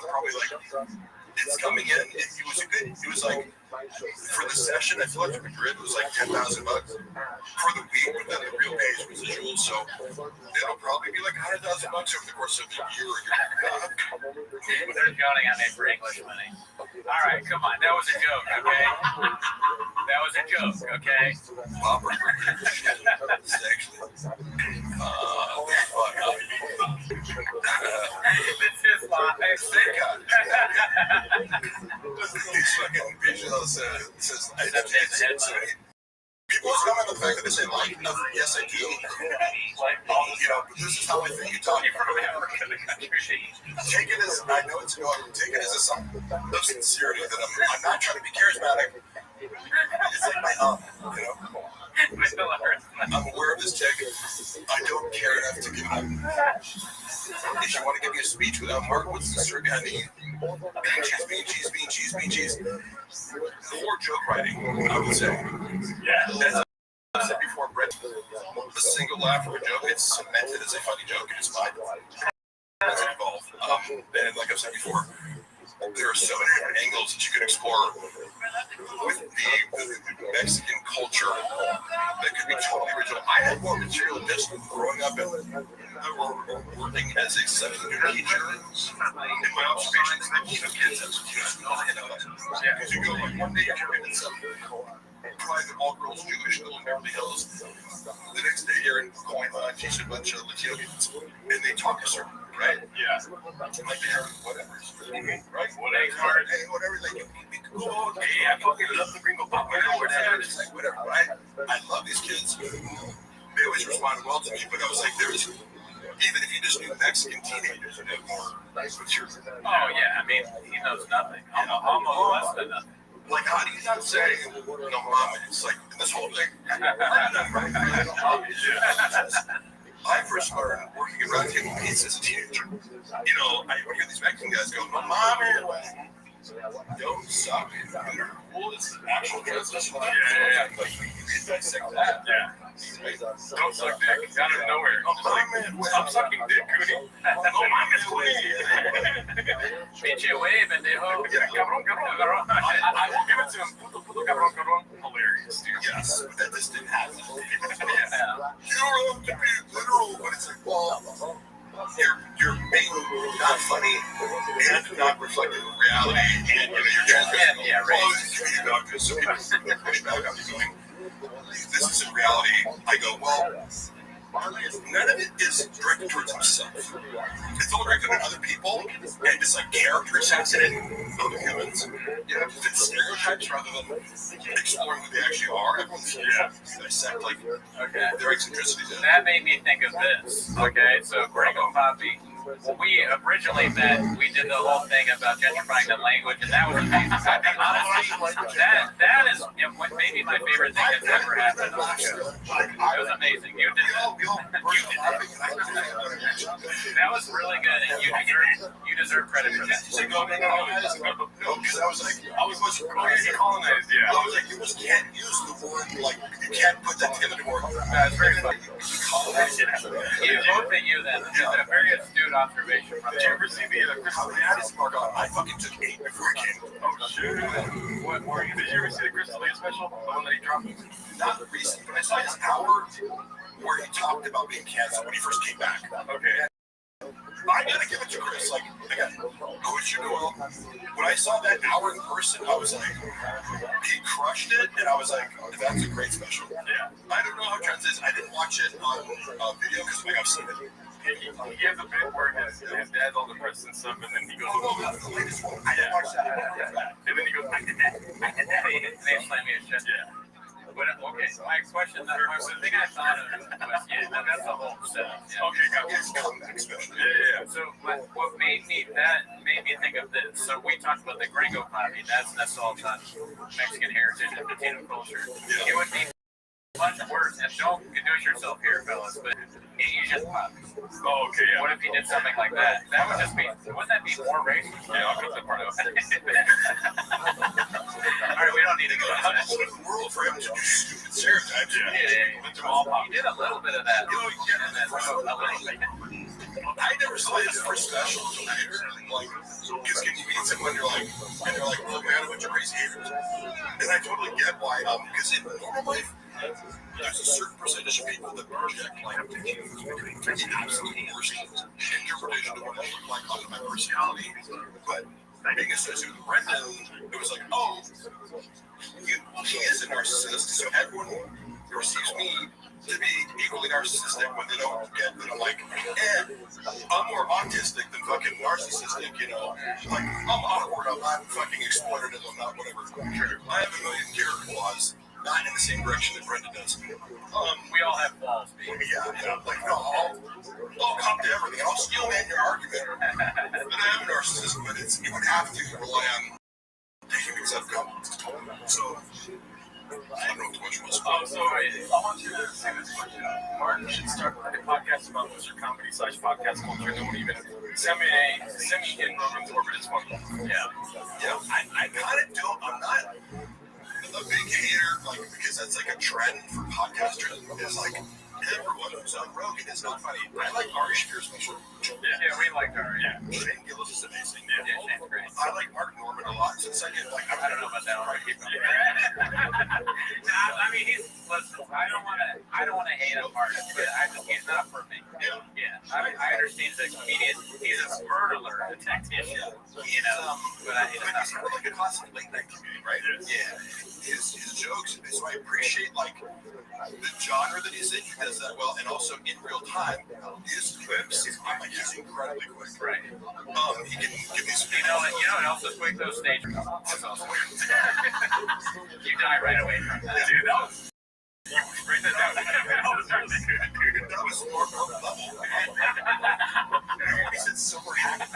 Probably like, it's coming in. It was a good, it was like, for the session, I feel like for Madrid, it was like $10,000 for the week, but then the real pay is residuals, so it'll probably be like $100,000 over the course of the year or year and a half. They're counting on me for English money. All right, come on. That was a joke, okay? That was a joke, okay? Bopper. Actually. This is live. Thank God. These fucking visuals says, people comment on the fact that they say, like, no, yes, I do. You know, this is how I think you talk. Take it as, I know it's going, take it as a sign of sincerity that I'm not trying to be charismatic. It's like my you know? I'm aware of this tick. I don't care enough to give them. If you want to give me a speech without Mark, what's the story behind me? Cheese. Poor joke writing, I would say. Yeah. As I said before, Brett, a single laugh or a joke, it's cemented as a funny joke in his mind. As it evolved. And like I've said before, there are so many different angles that you can explore with the Mexican culture that could be totally original. I had more material just growing up and working as a substitute teacher in my observations than kids as because you go like one day you're in some private all-girls Jewish school in Beverly Hills. The next day you're in Coima, teach a bunch of Latino kids, and they talk a certain right? Yeah. Like they're whatever. Right? Whatever they do. I fucking love the Gringo Pop. Whatever. It's like whatever. I love these kids. They always responded well to me, but I was like, there's even if you just knew Mexican teenagers, you'd have more mature. Oh yeah, I mean he knows nothing. Almost less than nothing. Like, how do you not say, no, mom, it's like, this whole thing. I first started working at Round Table Pizza as a teenager. You know, I hear these Mexican guys go, no, mom, don't suck. They're cool. It's the actual translation. Yeah. Like, you can dissect that. Yeah. Don't suck dick. Out of nowhere. I'm sucking dick, Cooney. No, mames, Cooney. Pinche way, pendejo. Yeah, cabrón. I will give it to him. Puto cabrón. Hilarious, dude. Yes, but that just didn't happen. Yeah. You don't have to be literal, but it's like, well, you're being not funny and not reflective of reality, and you're transmitting. Yeah, right. So people push back on me going, this isn't reality. I go, well, none of it is directed towards himself. It's all directed at other people, and it's like character assassinating other humans. You know, it's stereotypes rather than exploring who they actually are. Everyone's dissect like their eccentricities. That made me think of this. Okay, so Gringo Papi. When we originally met, we did the whole thing about gentrifying the language, and that was amazing. Honestly, that is maybe my favorite thing that's ever happened on the show. It was amazing. You did that. That was really good, and you deserve credit for that. No, because I was like, I was colonized. Yeah. I was like, you just can't use the word, like, you can't put that together anymore. That's very funny. You both of you then. Just a very astute observation. Did you ever see the Crystal Lea's mark on? I fucking took 8 before I came. Oh, shit. What more? Did you ever see the Crystal Lee special? The one that he dropped? Not recently, but I saw his hour where he talked about being canceled when he first came back. Okay. I gotta give it to Chris. Like, again, Coach Noel, when I saw that hour in person, I was like, he crushed it, and I was like, that's a great special. Yeah. I don't know how trans is. I didn't watch it on video because I've seen it. He has a bit where his dad's all depressed and stuff, and then he goes, That's the latest one. I didn't watch that. And then he goes, I did that. They slam me a shit. Yeah. But, okay, so my question, the thing I thought of was, that's the whole setup. Yeah. Okay, got his comeback special. Yeah. So what made me think of this? So we talked about the Gringo Poppy. That's all on Mexican heritage and Latino culture. It would be much worse, and don't do it yourself here, fellas, but Asian Poppy. Oh, okay, yeah. What if he did something like that? That would just be, wouldn't that be more racist? Yeah, I'll cut that part out. All right, we don't need to go into that. What a world for him to do stupid stereotypes. He did a little bit of that. You know, you get in that a little bit. I never saw his first special until later. Like, because you meet someone, you're like, look, man, a bunch of crazy haters. And I totally get why. Because in normal life, there's a certain percentage of people that project like the absolute worst interpretation of what I look like on my personality. But being associated with Brendan, it was like, oh, he is a narcissist, so everyone perceives me to be equally narcissistic when they don't get that I'm like, I'm more autistic than fucking narcissistic, you know? Like, I'm awkward, I'm not fucking exploitative, I'm not whatever. I have a million character flaws, not in the same direction that Brendan does. We all have flaws, baby. Yeah, like, no, I'll come to everything, I'll steel man your argument. And I am a narcissist, but you would have to rely on taking things up come. So, I don't know too much about So I want you to say this question. Martin should start a podcast about loser comedy / podcast culture that would even semi-in Roman's orbit is fun. Yeah, I kind of don't, I'm not a big hater, like, because that's like a trend for podcasters. It's like, everyone who's on Rogan is not funny. I like Ari Shaffir's special. Yeah, we like her. Yeah. Shane Gillis is amazing. Yeah, Shane's great. I like Mark Norman a lot. Since I get like, I don't know about that one. I mean, listen, I don't want to hate on Martin, but he's not for me. Yeah. I understand he's a comedian. He's a murderer, a tactician, you know. But he's he's kind of like a classic late night comedian, right? Yeah. His jokes, so I appreciate like the genre that he's in. He does that well, and also in real time, his clips. I'm like, he's incredibly quick. Right. He can give me some. You know what else is quick? Those stage. That's also weird. You die right away from that. Dude, that was. Write that down. That was more level. He said silver hack.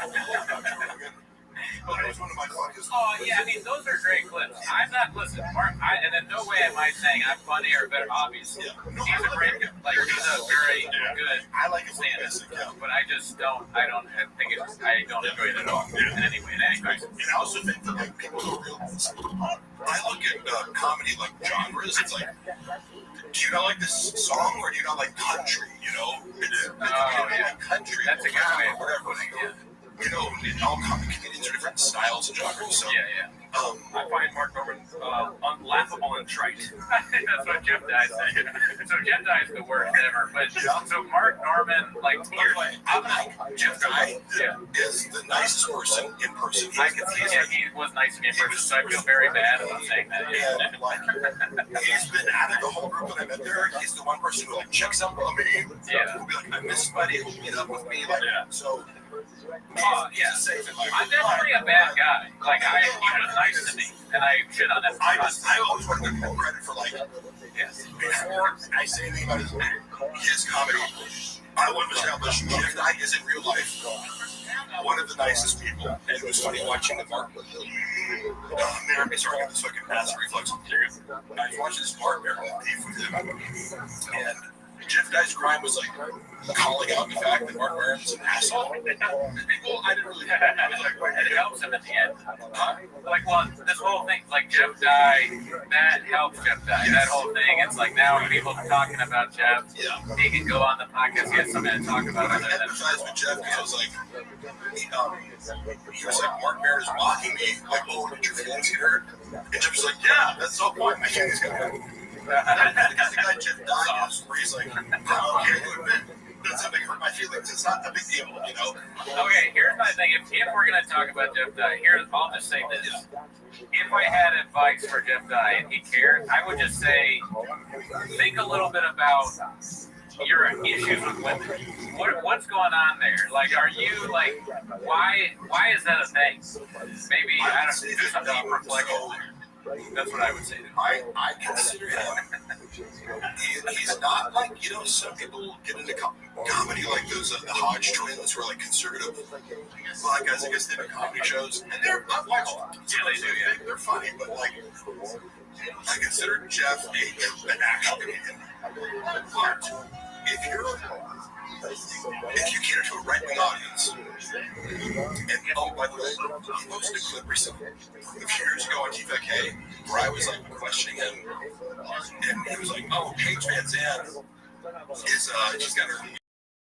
That was one of my funniest. Oh yeah, I mean those are great clips. I'm not listening, Mark. And in no way am I saying I'm funny or better. Obviously, he's a great, he's a very good. I like his stand-up, but I just don't. I don't enjoy it at all. In any way, in any way. And I also think that like people don't realize. I look at comedy like genres. It's like, do you not like this song or do you not like country? You know, like country. That's a good way of putting it. You know, all comedians are different styles and genres. So, I find Mark Norman unlaughable and trite. That's what Jeff Dye said. So Jeff Dye is the worst ever. But so Mark Norman, Jeff Dye is the nicest person in person. I can see he was nice to me in person, so I feel very bad about saying that. He's been out of the whole group that I met there. He's the one person who checks up on me. Who'll be like, I miss somebody who'll meet up with me. So. I'm definitely a bad guy. He was nice to me, and I shit on him. I always want to give him credit for before I say anything about his comedy, I want to establish Jeff Dye is in real life one of the nicest people, and it was funny watching the Mark. Sorry, I got this fucking acid reflux. I was watching this Mark beef with him, and Jeff Dye's crime was calling out the fact that Mark Maron's an asshole. People, I didn't really. I was like, and it helps him at the end. This whole thing, Jeff Dye, that helps Jeff Dye. That whole thing, it's now when people are talking about Jeff, he can go on the podcast, he has something to talk about. I empathize with Jeff because he was like, Mark Maron is mocking me. Oh, did your feelings get hurt? And Jeff was like, yeah, that's so point. My feelings got hurt. Because the guy Jeff Dye is, where he's like, I'm okay to admit that said something hurt my feelings. It's not a big deal, you know. Okay, here's my thing. If we're gonna talk about Jeff Dye, I'll just say this. If I had advice for Jeff Dye and he cared, I would just say, think a little bit about your issues with women. What's going on there? Like, are you like, why is that a thing? Maybe I don't do some deep reflection. That's what I would say. I consider him. He's not like, you know, some people get into comedy like those the Hodge twins who are like conservative black guys. I guess they have comedy shows, and they're not watched. Yeah, they do. Yeah, they're funny, but like I consider Jeff an action comedian. But if you cater to a right-wing audience, and oh, by the way, he posted a clip recently, a few years ago on TVK, where I was like questioning him, and he was like, "Oh, Paige Van Zandt is she's got her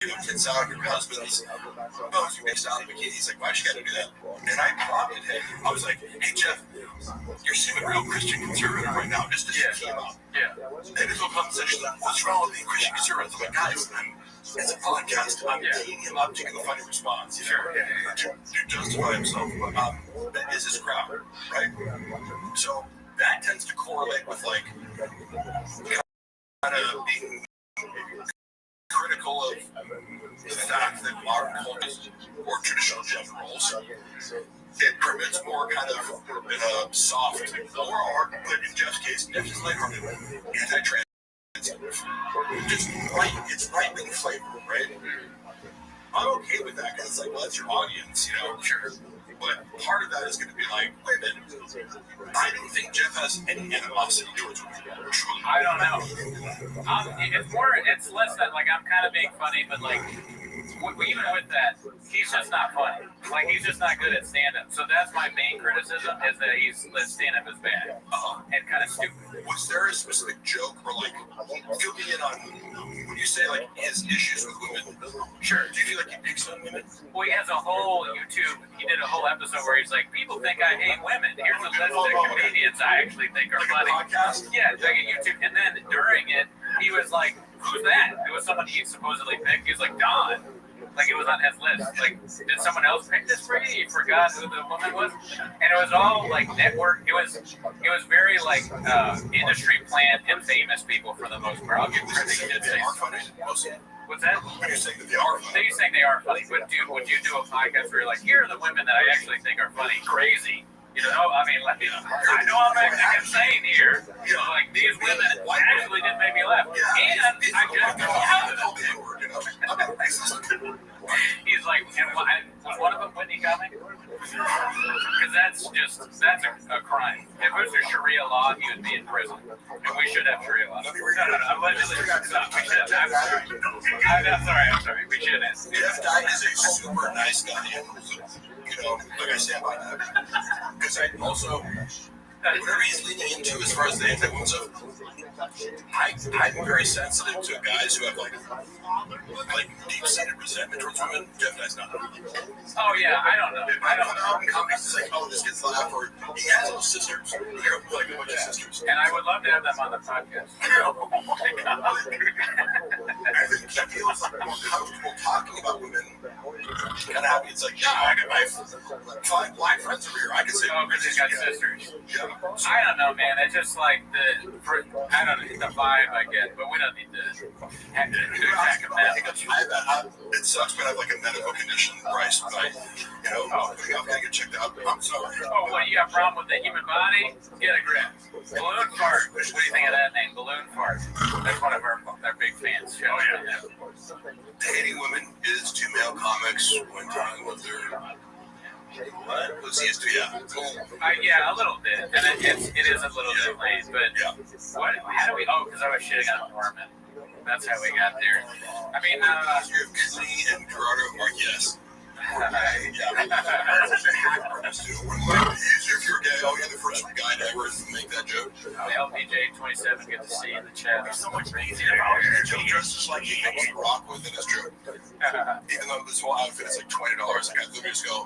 kids out, her husband's based out in bikini." He's like, "Why she got to do that?" And I prompted him. I was like, "Hey Jeff, you're seeming real Christian conservative right now. Just came out." Yeah. And his whole conversation like, "What's wrong with being Christian conservative?" I'm like, "Guys, it's a podcast. I'm teeing him up to give a funny response, you know, to justify himself. But that is his crowd, right? So that tends to correlate with like kind of being critical of the fact that modern culture or traditional gender roles, it permits more kind of soft or hard, but in Jeff's case, Jeff is lighthearted, anti-trans. It's right in flavor, right? I'm okay with that because it's like, well, that's your audience, you know, sure. But part of that is going to be like, wait a minute, I don't think Jeff has any animosity towards women. I don't know. It's less that, like, I'm kind of being funny, but like, even with that, he's just not funny. Like, he's just not good at stand-up. So that's my main criticism, is that his stand-up is bad and kind of stupid. Was there a specific joke or like, fill me in on, when you say like his issues with women? Sure. Do you feel like he picks on women? Well, he has a whole YouTube, he did a whole episode where he's like, people think I hate women. Here's a list of comedians I actually think are funny. Podcast? Yeah, like a YouTube. And then during it, he was like, who's that? It was someone he supposedly picked. He was like, Don. Like, it was on his list. Like, did someone else pick this for you? He forgot who the woman was? And it was all, like, network. It was very, like, industry plant and famous people for the most part. I'll give credit. He did say. What's that? You're saying that they are funny. You're saying they are funny. But, dude, would you do a podcast where you're like, here are the women that I actually think are funny? Crazy. You know, I mean, like, I know I'm acting insane here. You know, like, these women actually did make me laugh. And I just he's like, was one of them Whitney Cummings? Because that's a crime. If it was a Sharia law, he would be in prison. And we should have Sharia law. No, allegedly. Stop. We should have. I'm sorry. We should have. Jeff Dye is a super nice guy. You know, like I stand by that. Because I also, whatever he's leaning into as far as the anti-women stuff, I'm very sensitive to guys who have like deep-seated resentment towards women. Jeff Dye's not. Oh yeah, I don't know. I don't know. In comics, it's like, oh, this gets laughed, or he has little sisters. Like a bunch of sisters. And I would love to have them on the podcast. I think he feels more comfortable talking about women. Kind of happy. It's like, yeah, I got my 5 black friends over here. I can say, oh, because he's got sisters. Yeah. I don't know, man. It's just like I don't know the vibe I get, but we don't need to attack him now. It sucks, but I have like a medical condition where I I'm gonna get checked out. I'm sorry. Oh, what, you got a problem with the human body? Get a grip. Balloon fart. What do you think of that name, Balloon Fart? That's one of our big fans. Oh, yeah. Dating women is 2 male comics one time with their. What was he used to? Yeah, a little bit, and it is a little bit late, but what? How do we? Oh, because I was shitting on Norman. That's how we got there. I mean, you have Clooney and Gerardo are yes. That's a hack premise too. Wouldn't it be easier if you were gay? Oh, you're the first guy to ever make that joke. LPJ27, good to see you in the chat. It's so much easier. Joe dresses like he thinks he rock with in his joke. Even though this whole outfit is like $20, like I literally just go,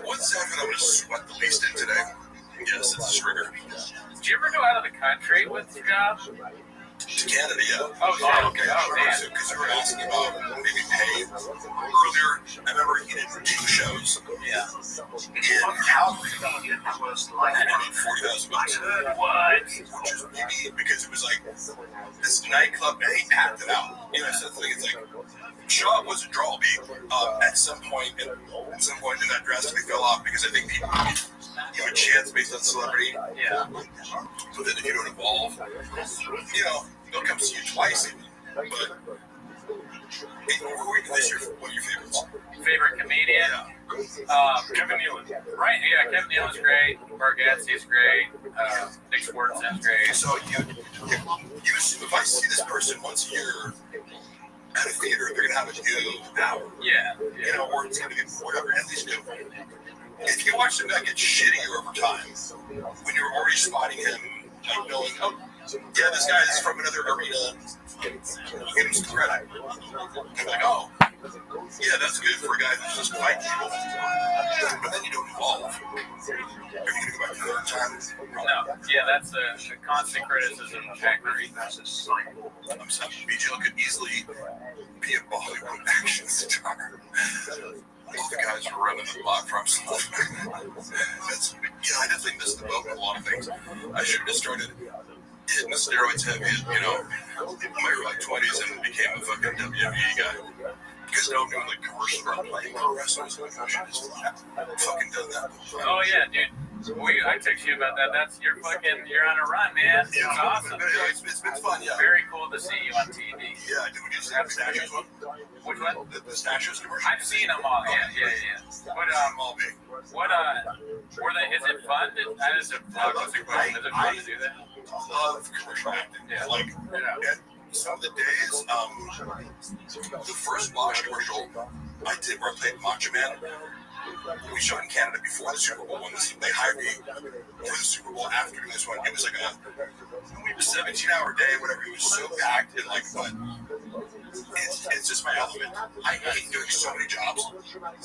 what's that that I'm going to sweat the least in today? Yes, it's a trigger. Did you ever go out of the country with your job? To Canada, yeah. Oh, okay. Oh, man. So, because you were asking about maybe pay earlier, I remember he did 2 shows. Yeah. In Calgary, it was like I made $40,000. What? Which is maybe because it was like this nightclub and he packed it out. You know, so the thing is like, Shaw was a draw beat. At some point in that drastically fell off because I think people give a chance based on celebrity. Yeah. But then if you don't evolve, you know, they'll come see you twice even. But what are your favorites? Favorite comedian? Kevin Nealon. Right, yeah, Kevin Nealon's great. Bargatze's great. Nick Swartzen's great. So you assume if I see this person once a year at a theater, they're gonna have a new hour. Yeah. You know, or it's gonna be whatever, at least new. If you watch them back get shittier over time, when you're already spotting him, like knowing, oh, yeah, this guy is from another arena, you give him some credit. You're like, oh, yeah, that's good for a guy who's just fighting people. But then you don't evolve. Are you going to go back to the third time? No. Yeah, that's a constant criticism of Jack Murray. I'm sorry, BJL could easily be a Bollywood action star. All the guys were running the block from stuff. I definitely missed the boat on a lot of things. I should have just started hitting the steroids heavy, you know, in my early 20s and became a fucking WWE guy. Because now I'm doing like commercials where I'm playing pro wrestlers. I should just fucking done that. Oh yeah, dude. I text you about that. You're on a run, man. It's awesome. It's been fun, yeah. Very cool to see you on TV. Yeah, did we just have the Statues one? Which one? The Statues commercial? I've seen them all. Yeah. What all big. Is it fun? That is a question. Is it fun to do that? I love commercial acting. Yeah. Like, some of the days, the first Bosch commercial I did where I played Macho Man, we shot in Canada before the Super Bowl. They hired me for the Super Bowl after this one. It was like a 17-hour day, whatever. It was so packed and like, but it's just my element. I hate doing so many jobs.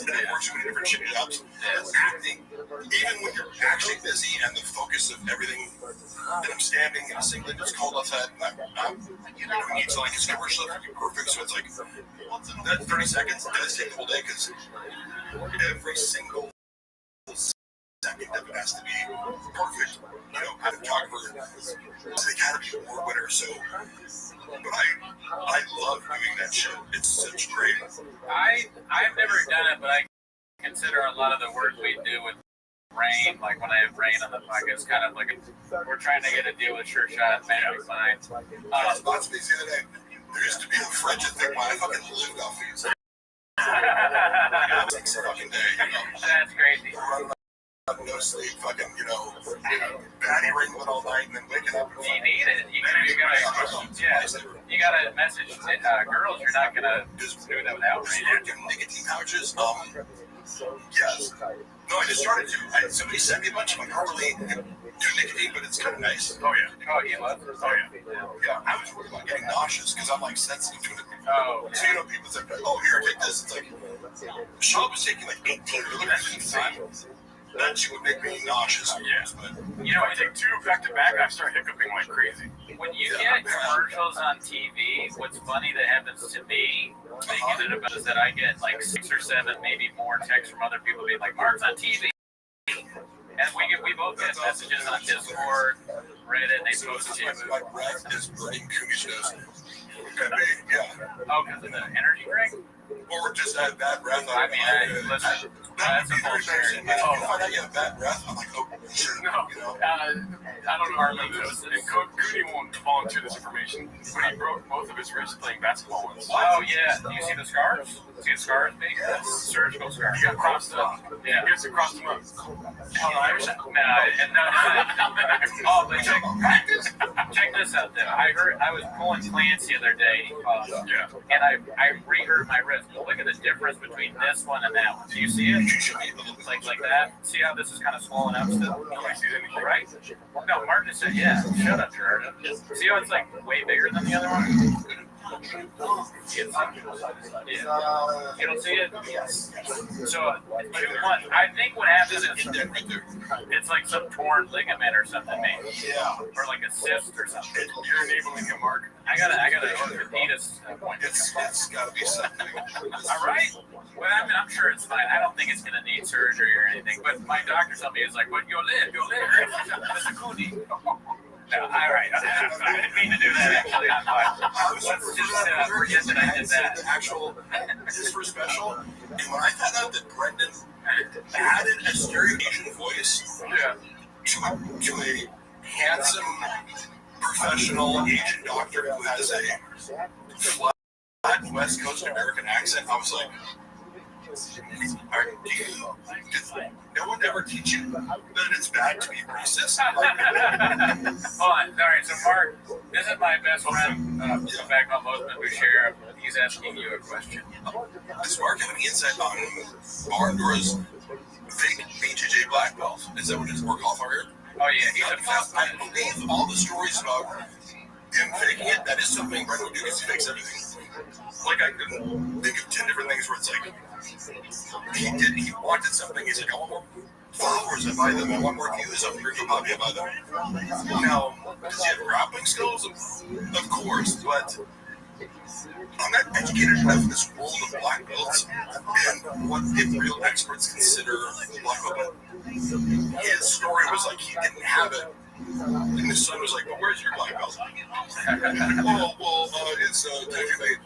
And I work so many different shitty jobs. Acting, even when you're actually busy and the focus of everything, and I'm standing in a singlet, it's cold outside, and I'm need to like his commercial to be perfect. So it's like that 30 seconds does take the whole day because every single second of it has to be perfect. You know, I'm a photographer, they gotta be award winner. So, but I love doing that shit. It's such great. I've never done it, but I consider a lot of the work we do with Rain, like when I have Rain on the podcast, kind of like we're trying to get a deal with Sure Shot, man, it was fine. Lots of these the other day. There used to be a frigid thing when I fucking lived off these. It's a fucking day, you know. That's crazy. No sleep, fucking, you know, batty ringling all night and then waking up. You need it. You gotta message girls. You're not gonna just do that without Rain. Nicotine pouches. Yes. No, I just started to. Somebody sent me a bunch. I don't really do nicotine, but it's kind of nice. Oh yeah. Oh, you love it. Oh yeah. Yeah, I was worried about getting nauseous because I'm like sensitive to it. Oh. So you know, people say, "Oh, here, take this." It's like Shaw was taking like 18 milligrams at the time. Then she would make me nauseous. Yeah. But You know, I take 2 back to back, I start hiccuping like crazy. When you get commercials on TV, what's funny that happens to me, making it about, is that I get like 6 or 7, maybe more texts from other people being like, "Mark's on TV." And we both get messages on Discord, Reddit, they post it. my breath is burning Cooney's nose. Could be, yeah. Oh, because of the energy drink? Or just have bad breath. I mean, listen, that's a bullshit. If you find out you have bad breath, I'm like, oh, shit. No, You know? I don't know about this. And Cooney won't volunteer this information, but he broke both of his wrists playing basketball once. Oh, yeah. Do you see the scars? See the scars being? Yes. Surgical scars. He got crossed up. Yeah. He gets to cross them up. Hell, no. Oh, but check this out, though. I was pulling plants the other day, Yeah. and I re-hurt my wrist. But look at the difference between this one and that one. Do you see it? Like that? See how this is kind of swollen up still? Nobody sees anything. Right? No, Martin said, yeah. Shut up, Gerardo. See how it's like way bigger than the other one? You don't see it? So, I think what happens is it's like some torn ligament or something, maybe. Yeah. Or like a cyst or something. You're enabling a mark. I got an orthopedist appointment. It's got to be something. All right. Well, I mean, I'm sure it's fine. I don't think it's going to need surgery or anything. But my doctor told me, he's like, "But you'll live. Mr. Cooney." No, all right. I didn't mean to do that, actually. I'm fine. Let's just forget that I did that. The actual, his first special, and when I found out that Brendan added a stereo Asian voice to a handsome, professional Asian doctor who has a flat West Coast American accent, I was like, did no one ever teach you that it's bad to be racist? Hold on. All right. So, Mark, this is my best friend back home, Osman Boucher. He's asking you a question. Does Mark have any insight on Barndora's fake BJJ black belt? Is that what his work off here? Oh, yeah. He's obsessed. I believe all the stories about him faking it, that is something Brendan would do because he fakes everything. Like, I couldn't think of 10 different things where it's like, he wanted something, he's like, I want more followers, I buy them, I want more views of your hobby, I buy them. Now, does he have grappling skills? Of course, but I'm not educated enough in this world of black belts and what if real experts consider black belt. His story was like, he didn't have it. And his son was like, well, where's your black belt? It's technically,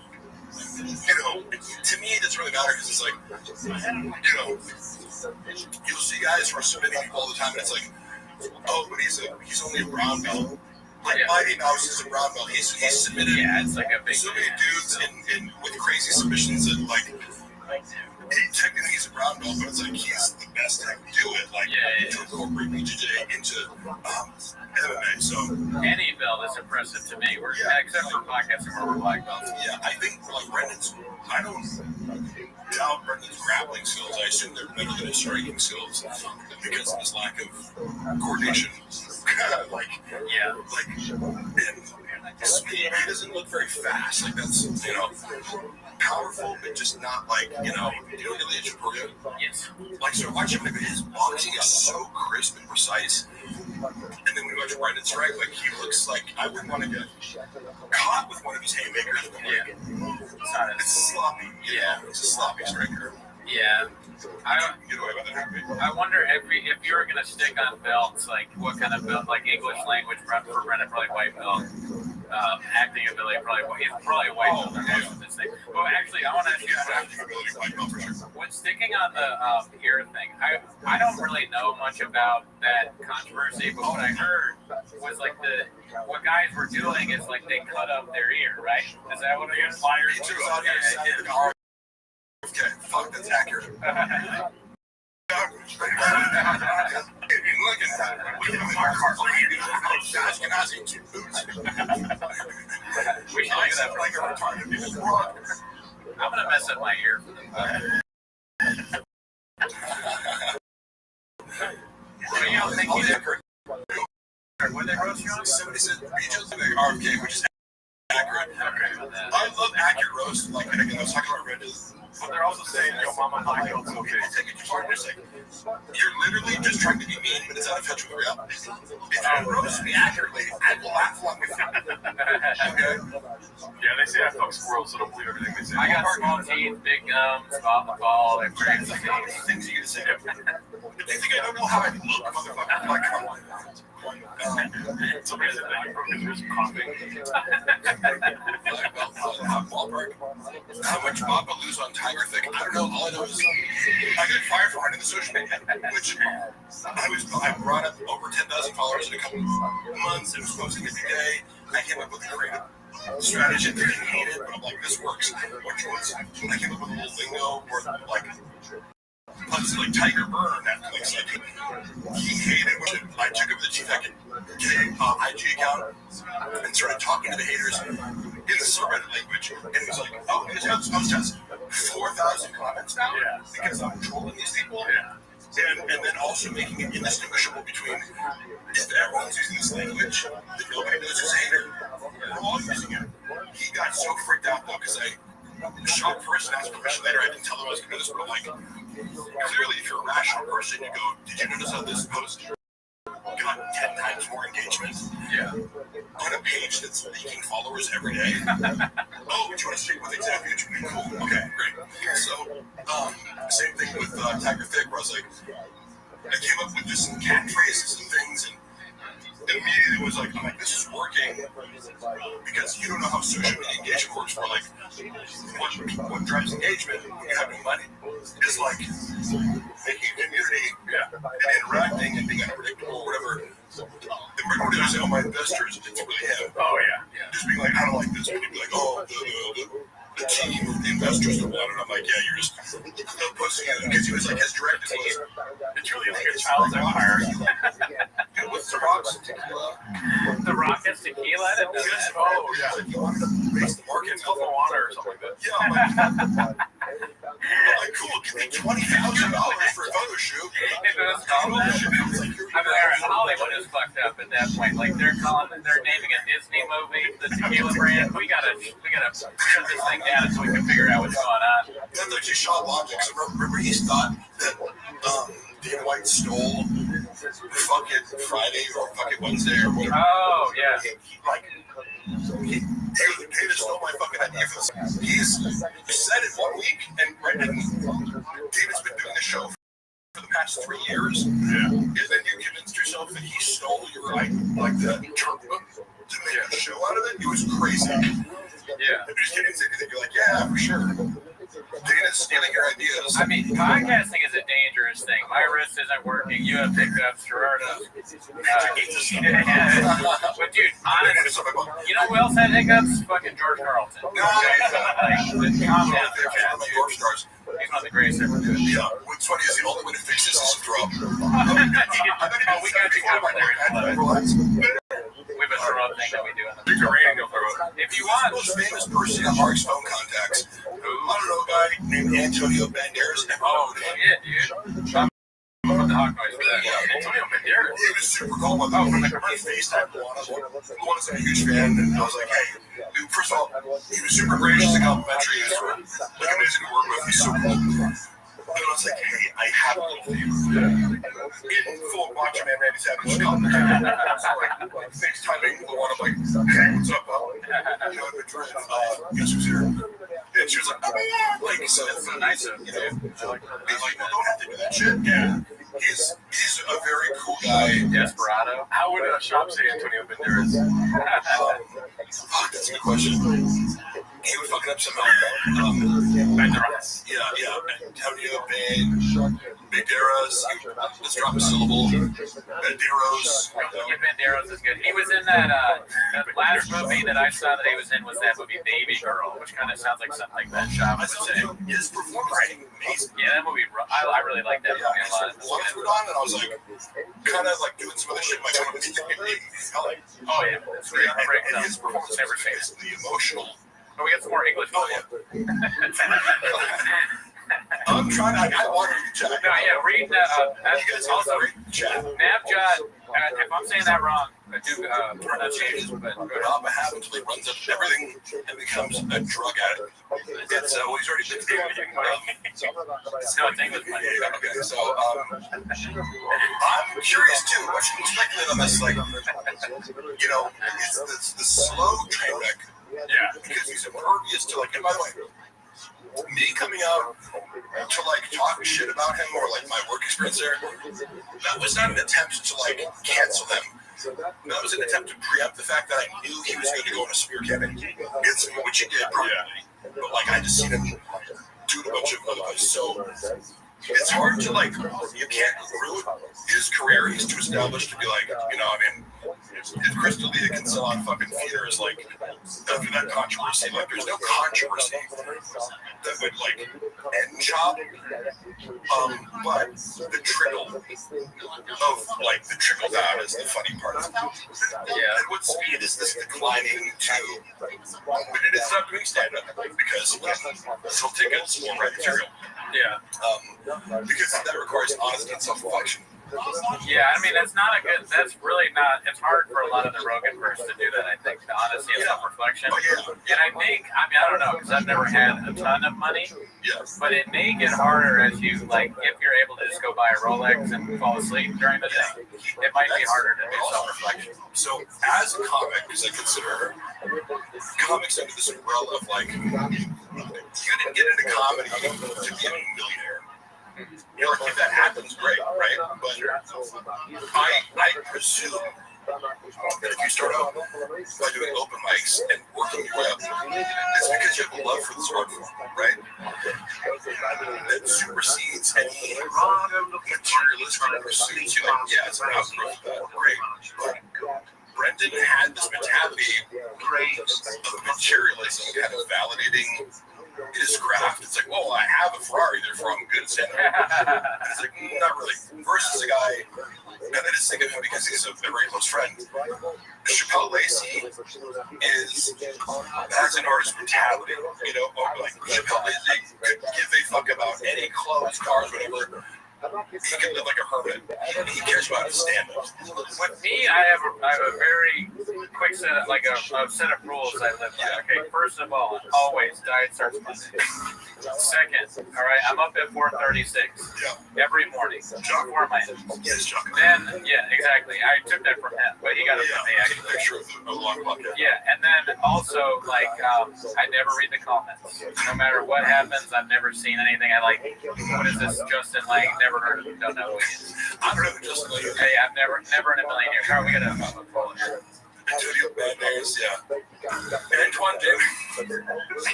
to me, it doesn't really matter because it's like, you'll see guys who are submitting people all the time, and it's like, oh, but he's only a brown belt. Like, Mighty Mouse is a brown belt. He's submitted it's like a big so many dudes in with crazy submissions that, like, technically he's a brown belt, but it's like he's the best to do it. Like, to incorporate BJJ into MMA. So any belt is impressive to me. Except for podcasting where we're black belts. Yeah, I think like Brendan's. I don't doubt Brendan's grappling skills. I assume they're better than his striking skills because of his lack of coordination. And speed. He doesn't look very fast. Like that's powerful, but just not like Ilya Chapuria. Yes. Like so, watch him. His boxing is so crisp and precise. And then when you watch Brendan strike, like he looks like I wouldn't want to get caught with one of his haymakers. It's sloppy. It's a sloppy striker. Yeah. I wonder if you were gonna stick on belts, like what kind of belt, like English language for Brendan, probably white belt. Acting ability, he's probably a white belt or most of this thing. Well, actually, I want to ask you a question. When sticking on the ear thing, I don't really know much about that controversy, but what I heard was like what guys were doing is like they cut up their ear, right? Is that what it is? Pliers too. Okay, fuck, that's accurate. I'm gonna mess up my ear for them. So you don't think he did? When they roast you on? Somebody said RFK, which is accurate. I love accurate roast. Like I was talking about Red is. But they're also saying, yo, mama, black belt's okay. Take it too far. You're literally just trying to be mean, but it's out of touch with reality. If you roast me accurately, I will laugh along with you. Okay? Yeah, they say I fuck squirrels, so don't believe everything they say. I got small teeth, big gums, off the ball, they're crazy things you can say. But they think I don't know how I look, motherfucker. Like, come on. Somebody said that you broke his wrist coughing. How much Bob will lose on Tiger Thick? I don't know. All I know is I got fired for running the social media, which I brought up over 10,000 followers in a couple of months. I was posting every day. I came up with a creative strategy. They didn't hate it, but I'm like, this works. Which was I came up with a little lingo where like. Plus, like Tiger Burn, Netflix, like he hated when I took over the Chief IG account and started talking to the haters in the subreddit language, and it was like, oh, I was just 4,000 comments now because I'm trolling these people, and then also making it indistinguishable between if everyone's using this language, then nobody knows who's a hater. We're all using it. He got so freaked shocked first and asked permission later. I didn't tell them I was going to do this, but I'm like, clearly, if you're a rational person, you go, did you notice how this post got 10 times more engagement? Yeah. On a page that's leaking followers every day. Oh, do you want to stick with exactly what you mean? Cool. Okay, great. So, same thing with Tiger Thick, where I was like, I came up with just some catchphrases and things, and immediately it was like, I'm like, this is working because you don't know how social media engagement works. Where like, what drives engagement when you have no money is like making a community and interacting and being unpredictable or whatever. The minority would say, oh, my investors, it's really him. Oh, yeah. Just being like, I don't like this. And you'd be like, oh, the team or the investors don't want it. I'm like, yeah, you're just posting it because he was like, his directive was, It's really like a child's empire. dude, with the rocks and tequila. The Rock has tequila in it? Yes. Oh, yeah. Like, you wanted to base the market. It's called water or something like that. Yeah, I'm like, cool, give me $20,000 for a photo shoot. If it was called that, I mean, Hollywood is fucked up at that point. Like they're naming a Disney movie, the tequila brand. We gotta shut this thing down so we can figure out what's going on. That's actually Shaw Logic. So remember he thought that Dan White stole fucking Friday or fucking Wednesday or whatever. Oh, yeah. He just stole my fucking idea for this. He's said it 1 week, and David's been doing the show for the past 3 years. Yeah. And then you convinced yourself that he stole your like the term to make a show out of it. It was crazy. Yeah. If you just didn't say anything, you're like, yeah, for sure. Dana's stealing your ideas. I mean, podcasting is a dangerous thing. My wrist isn't working. You have pickups, Gerardo. But dude, honestly, you know who else had hiccups? Fucking George Carlton. Calm down, he's one of the greatest ever do it. Yeah, what's funny is the only way to fix this is to drop. We got you covered there. We have a throw up thing that we do in the Rating throw up. If you want the most famous person in Mark's phone contacts, I don't know a guy named Antonio Banderas. Oh, shit, dude. I'm from the Hawk Noise for that. Yeah, Antonio Banderas. He was super cool. Oh, from the commercial FaceTime. I was a huge fan, and I was like, hey, dude, first of all, he was super gracious and complimentary. He was like amazing to work with. He's so cool. And I was like, hey, I have a little favor. In full Macho Man Randy Savage complimentary. So like FaceTiming the one, I'm like, hey, what's up, pal? You know, I've been trying guess who's here? And she was like, oh, yeah. Like, so it's so nice of you know. He's like, well, don't have to do that shit. Yeah. He's a very cool guy. Desperado. How would a shop say Antonio Banderas? Fuck, that's a good question. He would fuck it up somehow. Banderas. Yeah. Antonio Banderas. Let's drop a syllable. Banderos. Yeah, Banderas is good. He was in that last movie that I saw that he was in was that movie Baby Girl, which kind of sounds like something like that shop would say. His performance was amazing. Yeah, that movie. I really like that movie a lot. Once we're on, and I was like, kind of like doing some other shit. Like, oh yeah, that's great. And his performance never fades. The emotional. Oh, we got some more English. Oh yeah. I'm trying to. I want to chat. No, yeah, read that. Also, Navjot. If I'm saying that wrong, I do pronunciation. But Rob habitually runs up everything and becomes a drug addict. That's he's already been doing. No, it's English. Okay, so I'm curious too. What should we speculate on this? Like, you know, it's the slow train wreck. Yeah, because he's impervious to like. And by the way, me coming out to like talk shit about him or like my work experience there, that was not an attempt to like cancel him. That was an attempt to preempt the fact that I knew he was going to go on a smear campaign, which he did probably. But like I just seen him do a bunch of other things. So it's hard to like, you can't ruin his career. He's too established to be like, you know, I mean, if Chris D'Elia can sell out fucking theaters, like, after that controversy, like, there's no controversy that would, like, end Chop. But the trickle of, like, the trickle down is the funny part. Yeah. At what speed is this declining to? But it is not doing stand-up because he can sell tickets or write material. Yeah. Because that requires honesty and self-reflection. Yeah, I mean, that's not a good. That's really not. It's hard for a lot of the Rogan verse to do that. I think the honesty and self-reflection. And I think, I mean, I don't know, because I've never had a ton of money. But it may get harder as you like. If you're able to just go buy a Rolex and fall asleep during the day, it might be harder to do self-reflection. So, as a comic, because I consider comics under this umbrella of like, you didn't get into comedy to be a millionaire. You know, if that happens, great, right? But I presume that if you start out by doing open mics and working your way up, it's because you have a love for this art form, right? That supersedes any materialistic pursuits. You're like, yeah, it's an outgrowth of that, great. But Brendan had this mentality of materialism, kind of validating his craft. It's like, well, I have a Ferrari, therefore I'm good at stand-up. And it's like, not really. Versus a guy, and I just think of him because he's a very close friend. Chappelle Lacey has an artist mentality, you know, like Chappelle Lacey could give a fuck about any clothes, cars, whatever. He can live like a hermit. He cares about his stand-up. With me, I have a very quick set of, like a set of rules I live by. Okay, first of all, always diet starts Monday. Second, all right, I'm up at 4:36 every morning before my Yes, Chuck. Then, yeah, exactly. I took that from him, but he got it from me actually. Picture of a long podcast. Yeah, and then also like I never read the comments. No matter what happens, I've never seen anything. I like, what is this, Justin Lang? Never heard of him. Don't know who he is. I don't know who Justin Lang is. Hey, I've never in a million years. How are we gonna follow here? Antonio Banderas, yeah. And Antoine Davis.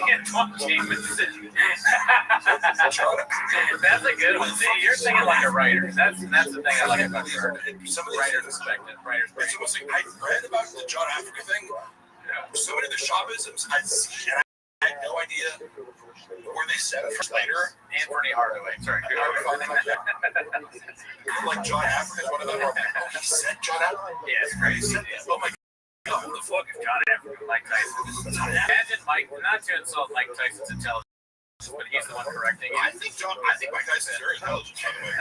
Antoine Davis. That's a good one. See, you're thinking like a writer. That's the thing I like about you. Some of Writer's perspective. Writer's It's almost like I read about the John Africa thing. So many of the shoppisms I'd seen, and I had no idea where they said it later. Anthony Hardaway. Sorry. Like John Africa is one of them. He said John Africa. Yeah, it's crazy. Oh my God. Who the fuck is John Africa? Mike Tyson. Imagine Mike, not to insult Mike Tyson's intelligence, but he's the one correcting it. I think Mike Tyson is very intelligent, by the way.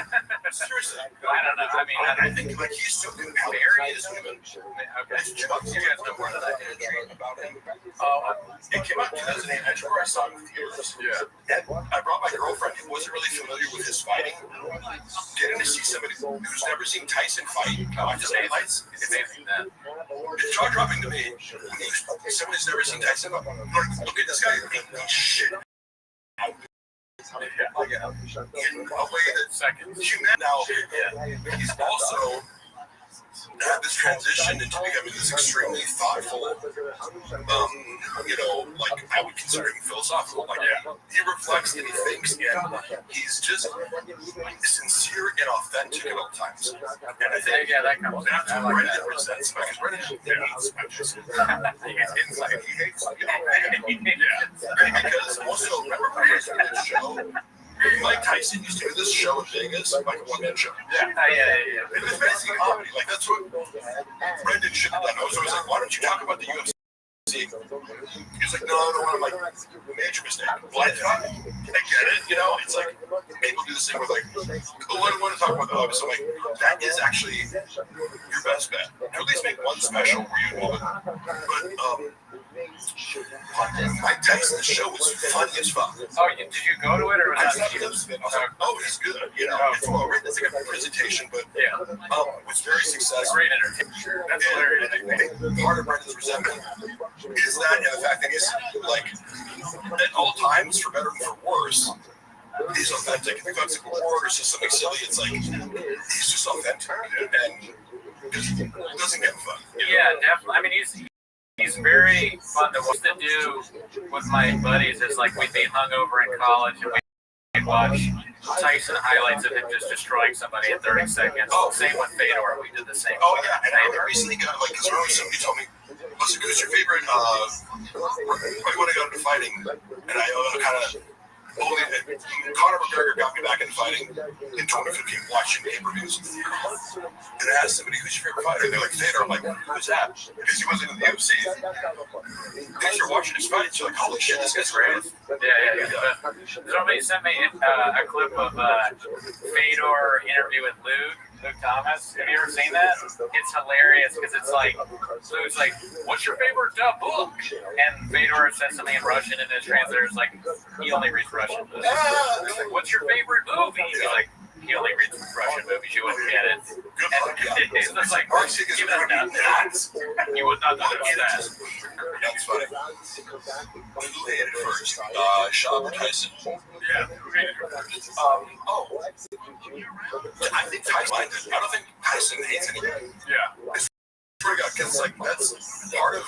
Seriously. I don't know. I mean, I think like he's so compelling. He is human. Okay. You guys know more than I do. About him. Oh, It came out in 2008. I remember I saw it with theaters. yeah. And I brought my girlfriend who wasn't really familiar with his fighting. Getting to see somebody who's never seen Tyson fight, watch his highlights. It's amazing that. It's jaw dropping to me. Somebody's never seen Tyson. Look at this guy. He's shit. In a way that's Seconds. human. Now, he's also had this transition into becoming this extremely thoughtful, like I would consider him philosophical. Like, he reflects and he thinks, and he's just sincere and authentic at all times. And I think that comes that's out. I what like Brendan that. presents. Because Brendan hates matches. He gets insight. He hates, because also, remember when he started the show? Mike Tyson used to do this show in Vegas, like a one-man show. Yeah. It was basically comedy. Like, that's what Brendan should have done. I was always like, why don't you talk about the UFC? He was like, no, I don't want to, like, major mistake. Well, I get it, you know? It's like, people do this thing with, like, oh, I don't want to talk about the hobby. So, like, that is actually your best bet. To at least make one special where you involve it. But Mike Tyson's show was funny as fuck. Oh, did you go to it or was I that? was like, oh, it's good. You know, it's well written. It's like a presentation, but it's very successful. Great entertainment. That's hilarious. I think part of Brendan's resentment is that, and the fact that he's like, at all times, for better and for worse, he's authentic. If he talks like a word or says something silly, it's like he's just authentic, and just doesn't give a fuck. Yeah, definitely. I mean, he's very fun to do with my buddies. It's like we'd be hungover in college and we'd watch Tyson highlights of him just destroying somebody in 30 seconds. Oh, same with Fedor. We did the same. Oh, yeah. And I recently got, like, because somebody told me, listen, who's your favorite, when I got into fighting? And I kind of, Conor McGregor got me back into fighting in 2015, watching pay-per-views. And I asked somebody, who's your favorite fighter? And they're like, Fedor. I'm like, who's that? Because he wasn't in the UFC. Because you're watching his fights, you're like, holy shit, this guy's great. Yeah. Somebody sent me a clip of Fedor interview with Luke. Luke Thomas. Have you ever seen that? It's hilarious because it's like, so it's like, what's your favorite book? And Fedor says something in Russian, and his translator's like, he only reads Russian. It's like, what's your favorite movie? He's like, he only reads Russian movies. You wouldn't get it. And it's just like, give it nuts. You would not understand. That's funny. Who hated it first? Sean or Tyson? Yeah, who hated it first? I think Tyson. I don't think Tyson hates anything. Yeah. Because like that's part of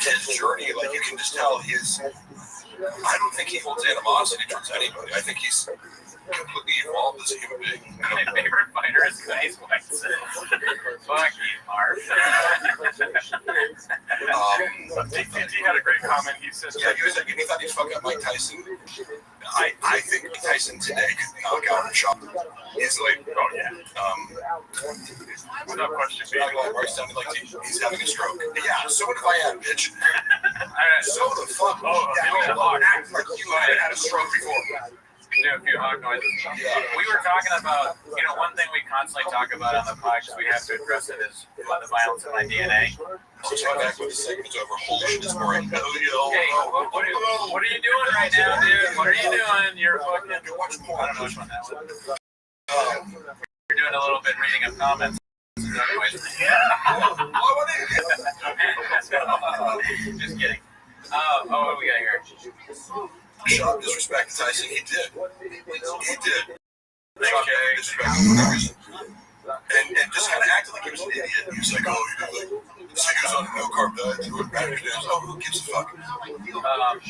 his journey. Like you can just tell his. I don't think he holds animosity towards anybody. I think he's completely evolved as a human being. My favorite fighter is Cody Swanson. Fuck you, Marv. He had a great comment. He says, "Yeah, he was like, he thought he'd fuck up Mike Tyson." I think Mike Tyson today could knock out Sean easily. Oh yeah. without question, Mark sounded like he's having a stroke. Yeah, so what if I had, bitch? So the fuck? Act like you had a stroke before. Do a few hog noises. We were talking about, one thing we constantly talk about on the podcast, we have to address it, is the violence in my DNA. So back when the segment's over, holy shit, it's boring. Hey, what are you doing right now, dude? What are you doing? You're fucking... I don't know which one that was. You're doing a little bit reading of comments. Just kidding. What do we got here? Sean disrespected Tyson. He did. Disrespected for no reason. And just kind of acted like he was an idiot. He was like, so he was on a no-carb diet, he went back to his, who gives a fuck?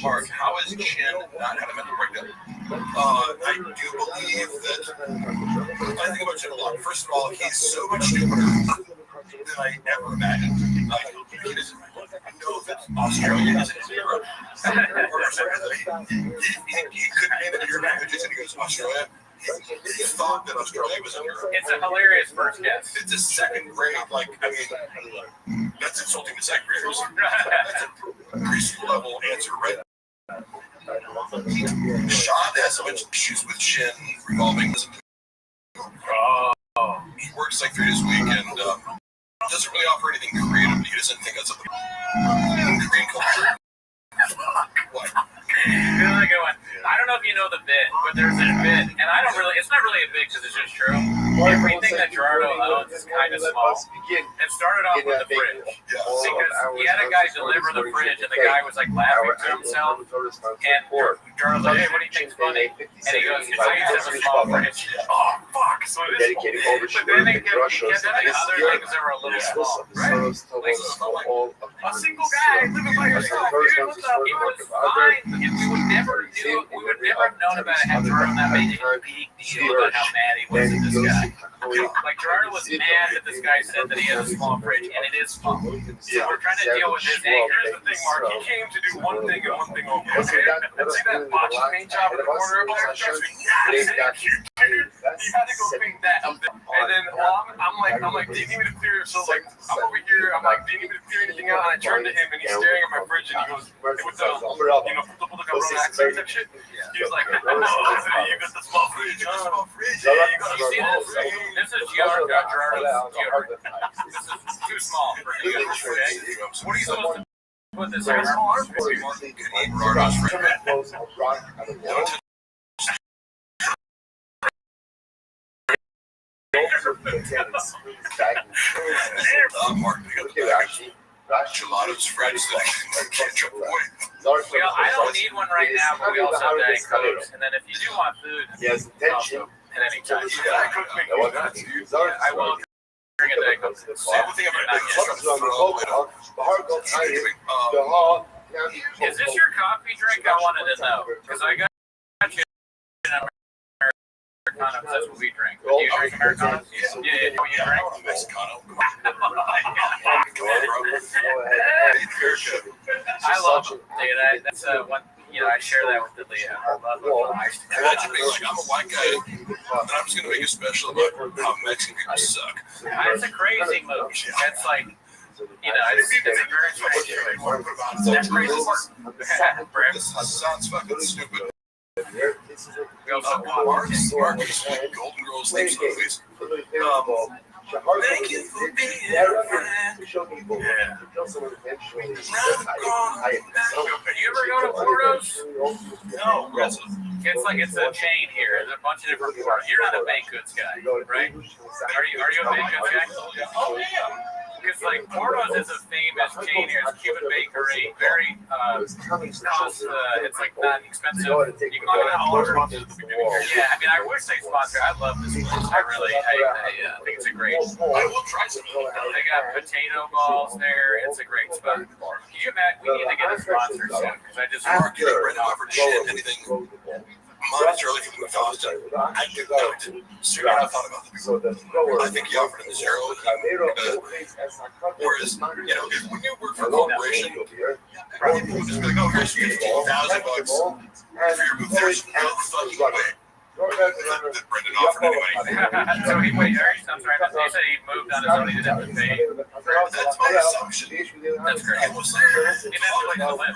Mark, how is Chin not had a mental breakdown? I do believe that, I think about Chin a lot. First of all, he's so much stupider than I ever imagined. He doesn't know that Australia isn't in Europe. He couldn't name it Europe languages, and he goes, Australia? He thought that Australia was in Europe. It's a hilarious first guess. It's a second grade, that's insulting to second graders. That's a preschool level answer, right? Sean has so much issues with Chin revolving. He works like 3 days a week and doesn't really offer anything creative. He doesn't think that's a Korean culture. What? Really good one. I don't know if you know the bit, but there's a bit, and it's not really a bit because it's just true. Everything that Gerardo owns is kind of small. It started off with the fridge. Because he had a guy deliver the fridge, and the guy was like laughing to himself. And Gerardo's like, hey, what do you think's funny? And he goes, I use a small fridge. Oh, fuck. So it is small. But then they kept having other things that were a little small. Right? A single guy living by yourself, dude. What's up? It was fine. We would never have known about it had Gerardo not made a big deal about how mad he was at this guy. Like, Gerardo was mad that this guy said that he had a small fridge, and it is small. So we're trying to deal with his anger. Here's the thing, Mark. He came to do one thing and one thing only. Okay? And see that botched paint job in the corner over there? Trust me. Yes, thank you, dude. You had to go paint that up there. And then I'm like, do you need me to clear? So, like, I'm over here. I'm like, do you need me to clear anything out? And I turn to him, and he's staring at my fridge, and he goes, with the, accent type shit. He was like, you got the small fridge. You got the small fridge. You see this? This is Gerardo's deodorant. This is too small for you. What are you supposed to put this in? Gerardo's Mark, Gelatos, friends that can't jump away. I don't need one right now, but we also have Diet Cokes. And then if you do want food, also at any time. I will bring a Diet Coke. Is this your coffee drink? I wanted to know. Because I got you an Americano, because that's what we drink. Do you drink Americano? Yeah. What you drink? Mexicano. I love them, dude. That's one. I share that with Leah. I love them. Imagine being like, I'm a white guy, and I'm just gonna make a special about how Mexican people suck. It's a crazy move. It's like, it's a very crazy move. That's crazy. This sounds fucking stupid. We also watched Marcus with Golden Girls theme song, please. Thank you for being a friend. Yeah. You ever go to Portos? No, Russell. It's a chain here. There's a bunch of different Portos. You're not a baked goods guy, right? Are you a baked goods guy? Oh, yeah. Because like Portos is a famous chain here. It's a Cuban bakery. Very cost. It's like not expensive. You can go to all sponsors at the beginning. Yeah, I mean, I wish they sponsor. I love this place. I think it's a great. I will try some. They got potato balls there. It's a great spot. Can you imagine? We need to get a sponsor soon because I just Mark, you ain't ready for shit, anything monetarily for the Costa. I do not. Seriously, I thought about that before. I think he offered him the zero. Whereas, if when you work for a corporation, probably people just be like, oh, here's $15,000 for your move. There's no fucking way that Brendan offered anybody. So he wait. I'm sorry. He said he moved on his own. He didn't have to pay. That's my assumption. That's great. It was He didn't like the limit.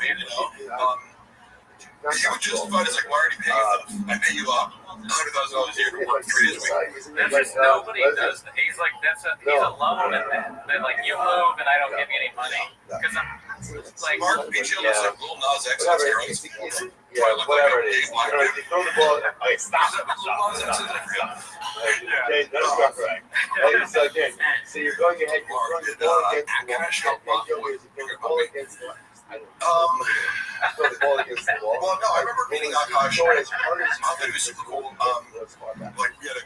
He would justify it as like, why are you paying enough? I pay you up $100,000 a year to work 3 days a week. That's just nobody does. He's like he's alone in that. That like you move and I don't give you any money because I'm like Mark Beach looks like Lil Nas X on steroids. Whatever it is. You throw the ball. Okay, stop. Lil Nas X is like real. Okay, that's not correct. So again, so you're going ahead. You're throwing the ball against the wall. The ball against the wall. Throw the ball against the wall. Well, no, I remember meeting Akash. I thought it was super cool. Like we had a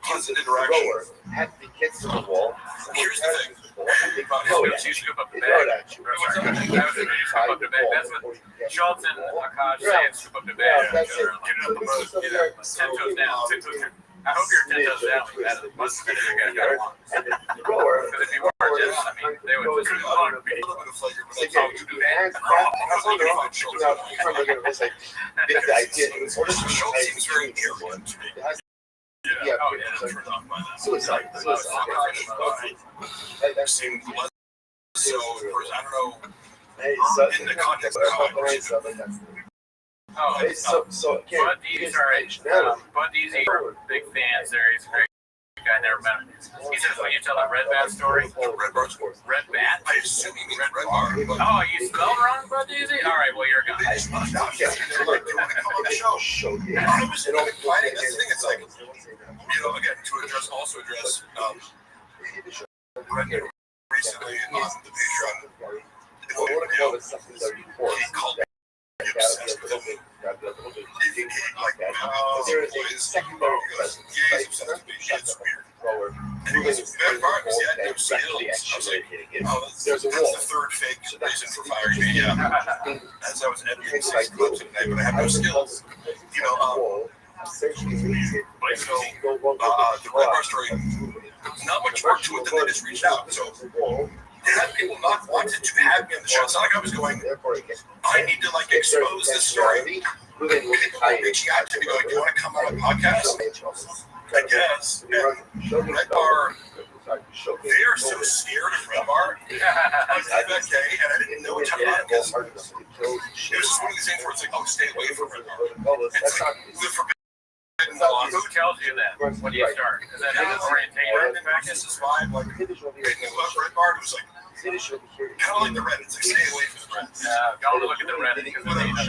constant interaction. Had the kids to the wall. Here's the thing. you scoop up the bag. That's what Schultz and Akash say. Scoop up the bag. Get it up the boat. 10 toes down. I hope you're 10 toes down like that. Most of you guys got because if you were just, I mean, they would just A little bit of flavor, but that's how you do that. Schultz seems very arrogant to me. Yeah. Oh, yeah. Turned off by that. Suicide. Seemed less so, I don't know, Hey, in the context of conversation. Oh, so Bud Deezy, Bud Deezy, we're big fans there. He's a great guy. Never met him. He says when you tell that Red Bat story. Red Bar score. Red Bat? I assume you mean Red Bar. Oh, you spelled wrong, Bud Deezy? All right, well, you're a guy. They just must not get it. They're like, they want to call it a show. I was finding this thing, it's like, again, to address, Brendan recently on the Patreon, he called me obsessed with him. He like, there is a secondary presence. It's weird. And he goes, Red Bar, because he had no skills. I was like, There's a that's wall. the third fake reason for firing me. Yeah. As I was editing 6 clips a day, but I have no skills. The Red Bar story, not much more to it than they just reached out. So, had people not wanted to have me on the show, it's not like I was going, I need to like expose this story. People were reaching out to me going, do you want to come on a podcast? I guess. And Red Bar, they are so scared of Red Bar. I was at that day and I didn't know what to do because it was just one of these things where it's like, oh, stay away from Red Bar. It's like the forbidden law. Who tells you that? When do you start? Is that an orientation? In practice is fine. Like, I love Red Bar. It was like, kind of like the Reddit. It's like, stay away from the Reddit. Don't look at the Reddit because I mean, to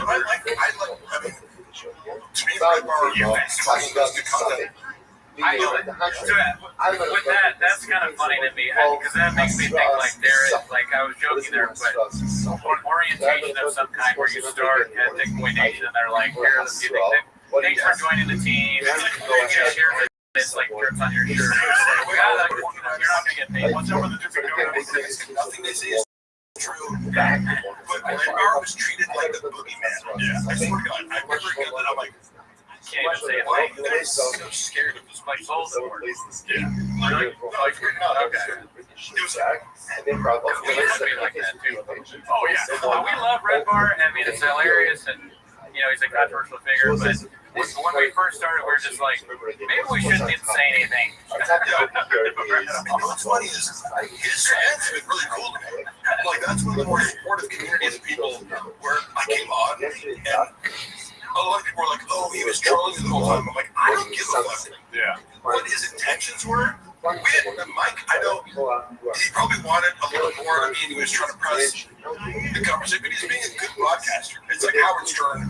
me, Red Bar, talking about the content. I know it. So with that, that's kind of funny to me because that makes me think like there is, like I was joking there, but an orientation of some kind where you start at Dickboy Nation and they're like, here, thanks for joining the team. It's like shirts on your shirt. You're not going to get paid. What's over the different Nothing they say is true. But Red Bar was treated like the boogeyman. Yeah, I swear to God, I remember again that I'm like, can't even say it. They're so scared of this. Like Voldemort. Yeah. Really? Okay. It was We used to be like that too. Oh yeah. We love Red Bar. I mean, it's hilarious, and he's a controversial figure. But when we first started, we were just like, maybe we shouldn't even say anything. What's funny is his fans have been really cool to me. Like that's one of the more supportive communities of people where I came on and a lot of people were like, "Oh, he was trolling the whole time." I'm like, I don't give a fuck. Yeah. What his intentions were. Mike, I know he probably wanted a little more. I mean, he was trying to press the conversation, but he's being a good broadcaster. It's like Howard Stern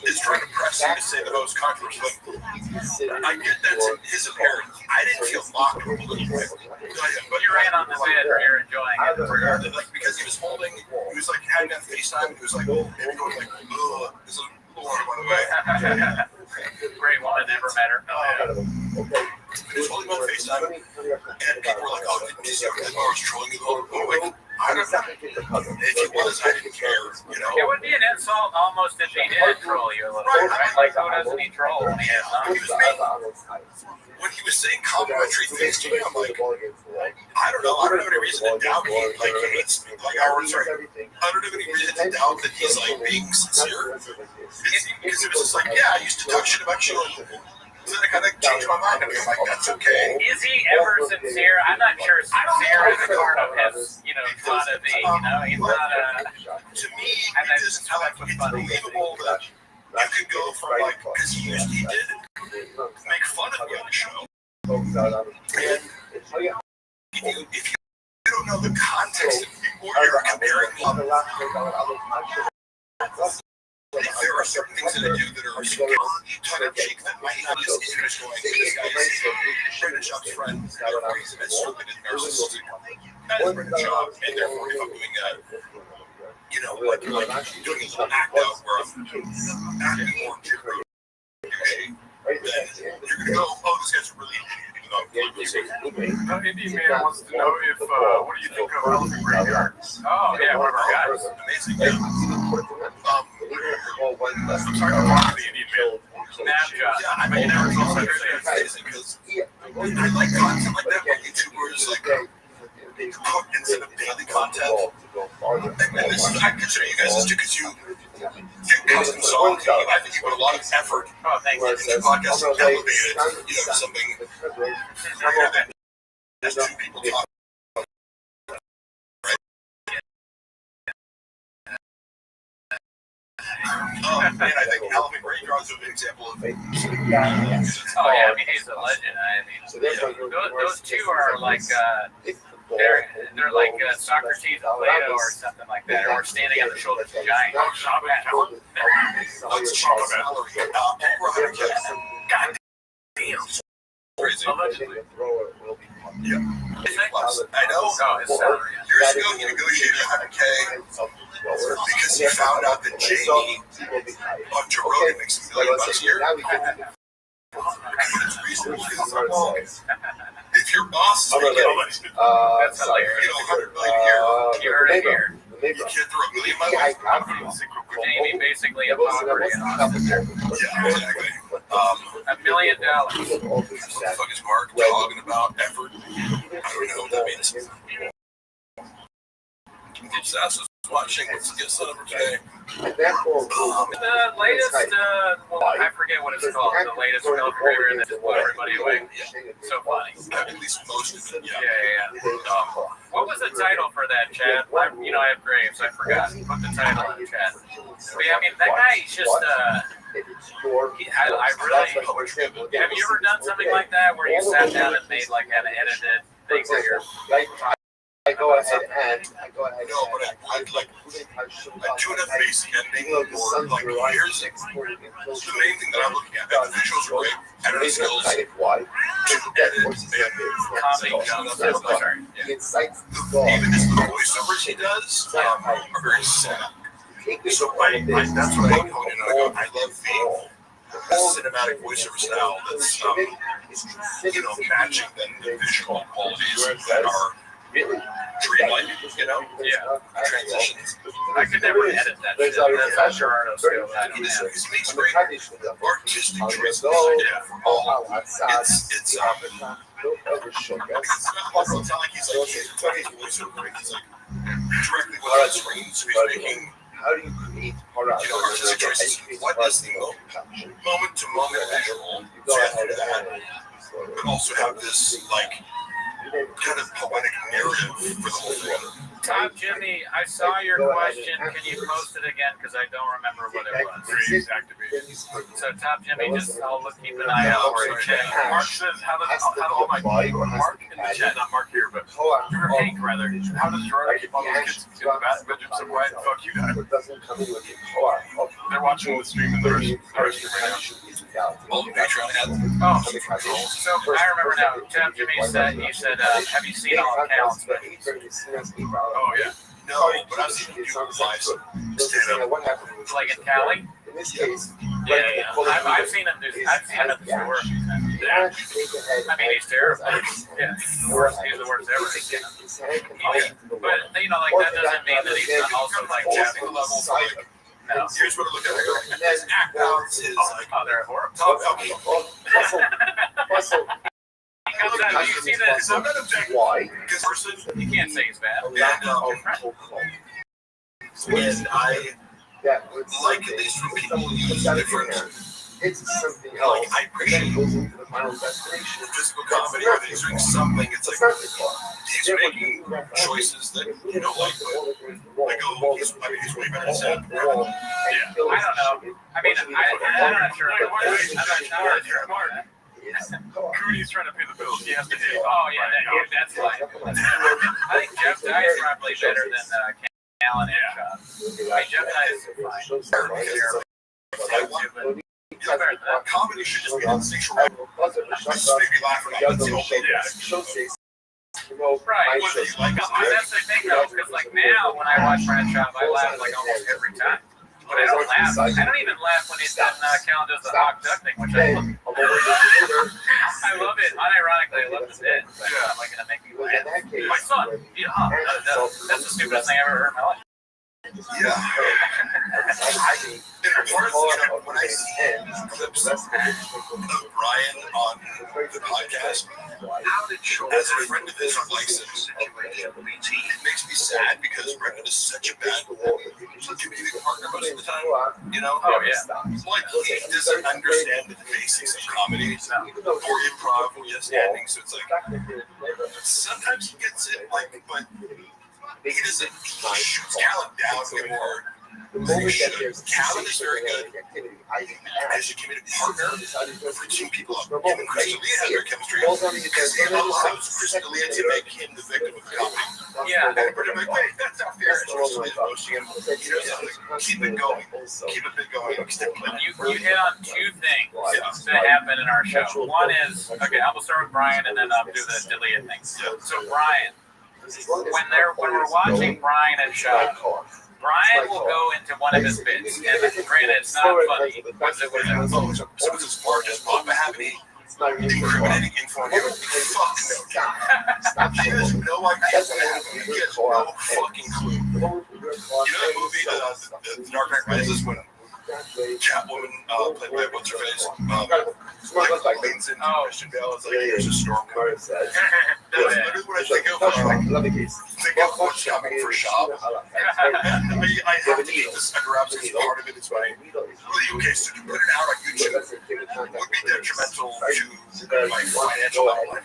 is trying to press him to say the most controversial thing. I get that's his appearance. I didn't feel mocked a little bit. But you're right on the bed, or you're enjoying it. Regardless, like, because he was holding, he was like having that FaceTime, he was like, maybe going like, ugh, this is a little hard, by the way. Great woman, never met her. He was holding on FaceTime, and people were like, "Oh, didn't you see how I was trolling you?" I'm like, I don't know. If he was, I didn't care. You know, It would be an insult almost if he did troll you a little bit, right? Like, who doesn't he troll when he has when he was saying complimentary things to me, I'm like, I don't know. I don't have any reason to doubt he like he hates me. Like, I don't have any reason to doubt that he's like being sincere. Because it was just like, yeah, I used to talk shit about you. And then I kind of changed my mind and I'm like, that's okay. Is he ever sincere? I'm not sure sincere is part of his, thought of me. He's not a. To me, it's unbelievable that you could go from like, because he did make fun of me on the show. And if you don't know the context of what you're comparing me, there are certain things that I do that are tongue in cheek that might not just finish going, this guy's Brandon Schaub's friend, therefore he's a bit stupid and narcissistic. That is Brandon Schaub, and therefore if I'm doing that, like doing a little act out where I'm acting more gibberish, then you're going to go, oh, this guy's really Indian Man wants to know if, what do you think of Elephant Graveyard? Oh, yeah, one of our guys. Amazing, yeah. I'm talking about the Indian Man. Snapshot. Yeah, I mean, it's also amazing because I like content like that where YouTubers like cook instead of daily content. And this is, I consider you guys this too because you get custom songs. I think you put a lot of effort into the podcast and elevate it, to something greater than just two people talking. And I think Elephant Graveyard is a good example of it. Oh, yeah, I mean, he's a legend. I mean, those two are like, they're like Socrates and Plato or something like that, or standing on the shoulders of giants. What's Sean's salary? God damn. Crazy. Allegedly. Yeah. I know. Oh, his salary. Years ago, he negotiated $100K because he found out that Jamie on Joe Rogan makes $1 million a year. It's reasonable because if your boss is making That's hilarious. $100 million a year, You heard it here. you can't throw $1 million my way. Jamie basically a poverty in Austin. Yeah, exactly. $1 million. What the fuck is Mark talking about? Effort? I don't know what that means. Sassa's watching. Let's get set up for today. The latest, I forget what it's called. The latest film career that just blew everybody away. So funny. At least most of it, Yeah. What was the title for that, Chad? I have Graves. I forgot. Put the title in the chat. But yeah, I mean, that guy is just, I really, have you ever done something like that where you sat down and made like an edited thing where you're I go ahead and no, but I do enough basic editing or like here's the main thing that I'm looking at. The visuals are great, editing skills, to edit and comedy down jumps. even just the voiceovers he does are very sad. So that's what I hone in on. I love the cinematic voiceover style that's matching the visual qualities that are dreamlike, Yeah. transitions. I could never edit that shit. That's not Gerardo skills. I don't He have. makes great artistic choices. For all. It's not like he's voiceover. He's like directly with the screen, so he's making how do you create artistic choices. What is the moment to moment visual? So you have to do that, but also have this like kind of poetic narrative for the whole thing. Tom Jimmy, I saw your question. Can you post it again? Because I don't remember what it was. So Tom Jimmy, just I'll keep an eye out for it. Mark says, how does all my Mark in the chat, not Mark here, but your Hank rather. How does Jordan keep all those kids in the bedroom so quiet? Fuck you, guys. They're watching the stream in the room right now. All the Patreon ads. Oh, so I remember now. Tom Jimmy said, you said, have you seen all accounts? Oh, yeah. No, but I've seen you do live stand up. Like in Cali? In this case, Yeah. I've seen him do. I've seen him at the store. Yeah. I mean, he's terrible. Yeah, he's the worst ever. But you know, like that doesn't mean that he's not also like jabbing the levels. Like, no. Here's what I look at. I go, his act balance is like, Oh, they're horrible. He comes out. You see that? I'm not objecting. Why? Because person, You can't say he's bad. and I like at least when people use different. It's something Like, else. I appreciate goes into the final destination. physical comedy where he's doing something. It's It's like not the car. he's making choices that you don't like, but I go, he's way better than Sam. I don't know. I mean, I'm not sure. I'm not sure. Cooney's trying to pay the bills. He has to pay. Oh yeah, that's fine. I think Jeff Dye is probably better than Callan and Sean. I mean, Jeff Dye is fine. I want, comedy should just be instinctual. This is maybe laughing at the whole thing. Right. Whether you like it, That's the thing though, because like now when I watch Brad Chop, I laugh like almost every time. But I don't laugh. I don't even laugh when he's done Callan does the hawk duck thing, which I love. I love it. Unironically, I love the bit. But I'm like gonna make me laugh. My son, that's the stupidest thing I ever heard in my life. Yeah. When I see clips of Brian on the podcast, as a friend of his who likes it, it makes me sad because Brendan is such a bad comedic partner most of the time. You know? Oh yeah. Like, he doesn't understand the basics of comedy or improv or just standing, so it's like, sometimes he gets it, like, but he doesn't, he shoots Callan down way more. Callan is very good as a comedic partner for two people. Him and Chris D'Elia have their chemistry because he allows Chris D'Elia to make him the victim of the comedy. Yeah. And Brendan like, wait, that's not fair. It's Chris D'Elia's roasting him. He doesn't keep it going. Keep it going. You hit on two things that happen in our show. One is, okay, I'm gonna start with Brian and then I'll do the D'Elia thing. So Brian, when we're watching Brian and Sean, Brian will go into one of his bits, and granted, it's not funny because it was So it's as far as Bob Mahabody incriminating info on him. Fuck no. He has no idea what happened. He has no fucking clue. You know that movie, The Dark Knight Rises, when Catwoman, played by what's her face, leans into Christian Bale as like, here's a storm coming. That's literally what I think of. Think of what's coming for Shab. I have to eat this under wraps because part of it is my, okay, so to put it out on YouTube would be detrimental to my financial outlet.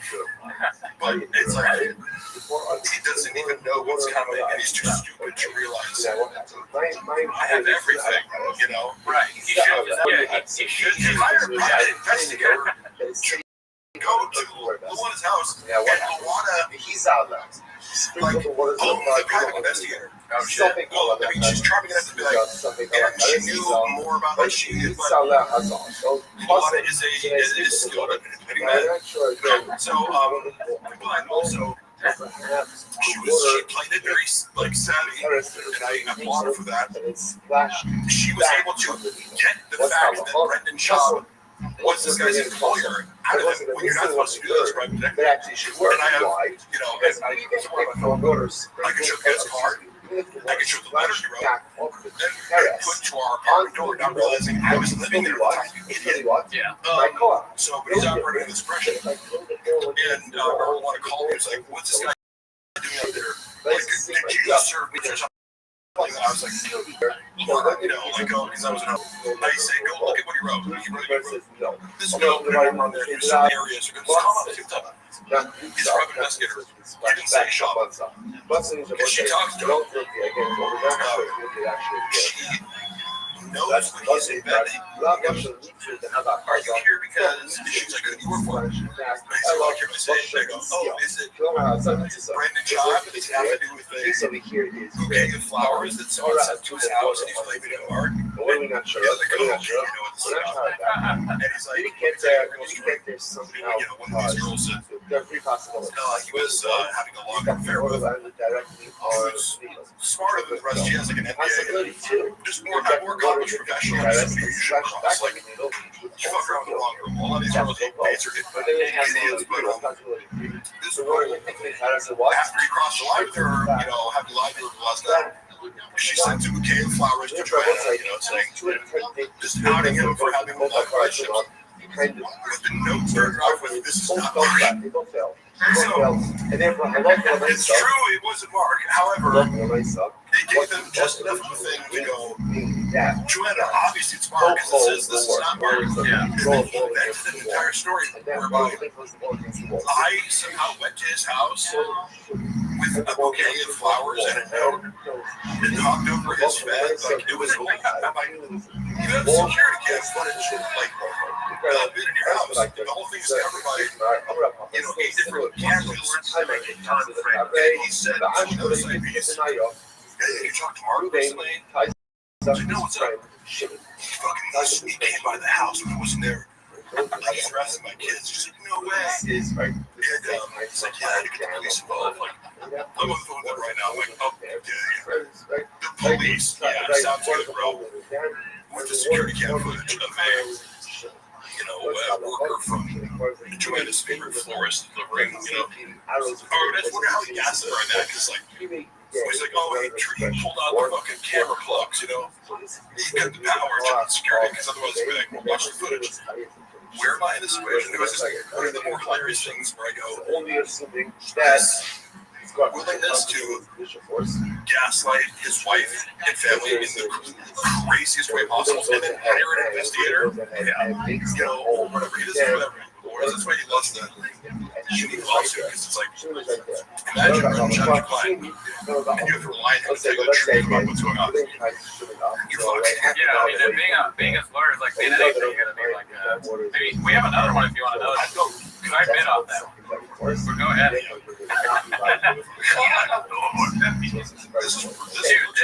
But it's like, he doesn't even know what's coming, and he's too stupid to realize I have everything, you know? right. He should. Yeah, he should. He hired a private investigator to go to Luana's house, and Luana, he's out there. like, the private investigator. Oh shit. Well, I mean, she's charming enough to be like, and she knew more about what she did, but Luana is skilled at admitting that. So, but also, she played it very like savvy, and I applaud her for that. She was able to get the fact that Brendan Schaub was this guy's employer out of him when you're not supposed to do this, right? And I have, you know, I could show his card. I could show the letter he wrote, then put to our apartment door, not realizing I was living there at the time, you idiot. Yeah. So, but he's operating with discretion. And Earl wanted to call me. He was like, what's this guy doing out there? Like, did you serve me? I was like, because I was in I say, go look at what he wrote. He wrote this note, remember, there's some areas are going to come up to them. He's a private investigator. He didn't say shop. Because she talks to him. She knows when he's in bed. Are you here because she's like, who do you work for? I said, well, I go, oh, is it Brandon Job? Does it have to do with the bouquet of flowers that someone sent to his house and he's claiming it art? We're not sure. And he's like, one of these girls said, he was having a long affair with her. He was smarter than the rest. She has like an MBA. Just more accomplished professional. Somebody you should cross. Like, you fuck around in the wrong room. All of these girls don't answer it. But idiots, but this woman, after he crossed the line with her, having lied to her last night, she sent him a bouquet of flowers to Joanna, saying, just outing him for having multiple relationships. With the note started off with, this is not Mark. So, it's true, it wasn't Mark. However, they gave them just enough of a thing to go, Joanna, obviously it's Mark, because it says this is not Mark. Yeah. And then he invented an entire story whereby I somehow went to his house with a bouquet of flowers and a note and knocked over his bed. Like, it was like, you have security kids running shit like been in your house. The whole thing is covered by 8 different cameras. And he said, he knows I piece. Hey, you talked to Mark recently? I said, no, what's up? He fucking came by the house when I wasn't there. I was harassing my kids. He's like, no way. And he's like, yeah, I had to get the police involved. Like, I'm on the phone with them right now. I'm like, oh, yeah. The police. Yeah, sounds good, bro. With the security cam footage of a worker from Joanna's favorite florist delivering, I wonder how he gassed it right now, because, like, he's like, oh, he pulled out the fucking camera plugs, he cut the power to security, because otherwise we're like, watch the footage. Where am I in this equation? It was just like one of the more hilarious things where I go, this willingness to gaslight his wife and family in the craziest way possible, and then hire an investigator, or whatever, he doesn't do whatever. That's why he loves that unique lawsuit, because it's like, imagine running shot your client, and you have to rely on him to tell you the truth about what's going on. You're fucked. Yeah, I mean, being as lawyer is like being anything. You gotta be like, maybe we have another one if you want to know. Because I bid on that one. So go ahead. Dude, this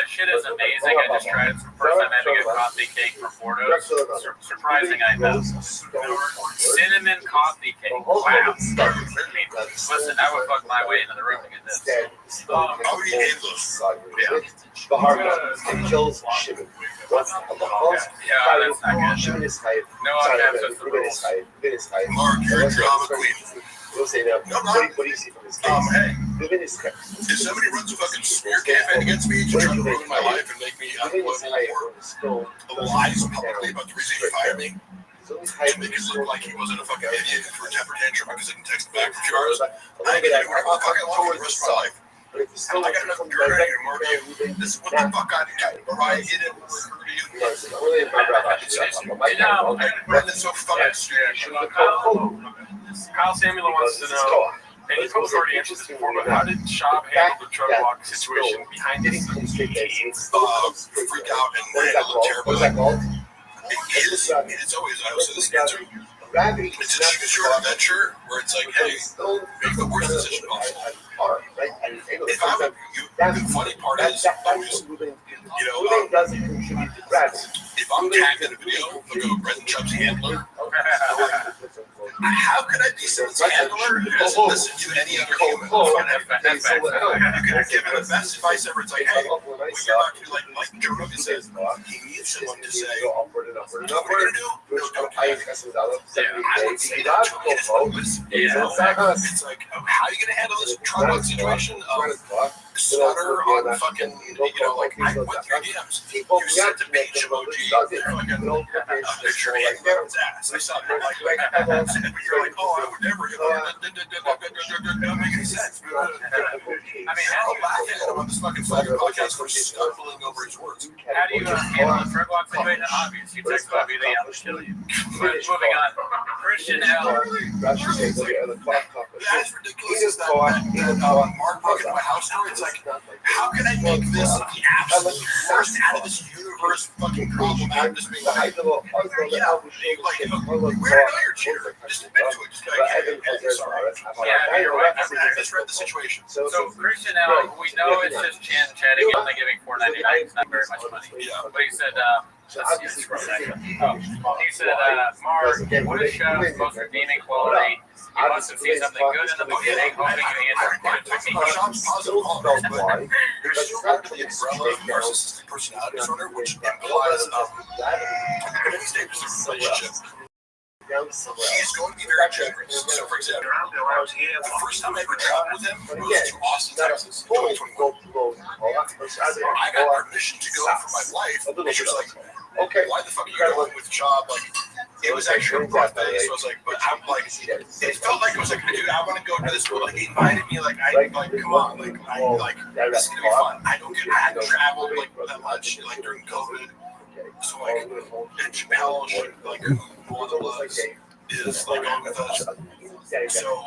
shit is amazing. I just tried it for the first time having a coffee cake from Porto's. Surprising, I know. Cinnamon coffee cake. Wow. Listen, I would fuck my way into the room to get this. How would you hate those? The hard one kills shipping. What's the yeah, that's not good. No, that's the rules. Mark, you're a drama queen. We'll say that. What do you see from this case? Hey, if somebody runs a fucking smear campaign against me to try to ruin my life and make me unemployable or lies publicly about the reason he fired me, to make it look like he wasn't a fucking idiot for a temper tantrum because I didn't text him back for 2 hours, I get whatever the fuck I want for the rest of my life. I got enough dirt I can mark you. This is what the fuck I did. Or I hit him or hurt you. Brendan's so fucking stupid. Kyle Samuel wants to know, and he probably already answered this before, but how did Schaub handle the drug walk situation behind the scenes? Freak out and handle it terribly. It's always, I also this answer. It's an even short adventure where it's like, hey, make the worst decision possible. If I would, the funny part is, if I'm tagged in a video, look at Brendan Chubb's handler. How could I be someone's handler who doesn't listen to any other human? You could have given the best advice ever. It's like, hey, when you're not going to like Joe Rogan says, he needs someone to say, what are you going to do? No, don't do it. I would say that to me. It's like, how are you going to handle this trauma situation of stutter on fucking, like, I went through DMs. You sent a beach emoji, a picture of his ass. I saw it, but you're like, oh, I would never, doesn't make any sense. I mean, I'll laugh at him on this fucking podcast for stumbling his words. How do you handle a drug walk situation? Obvious. You text about me, they have to kill you. But moving on. Christian L. That's ridiculous. Is that Mark broke into my house story? It's like, how can I make this the absolute worst out of this universe fucking problem out of this being like, yeah, like, where I know you're cheater. Just admit to it. Just be like, hey, sorry. Yeah, you're right. I misread the situation. So Christian L, we know it's just Chan chatting and only giving $4.99. It's not very much money. Yeah. But he said, let's see, scroll back up. Oh, he said, Mark, what is Shaw's most redeeming quality? You must have seen something good in the beginning, hoping you answer good to me. Shop's positive qualities, but there's still the umbrella of narcissistic personality disorder, which implies in any stage of the relationship, he's going to be very generous. So, for example, the first time I ever traveled with him was to Austin, Texas, in 2021. I got permission to go for my wife, and she was like, why the fuck are you going with Job? Like, it was actually her birthday, so I was like, but I'm like, it felt like it was like, dude, I want to go to this school. Like, he invited me, like, come on, like, this is gonna be fun. I hadn't traveled like that much, like during COVID. So like, and Chappelle, like, one of those is like on with us. So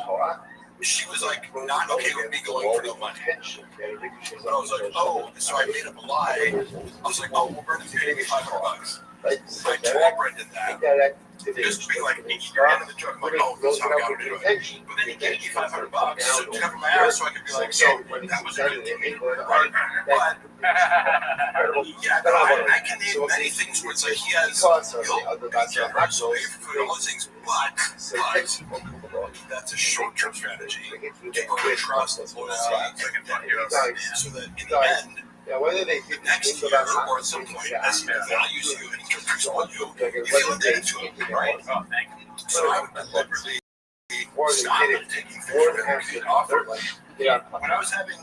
she was like not okay with me going for no money. But I was like, oh, so I made up a lie. I was like, oh, well, Brendan's gonna give me $500. I told Brendan that. Just being like, you're into the joke. I'm like, oh, that's how I got to do it. But then he gave me $500 so to cover my ass, so I could be like, so that was a good thing, right? But yeah, I can name many things where it's like he has cameras away from all those things, but that's a short-term strategy to build trust and loyalty, so that in the end. Yeah, whether they the next year or at some point, as he values you and he cares about you, you feel indebted to him, right? Oh, thank you. So I would deliberately stop taking things from him and offer. Like, when I was having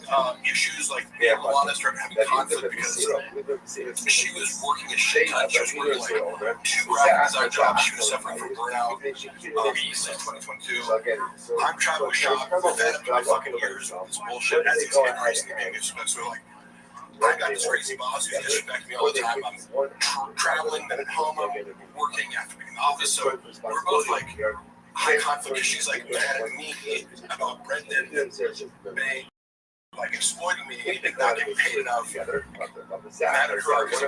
issues, like being honest, or having conflict because she was working a shit ton, she was working like 2 graphic design jobs, she was suffering from burnout since 2022. I'm trying to shop, fed up to my fucking ears with this bullshit as he's increasingly being disrespectful. Like, I got this crazy boss who's disrespecting me all the time. I'm traveling, then at home, I'm working, I have to be in the office. So we're both like high conflict. She's like mad at me about Brendan being like exploiting me and not getting paid enough. Mad at her because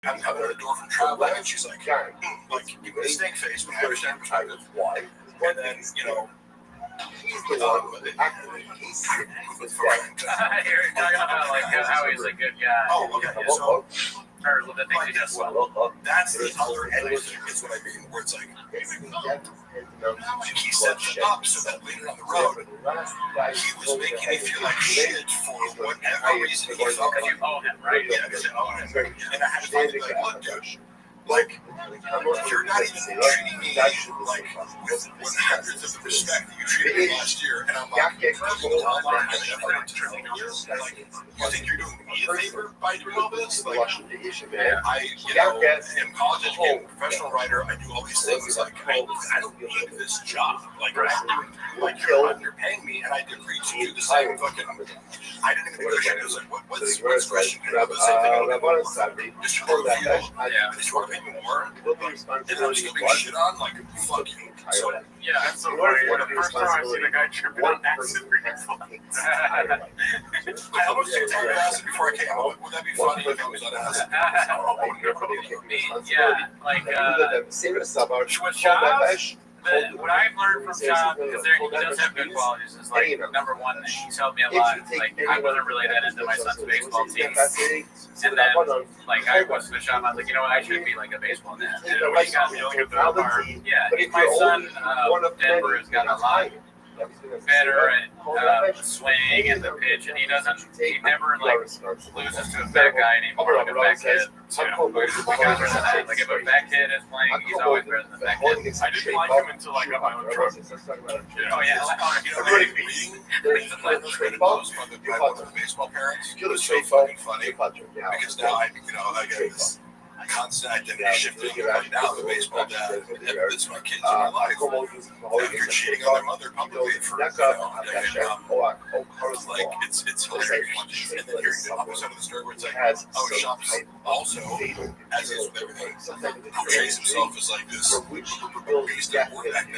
I'm coming to the door from traveling, and she's like, give me a steak face when I understand perspective. And then, you know, You're talking about like how he's a good guy. Oh, okay. So, or the things he does well. that's the other end of it, is what I mean, where it's like, he set it up so that later on the road, he was making me feel like shit for whatever reason he felt like. You owe him, right? Yeah, because I owe him. And I had to finally be like, look, dude, like, you're not even treating me like with 100th of the respect that you treated me last year. And I'm like, putting a lot of time and effort into treating you. Like, you think you're doing me a favor by doing all this? Like, I, you know, am college educated, professional writer. I do all these things. Like, I don't need this job. Like, I'm doing, like, you're paying me, and I agree to do the same fucking. I didn't even negotiate. It was like, what's Christian? I do the same thing. Just to prove you, I just want to pay me more. And then I'm still being shit on, like, fuck you. So, yeah, that's so funny. The first time I seen a guy tripping on accident, I almost took time to acid before I came up. Would that be funny if I was on acid? Yeah, like, with Shaz, what I've learned from Shaz, because he does have good qualities, is like, number one, he's helped me a lot. Like, I wasn't really that into my son's baseball team. And then, like, I was with Shaz, I was like, you know what, I should be like a baseball dad. And he got me looking through the part. Yeah, my son, Denver, has got a lot better at swing and the pitch, and he never like loses to a fat guy anymore, like a fat kid. You know, like if a fat kid is playing, he's always better than the fat kid. I didn't like him until I got my own truck. Oh yeah, like, you know, reading the credit notes from the baseball parents was so fucking funny because now I got this constant identity shifting. Like now, the baseball dad, it's my kids in my life. After cheating on their mother publicly for a decade, like it's hilarious. And then hearing the opposite of the story where it's like, oh, Shop's also, as is with everything, portrays himself as like this beast of work ethic.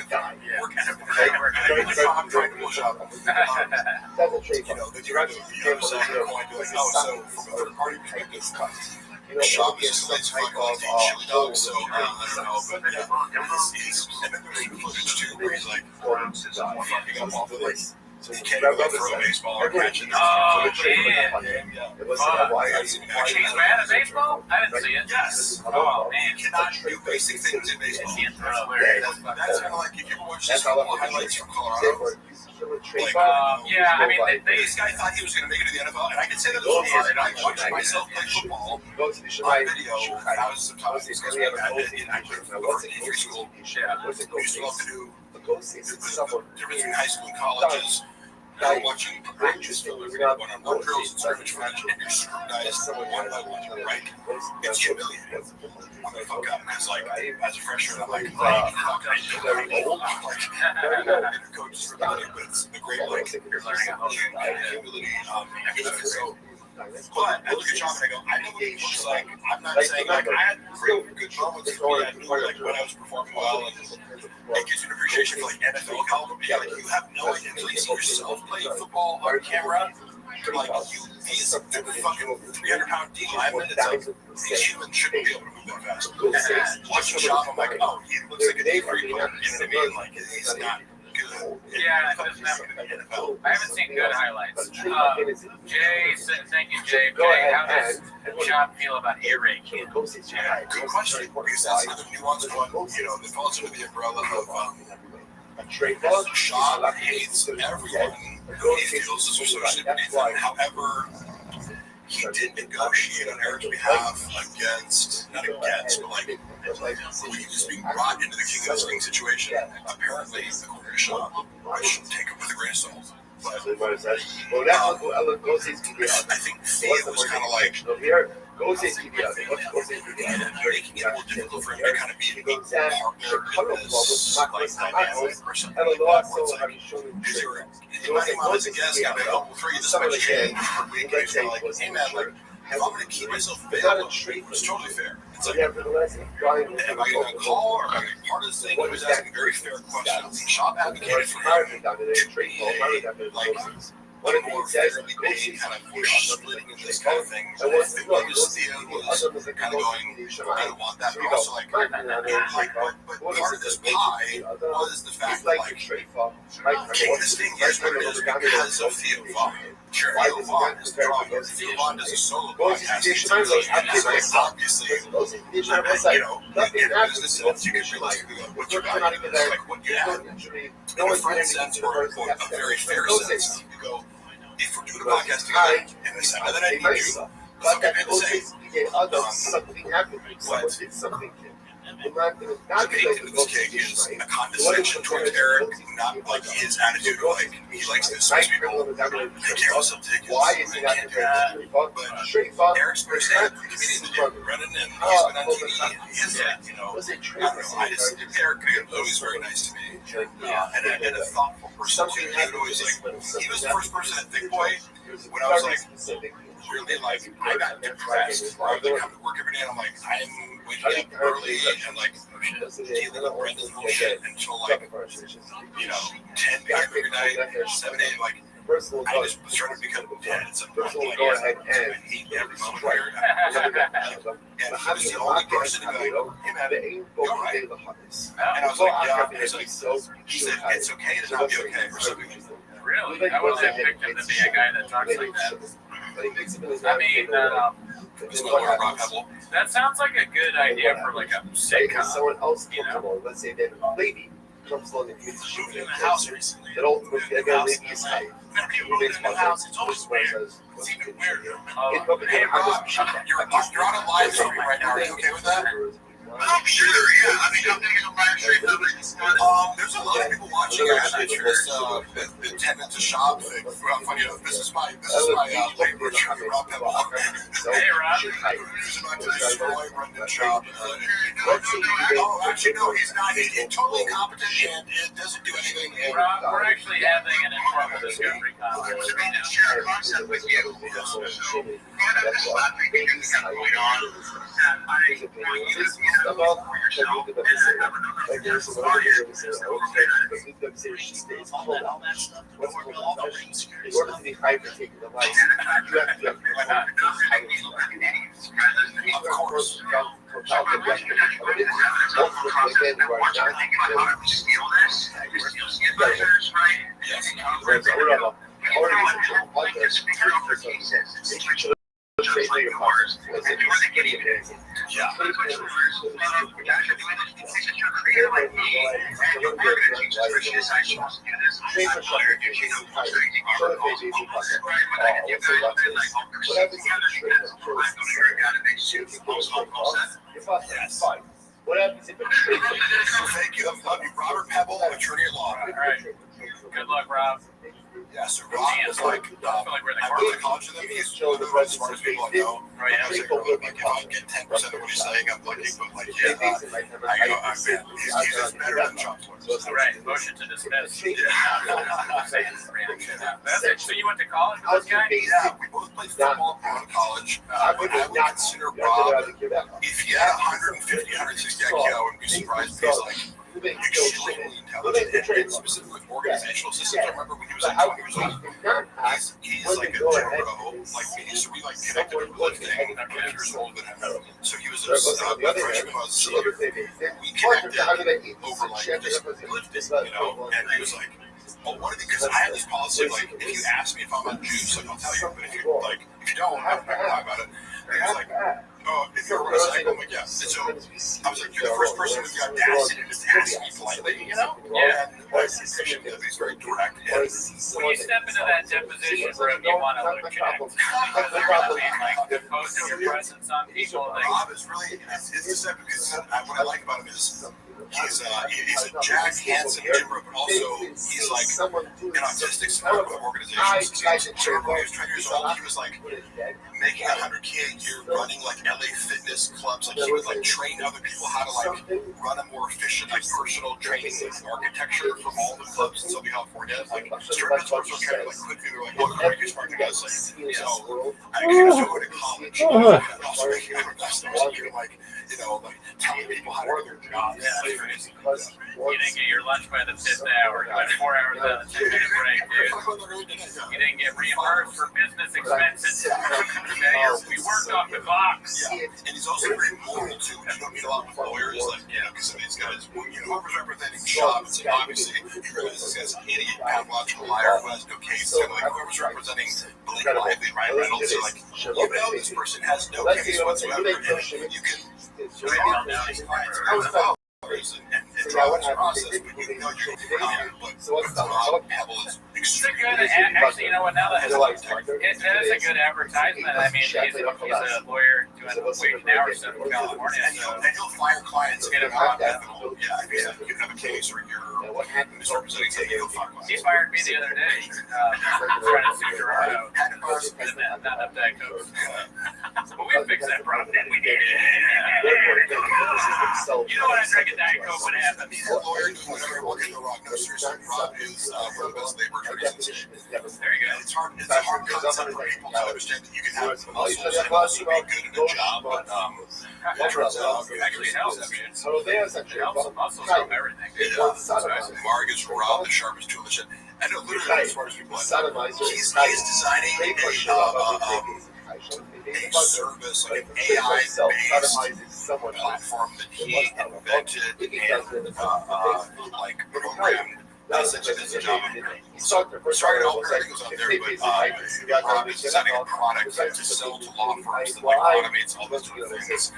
I'm trying to push up. You know, the direction the other side of the coin, be like, oh, so from a third party perspective, Shop is still fucking like chili dog, so I don't know, but yeah, he's and then there's some footage too where he's like fucking up off of this. So he can't even throw a baseball or catch it. Oh, man. He's mad at baseball? I didn't see it. Yes. Oh, man. You cannot do basic things in baseball. That's kind of like if you ever watch these highlights from Colorado. Yeah, I mean, This guy thought he was going to make it to the NFL, and I can say that as a fan. I watched myself play football on video. I was sometimes because I played football for D3 school. We used to love to do the difference between high school and colleges. Now watching practice film, one-on-one drills and scrimmage match, and you're scrutinized one by one, right? It's humiliating. I'm gonna fuck up because, like, as a freshman, I'm like, how can I do that? I'm like, the coach is rebelling, but it's the great, like, humility. So, but I look at Sean and I go, I know what it looks like. I'm not saying, like, I had great, good moments for me. I knew, like, when I was performing well, and it gives you an appreciation for, like, NFL caliber. Yeah, like, you have no idea until you see yourself playing football on camera. Like, he's a fucking 300-pound D lineman. It's like, these humans shouldn't be able to move that fast. Watching Sean, I'm like, oh, he looks like a D3 player. You know what I mean? Like, he's not good. Yeah, it doesn't have I haven't seen good highlights. Jay, thank you, Jay. How does Chop feel about earache? Good question, because that's another nuanced one, you know, that falls under the umbrella of Shop hates everyone who he feels is associated beneath him. However, he did negotiate on Eric's behalf against, not against, but like, when he was being brought into the King of the Sting situation, apparently, according to Shop, I should take him with a grain of salt. But I think Thea was kind of like, making it more difficult for him to kind of be a partner in this, like, dynamic or something like that. Because they were inviting him as a guest, and they will throw you this much change per week, and he's like, hey man, like, if I'm going to keep myself available, it's totally fair. It's like, am I going to call or am I going to be part of this thing? He was asking very fair questions. Shop advocated for him to be like, more fairly being kind of splitting in this kind of thing. I think Theo was kind of going, I don't want that, but also like, but part of this pie was the fact that, like, King of the Sting is what it is because of Theo Vaughn. Sure, Theo Vaughn is the drawing. Theo Vaughn does a solo podcast. Obviously, you know, in business, you can realistically go, what you got, like what you have. In a friend sense, or a very fair sense, you go, if we're doing a podcast together, and I said that I need you, let's look at it and say, the baked into this cake is a condescension towards Eric, not like his attitude, like he likes to dismiss people. They can't also take his, they can't do that. But Eric's personality, the comedian that you're running, and he's been on TV, he has, like, you know, I don't know, I just, Eric was always very nice to me, and a thoughtful person. He would always, like, he was the first person at Big Boy when I was like, really, like, I got depressed, or I would come to work every day, and I'm like, I'm waking up early and, like, dealing with Brendan's bullshit until, like, you know, 10 p.m. every night, 7 a.m., like, I just was trying to become dead at some point. Like, I hate every moment here. And he was the only person to go, hey man, you're right. And I was like, yeah. And he's like, he said, it's okay to not be okay or something. Really? I wasn't picked him to be a guy that talks like that. I mean, that sounds like a good idea for like a sitcom. Someone else you know? along, let's say that a lady comes along and gets Moved in the house recently. that ultimately they're going to leave his life. When people move in the house, it's always weird. It's even weirder. Hey, Rob, You're on a live stream right now. Are you okay with that? Oh, sure, yeah. I mean, I'm thinking of live stream. There's a lot of people watching. Actually, this the tenant to shop thing. Funny enough, this is my labor shop. Rob Pebble. Hey, Rob. Using my to destroy Brendan's shop. Actually, no, he's not. He's totally incompetent and it doesn't do anything. Rob, we're actually having an informal discovery conference right now. Share a concept with you. So, this last week we got going on. And I want you to for yourself. Like there's some other things that all that stuff. In order to be high for taking the life, you have to Of course. Yeah. Yes. What happens if it's Thank you. Robert Pebble, attorney at law. All right. Good luck, Rob. Yeah, so Rob was like, I went to college with him. He's one of the smartest people I know. Right, I was like, if I get 10% of what he's saying, I'm lucky. But like, yeah, I go, he's better than John Flores. All right, motion to dismiss. That's it. So you went to college with this guy? Yeah, we both played football in college. I would consider Rob, if he had 150, 160 IQ, I wouldn't be surprised. He's like extremely intelligent, and specifically with organizational systems. I remember when he was like 20 years old. He's like a turbo, like me. So we like connected with lifting. I'm 20 years older than him. So he was a freshman on senior. We connected over like just lifting, you know. And he was like, well, what? Because I have this policy, like, if you ask me if I'm on juice, like, I'll tell you. But if you don't, I don't lie about it. And he was like, oh, if you're a cycle, I'm like, yeah. And so I was like, you're the first person with the audacity to just ask me politely, you know? Yeah. And he's very direct. And When you step into that deposition room, you want to look connect. I mean, like, the post of your presence on people. Like, Rob is really, it's deceptive because what I like about him is he's a Jack Hansen timber, but also he's like an autistic support of organizations. So when he was 20 years old, he was like making $100K a year running like LA fitness clubs. Like he would like train other people how to like run a more efficient like personal training architecture for all the clubs in Southern California. Like certain clubs were kind of like quickly they're like, what are you smart guys? Like, so I was going to college and also making other customers and like, you know, like telling people how to do their jobs. you didn't get your lunch by the 5th hour. You had 4 hours on the 10-minute break, dude. You didn't get reimbursed for business expenses. We worked off the box. Yeah, and he's also very moral too. You don't meet a lot with lawyers, like, you know, because some of these guys, you know, whoever's representing the shop, it's like, obviously, you realize this guy's an idiot, pathological liar who has no case. Kind of like whoever's representing Blake Lively, Ryan Reynolds, are like, you know, this person has no case whatsoever. And you can his clients and draw this process, but you know you're but Pebble is extremely Actually, you know what? Now that that is a good advertisement. I mean, he's a lawyer doing wage and hours in California. And he'll fire clients and get them ethical. Yeah, if you have a case or you're misrepresenting something, he'll fire clients. He fired me the other day, trying to sue Gerardo. Not enough Diet Coke. But we fixed that problem. We did. You know what? I drank a Diet Coke when it happened. He's a lawyer doing whatever will get the wrong numbers. Rob is one of the best labor attorneys in the state. There you go. It's a hard concept for people to understand that you can have muscles and also be good at a job, but it turns out It actually helps. So there's a It helps the muscles from everything. Marg is Rob, the sharpest tool in the shed. I know literally one of the smartest people I know. He's designing a service, like an AI-based platform that he invented and like programmed. Essentially, that's the job. Sorry to all paralegals out there, but Rob is designing a product to sell to law firms that like automates all those sort of things.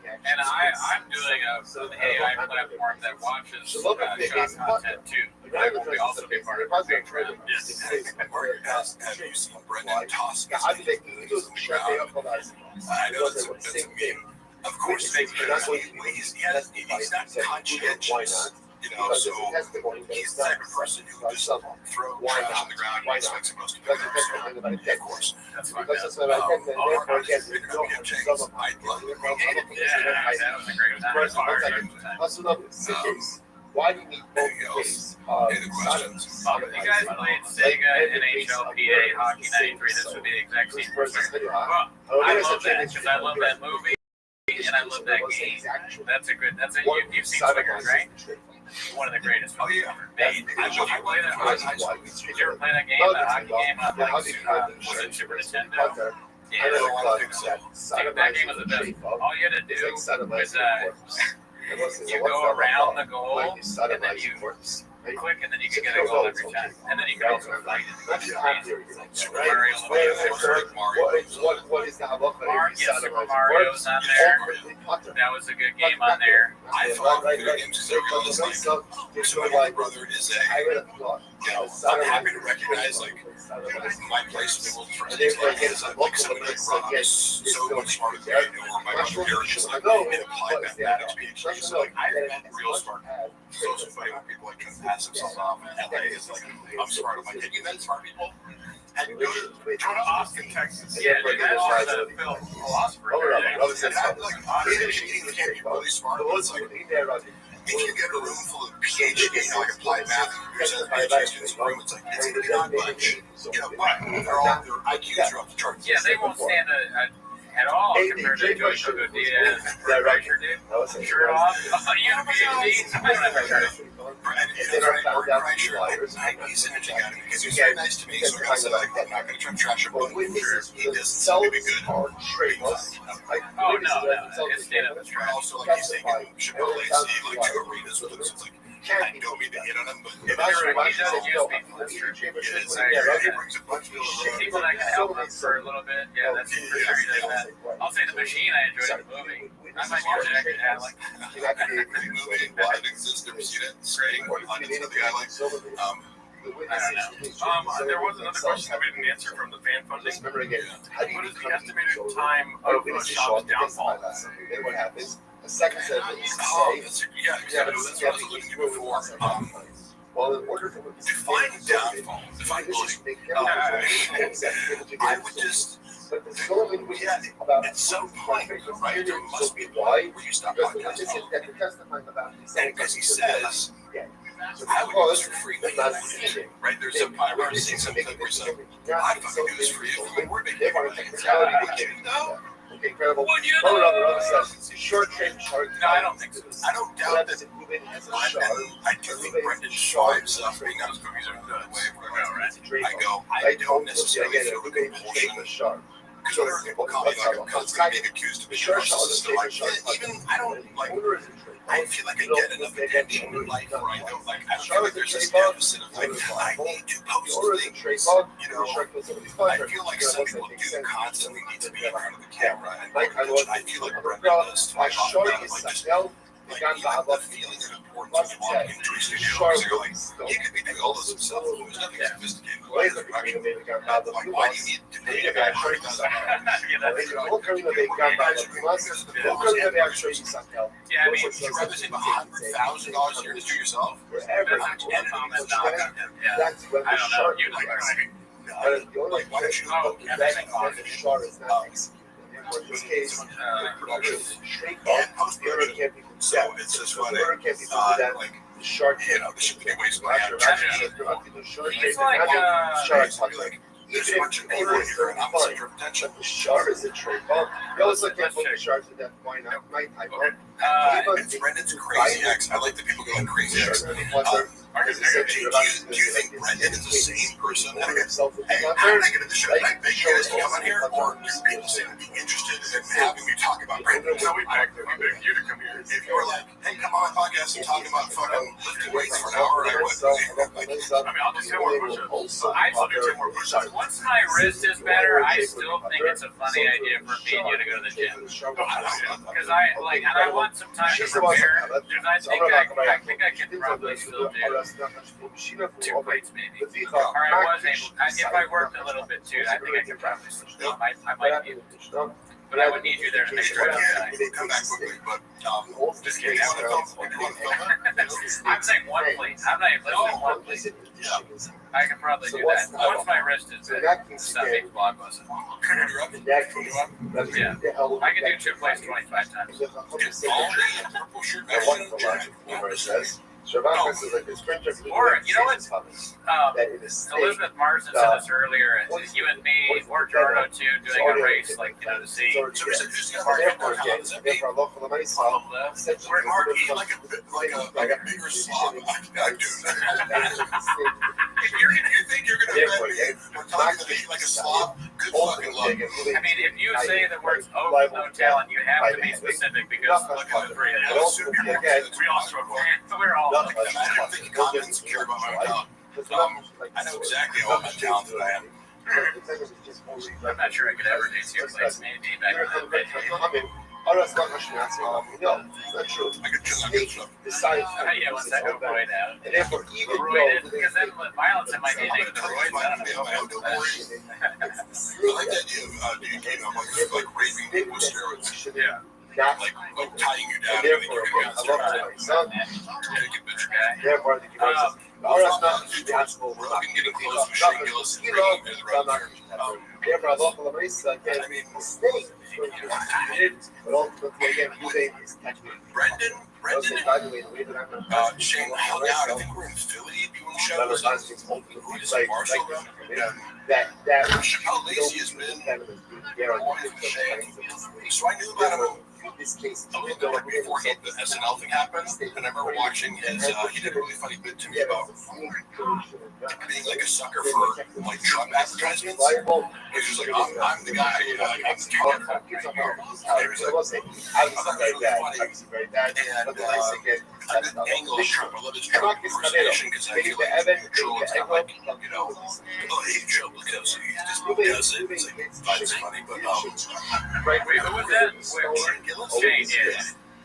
And I'm doing an AI platform that watches shop content too. That will be also be part of our big trend. Have you seen Brendan toss his I know that's a meme. Of course, he's not conscientious. You know, so he's the type of person who just throw trash on the ground and expects most of it. So, of course. That's fine. I'd love Why do you need both things? If you guys played Sega NHL PA Hockey 93, this would be the exact same person. Well, I love that because I love that movie and I love that game. That's you've seen Swiggers, right? One of the greatest movies ever made. Did you play that? Did you ever play that game? That hockey game on was it Super Nintendo? Yeah, that game was the best. All you had to do was you go around the goal and then you click and then you can get a goal every time. And then you can also fight it. Super Mario's on there. That was a good game on there. I thought video games is like, so my brother is I'm happy to recognize like my place in the world for is like somebody like Rob is so much smarter than I know, or my brother is like it applied mathematics PhD. So like I'm real smart. Those who fight with people like can pass themselves off in LA is like I'm smart. I'm like, have you met smart people? And go to Austin, Texas. Yeah, that's the philosopher. He can't be really smart. It's like if you get a room full of PhD, like applied math, and PhDs in the room, it's like it's not much. You know, but their IQs are off the charts. Yeah, they won't stand at all compared to Joey Diaz. That right here, dude. Shirt off. You have a PhD. I don't have a shirt. He's an interesting guy because he's very nice to me. So I said, I'm not going to try to trash him, but he doesn't seem to be good. Oh, no. His stand-up is trash. Also, like, he's taking Chipotle like 2 arenas with him. So it's like, I don't mean to hit on him, but he doesn't use people. That's true. He brings a bunch of people that can help him for a little bit. Yeah, that's for sure. He does that. I'll say The Machine. I enjoyed the movie. I might watch it actually. I like the movie. That exists. Never seen it. Straight. Another guy like I don't know. There was another question that we didn't answer from the fan funding. What is the estimated time of a shop's downfall? Then what happens? The second set of things that's what I was alluding to before. well, in order for Define downfall. Define bullying. I would just. But there's so many ways about at some point, right? There must be a why point where you stop because podcasting. that you're testifying about And because he says, so I would do this for free. Right? There's some, I remember seeing something like where someone, I'd fucking do this for you. I mean, we're making technicality. Would you though? Okay, incredible. Would you Hold on, other says short trade short. No, I don't think so. I don't doubt that. I do think Brendan Shaw himself being on his movies are the way I go, I don't necessarily feel the compulsion. Because whenever people call me like I'm constantly being accused of being a narcissist, even I don't like. I feel like I get enough attention in life where I don't like. I feel like there's this deficit of like I need to post things. You know, I feel like some people do constantly need to be in front of the camera, and I feel like Brendan does. I like even the feeling of importance of walking into a studio because you're like, he could be doing all this himself. There's nothing sophisticated about the production. Like, why do you need to pay a guy $30,000? Yeah, I mean, You'd rather save $100,000 a year to do yourself? That's when the shark You like Like, why don't you shark is not executed. In this case, and post-production? So it's just funny. Like, the shark, you know, there should be ways to He's like, like, there's a bunch of people here and I'm the center of attention. the shark is a trade bump. You also can't put the sharks to death. Why not? My type of. It's Brendan's crazy X. I like the people going crazy X. Do you think Brendan is the same person? How did I get in the show? Did I beg you guys to come on here? Or do people seem to be interested in having me talk about Brendan? No, we begged you to come here. If you were like, hey, come on my podcast and talk about fucking lifting weights for an hour, I would. I'll do 10 more push-ups. I still do 10 more push-ups. Once my wrist is better, I still think it's a funny idea for me and you to go to the gym. Because I want some time to prepare. Because I think I can probably still do 2 plates maybe. Or I was able. If I worked a little bit too, I think I could probably still do. I might be able to. But I would need you there to make sure I don't die. Come back quickly, but Just kidding. you want to film it? I'm saying one plate. I'm not even listening one plate. I can probably do that. Once my wrist is stopping blockbuster. Yeah. I can do 2 plates 25 times. Purple shirt action. Or, you know what? Elizabeth Marsden said this earlier. You and me, or Jordo too, doing a race, like, you know, to see. We're hard to eat like a bigger slob. If you think you're going to bet me, we're talking to eat like a slob, good fucking luck. I mean, if you say the words "oh" with no talent, you have to be specific because look at the three of us. We all struggle. We're all. I'm thinking I'm insecure about my talent. I know exactly how much talent that I am. I'm not sure I could ever do 2 plates, maybe back in the day. That's not no, it's not true. Snake decides Yeah, once I go right out. and therefore even Roided, though because then with violence in my DNA, the roids, I don't know. I like the idea of doing game like raping with steroids. Yeah. Like tying you down. and therefore I love my son. Therefore I think you guys not responsible. We're looking getting close to Shane Gillis and bringing him in the right. Therefore I love the race. I mean, snake. But ultimately, again, is technically. Brendan, Shane hung out. I think we're in Philly doing shows. Like that. How lazy has been. So I knew about him. This case, A little bit like before the SNL thing happened, and I remember watching his. He did a really funny bit to me about being like a sucker for like Trump advertisements. He was just like, I'm the guy. I'm the talker. Very bad. But the nice thing is, A good angle of Trump. I love his Trump impersonation because I feel like Trump is not like, you know, oh hey Trump, look how he just does it. It's like it's funny, but Wait, who was that? Shane,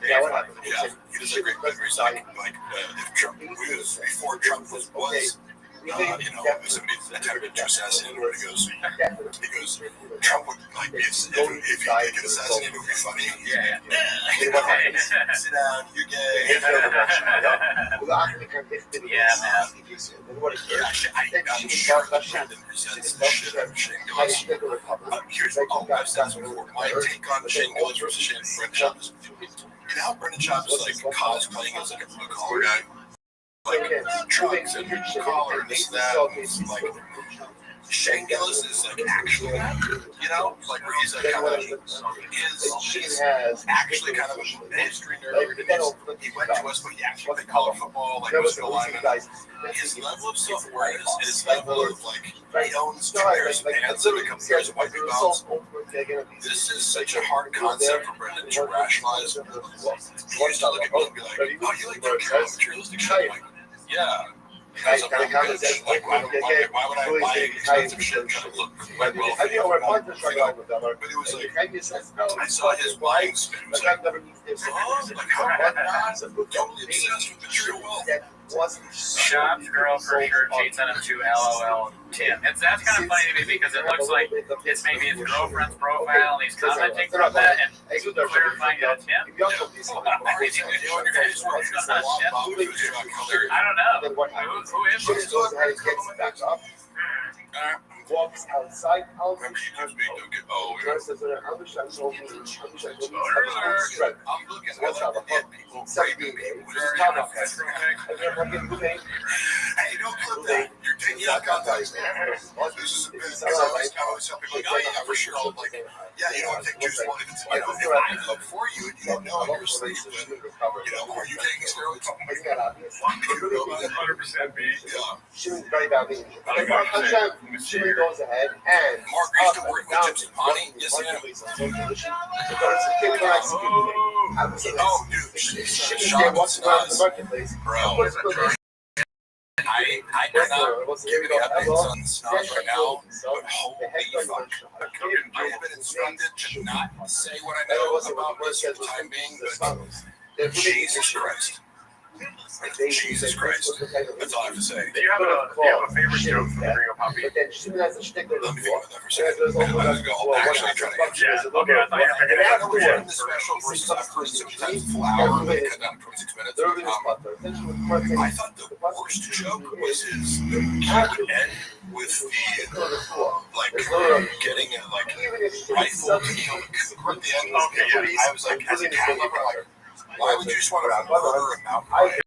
yeah, what happened? yeah, he does a great memory. Like if Trump before Trump was you know, somebody attempted to assassinate him, and he goes, Trump would like if he did get assassinated, it would be funny. Sit down, you're gay. I'm sure that Brendan resents the shit out of Shane Gillis. Here's my take on Shane Gillis versus Brendan Schaub is, you know how Brendan Schaub is like cosplaying as like a blue collar guy? Like trucks and collar and this that, like Shane Gillis is like actually that, you know, like where he's like kind of he's actually kind of a history nerd. He went to us, but he actually played college football, like was the lineman. His level of self-awareness and his level of like he owns 2 pairs of pants and a couple pairs of white belts. This is such a hard concept for Brendan to rationalize. He used to look at me and be like, "Oh, you like that kind of materialistic shit?" Like, yeah. Because I'm like, why would I buy expensive shit that would look like well? But it was like, I saw his buying spin. It was like, oh, like how about not? Totally obsessed with material wealth. Shop's girl for sure cheats on him too. LOL. Tim. That's kind of funny to me because it looks like it's maybe his girlfriend's profile and he's commenting from that and clarifying that it's him. I don't know. Who is this? Walks outside. Remember, you just make them get I'm looking. I like dead people, raping people. Hey, don't clip that. You're taking out context. This is a business. I always tell people, like, oh yeah, for sure. I'm like, yeah, you don't want to take juice. Well, if I come for you and you don't know you're asleep, then, you know, are you taking steroids? You know about 100% B. Yeah. Shimon very badly. Shimon goes ahead and Mark used to work with Gypsy Ponty. Yes, I am. Oh, dude. Shimon walks around the marketplace. Bro. I cannot give you the updates on the snobs right now, but holy fuck. I have been instructed to not say what I know about this for the time being, but Jesus Christ. Jesus Christ. That's all I have to say. Do you have a favorite joke from Bring Up Poppy? But then she has a shtickler Let me before. think about that for a second. I'll actually try to answer. Yeah, okay, I thought you were And going I to know we're doing the special versus I've heard 60 times a full hour and they cut down to 26 minutes. I thought the worst joke was his end with the like getting a rifle to kill the cougar at the end. Okay, yeah. I was like, as a cat lover, like, why would you just want to murder a mountain lion?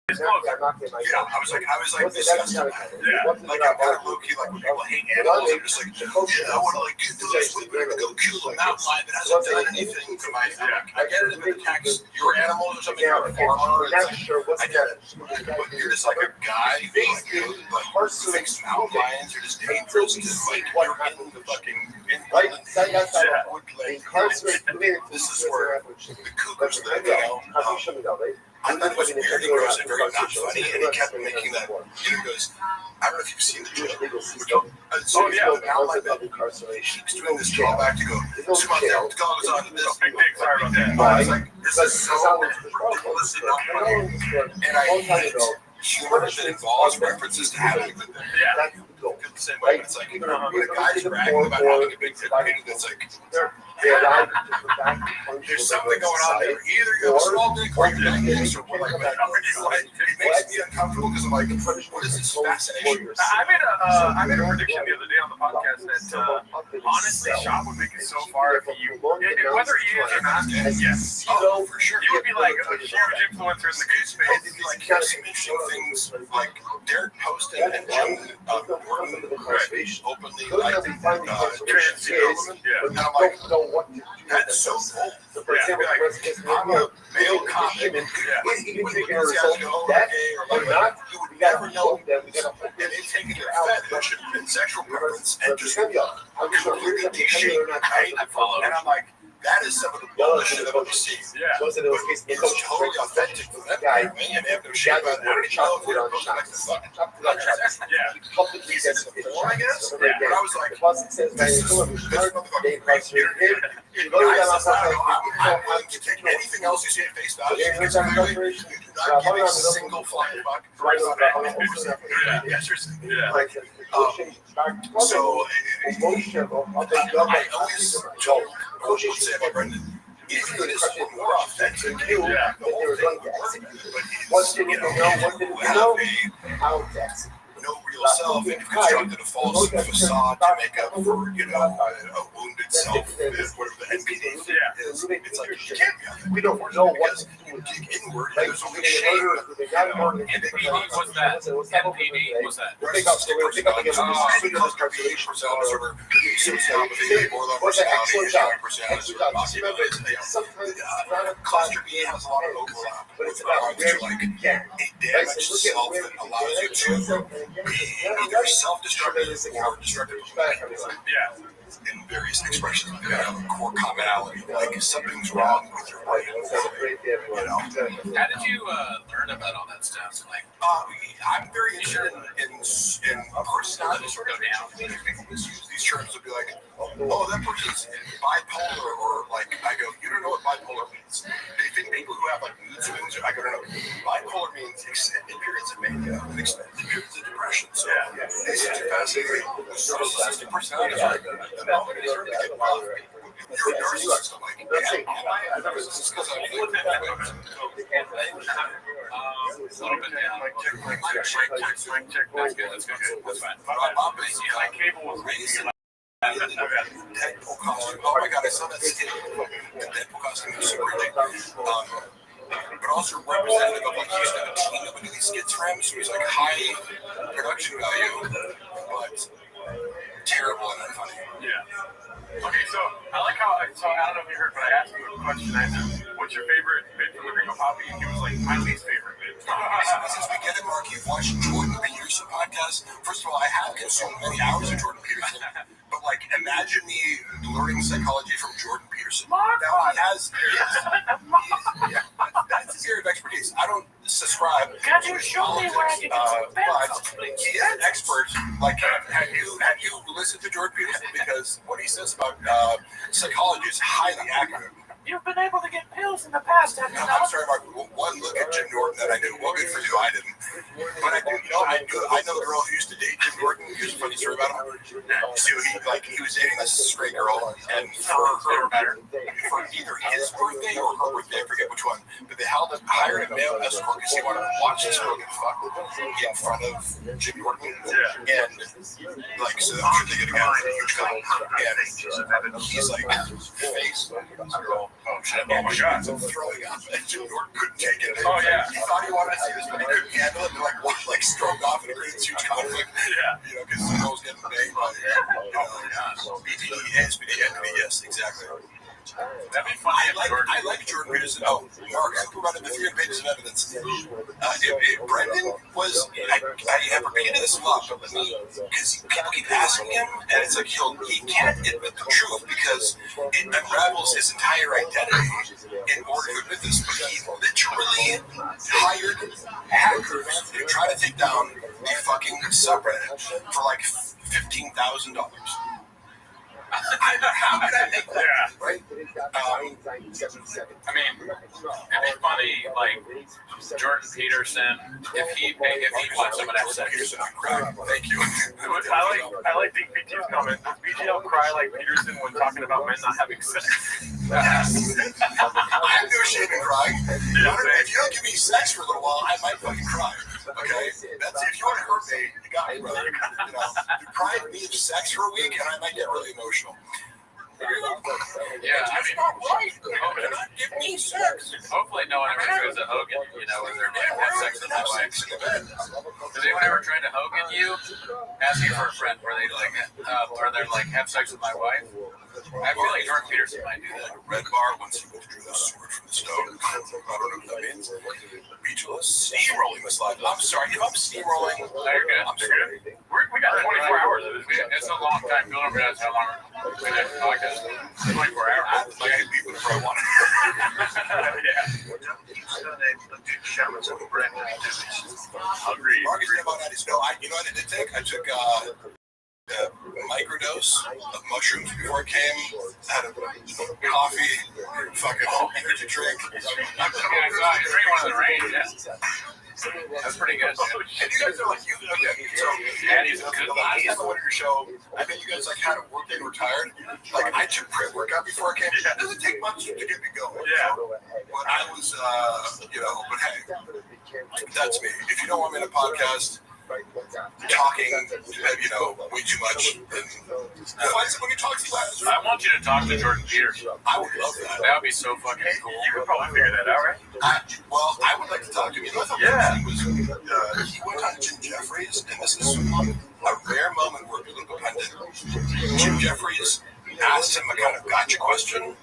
It's closer. Yeah, I was like disgusted. Yeah. Like I'm kind of low key, like when people hate animals, I'm just like, yeah, I want to like get those sleeping to go kill a mountain lion that hasn't done anything to my. I get it if it attacks your animals or something. You're a farmer. It's like, I get it. But you're just like a guy who thinks mountain lions are just dangerous because like you're in the fucking woodland. This is where the cougars live, you know. I thought it was weird. He goes very not funny, and he kept making that. He goes, I don't know if you've seen the joke. So yeah, he keeps doing this drawback to go. So my dog goes on to this. Big sorry about that. I was like, this is so ridiculous and not funny. And I hate humor that involves references to having a good thing. Yeah. Feel the same way. It's like when a guy's bragging about having a big dick, that's like. There's something going on there. Either you have a small dick or you're big, or what like that. It makes me uncomfortable because I'm like, what is this fascination? I made a prediction the other day on the podcast that honestly, Sean would make it so far if you, whether he is or not, yes. Oh, for sure. You would be like a huge influencer in the good space. It'd be like, here's some interesting things, like Derek posted and Jim Gordon openly like trans development. And I'm like, that's so cool. I'm a male comic. You would never know. And they've taken their fetish and sexual preference and just completely de-shaped, right? And I'm like, that is some of the boldest shit I've ever seen. Yeah. But it's totally authentic to that guy. And they have no shame about it. I don't even know if they're posting like the fucking Yeah. He said before, I guess. But I was like, this motherfucker crazy. I'm willing to take anything else you say at face value because clearly you do not give a single flying fuck right about that. Yeah, seriously. Yeah. So I always told would say about Brendan, if it is more authentic, the whole thing would work. But no real self, and you've constructed a false facade to make up for, a wounded self, whatever the NPD is. It's like, you can't be authentic. We don't know what you dig inward, and there's only shame. NPD was that. NPD was that. Claustrophoby has a lot of overlap with regards to like a damaged self that allows you to either self-destructive or destructive. Yeah. In various expressions, you gotta have a core commonality. Like something's wrong with your brain. How did you learn about all that stuff? Like, I'm very interested in personality disorders. People misuse these terms to be like, oh, that person's bipolar, or like, I go, you don't know what bipolar means. They think people who have like mood swings, I go, no, bipolar means extended periods of mania and extended periods of depression. So it's fascinating. Narcissistic personality disorder. The moment you start to get rough, you're a narcissist. I'm like, yeah, I'm a narcissist because I'm a little bit That's fine. My cable was making Deadpool costume. Oh my god, I saw that skit. The Deadpool costume was super great. But also representative of like he used to have a team that would do these skits for him, so he's like high production value, but terrible and unfunny. Yeah. Okay, so I like how I don't know if you heard, but I asked him a question. I said, "What's your favorite bit from the Ring of Poppy?" And he was like, "My least favorite bit." Since we get it, Mark, you've watched Jordan Peterson podcast. First of all, I have consumed many hours of Jordan Peterson, but like, imagine me learning psychology from Jordan Peterson. Now he has, that's his area of expertise. I don't subscribe. Can you show me where I can get some pencils, But he is an expert. Like, have you listened to Jordan Peterson? Because what he says about psychology is highly accurate. You've been able to get pills in the past, have you I'm not? sorry, Mark. One look at Jim Norton that I knew. matter. For either his birthday or her birthday, I forget which one, but they hired a male escort because he wanted to watch this girl get fucked in front of Jim Norton. And like, so I'm sure they get a guy with a huge gun, and he's like face this girl. Oh shit! Oh my god! Throwing up, and Jim Norton couldn't take it. Oh yeah. He thought he wanted to see this, but he couldn't handle it. And like stroked off and it created this huge conflict. Yeah. You know, because the girl's getting banged by BPD, SPD, yes, exactly. That'd be funny. I like Jordan Peterson. Oh, Mark, I provided the 300 pages of evidence. Brendan was, I have repeated this a lot, because people keep asking him, and it's like he can't admit the truth because it unravels his entire identity in order to admit this. But he literally hired hackers to try to take down the fucking subreddit for like $15,000. How could I make that? Yeah. Right? I mean, it'd be funny, like Jordan Peterson, if he wants someone to have sex. Thank you. I like DPT's comment. Does BGL cry like Peterson when talking about men not having sex? Yes. I'm no shame in crying. If you don't give me sex for a little while, I might fucking cry. Okay? That's if you want to hurt me, you got me, brother. You know, deprive me of sex for a week, and I might get really emotional. Yeah, That's not right. Do not give me sex. hopefully no one ever tries to Hogan, you know, when they're like, have sex with my wife. Has anyone ever tried to Hogan you? Asking for a friend where they like, or they're like, have sex with my wife? I feel like Jordan Peterson might do that. Red bar once he withdrew the sword from the stone. I don't know what that means. Speechless. Steamrolling this life. I'm sorry, if I'm steamrolling, No, you're good. I'm sorry. We got 24 hours of this. It's a long time. Go over that's how long we did the podcast. 24 hours. I can be with whoever I want. Agreed. Marcus came out and no, you know what I did take? I took a microdose of mushrooms before I came. Had a coffee, fucking energy drink. Yeah, I saw you drink one of the rain. Yeah. That's pretty good. And you guys are like, so Andy's a good last time I went to your show, I bet you guys like had a work day and were tired. Like I took pre-workout before I came. It doesn't take much to get me going. Yeah. But I was, but hey, that's me. If you don't want me in a podcast talking, way too much, then find someone who talks less. I want you to talk to Jordan Peterson. I would love that. That would be so fucking cool. You could probably figure that out, right? I would like to talk to him. Yeah. He went on Jim Jeffries, and this is a rare moment where people dependent. Jim Jeffries asked him a kind of gotcha question,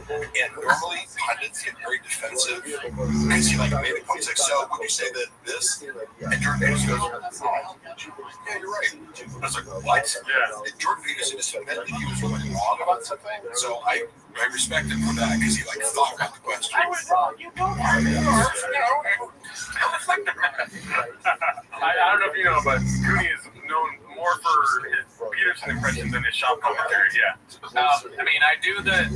and normally pundits get very defensive because he made a point. He's like, so would you say that this? And Jordan Peterson goes, yeah, you're right. I was like, what? Yeah. And Jordan Peterson just admitted that he was really wrong about something. So I respect him for that because he thought about the question. I was wrong. You don't have to. I don't know if you know, but Cooney is known more for his Peterson impressions than his shop commentary. Yeah. I mean, I do the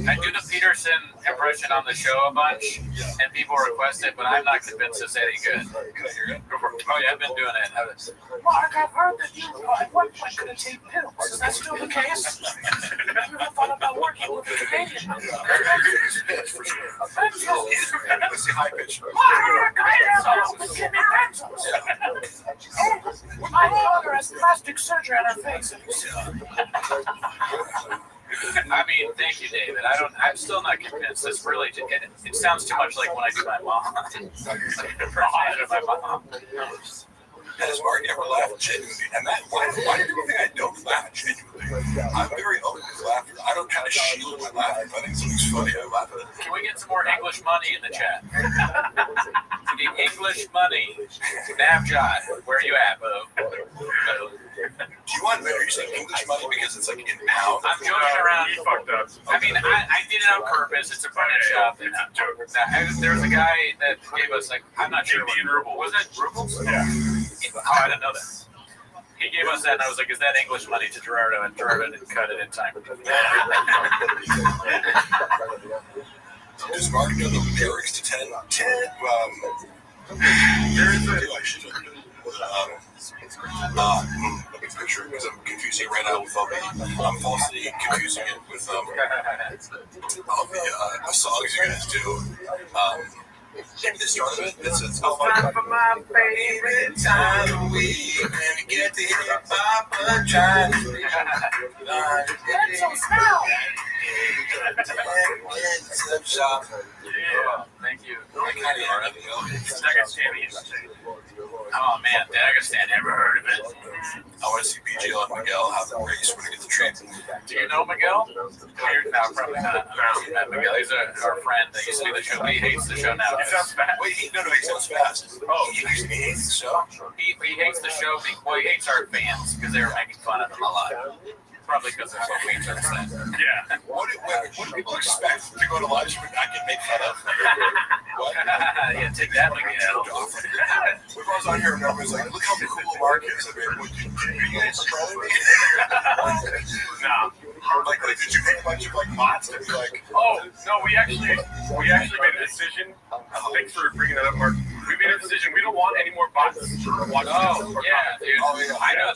Peterson impression on the show a bunch, and people request it, but I'm not convinced it's any good. Can I hear it? Oh yeah, I've been doing it. Mark, I've heard that you at one point could have taken pills. Is that still the case? Have you ever thought about working with a Canadian? For sure. Let's see high pitch. Give me pencils. My daughter has plastic surgery on her face. I mean, thank you, David. I'm still not convinced. It's really, it sounds too much like when I do my mom. Impression of my mom. Has Mark ever laughed genuinely? And why do people think I don't laugh genuinely? I'm very open with laughter. I don't kind of shield my laughter. If I think something's funny, I laugh at it. Can we get some more English money in the chat? We need English money. Navjot, where are you at, Bo? Do you want, are you saying English money because it's like in pounds? I'm joking around. He fucked up. I mean, I did it on purpose. It's a printed shop. It's a joke. There was a guy that gave us, I'm not sure. Indian ruble. Was it rubles? Yeah. Oh, I didn't know that. He gave us that, and I was like, is that English money to Gerardo? And Gerardo didn't cut it in time. Does Mark know the lyrics to 10? Let me picture it because I'm confusing it right now with all the. I'm falsely confusing it with all the songs you guys do. Maybe the start of it. It's time for my favorite time of week. When we get the hip hop time. That's so smell. Yeah, thank you. I kind of are, you know. Oh man, Dagestan, ever heard of it? I want to see BJ and Miguel have the race when they get the train. Do you know Miguel? Weird now, probably not. Miguel, he's our friend that used to be the show, but he hates the show now. He sounds fast. Wait, he sounds fast. Oh, he hates the show? He hates the show, well, he hates our fans because they were making fun of him a lot. Probably because they're so featured. Yeah. What do people expect to go to live stream and not get made fun of? What? Yeah, take that, Miguel. If I was on here and I was like, look how cool Mark is. I mean, would you guys trolling me? No. Like, did you make a bunch of like bots to be like, oh, no, we actually made a decision. Thanks for bringing that up, Mark. We made a decision. We don't want any more bots. Oh, yeah, dude. I know.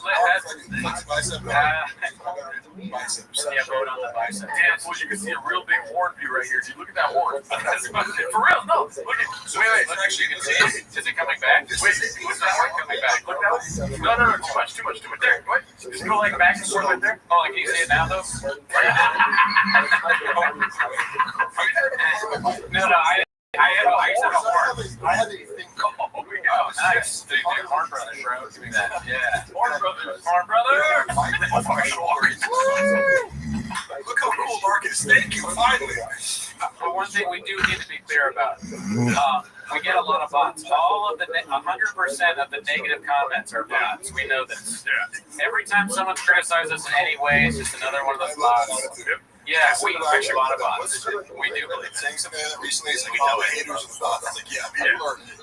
biceps. Yeah, vote on the bicep. Damn, fools, you can see a real big horn view right here. Dude, look at that horn. For real, no. Look at. Wait. Actually, you can see it. Is it coming back? Wait, what's that one coming back? Look that way. No, too much. There, what? Just go like back and forth right there. Oh, can you see it now, though? No, I used to have a horn. I had a thing. Oh, nice. Dude, Horn Brothers, bro. Give me that. Yeah. Horn Brothers. Look how cool Mark is. Thank you, finally. But one thing we do need to be clear about, we get a lot of bots. All of the 100% of the negative comments are bots. We know this. Every time someone criticizes us in any way, it's just another one of those bots. Yeah, we actually a lot of bots. We do believe saying something recently. It's like, oh, haters and bots. It's like, yeah,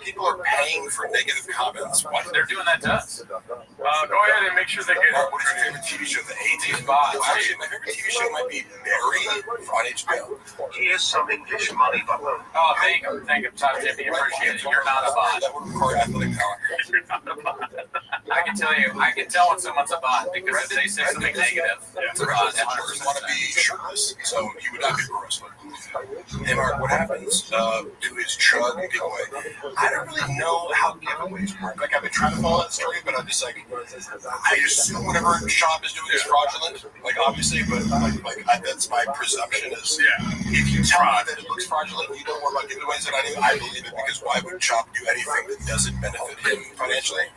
people are paying for negative comments. What? They're doing that to us. Go ahead and make sure they get it. What is your favorite TV show? The 80s bots. Well, actually, my favorite TV show might be Barry on HBO. He is some English money bubble. Oh, thank you, Todd Tippy. Appreciate it. You're not a bot. That would require athletic talent. You're not a bot. I can tell when someone's a bot because if they say something negative, it's a bot. I want to be shirtless, so you would not be a pro wrestler. Hey, Mark, what happens to his chug giveaway? I don't really know how giveaways work. Like, I've been trying to follow that story, but I'm just like, I assume whatever shop is doing is fraudulent. Like, obviously, but that's my presumption is, if you tell me that it looks fraudulent, you know more about giveaways than I do, I believe it, because why would Chop do anything that doesn't benefit him financially?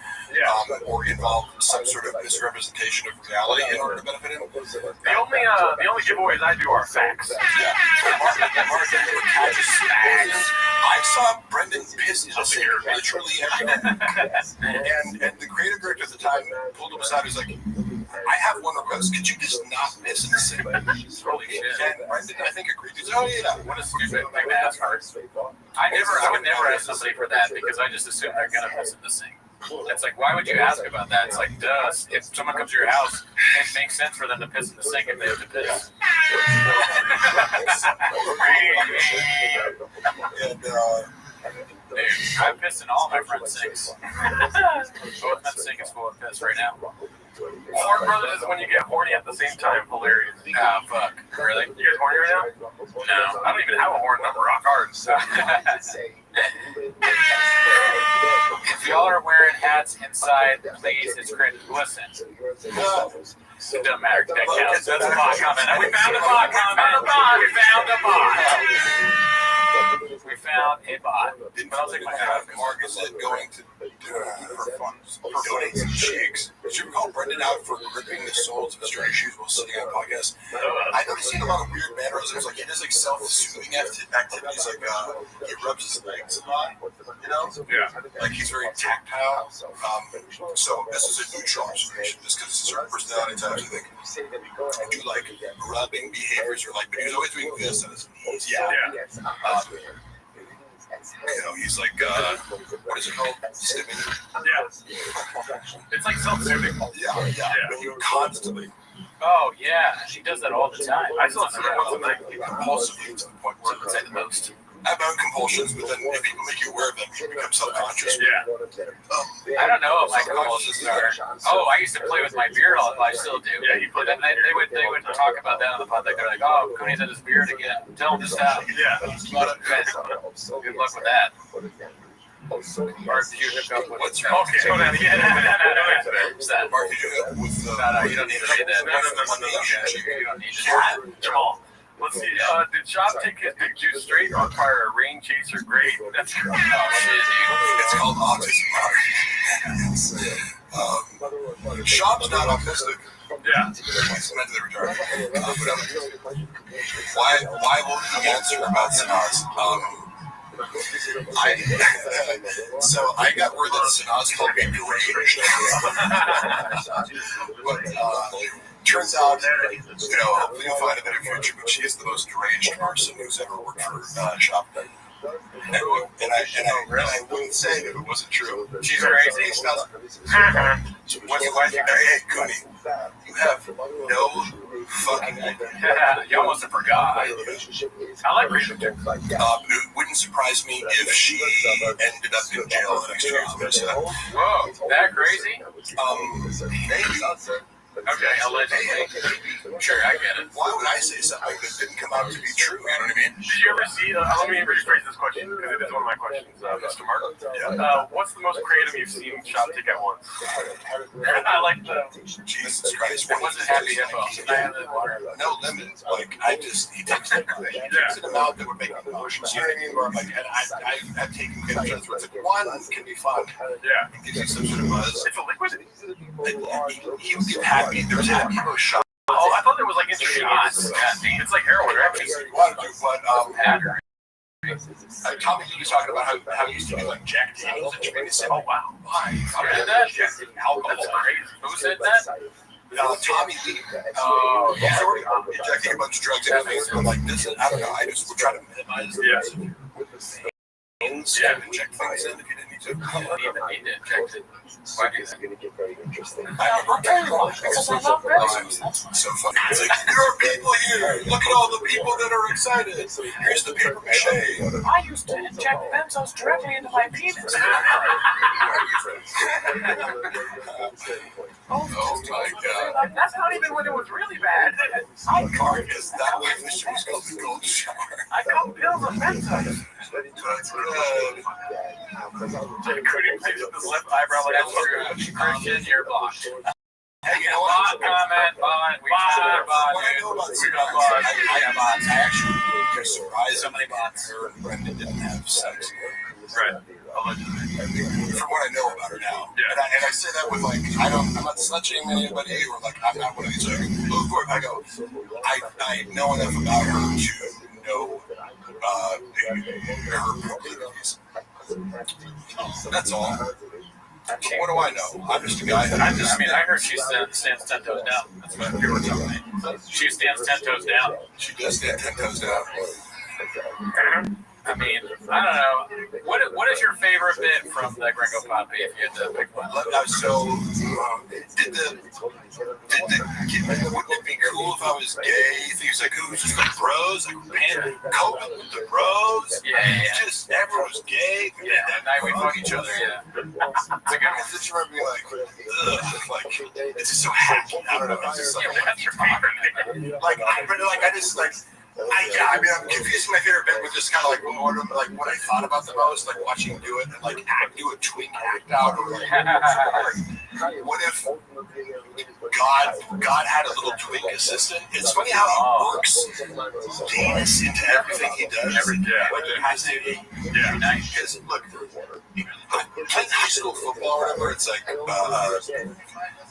Or involve some sort of misrepresentation of reality in order to benefit him? The only giveaways I do are facts. Mark catches facts. I saw Brendan piss in the sink literally and the creative director at the time pulled him aside. He was like, I have one request. Could you just not piss in the sink? Holy shit. And Brendan, I think, agreed. He said, oh, yeah. What a stupid thing to ask for. I would never ask somebody for that because I just assume they're going to piss in the sink. It's like, why would you ask about that? It's like, duh. If someone comes to your house, it makes sense for them to piss in the sink if they have to piss. Dude, I piss in all my friends' sinks. Both men's sink is full of piss right now. Horn Brothers is when you get horny at the same time. Hilarious. Ah, fuck. Really? You guys horny right now? No. I don't even have a horn. I'm rock hard. If y'all are wearing hats inside, please, it's cringe. Listen. It doesn't matter. That counts. That's a bot comment. We found a bot comment. We found a bot. We found a bot. I'll take my hat. Mark is going to donate some cheeks. Did you recall Brendan out for gripping the soles of his dirty shoes while sitting on a podcast? I noticed he had a lot of weird mannerisms. Like, he does like self-soothing activities. Like, he rubs his legs a lot. You know? Yeah. Like, he's very tactile. So this is a neutral observation, just because it's certain personality types, I think, do like rubbing behaviors, or like, but he's always doing this on his knees. You know, he's like, what is it called? Stimming. Yeah. It's like self-soothing. Yeah. But you constantly. Oh, yeah. She does that all the time. I still see that once a night. Compulsively to the point where Say the most. I have my own compulsions, but then if people make you aware of them, you become self-conscious. Yeah. I don't know what my compulsions are. Oh, I used to play with my beard all the time. I still do. Yeah, you play. Then they would talk about that on the pod. They're like, oh, Cooney's had his beard again. Tell him to stop. Yeah. Good luck with that. Or did you hook up with what's your okay, hold on. Yeah, no. Mark, did you hook up with no, you don't need to say that. No. You don't need to. Jamal. Let's see. Did Shop take his big juice straight or require a rain chaser grade? That's great. Oh, shit, dude. It's called autism. Shop's not autistic. Yeah. It's mentally retarded. Why won't you answer about Sanaz? So I got word that Sanaz called me deranged. But turns out, hopefully you'll find a better future, but she is the most deranged person who's ever worked for Shop. And I wouldn't say that it wasn't true. She's crazy. Hey, Cooney, you have no fucking idea. You almost forgot. I like reading. It wouldn't surprise me if she ended up in jail the next 2 years. Whoa, that crazy? Maybe. Okay, allegedly. Sure, I get it. Why would I say something that didn't come out to be true? You know what I mean? Did you ever see, let me rephrase this question, because it is one of my questions, Mr. Mark. Yeah. What's the most creative you've seen Shop take at once? I like the... Jesus Christ. What's a happy hippo? No limit. He takes everything. He takes an amount that would make me emotions. You know what I mean? Where I'm like, and I've taken pictures where it's like, one can be fun. Yeah. It gives you some sort of buzz. It's a liquid? He would get happy. There was happy about Shop. Oh, I thought there was like shots. Yeah, it's like heroin, right? Tommy Lee was talking about how he used to do like Jack Daniels and Jamaican said, oh wow, why? Who did that? Alcohol. That's crazy. Who said that? Tommy Lee. Oh, yeah. He's already injecting a bunch of drugs and things. But like this, I don't know. I just would try to minimize the things. Yeah, inject things in if you didn't need to. You didn't even need to inject it. Why do that? So funny. It's like, there are people here. Look at all the people that are excited. Here's the paper mache. I used to inject benzos directly into my penis. Oh my God. That's not even when it was really bad. Mark, is that why this show was called the Gold Shower? I got pills of benzos. That's good. Couldn't fix the left eyebrow like that's true. Christian, you're blocked. Hey, you know Bot what? comment, bot. We got What I know about bots, I actually was surprised so many bots. her and Brendan didn't have sex. Right. From what I know about her now. Yeah. And I say that with like, I'm not slut-shaming anybody or like, I'm not one of these. I go, I know enough about her to know her proclivities. That's all. What do I know? I'm just a guy. I heard she stands 10 toes down. That's what people were telling me. She stands 10 toes down. She does stand 10 toes down. I mean, I don't know. What is your favorite bit from the Gringo Poppy if you had to pick one? Wouldn't it be cool if I was gay? Things like, who's just like bros? Like, man, COVID with the bros? Yeah. Just everyone was gay. Yeah, that night we fuck each other, yeah. It's like, I just remember being like, ugh, like, it's just so hacky. I don't know. It's just like, that's your favorite bit. I'm confusing my favorite bit with just kind of like what I thought about the most, like watching him do it and like do a twink act out, or like, what if God had a little twink assistant? It's funny how he works penis into everything he does. Like it has to be nice. Because look, playing high school football or whatever, it's like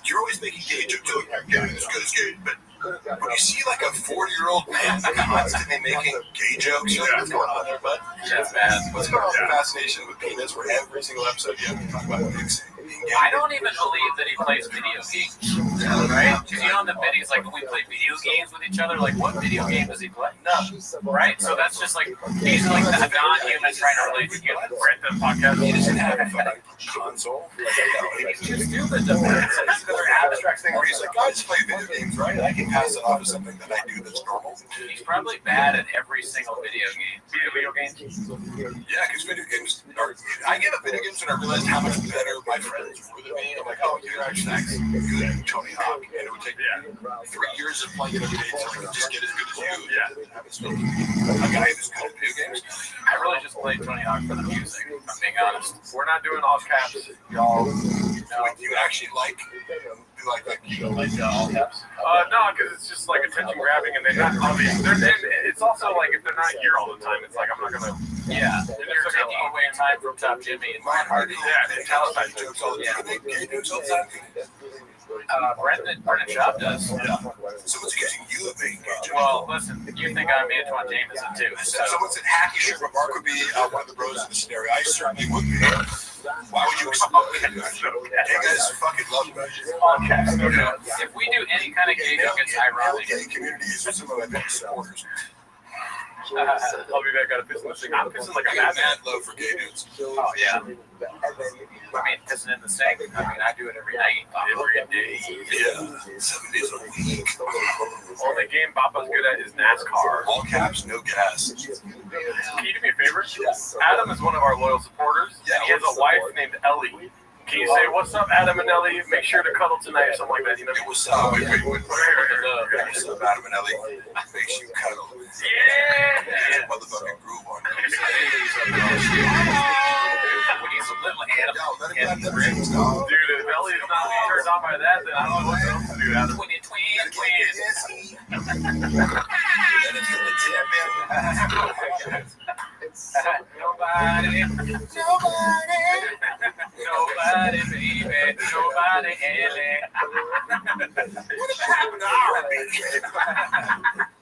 you're always making gay jokes. It's good, but when you see like a 40-year-old man constantly making gay jokes, you're like, what's going on there, bud? That's bad. What's going on with the fascination with penis where every single episode you have to talk about dicks being I don't even believe that he plays video games, right? Because on the videos, like when we play video games with each other, like what video game does he play? No, right? So that's just like he's like the non-human trying to relate to you. Right, the podcast. He doesn't have a fucking console. He's too stupid to play. It's another abstract thing Where he's like, I just play video games, right? I can pass it off as something that I do that's normal. He's probably bad at every single video game. Video games? Yeah, because video games are. I get up video games and I realized how much better my friends were than me. I'm like, oh, you're actually good at Tony Hawk. And it would take 3 years of playing it every day so I could just get as good as you. Yeah. A guy who's good at video games. I really just played Tony Hawk for the music, if I'm being honest. We're not doing all caps, y'all. Like, you actually like all caps? No, because it's just like attention grabbing, and they're not obvious. It's also like if they're not here all the time, it's like I'm not gonna. Yeah, they're taking away time from Top Jimmy and Mark Hardy. Yeah, it's Palestine jokes all the time. Gay jokes all the time. Brendan Schaub does. Yeah. So what's accusing you of being gay jokes? Well, listen, you think I'm Antoine Jameson too. So someone said hacky sugar. Mark would be one of the bros in the scenario. I certainly would be. Why would you expect that? You guys fucking love me. If we do any kind of gay joke, it's ironic. Gay communities are some of my biggest supporters. I'll be back out of piss listening. I'm pissing like a mad madman. love for gay dudes. Oh yeah. I mean, pissing in the sink. I mean, I do it every night. Every day. Yeah. 7 days a week. Only game Papa's good at is NASCAR. All caps, no gas. Can you do me a favor? Adam is one of our loyal supporters. Yeah, and he has a wife named Ellie. Can you say, what's up, Adam and Ellie? Make sure to cuddle tonight or something like that. You know? It was wait. What's up, Adam and Ellie? Makes you cuddle. Yeah. Motherfucking groove on We need some little Adam. Yo, let him have them rings, dog. Dude, if Ellie's not turned on by that, then I don't know what else to do, Adam. Twins. Nobody, baby, nobody, Ellie. Whatever happened to R&B?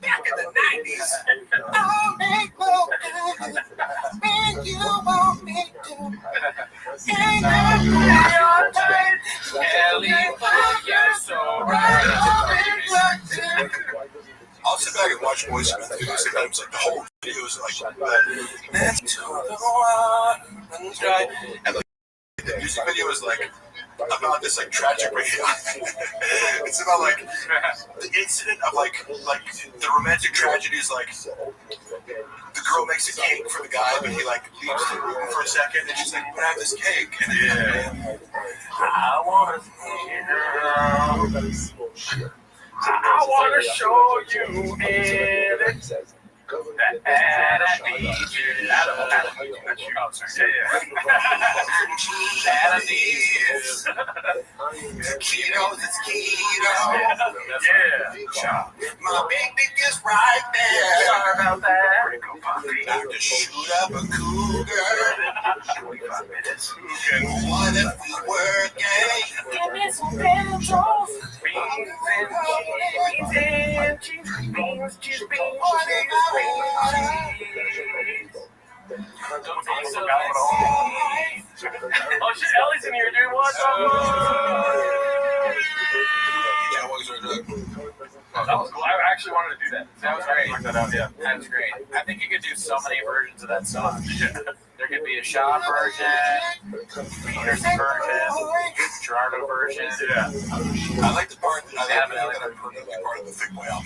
Back in the 90s. I'll make love when you want me to. Ellie, you're so right. I'll sit back and watch Boys Smith videos. Sometimes like the whole video is like that. And like the music video is like about this like tragic radio. It's about like the incident of like the romantic tragedy is like the girl makes a cake for the guy, but he like leaves the room for a second, and she's like, "But I have this cake." And then, I want to show you it. That I need you. Adam. Oh, sorry. That I need you. Keto, it's keto. Yeah. My big dick is right there. Sorry about that. About to shoot up a cougar. 25 minutes. What if we were gay? Give me some Benadryl. Beans, cheese, Oh shit, Ellie's in here, dude. What's up? Yeah, what was our That was cool. I actually wanted to do that. That was great. That out, yeah. That was great. I think you could do so many versions of that song. There could be a Shaw version, Peterson version, Gerardo version. Yeah. I like the part that I'm permanently part of the Thick Boy album.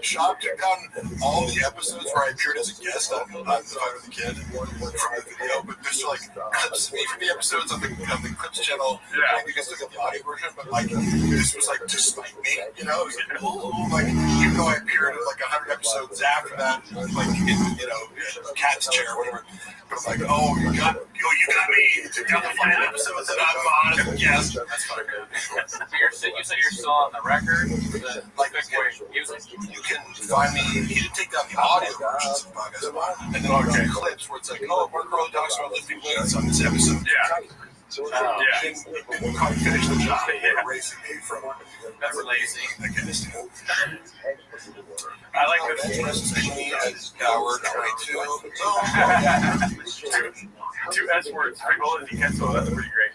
Shop took down all the episodes where I appeared as a guest on The Fight with the Kid from the video, but there's like clips of me from the episodes on the Clips channel. Yeah. Like, you can still get the audio version, but like this was like just like me, you know? It was like, ooh, like even though I appeared in like 100 episodes after that, like in Cat's chair or whatever. But I'm like, oh, you got me. You got the final episodes that I'm on. Yes. That's fucking good. You said you're still on the record? Like, you can find me. He didn't take down the audio versions of podcasts I'm on. And then there's clips where it's like, oh, Mark Rowe talks about lifting weights on this episode. Yeah. Didn't quite finish the job. Erasing me from That's lazy. I guess. I like Bench this. press is me as hour 22. Two S words. People as you can, so that's pretty great.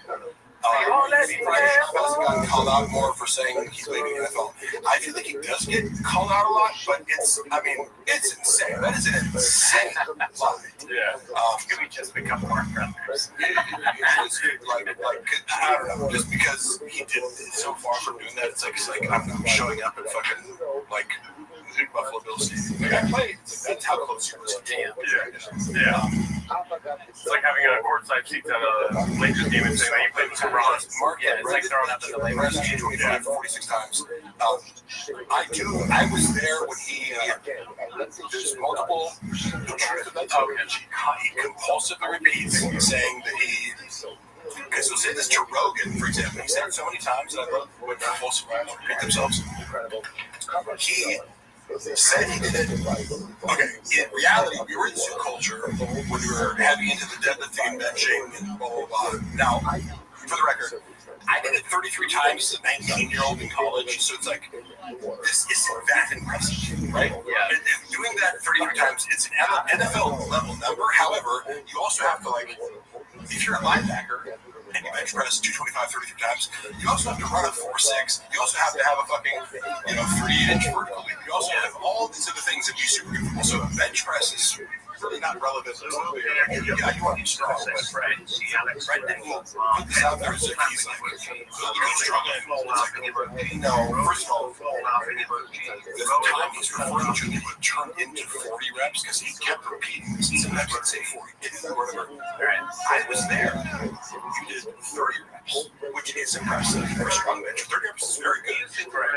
He probably hasn't gotten called out more for saying he's leaving the NFL. I feel like he does get called out a lot, but it's insane. That is an insane lie. Yeah. Can we just become more brothers? It's like, I don't know, just because he did so far from doing that, it's like I'm showing up at fucking, like, Buffalo Bills Stadium. Like, I played. That's how close he was. Yeah. It's like having a courtside seat at a Lakers game and saying that you played with LeBron. Yeah, it's like throwing up in the Lakers. 25 to 46 times. I was there when there's multiple he compulsively repeats saying that he, because he'll say this to Rogan, for example. He said it so many times that I love when compulsively repeat themselves. He said he did it. Okay, in reality, we were in zoo culture when we were heavy into the deadlifting and benching and blah, blah, blah. Now, for the record, I did it 33 times as a 19-year-old in college, so it's like, this isn't that impressive, right? Yeah. And doing that 33 times, it's an NFL-level number. However, you also have to, like, if you're a linebacker, and you bench press 225 33 times, you also have to run a 4.6. You also have to have a fucking, 3-inch vertical leap. You also have all these other things that be super good. So bench press is really not relevant. Yeah, you want to be strong, but right. Brendan will put this out there as if he's like, struggling. No, first of all, the time he's referring to, he would turn into 40 reps because he kept repeating this. Sometimes he'd say 40, whatever. I was there. You did 30 reps, which is impressive for a strong bench. 30 reps is very good.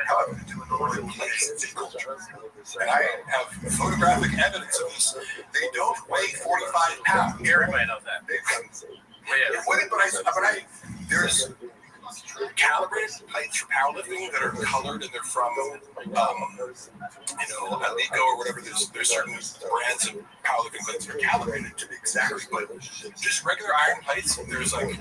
However, the place is culture. And I have photographic evidence of this. They don't weigh 45 pounds. Everybody knows that. There's calibrated plates for powerlifting that are colored and they're from, Alico or whatever. There's certain brands of powerlifting plates that are calibrated to be exactly, but just regular iron plates, there's like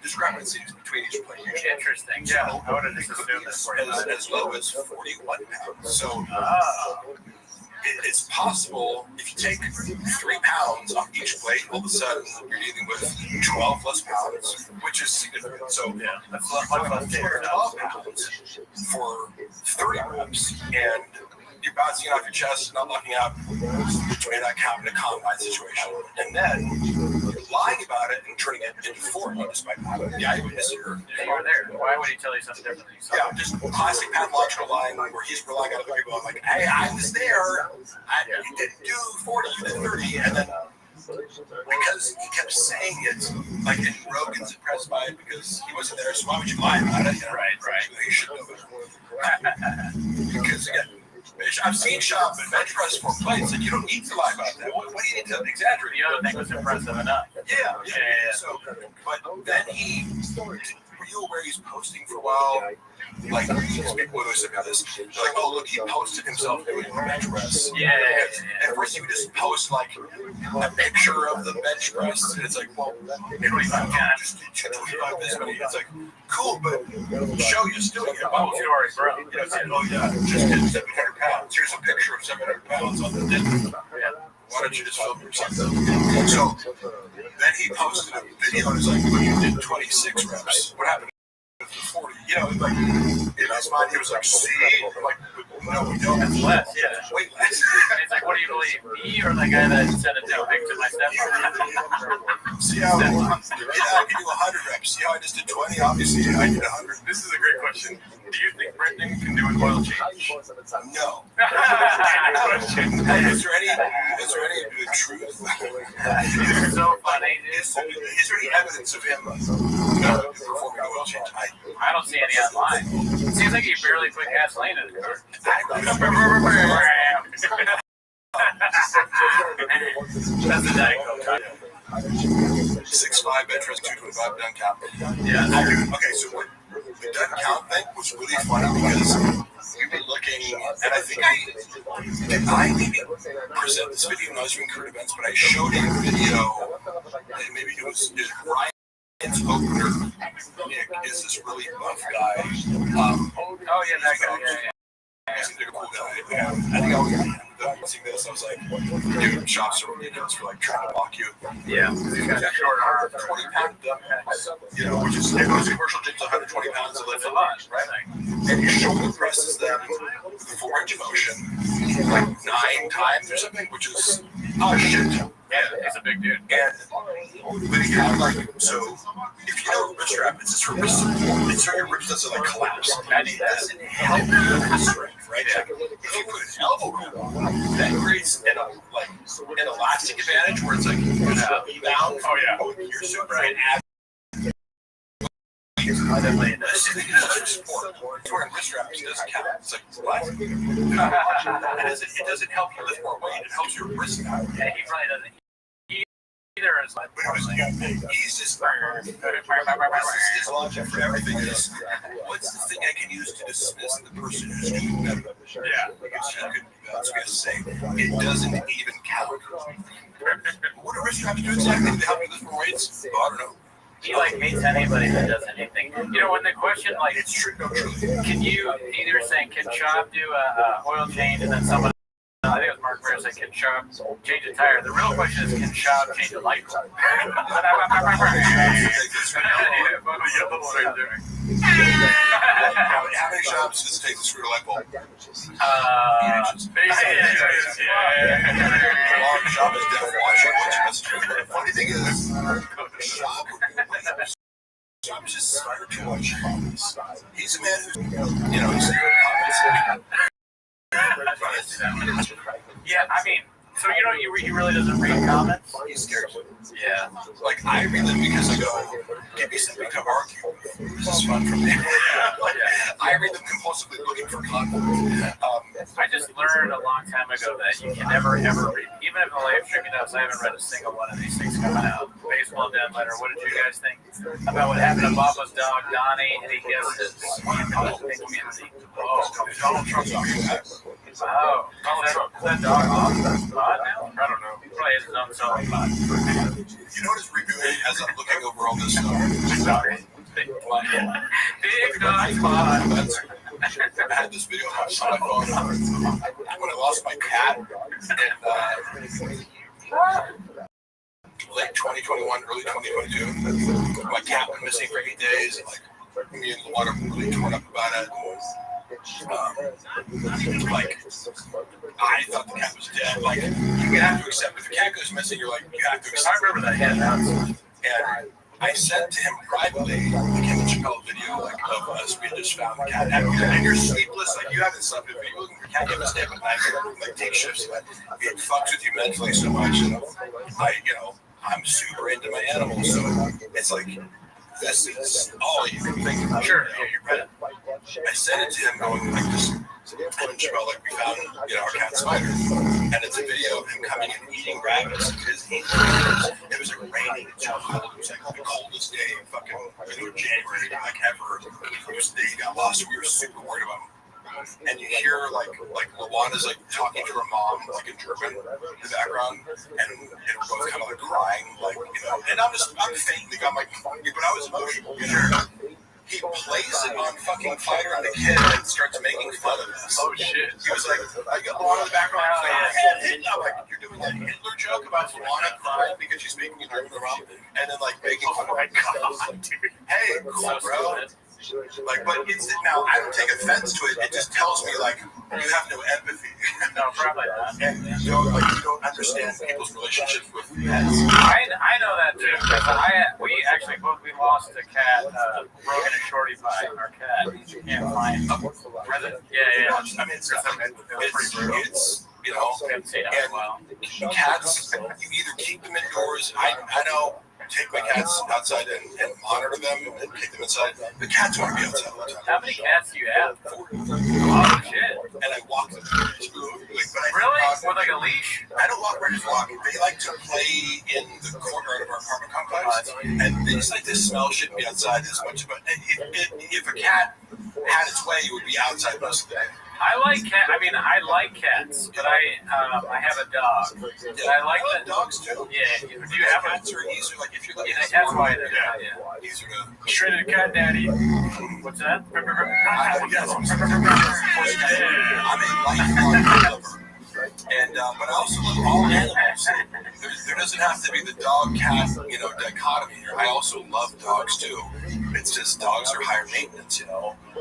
discrepancies between each plate. Interesting. Yeah, I would have just assumed this for as low as 41 pounds. So it's possible if you take 3 pounds off each plate, all of a sudden you're dealing with 12 less pounds, which is significant. So that's much less than 12 pounds for 30 reps, and you're bouncing it off your chest, not locking out, which may not count in a combine situation. And then lying about it and turning it into 40, despite having the eyewitness here. You were there. Why would he tell you something different? Yeah, just classic pathological lying where he's relying on other people. I'm like, hey, I was there. You didn't do 40, you did 30. And then because he kept saying it, like, and Rogan's impressed by it because he wasn't there, so why would you lie about it? Right. He should know it. Because, again, I've seen shop and bench press for plates, and you don't need to lie about that. What do you need to exaggerate? The other thing was impressive enough. Yeah. So, but then were you aware he's posting for a while? Like, people always say about this. They're like, oh, look, he posted himself doing the bench press. Yeah. At first, he would just post, like, a picture of the bench press, and it's like, well, 25 pounds, just 25 this many. It's like, cool, but show you're still doing it. Oh, story, bro. It's like, oh, yeah, just did 700 pounds. Here's a picture of 700 pounds on the dead. Why don't you just film yourself? So then he posted a video, and it's like, well, you did 26 reps. What happened? 40, like in his mind, he was like, see, like, no, we don't. That's less, yeah. Way less. It's like, what do you believe, me or the guy that sent a dick pic to my stepmom? See how I can do 100 reps. See how I just did 20? Obviously, I did 100. This is a great question. Do you think Brendan can do an oil change? No. Is there any truth? It's so funny. Is there any evidence of him performing an oil change? I don't see any online. It seems like he barely put gasoline in the car. That's the Diet Coke. 6'5", bench press, 225 down count. Yeah. Okay, so what the down count thing was really funny because we were looking, and I think I maybe present this video when I was doing current events, but I showed him a video, and maybe it was Ryan's opener. Nick is this really buff guy. Oh yeah, that guy. Yeah. seems like a cool guy. I think I was seeing this. I was like, dude, shops are ridiculous for like trying to mock you. Yeah. He's got a short arm. 20-pound dumbbells, which is commercial gym's 120 pounds to lift That's a lot, right? And your shoulder presses them with a 4-inch motion like 9 times or something, which is shit. Yeah, he's a big dude. And but you have like, so if you know wrist strap, it's just for wrist support. It's so your wrist doesn't like collapse. And it doesn't help your strength, right? Like, if you put an elbow roll on, that creates an elastic advantage where it's like rebound. Oh yeah. You're super right. Definitely. Wearing wrist straps doesn't count. It's like, what? It doesn't help you lift more weight. It helps your wrist out. Yeah, he probably doesn't. Either is like, he's just his logic for everything is, what's the thing I can use to dismiss the person who's doing better? yeah. Because he could, that's what I was saying. It doesn't even count. What do wrist straps do exactly to help you lift more weights? I don't know. He like meets anybody that does anything. You know, when the question like, It's true, no, truly. can you either saying can Chop do a oil change and then someone, I think it was Mark Mayer saying can Chop change a tire. The real question is can Chop change a light bulb? How many shops does it take to screw a light bulb? Shop is deaf watching what you must do. The funny thing is, Shop is just smart too much. He's a man who's, he's Yeah, I mean, so you know, he really doesn't read comments. He's scared. Yeah. Like, I read them because I go, give me something to argue. This is fun for me. I read them compulsively looking for conflict. I just learned a long time ago that you can never ever read, even if the live streaming does. I haven't read a single one of these things coming out. Baseball dead letter. What did you guys think about what happened to Baba's dog Donnie? And he guesses Donald Trump's dog. Oh, that dog off the spot now? I don't know. He probably has his own selling spot. You know what is reviewing as I'm looking over all this stuff? Big dog spot. I had this video on my phone when I lost my cat in late 2021, early 2022. My cat went missing for 8 days, and like me and Luana were really torn up about it. I thought the cat was dead. Like, you have to accept if the cat goes missing, you're like, you have to accept. I remember that. Yeah. And I sent to him privately the Kevin Chappelle video, like, of us. We had just found the cat. And you're sleepless, like, you haven't slept if you're looking for your cat. You haven't stayed up at night, like, take shifts. But it fucks with you mentally so much. And I'm super into my animals, so it's like, this is all you can think of. Sure. Yeah, you're right. I sent it to him going like this. Kevin Chappelle, like, we found, our cat Spider. And it's a video of him coming and eating rabbits because it was like raining and so cold. It was like the coldest day in fucking January, like ever. It was the day he got lost. So we were super worried about him. And you hear like Luana's like talking to her mom, like in German in the background, and we're both kind of like crying, like, and I'm faintly got my, but I was emotional, He plays it on fucking Fighter and the Kid and starts making fun of us. Oh shit. He was like, I got Luana in the background. I was like, I'm like, you're doing that Hitler joke about Luana crying because she's speaking in German around, and then like making fun of her. Hey, cool, bro. Like, but it's now I don't take offense to it. It just tells me like you have no empathy. No, probably not. And you don't understand people's relationships with pets. I know that too. We lost a cat, Broken and Shorty by our cat. You can't find him. Yeah. I mean, it's pretty brutal. It's we haven't seen it in a while. Cats, you either keep them indoors. I know. Take my cats outside and monitor them and take them inside. The cats want to be outside all the time. How many cats do you have? 40. Oh shit! And I walk them. Really? With like a leash? I don't walk right, just walk. They like to play in the courtyard of our apartment complex, and they just like to smell shit and be outside as much. But if a cat had its way, it would be outside most of the day. I like cat. I mean, I like cats, but I have a dog. And I like I love dogs too. Yeah. Do you have a? Cats are easier. Like if you're like, Yeah, that's why. Yeah. easier to. Shredded cat daddy. What's that? I'm a lifelong lover. And but I also love all animals. There doesn't have to be the dog cat dichotomy here. I also love dogs too. It's just dogs are higher maintenance,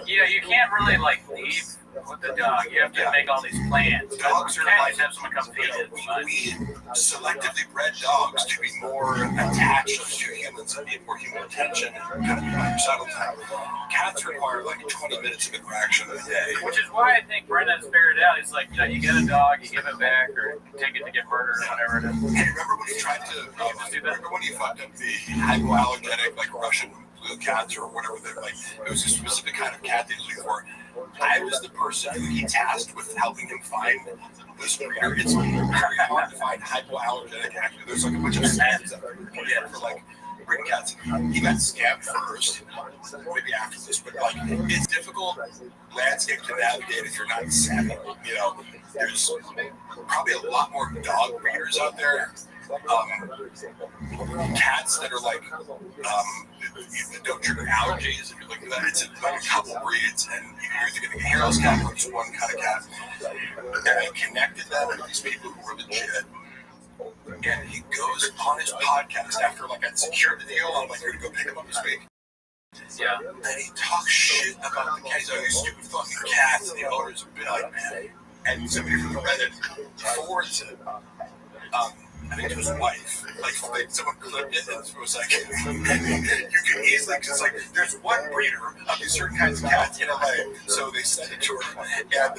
Yeah, you can't really leave with the dog. You have to make all these plans. Dogs are like have someone come feed it. We selectively bred dogs to be more attached to humans and need more human attention and kind of be more settled time. Cats require 20 minutes of interaction a day. Which is why I think Brendan has figured it out. He's like, you get a dog, you give it back, or take it to get murdered or whatever it is. Hey, remember when he tried to remember when he fucked up the hypoallergenic Russian blue cats or whatever it was a specific kind of cat they was looking for. I was the person who he tasked with helping him find this breeder. It's very hard to find hypoallergenic acne. There's a bunch of stats out there for breeding cats. He got scammed first, maybe after this, but it's difficult landscape to navigate if you're not savvy. There's probably a lot more dog breeders out there. Cats that are don't trigger allergies. If you're looking at that, it's a couple breeds, and you're either getting a hairless cat or just one kind of cat. And I connected them with these people who were legit. And he goes on his podcast after I secured the deal. I'm here to go pick him up this week. Yeah. And he talks shit about the cats. These stupid fucking cats. And the owners would be like, man. And somebody from the Reddit forwards it. I think it was his wife. Someone clipped it and it was you can easily, because there's one breeder of these certain kinds of cats in LA. So they sent it to her. And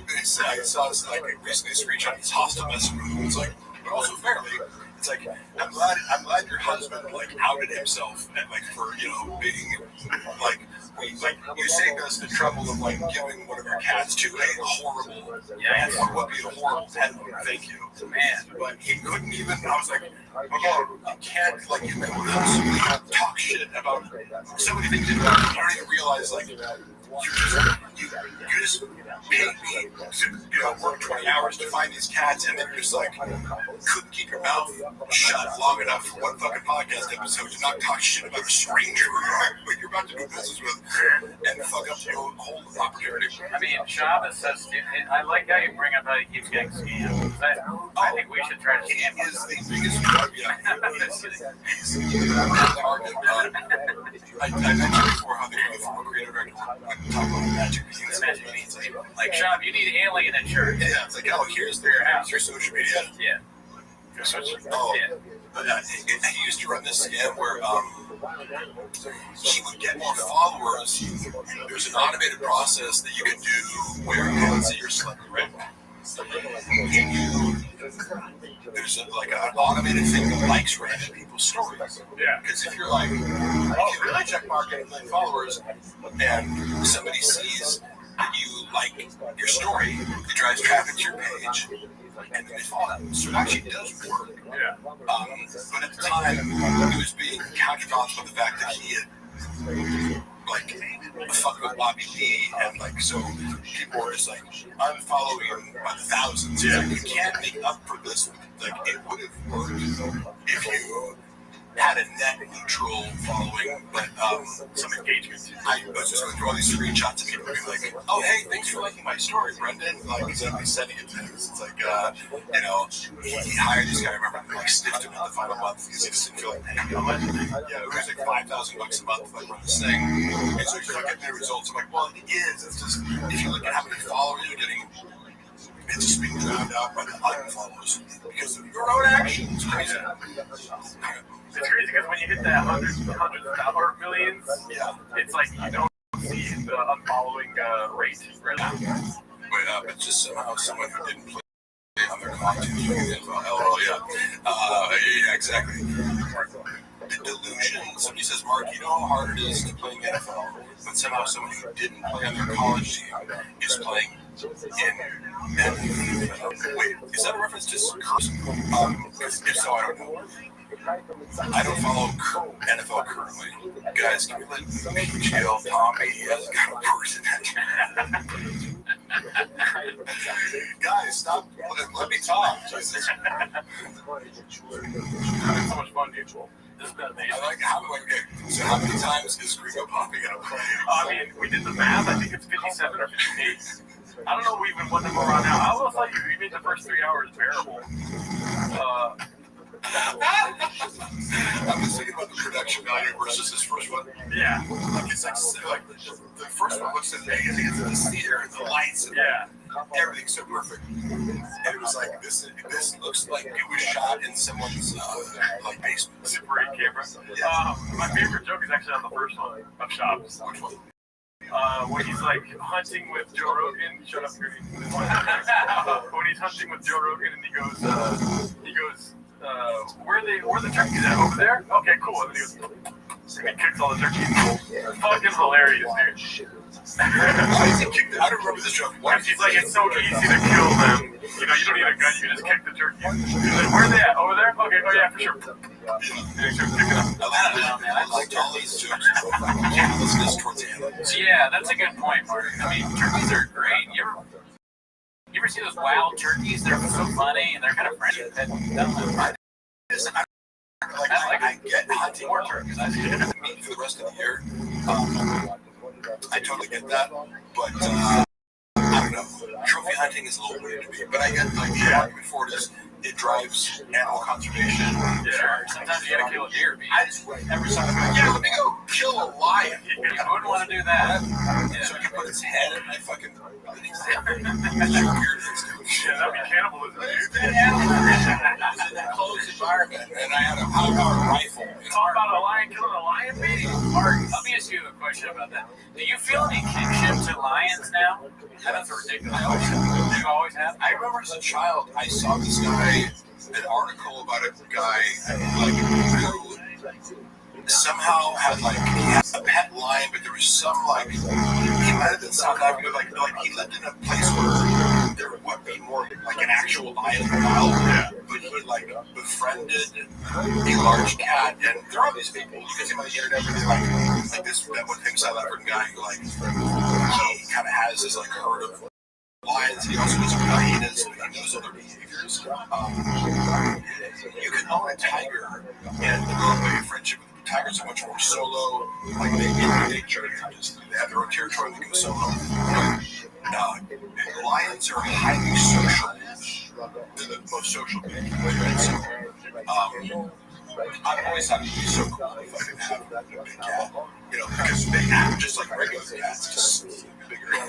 they said, I saw this recently screenshot this hostile message room. It's but also fairly, it's I'm glad your husband outed himself and for being you saved us the trouble of giving one of our cats to a horrible what would be a horrible pet owner. Thank you, man. But he couldn't even. I was like, you can't you can talk shit about so many things. You don't even realize you just paid me to work 20 hours to find these cats, and then you're just couldn't keep your mouth shut long enough for one fucking podcast episode to not talk shit about a stranger who you're about to do business with and fuck up the whole opportunity. I mean, Shabbos says, I like how you bring up how he keeps getting scammed. I think we should try to scam him. He is the biggest drug. He's the market. I mentioned before how they go from a creative director talk about magic beans. Shab, you need alien insurance. Yeah, it's here's your social media. Yeah. He used to run this scam where he would get more followers. There's an automated process that you can do where let's say you're slipping, right? There's an automated thing that likes random people's stories. Yeah. Because if you're if you really check market and followers, and somebody sees that you like your story, it drives traffic to your page, and then they follow that. So it actually does work. Yeah. But at the time, it was being counterbalanced by the fact that he had fucking with Bobby Lee, and so people were just unfollowing by the thousands. Yeah. You can't make up for this. It would have worked if you had a net neutral following, but some engagement. I was just going through all these screenshots of people being oh, hey, thanks for liking my story, Brendan. He's going to be sending it to him. It's he hired this guy, I remember, stiffed him in the final month because he just didn't feel paying him much. Yeah, it was $5,000 a month if I run this thing. And so you're not getting the results. I'm well, it is. It's just, if you look at how many followers you're getting, it's just being drowned out by the unfollows because of your own actions. It's crazy. It's crazy because when you hit that hundreds of millions, it's you don't see the unfollowing rate right now. But just somehow someone who didn't play on their content, yeah, exactly. The delusion. Somebody says, Mark, you know how hard it is to play in the NFL, but somehow someone who didn't play on their college team is playing in. Wait, is that a reference to curse? If so, I don't know. I don't follow NFL currently. Guys, can we let Michelle Tommy as a kind of person? Guys, stop. Let me talk. Jesus. Having so much fun, mutual. This has been amazing. I like how many times is Gringo Poppy gonna play? I mean, we did the math. I think it's 57 or 58. I don't know even what number we're on now. I almost thought you made the first 3 hours bearable. I'm just thinking about the production value versus this first one. Yeah. Like it's like the first one looks amazing. It's in this theater and the lights and everything's so perfect. And it was like this looks like it was shot in someone's like basement. Super 8 camera. My favorite joke is actually on the first one of Shops. Which one? When he's like hunting with Joe Rogan. Shut up, Gertie. When he's hunting with Joe Rogan and he goes, where are the turkeys at? Over there? Okay, cool. And then he goes, and he kicks all the turkeys. Fucking hilarious, dude. I don't remember this joke. Because he's like, it's so easy to kill them. You know, you don't need a gun, you can just kick the turkey. He's like, where are they at? Over there? Okay, oh yeah, for sure. And he starts kicking them. I liked all these jokes. Carelessness towards animals. Yeah, that's a good point, Mark. I mean, turkeys are great. You ever see those wild turkeys? They're so funny and they're kind of friendly. I get hunting more turkeys. I see. meat for the rest of the year. I totally get that, but I don't know. Trophy hunting is a little weird to me, but I get like the argument for it is it drives animal conservation. Sure. Sometimes you gotta kill a deer. I just every time I'm like, let me go kill a lion. You wouldn't want to do that. So I can put its head in my fucking. Yeah, that'd be cannibalism, It's in a closed environment, and I had a high-powered rifle. Talk about a lion killing a lion, baby. Mark, let me ask you a question about that. Do you feel any kinship to lions now? That's ridiculous. You always have? I remember as a child, I saw this guy, an article about a guy like who somehow had like he had a pet lion, but there was some like he might have been South Africa, like he lived in a place where there would be more like an actual lion in the wild, but he like befriended a large cat, and there are these people you can see on the internet where they like this that one famous South African guy who like he kind of has this like herd of lions. He also knows hyenas, and he knows other behaviors. You can own a tiger and develop a friendship with them. Tigers are much more solo, like they have their own territory and they go solo. Lions are highly social. They're the most social beings. So, I've always thought it'd be so cool if I could have a big cat, because they act just like regular cats, just bigger. And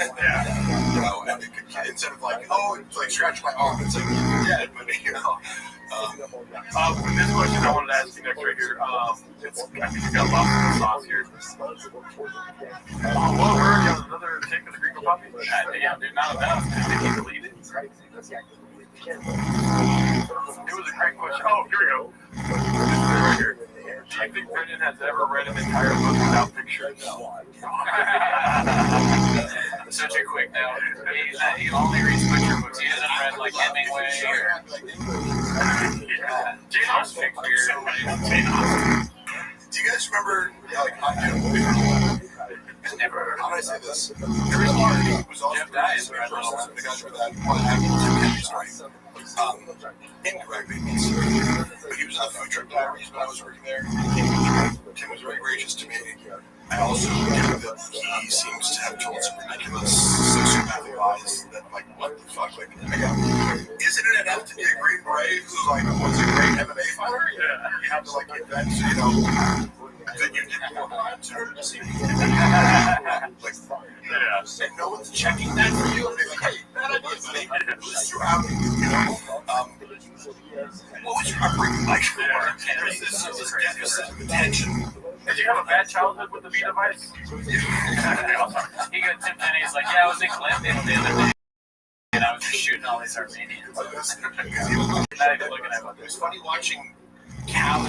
they could, instead of like, it's like scratch my arm, it's like you're dead, but With this question, I wanted to ask you next right here. I think you got lost in the sauce here. Well, we're already on another take of the Gringo Puppy. Damn, dude, not enough. I think he deleted. It was a great question. Oh, here we go. Right here. Do you think Brendan has ever read an entire book without pictures? Such a quick note. He only reads picture books. He hasn't read like Hemingway or Jane Austen. Do you guys remember, never. how did I say this? There was one who was also the guys for that one Henry's story. Indirectly, but he was on the Food Truck Diaries when I was working there. Tim was very gracious to me. I also knew that he seems to have told some ridiculous sociopathic lies that, like, what the fuck? Like, isn't it enough to be a Green Beret who, like, was a great MMA fighter? Yeah. You have to, like, invent, that you did more crimes in order to see me. Like, and no one's checking that for you. And they're like, hey, bad idea, buddy. Who's around you? What was your upbringing like? There's this deficit of attention. Did you have a bad childhood with the V device? He got tipped in and he's like, I was in Glendale the other day. And I was just shooting all these Armenians. Not even looking at it. It was funny watching Cal.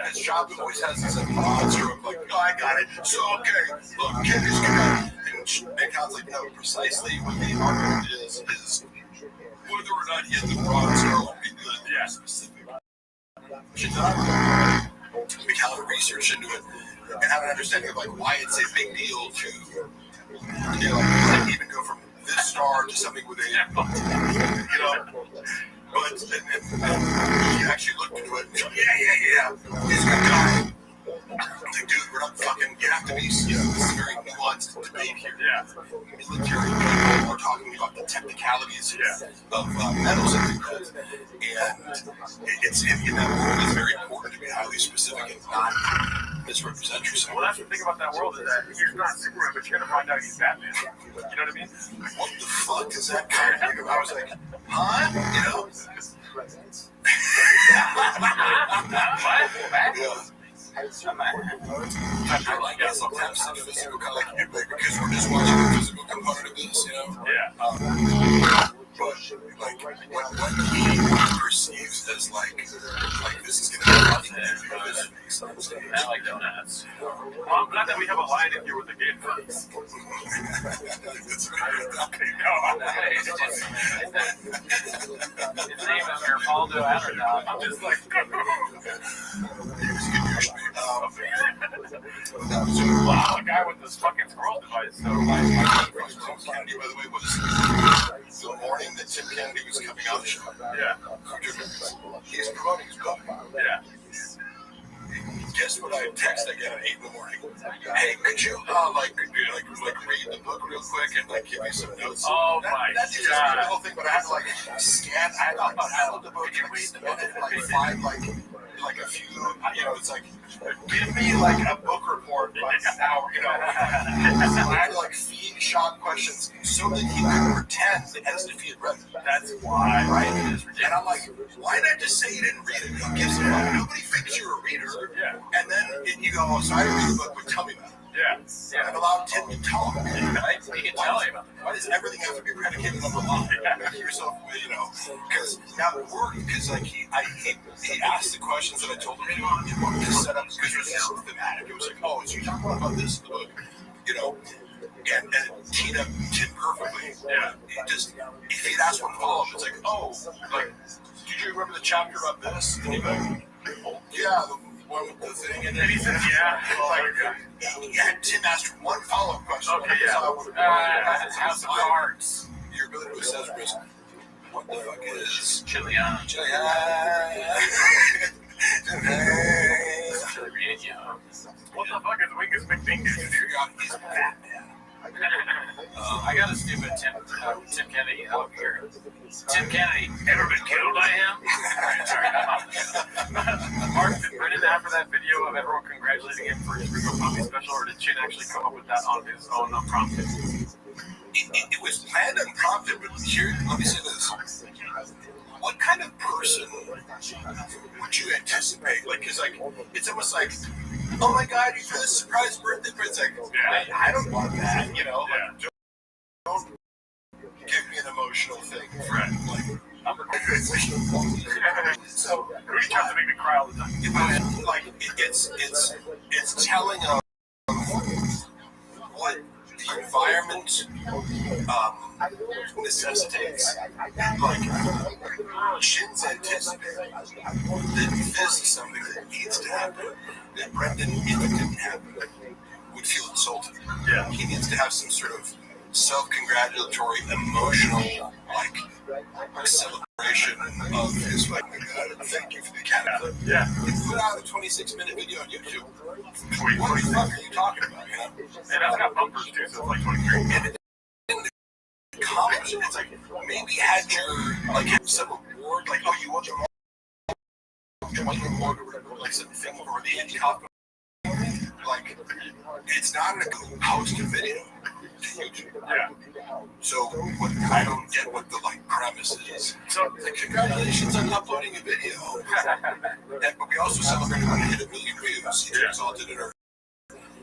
His job always has this monster of like, I got it. So, okay, look, kid is good. And Cal's like, no, precisely what the argument is whether or not he has the broad star will be good. Yeah, specific. We kind of research into it and have an understanding of like why it's a big deal to, even go from this star to something with a, you know. But and he actually looked into it. And said, yeah. He's a good guy. Like, dude, we're not fucking. You have to be. This is a very nuanced debate here. Yeah. Military people are talking about the technicalities of metals and things like that. And it's in that world, it's very important to be highly specific and not misrepresent yourself. Well, that's the thing about that world is that he's not Superman, but you're gonna find out he's Batman. You know what I mean? What the fuck is that kind of thing? I was like, huh? You know? What? I like that sometimes think of physical kind of like because we're just watching the physical component of this, you know? Yeah. But like what he perceives as like this is gonna be I like donuts. Well, I'm glad that we have a line in here with the game. It's His name is Geraldo Adderall. I'm just like, wow, the guy with this fucking scroll device. So, Kennedy, by the way, was the morning that Tim Kennedy was coming out of the show. yeah. He's promoting his book. Yeah. Guess what I text again at 8 in the morning? Hey, could you read the book real quick and like give me some notes? Oh my That's just god. the whole thing, but I had to like scan. I had to like download the book and wait a minute and like find like a few. You know, it's like give me like a book report by an hour. You know, so I had to like feed Sean questions so that he could pretend as if he had read it. That's why. Right? And I'm like, why not just say you didn't read it? Who gives a fuck? Nobody thinks you're a reader. Yeah. And then you go, oh, so I didn't read the book, but tell me about it. Yeah. And allow Tim to tell him. Right? He can tell you. Why does everything have to be predicated on the lie? Make yourself, you know, because that worked. Because like he asked the questions that I told him to work to set up because it was so thematic. It was like, oh, so you're talking about this in the book, you know. And it teed up Tim perfectly. Yeah. If he'd asked one follow-up, it's like, oh, like, did you remember the chapter about this? And he'd be like, oh, yeah, the one with the thing. And then he says, yeah. Tim asked one follow-up question. Okay, yeah. House of Cards. Your ability to assess risk. What the fuck is Chilian. What the fuck is Wingus McDingus? He's Batman. I got a stupid Tim Kennedy out here. Tim Kennedy, ever been killed by him? Sorry, Mark, did Brennan after that video of everyone congratulating him for his Rico Puppy special, or did Chin actually come up with that on his own unprompted? It was planned unprompted, but here, let me say this. What kind of person would you anticipate? Like, cause like, it's almost like, oh my god, you for this surprise birthday, but it's like, I don't want that, you know? Like, don't give me an emotional thing, friend. Like, I'm so Rudy tries to make me cry all the time. Like, it's telling of what the environment necessitates. Like, Shin's anticipating that this is something that needs to happen, that Brendan, if it didn't happen, would feel insulted. Yeah. He needs to have some sort of self-congratulatory, emotional, like, celebration of his, like, thank you for the cat. Yeah. He put out a 26-minute video on YouTube. What the fuck are you talking about, you know? And that's got bumpers too, so it's like 23. And it didn't accomplish it. It's like, maybe had your, like, some award, like, oh, you won the award or whatever, like, something, or the anti-cop. Like, it's not a good post a video to YouTube. Yeah. So I don't get what the like premise is. So like, congratulations on uploading a video. But we also celebrated when it hit 1 million views. It resulted in our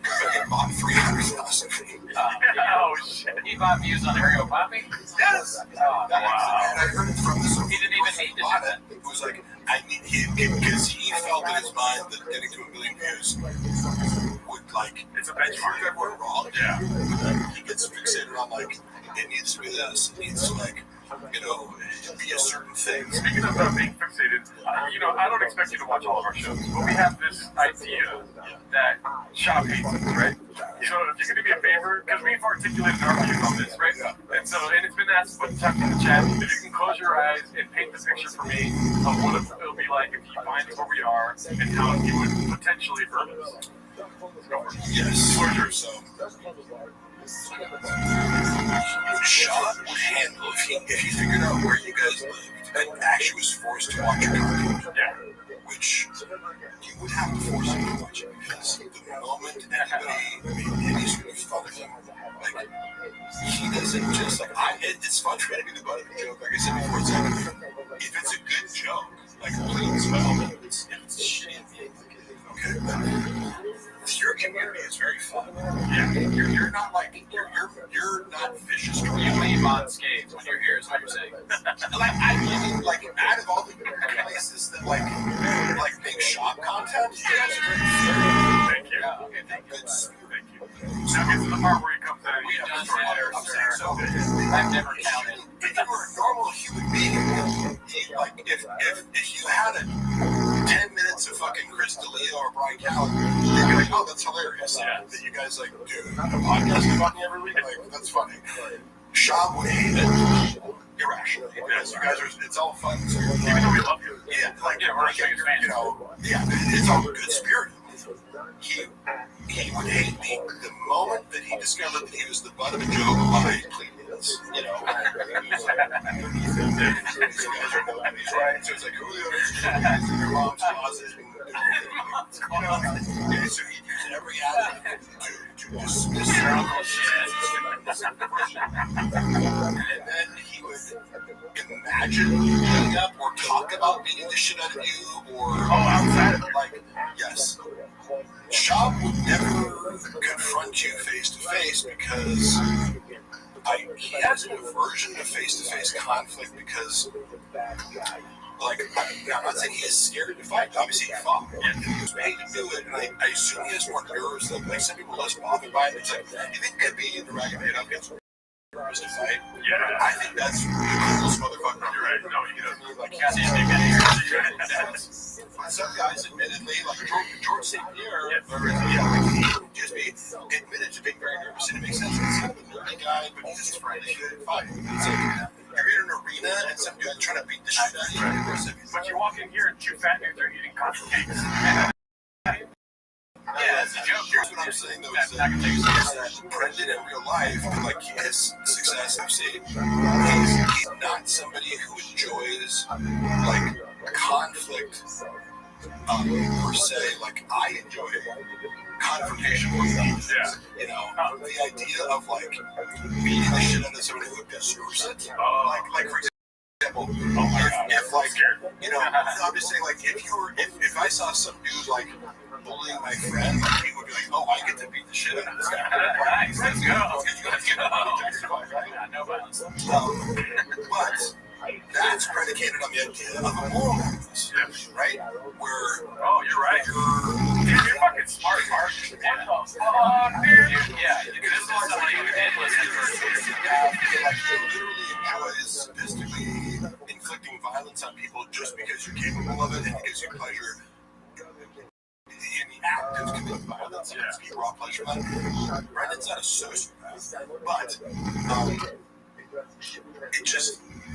fucking bought 300,000. Oh shit! He bought views on Ariel Poppy? Yes. Oh, wow. And I heard it from this. He didn't even hate it. It was like I need him because he felt in his mind that getting to 1 million views would like it's a benchmark. Prove everyone wrong. Yeah. He gets fixated on like it needs to be this. It needs to like you know be a certain thing. Speaking of being fixated, you know I don't expect you to watch all of our shows, but we have this idea that Shop hates us, right? So if you could do me a favor, because we've articulated our views on this, right? And it's been asked a bunch of times in the chat, if you can close your eyes and paint the picture for me of what it'll be like if you find where we are and how you would potentially hurt us. Yes. So, Sean would handle if he figured out where you guys lived and actually was forced to watch your content. Yeah. Which you would have to force him to watch it because the moment anybody made any sort of fun of him, like he doesn't just like it's fun for me to be the butt of a joke. Like I said before, it's like if it's a good joke, like please by all means, if it's shitty, okay. But your community is very fun. Yeah, you're not like you're not vicious. You leave on skates when you're here, is what you're saying. I mean, like out of all the places that like make shop content, you guys are very fair. Thank you. Okay, thank you. Thank you. Now get to the part where he comes in. We've done story better, I'm sir. saying so. I've never counted. If you were a normal human being, like if you had a 10 minutes of fucking Chris D'Elia or Brian Callen, you'd be like, oh, that's hilarious. Yeah. That you guys like do a podcast about me every week. Like, that's funny. Sean would hate it irrationally because you guys are. It's all fun. So Even though we love you. yeah, like we're a big fan. you know, yeah, it's all good spirit. He would hate me the moment that he discovered that he was the butt of a joke by plebeians. You know, right? So it's like, who are the other guys in your mom's closet? So he used every avenue to dismiss your uncle's shit. And then he would imagine beating up or talk about beating the shit out of you or outside of like, yes. Shab would never confront you face to face because he has an aversion to face conflict because, like, I'm not saying he is scared to fight. Obviously, he fought. He was paid to do it, and I assume he has more nerves than like some people are less bothered by it. It's like, you think that'd be in the ragged head up against nervous to fight? Yeah. I think that's the coolest motherfucker. You're right. No, you know. Like, some guys, admittedly, like George St. Pierre, he would just be admitted to being very nervous, and it makes sense. He's kind of a nerdy guy, but he's just afraid to get fight. It's like, you're in an arena and some dude trying to beat the shit out of you. But you walk in here and two fat dudes are eating cotton cakes. Yeah, it's a joke. Here's what I'm saying, though, is that Brendan in real life, like his success, I've seen, he's not somebody who enjoys, like, conflict, per se, like I enjoy confrontation with people. Yeah. You know, the idea of, like, beating the shit out of somebody who deserves it. Like for example, if like, you know, I'm just saying, like, if I saw some dude, like, bullying my friend, like, he would be like, oh, I get to beat the shit out of this guy. Nice, let's go. No violence. But that's predicated on the idea of a moral compass, right? Where, you're right. You're fucking smart, Mark. What the fuck, dude? Yeah, this is somebody who did listen literally enjoys sadistically inflicting violence on people just because you're capable of it and it gives you pleasure. In the act of committing violence, it gives you raw pleasure. Brendan's not a sociopath, but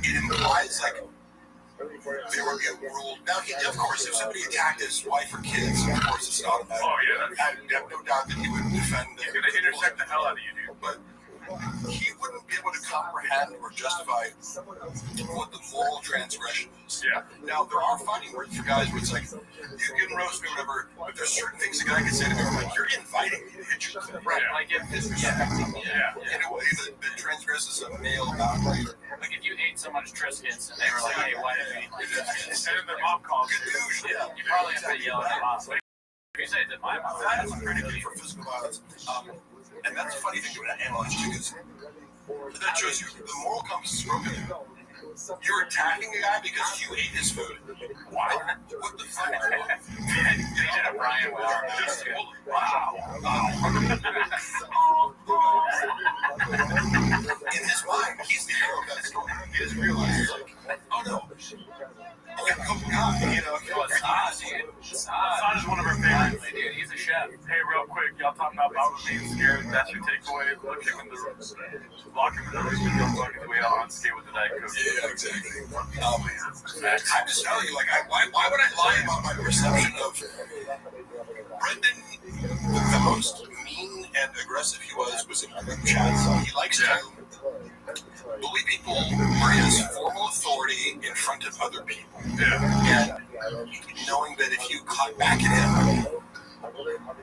it implies, like, there would be a rule. Now, of course, if somebody attacked his wife or kids, of course, it's not automatic. Oh, yeah. I have no doubt that he would defend them. He's going to intersect the hell out of you, dude. But he wouldn't be able to comprehend or justify what the moral transgression is. Yeah. Now, there are fighting words for guys where it's like, you can roast me or whatever, but there's certain things a guy can say to me where, like, you're inviting me to hit you. Right, like if disrespecting me in a way that transgresses a male boundary. Like if you ate someone's Triscuits and they were like, hey, why did you eat my Triscuits? And then their mom calls you. You probably have to yell at your mom. If you say that my mom, that's pretty good for physical violence. And that's a funny thing to analyze too, because that shows you the moral compass is broken. You're attacking a guy because you ate his food. Why? What the fuck? Brian In his mind, he's the hero of that story. He doesn't realize, like, oh no. I got a couple guys, you know. Saad is one of our favorites. Dude, he's a chef. Hey, real quick, y'all talking about being scared. That's your takeaway. Locking the doors, walking the way out on skate with the Diet Coke. Yeah, exactly. I'm just telling you, like, why would I lie about my perception of Brendan? The most mean and aggressive he was in group chats. He likes to bully people where he has formal authority in front of other people. Yeah. And knowing that if you clap back at him,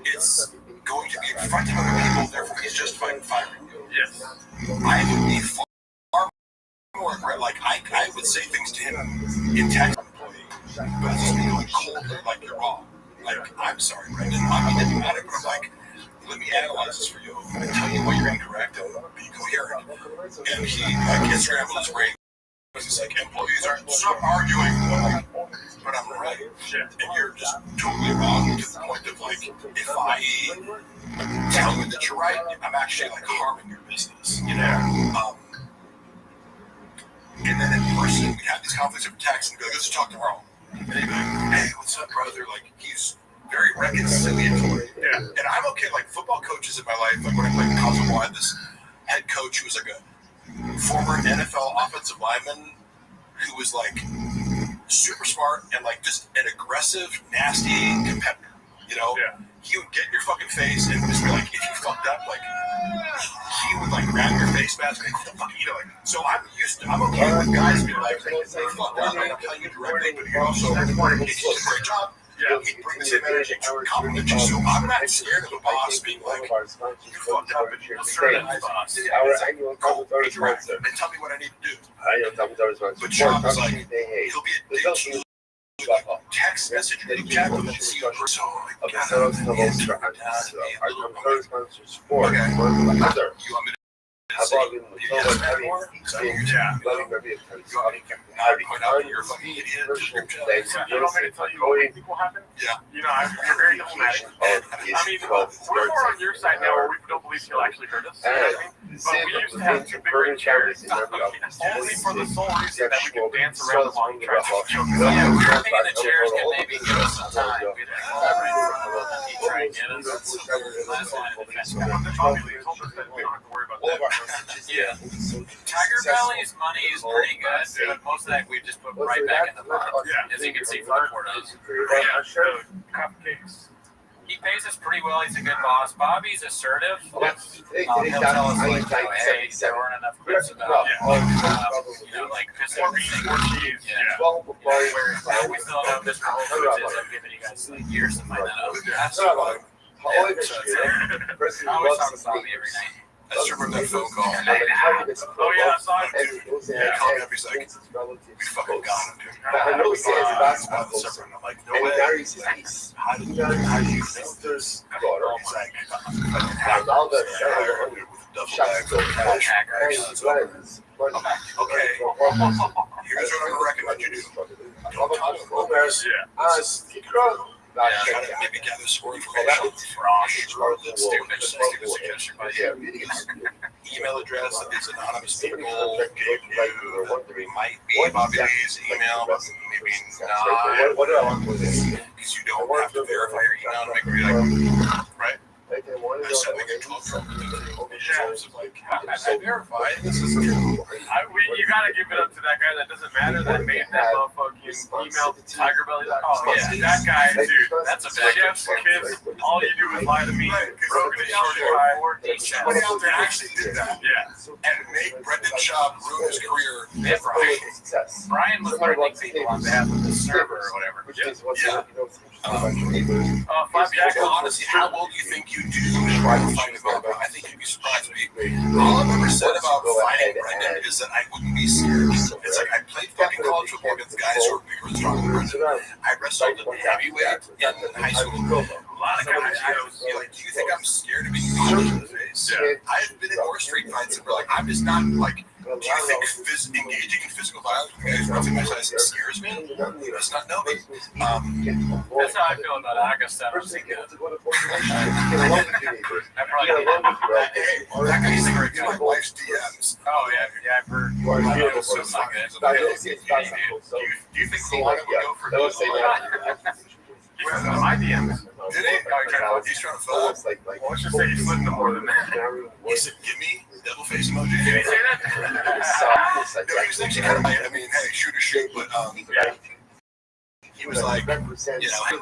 it's going to be in front of other people, therefore he's justified in firing you. Yes. I would be far more aggressive. Like, I would say things to him in text, but it's just be going cold, like, you're wrong. Like, I'm sorry, Brendan. I mean, it's not, but I'm like, let me analyze this for you and tell you why you're incorrect and be coherent. And he, like, gets scrambled his brain. He's like, employees aren't, stop arguing. But I'm right. And you're just totally wrong to the point of, like, if I tell you that you're right, I'm actually, like, harming your business, you know? And then in person, we'd have these conflicts over text and be like, let's talk tomorrow. And he'd be like, hey, what's up, brother? Like, he's very reconciliatory. Yeah. And I'm okay, like, football coaches in my life, like, when I played in college football, I had this head coach who was, like, a former NFL offensive lineman who was, like, super smart and, like, just an aggressive, nasty competitor, you know? Yeah. He would get in your fucking face and just be like, if you fucked up, like, he would, like, grab your face mask and what the fuck, you know, like, so I'm okay with guys being like, hey, you fucked up, and I'm telling you directly, but you also, if you did a great job, Yeah. he brings the same energy to compliment you, so I'm not scared of a boss being like, you fucked up, and you're certain boss. Cool, interact, and tell me what I need to do. But Sean was like, he'll be a dick to you. Text message me, chat with me, see you in person. You're a fucking idiot. You want me to tell you what I think will happen? Yeah. You know, you're very diplomatic. I mean, we're more on your side now where we don't believe he'll actually hurt us. You know what I mean? But we used to have two big ring chairs only for the sole reason that we could dance around the long tracks. Yeah, we were thinking the chairs could maybe give us some time. We'd try and get us. Last line of defense. Obviously, he told us that we don't have to worry about that. Yeah. Tiger Belly's money is pretty good, but most of that we just put right back in the pot. Yeah. As you can see from the photos. Yeah, sure. Cupcakes. He pays us pretty well. He's a good boss. Bobby's assertive. Yes. He'll tell us, like, hey, there weren't enough clips about, like, pistol things. Yeah. Where we still know Mr. Whole Foods is. I've given you guys, like, years to find that out. Absolutely. I always talk to Bobby every night. I just remember that phone call. Oh, yeah, I saw it. He called me up, he's like, we fucking got him, dude. I know he says basketball. And I'm like, no way. How do you think this? He's like, okay, here's what I'm gonna recommend you do. Don't tell him about this. Maybe gather some more information from the stupid suggestion by email address that these anonymous people gave you. Might be Bobby Lee's email, but maybe not. Because you don't have to verify your email to make it right? I said we get 12 terms of like, I verified this is true. You gotta give it up to that guy that doesn't matter that made that motherfucking email to Tiger Belly. Oh yeah, that guy, dude. That's a bad Chef's kids. All you do is lie to me. Broken and Somebody out there actually did that. Yeah. And made Brendan Schaub ruin his career. Yeah, Brian was warning people on behalf of the server or whatever. Honestly, how well do you think you do try to fight about? I think you'd be surprised. All I've ever said about fighting Brendan is that I wouldn't be scared. It's like I played fucking college football against guys who are bigger and stronger than Brendan. I wrestled at heavyweight in high school. A lot of guys, like, do you think I'm scared of being punched in the face? Yeah. I've been in more street fights and we're like, I'm just not like, do you think engaging in physical violence with guys roughly my size scares me? That's not no. That's how I feel about Augusta. I was thinking, That guy's a great guy. My wife's DMs. oh yeah, I've heard. Do you think Solana would go for those? my DMs. Did he? Oh He's trying to fuck. Well, let's just say he's living more than that. He said, "Give me devil face emoji." Did he say that? No, he was actually kind of like, I mean, hey, shoot, but he was like, you know, hey,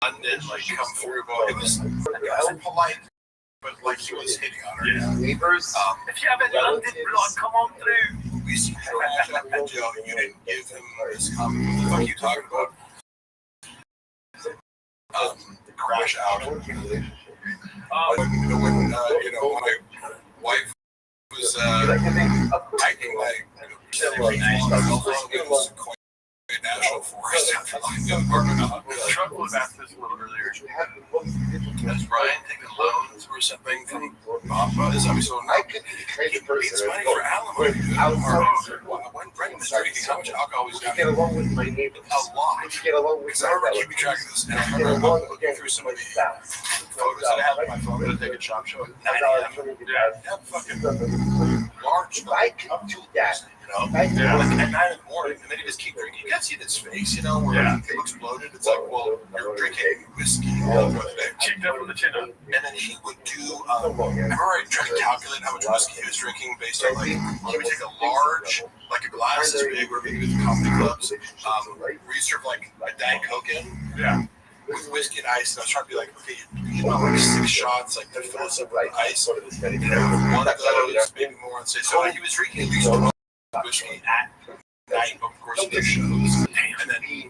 London, like, come through, boy. It was polite, but like he was hitting on her. Yeah. Neighbors. If you have any London blood, come on through. We see Joe, you didn't give him this comment. What the fuck are you talking about? Crash out. When my wife was hiking like National Forest after locking the apartment up. Truck was asked this a little earlier. Does Brian take the loans or something from Papa? Is that so? I could be the kind of person It's money for alimony. When Brendan was drinking, how much alcohol was down? get along with my neighbors. A lot. Would you get along with Because I remember keeping track of this, and I remember looking through some of the photos that I have on my phone to take a chop show at 9 a.m. Yeah, fucking large. I could do that. You know, like at 9 in the morning, and then he just keep drinking. You can't see his face, you know, where it looks bloated. It's like, well, you're drinking whiskey all the day. Cheeked up from the chin up. And then he would do, I remember I tried to calculate how much whiskey he was drinking based on, like, he would take a large, like a glass this big, where we do the comedy clubs, where you serve, like, a Diet Coke in. Yeah. With whiskey and ice, and I was trying to be like, okay, you know, like 6 shots, like that fills up with ice. You know, one of those, maybe more, and say, so he was drinking at least one whiskey at night, of course, the shows, and then he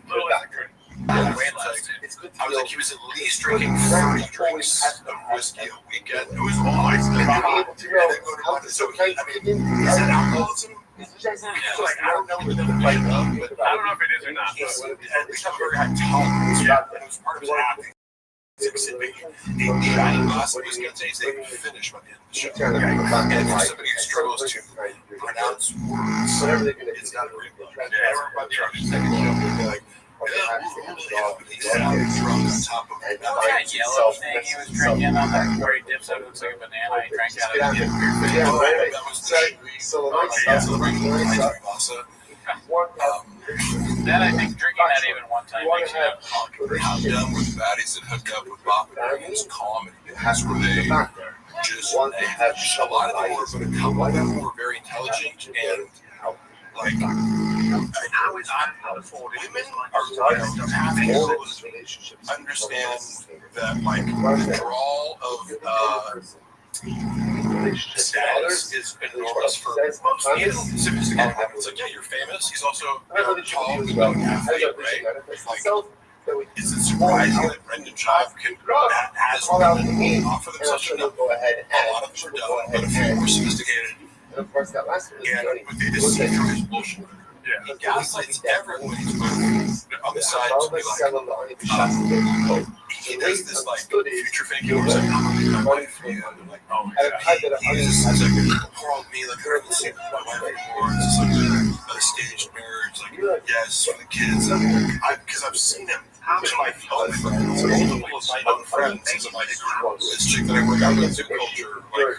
I was like, he was at least drinking 30 drinks of whiskey a weekend. It was all ice. And then go to London. So, I mean, is that alcoholism? Like, I don't know what the fight of, but I don't know if it is or not. At least I've heard had tolerance. It was part of his acting. A giant glass of whiskey on stage, they would finish by the end of the show. And for somebody who struggles to pronounce words, it's not a great look. And everybody by the second show would be like, he sounded drunk on top of it. That yellow thing he was drinking on that where he dips out, looks like a banana. He drank out of it. That was the Then I think drinking that even one time makes you have punk. I'm done with baddies that hooked up with Bob and Dragon's comedy. That's where they just a lot of them were, but a couple of them were very intelligent and like women are having those relationships. Understand that like withdrawal of status is enormous for most even sophisticated women. It's like, yeah, you're famous. He's also tall, athlete, right? Like, is it surprising that Brendan Schaub has women offer them such a number? A lot of them are dumb, but a few more sophisticated. And of course, that last one. And they just see through his bullshit. He gaslights everyone he's with on the side to be like, he does this like future faking where he's like, I'm gonna leave my wife for you. And I'm like, oh, he's like, poor old me, like, I don't see my wife anymore. It's just like a staged marriage, like, yes, for the kids. Because I've seen him to my own friends, multiple of my own friends, as I'm like, this chick that I work out with Zoo Culture, like,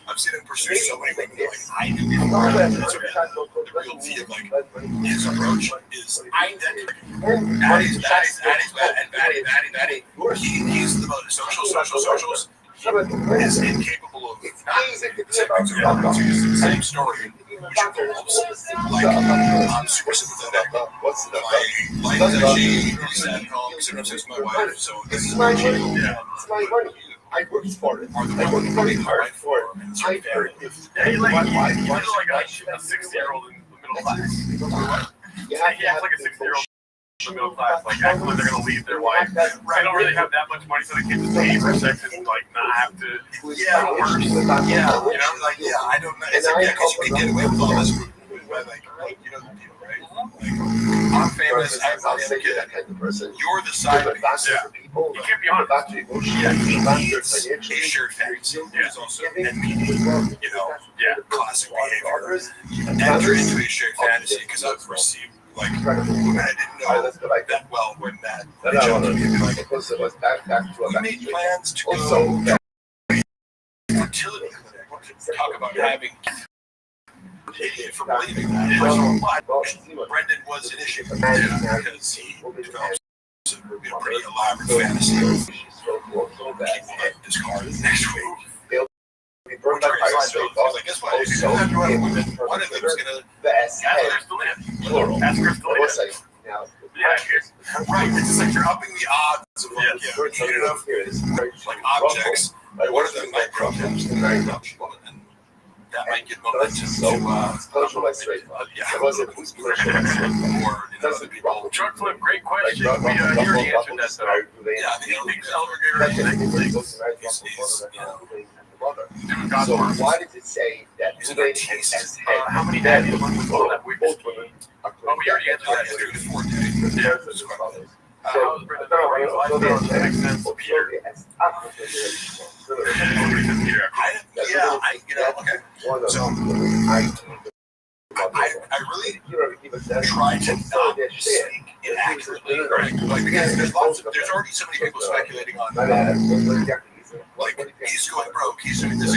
I've seen him pursue so many women, like, I knew before. The reality of, like, his approach is identical. Daddy's bad, and Batty. He's the most socials. He is incapable of not same story, which involves, like, I'm super sympathetic. My life is actually really sad at home because I'm obsessed with my wife, so this is my money. It's my money. I worked for it. I worked very hard for it. I heard it. You're like a 60-year-old in the middle class. You He acts like a 60-year-old in the middle class, like acting like they're gonna leave their wife. They don't really have that much money, so they can just pay for sex and like not have to. Yeah, you know, like, I don't know. It's like, yeah, because you can get away with all this, like, you know the deal, right? Like, I'm famous, everybody has a kid. You're the side piece. You can't be honest. He shared facts. He's also NPD, you know, classic behavior. Enter into a shared fantasy because I've received, like, I didn't know that well when that reached out to me and be like, we made plans to go fertility clinic, talk about having idiot for believing that. Brendan was an issue because he developed pretty elaborate fantasy of people that discard next week. We burned by fire straight off. Like, guess what? If you do that to other women, one of them is going to. That's Plural. That's crystal. Right. It's just like you're upping the odds of like, like objects. Like, one of them might grow up and that might get momentum to straight. yeah. It wasn't who's commercial. Or other people. Truck flip, great question. We already answered that though. Yeah, the only So why does it say that women has head? How many days have you been with all that? We Both women are Oh, we already answered that. 3 to 4 days. How's Brenda Dory? Lifestyle does that make sense? Peter. Okay. So I really try to not speak inaccurately, right? Like, because there's already so many people speculating on, like, he's going broke, he's doing this,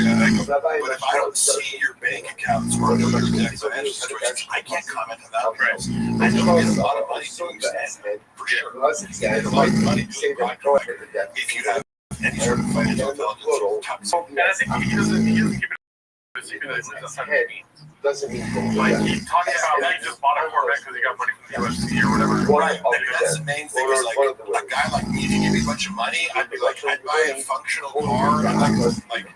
but if I don't see your bank accounts or know your exact financial situation, I can't comment on that. Right. I know there's a lot of money doing that, for sure. There's a lot of money doing that. If you have any sort of financial intelligence, And I think he doesn't keep it a secret that he lives outside the means. Doesn't mean Like, he's talking about he just bought a Corvette because he got money from the UFC or whatever. right, that's the main thing is like, a guy like me, if you give me a bunch of money, I'd be like, I'd buy a functional car, I'd like,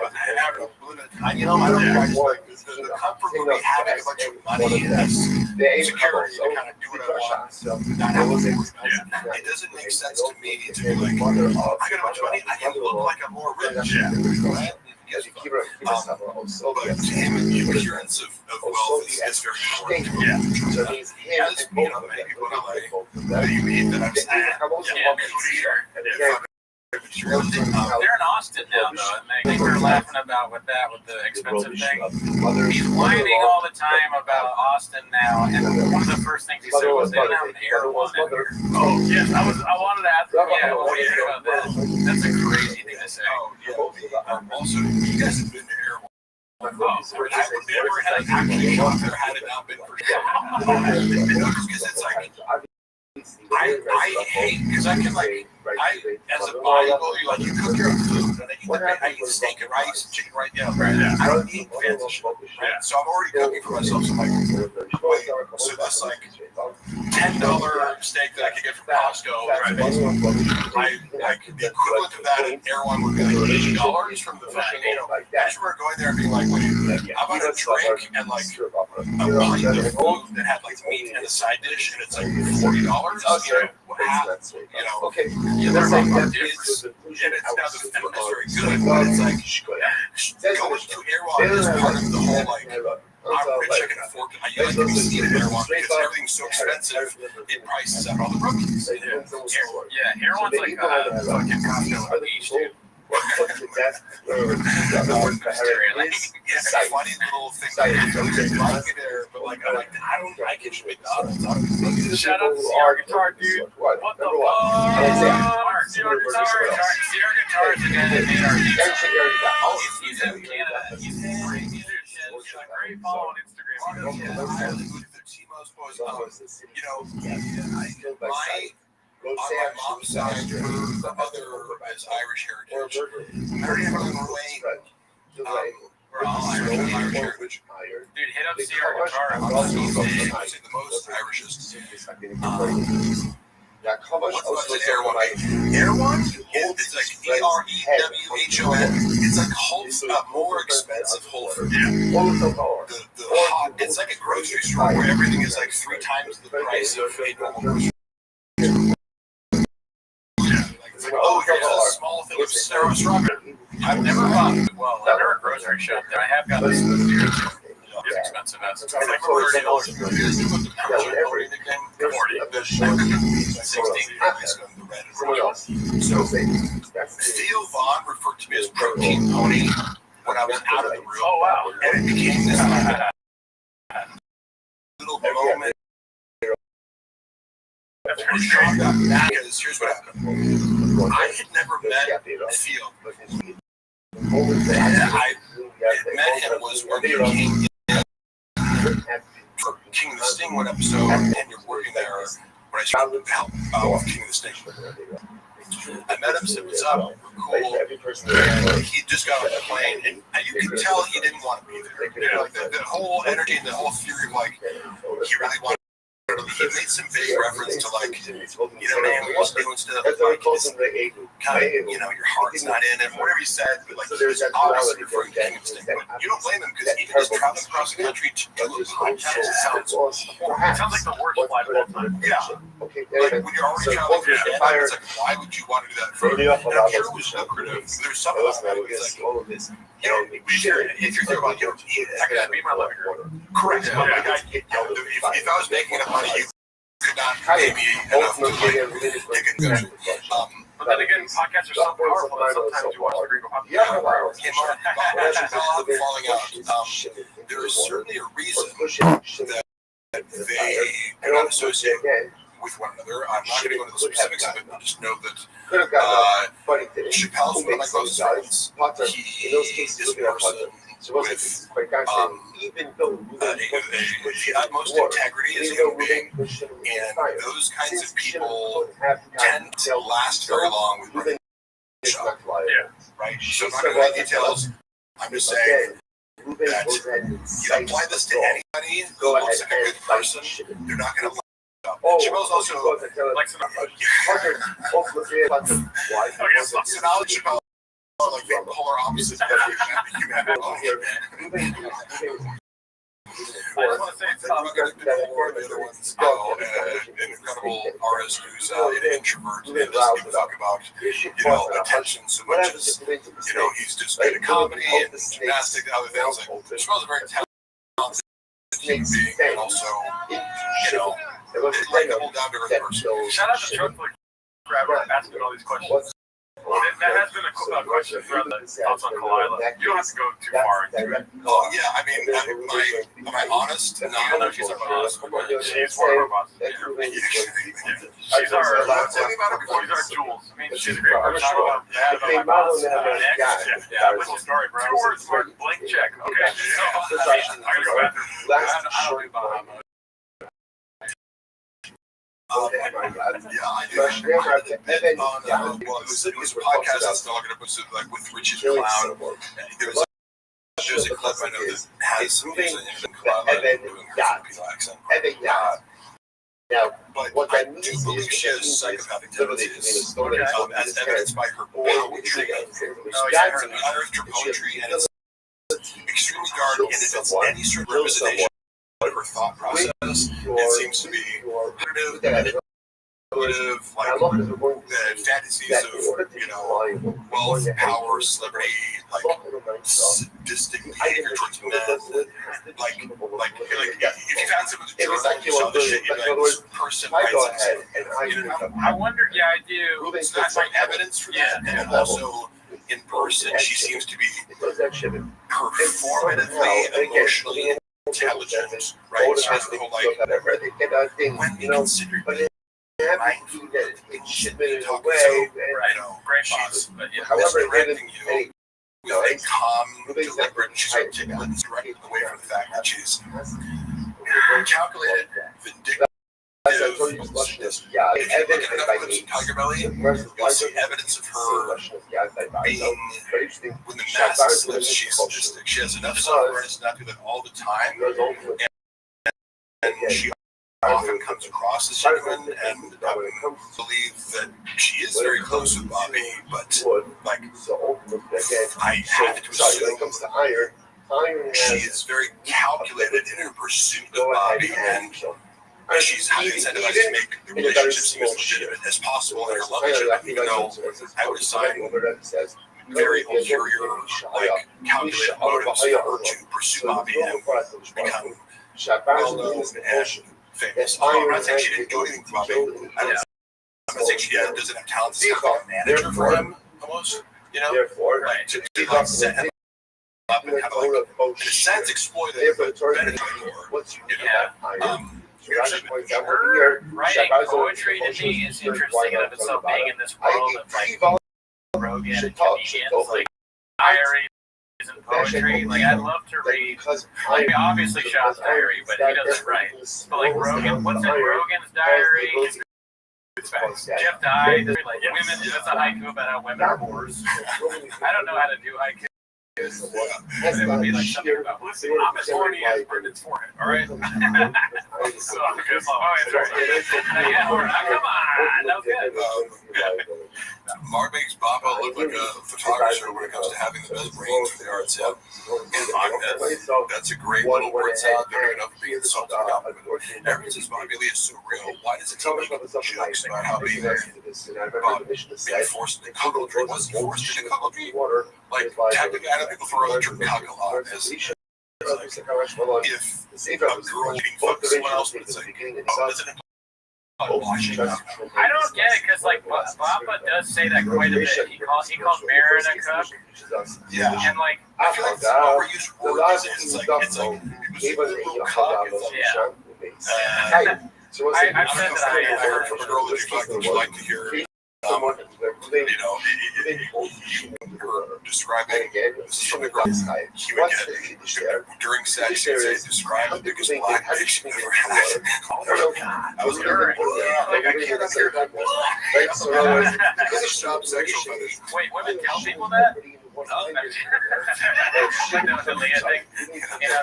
I have a balloon, you know, I don't like the comfort of me having a bunch of money and security to kind of do what I want. Not having to worry about it. It doesn't make sense to me to be like, I got a bunch of money, I can look like I'm more rich. Right? But to him, the appearance of wealth is very important. Yeah. So As you know, many people in LA, you mean that I'm sad. They're in Austin now, though. And they were laughing about with the expensive thing. He's whining all the time about Austin now, and one of the first things he said was they don't have an air one in here. Oh, yes, I wanted to ask. Yeah, what do you think about that? That's a crazy thing to say. Oh, yeah. Also, you guys have been to Air One. I would never have actually gone there had it not been for sure. Because it's like, I hate, because I can like, as a bodybuilder, like you cook your own food, and then I eat steak and rice and chicken right now. Right? I don't eat fancy shit. Right? So I'm already cooking for myself. So I'm like, wait, so this like $10 steak that I could get from Costco, right? I could the equivalent of that in Air One would be like $80 from the fucking, you know, I just remember going there and being like, wait, how about a drink and like a pint of food that had like meat and a side dish, and it's like $40? You know, okay. Yeah, they're not and it's now the food is very good, but it's like going to Air One is part of the whole like I'm rich, I can afford it. I like to be seen at Air One because everything's so expensive, it prices out all the rookies. Yeah, Air One's like fucking Costco on the beach, dude. It's a funny little thing. But like, I'm like, I can make that. Shout out to Sierra Guitar, dude. What the fuck? Sierra Guitar is again in he's in Canada. He's a great follow on Instagram. You know, on my mom's side, her mother has Irish heritage. I already have a Ruane. We're all Irish heritage. Dude, hit up Sierra Guitar. I'm the most Irishest. What's an Air One? Air One? It's like AREWHON. It's like more expensive Whole Foods. It's like a grocery store where everything is like 3 times the price of a normal grocery. Oh, here's a small thing of strawberry. I've never bought, well, I've never grocery shop there. I have got this beer too. It's expensive. It's like $30. So Theo Vaughn referred to me as Protein Pony when I was out of the room. Oh, wow. And it became this little moment. Because here's what happened. I had never met Theo. I met him was when he came in for King of the Sting one episode, and you're working there. When when I started to help with King of the Snake. I met him, said, "What's up? We're cool." He just got on the plane, and you could tell he didn't want to be there. You know, like the whole energy and the whole theory of like he really wanted. He made some big reference to like, you know, man, we're just doing stuff like just kind of, you know, your heart's not in it, whatever he said, but like he was obviously referring to King of the Snake. But you don't blame him because even just traveling across the country to do a podcast sounds horrible. It sounds like the worst flight of all time. Yeah. Like when you're already traveling for the fire, it's like, why would you want to do that for you? And I'm sure it was lucrative. There's some of us that it's like, you know, if you're thinking about, you know, I could be my living room. Correct. But like, if I was making enough money, you could not pay me enough to like take a good. But then again, podcasts are so powerful that sometimes you watch the Gringo podcast. Yeah, falling out. There is certainly a reason that they are not associated with one another. I'm not going to go into the specifics of it, but just know that Chappelle's one of my closest friends. He is a person with the utmost integrity as a human being, and those kinds of people tend to last very long with running the show. Yeah. Right? So I'm not going to go into details. I'm just saying that you apply this to anybody who looks like a good person, they're not going to like up. Chappelle's also like so now Chappelle are like the polar opposites of humanity. I just want to say the other one's an incredible artist who's an introvert and doesn't give a fuck about, you know, attention so much as, you know, he's just good at comedy and gymnastics and other things. Like, Chappelle's a very talented human being and also, you know, likable, down-to-earth person. shout out to Chuck for asking all these questions. That has been a question for the thoughts on Kalila. You don't have to go too far into it. Oh yeah, I mean, am I honest? No, She's our boss. She's one of our bosses. She's our jewels. I mean, she's a great person. Talk about that, about my boss. Next, yeah, what's the story, bro? Towards Mark, blank check. Okay, so I gotta go bathroom. I don't do Bahamas. Yeah, I do. Well, it was a podcast that's not going to put like with Richard Clown. There's a clip I know that has some music in Clown doing her Filipino accent. But I do believe she has psychopathic tendencies, as evidenced by her poetry. Her unearthed her poetry, and it's extremely dark. And if it's any sort of representation of her thought process, it seems to be repetitive, like fantasies of, you know, wealth, power, celebrity, like sadistic behavior towards men. Like if you found someone to journal, you saw the shit, you'd be like, this person writes it. You know? I wonder, yeah, I do. So that's like evidence for that, and also in person, she seems to be performatively, emotionally intelligent, right? She has the whole like, when you consider mindful, it should be talking so, you know, she's misdirecting you with a calm, deliberate, she's articulate, and directing away from the fact that she's calculated, vindictive. If you look at enough clips of Tiger Belly, you'll see evidence of her being, when the mask slips, she's sadistic. She has enough self-awareness not to do that all the time, and she often comes across as genuine, and I believe that she is very close with Bobby, but like I have to assume she is very calculated in her pursuit of Bobby, and she's highly incentivized to make the relationship seem as legitimate as possible in her love relationship, even though I would assign very ulterior, like calculated motives for her to pursue Bobby and become well-known and famous. I'm not saying she didn't do anything for Bobby. I'm not saying she doesn't have talent to be a manager for him, almost, you know? Right, to like set him up and have like, in a sense, exploit it, but benefit more, you know? Her writing poetry to me is interesting in of itself, being in this world of like Rogan and comedians, like diaries and poetry. Like I'd love to read, like obviously Shaw's diary, but he doesn't write. But like Rogan, what's in Rogan's diary? It's facts. Jeff died. Like women, that's a haiku about how women are whores. I don't know how to do haiku. But it would be like something about, listen, I'm as horny as Brendan's forehead, all right? So, that's right. Yeah, come on, that was good. Mark makes Baba look like a photographer when it comes to having the best brains for the art set. That's a great little word salad. They're enough to be insulted about. Everyone says Bobby Lee is so real. Why does it take jokes about how being forced to cuddle drink wasn't forced to cuddle drink? Like, technically, I know people throw out drink cuddle a lot as if a girl being fucked someone else, but it's like, oh, isn't it? I don't get it because like Baba does say that quite a bit. He calls Marin a cook. Yeah. And like I feel like it's an overused word. It's like people say little cock. I've said that I heard from a girl that you like to hear. Her describing this is from the girl. She would get during sex. She would say, "Describe the biggest black dick she ever had." I was like, I can't hear that. Because it's job sexual fetish. Wait, women tell people that? The Leah thing,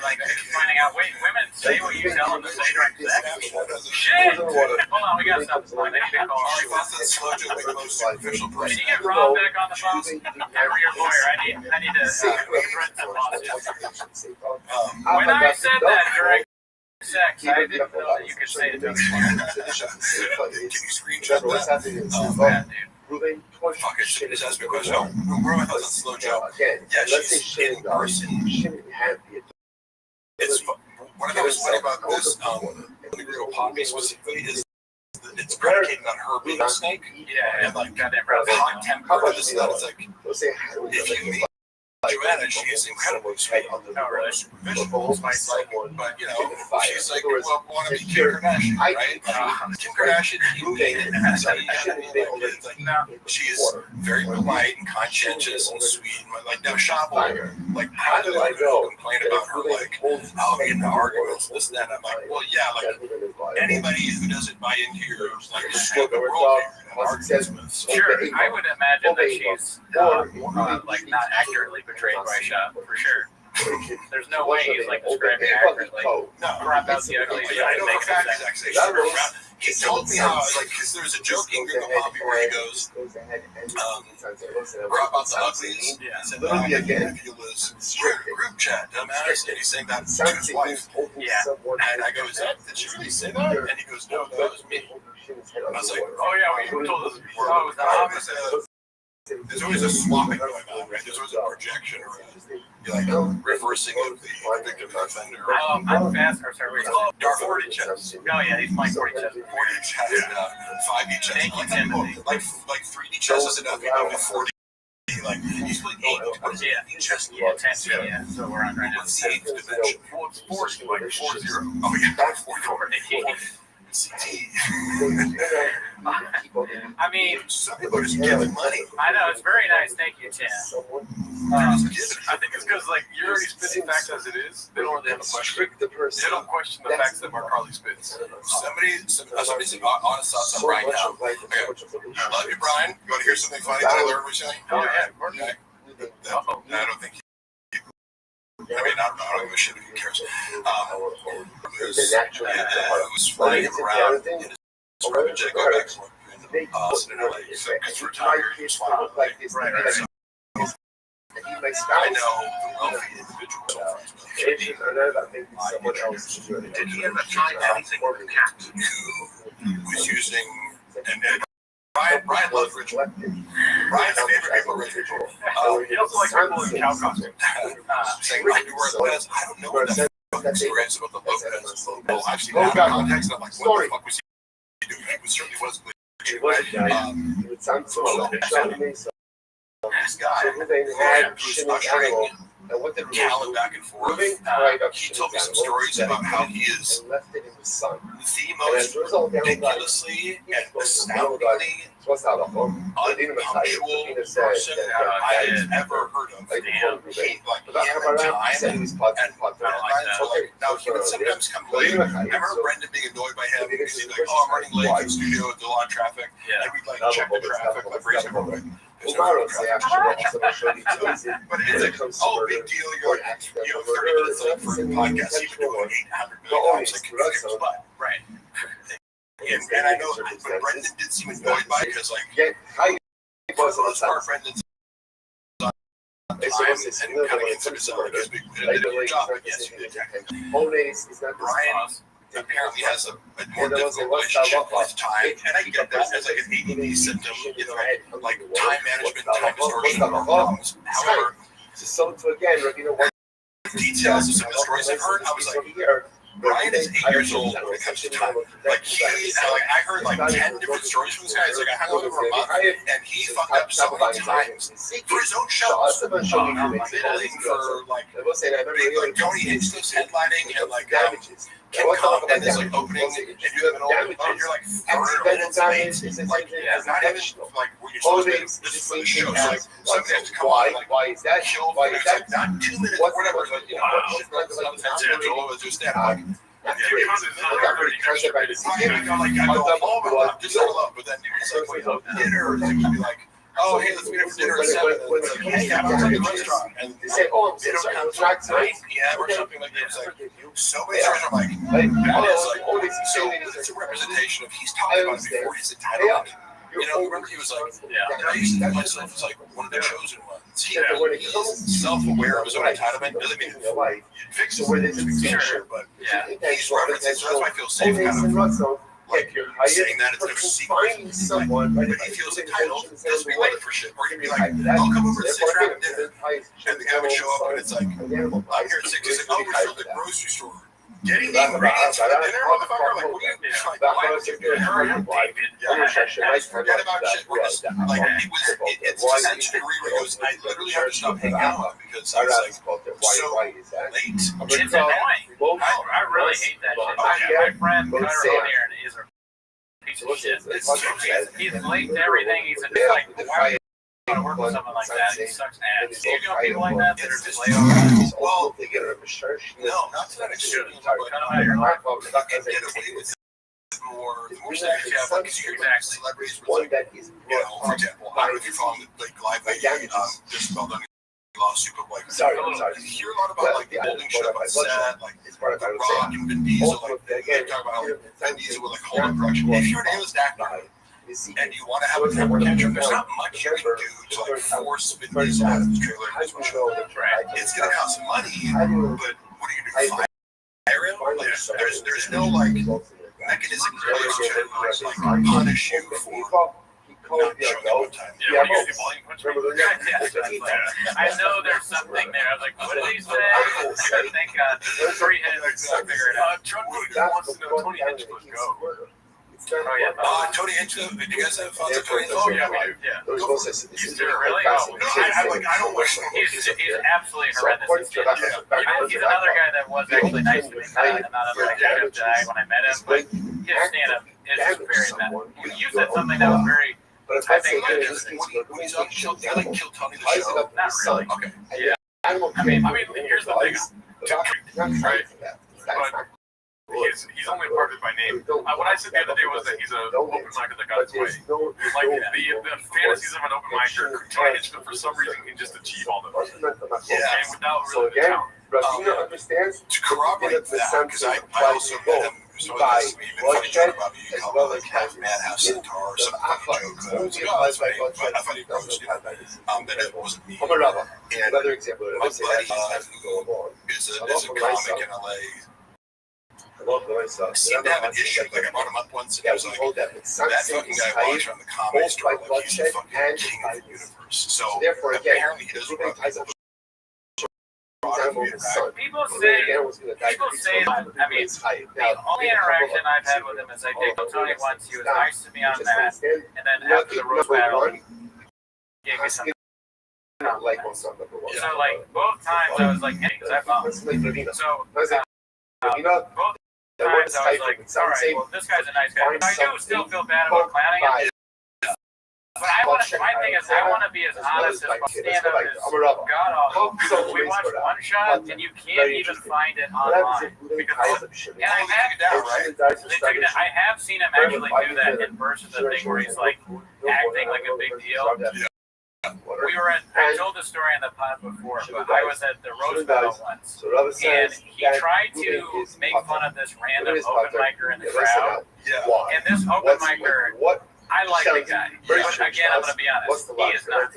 like finding out. Wait, women say what you tell them to say during sex. Shit! Hold on, we gotta stop this line. I need to call. She wants that slow joke make the most superficial Can person. you get Rob back on the phone? Ever your lawyer? I need to threaten some lawsuits. When I said that during sex, I didn't know that you could say it. Can you screenshot that? Bad, dude. Fuck it. She just asked me a question. Where am I on slow joke? Yeah, she's in person. It's what I thought was funny about this, the real poppy specifically is that it's predicated on her being a snake. Yeah, And like goddamn hot temper. This and that. It's like if you meet Joanna, she is incredibly sweet. Oh, really? Superficial, but you know, she's like, well, want to be Kim Kardashian, right? Kim Kardashian, she's very polite and conscientious and sweet. Like now, Shopper, like how do I complain about her, like, I'll get into arguments, this and that. I'm like, well, yeah, like anybody who doesn't buy into your like stupid world Sure, I would imagine that she's like not accurately portrayed by Shop for sure. There's no way he's like describing accurately. No, crap out the ugly. I know for fact he's actually he told me how, like, because there's a joke in Google Poppy where he goes, we're about the uglies. He said, no, if you lose, we're in a group chat, dumbass. And he's saying that to his wife. Yeah. And I go, did she really say that? And he goes, no, that was me. And I was like, oh yeah, well, you told us before. Oh, it was the opposite. There's always a swapping going on, right? There's always a projection or a reversing of the victim and offender. I'm fast, or sorry, Dark 40 chess. Oh yeah, he's playing 40 chess. 40 chess and 5D chess. Thank you, Timothy. Like 3D chess is enough. You know, 40. Like he's playing 8. What is it? Chess. Yeah, 10. Yeah. So we're on right now. What's the 8th dimension? Well, it's 40, like 40. Oh yeah, 40. CT. I mean, some people are just giving money. I know, it's very nice. Thank you, Tim. I think it's because like you're already spitting facts as it is. They don't really have a question. They don't question the facts that Mark Harley spits. Somebody's honest thoughts on Brian now. Okay. Love you, Brian. You want to hear something funny that I learned recently? Oh yeah, of course. Okay. I don't think. I mean, I don't give a shit if he cares. Who's flying him around in his private jet going back to Austin in LA. So he's retired. He's flying. Right. So, I know the wealthy individual. Did he ever try anything with a cat who was using and Brian loves Richard. Brian's favorite people are Richard. He also likes people in cow costumes. Saying, like, you wear Lopez. I don't know what the fuck story is about the Lopez. Well, I've seen that in context, and I'm like, what the fuck was he doing? He certainly wasn't. This guy was ushering And what did Callan back and forth. He told me some stories about how he is and left it in the sun. the most ridiculously and astoundingly unpunctual person I have ever heard of. He, like, time and now he would sometimes come late. I remember Brendan being annoyed by him because he's like, oh, I'm running late to the studio, there's a lot of traffic. And we'd like check the traffic, like raise him away. But it's like, oh, big deal, you're like, 30 minutes late for a podcast, you've been doing $800 million, like, but, right. And I know, but Brendan did seem annoyed by it because, like, for the most part, Brendan's on time and kind of considers himself like his big job, I guess you did. Brian apparently has a more difficult relationship with time, and I get that as like an ADD symptom, like time management, time distortion problems. However, details of some of the stories I've heard, I was like, Brian is 8 years old when it comes to time. Like, I heard like 10 different stories from this guy. It's like I hung out over a month, and he fucked up so many times for his own shows. Fiddling for like big, like Tony Hinchcliffe's headlining and like Kim Compton is like opening, and you have an open, and you're like 30 minutes late. Like, not even like where you're supposed to be. This is for the show. So like somebody has to come on, like kill. It's like not 2 minutes, whatever. Like, you know, do stand up. I don't just settle up, but then it's like dinner, it's gonna be like, oh, hey, let's meet up for dinner at 7. Hey, I'm at the restaurant, and they say, oh, they don't have time 9 p.m. or something like that. It's like so many times I'm like, so it's a representation of he's talking about it before his entitlement. You know, remember he was like, I used to think myself as like one of the chosen ones. He is self-aware of his own entitlement. Doesn't mean it fixes it, sure, but he's referencing, so that's why I feel safe kind of like saying that it's no secret. But he feels entitled because we wait for shit. Or he'd be like, I'll come over at 6 after dinner. And the guy would show up and it's like, I'm here at 6. He's like, oh, we're still at the grocery store. Getting the ingredients for the dinner, motherfucker. Like, what are you doing? Why would you hurry up, David? Forget about shit. We're just, like, it's just such a degree where he goes, I literally have to stop hanging out with him because he's like, so late. It's annoying. I really hate that shit. My friend Cutter here is a piece of shit. He's late to everything. He's just like, why would you want to work with someone like that? He sucks ass. Do you know people like that that are just late all the time? Well, no, not to that extent. But I get away with it more. The more celebrities you have, like, celebrities with, like, you know, for example, I don't know if you're following the live video, just spelled on lawsuit, but like, you hear a lot about like the holding shit up on set, like The Rock and Vin Diesel, like they talk about how Vin Diesel would like hold up production. If you're an A-list actor and you want to have a temper tantrum, there's not much you can do to like force Vin Diesel out of the trailer and his show. It's gonna cost some money, but what are you gonna do? Fire him? Like, there's no like mechanism to like punish you for not showing up on time. I know there's something there. I was like, what did he say? Thank God. 3 heads figure it out. Chuck wants to know Tony Hinchcliffe go. Oh yeah. Tony Hinchcliffe, did you guys have fun with Tony? Oh yeah, we do. Yeah. He's really? Oh, no, I don't wish him. He's absolutely horrendous. He's another guy that was actually nice to me. I'm not a like guy when I met him, but his stand-up is very bad. You said something that was very. But if I I think when he's on Kill Tony the show. Not really. Okay. Yeah. I mean, here's the thing. Right. But he's only parted by name. What I said the other day was that he's an open micer that got his way. Like the fantasies of an open micer, Tony Hinchcliffe for some reason can just achieve all those. Yeah. And without really the talent. To corroborate that, because I also met him. So that's funny joke about me. You call me like half madhouse centaur or some funny joke. I was like, oh, that's funny. But I thought he roasted that it wasn't me. And another example my buddy is a comic in LA. Seemed to have an issue. Like I brought him up once and I was like, that fucking guy walks around the comedy store like he's the fucking king of the universe. So apparently he doesn't run people. People say, I mean, the only interaction I've had with him is I did go Tony once. He was nice to me on that, and then after the roast battle, he gave me some it's not number one. So like both times I was like, hey, because I found. Let's make Ravina. So Ravina, both times I was like, all right, well this guy's a nice guy. I do still feel bad about clowning him. But my thing is, I want to be as honest as possible. Stand up is god awful. We watched one shot, and you can't even find it online because. And I have seen him actually do that in person. The thing where he's like acting like a big deal. We were at. I told the story in the pod before, but I was at the Rose Battle once, and he tried to make fun of this random open micer in the crowd. And this open micer. I like the guy. But again, I'm going to be honest. He is not.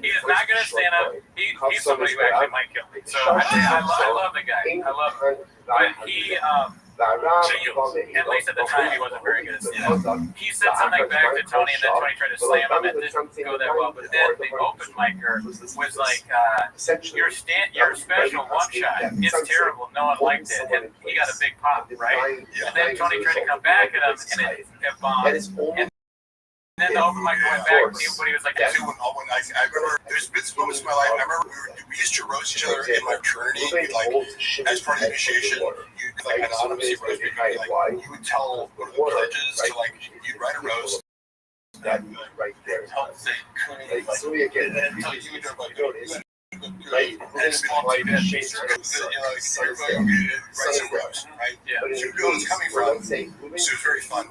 He is not going to stand up. He's somebody who actually might kill me. So I love the guy. I love him. But he, at least at the time, he wasn't very good at stand-up. He said something back to Tony, and then Tony tried to slam him. It didn't go that well. But then the open micer was like, your special one shot. It's terrible. No one liked it. And he got a big pop, right? And then Tony tried to come back at him, and it bombed. And then the open mic went back, but he was like, I remember there's been moments in my life. I remember we used to roast each other in my fraternity. Like, as part of the initiation, you like anonymously roast people. Like, you would tell one of the pledges to like, you'd write a roast. That right there. Like, so again, and tell you would do it. Right, and it's like write some roast, right? Yeah. So you know what it's coming from. So it's very fun.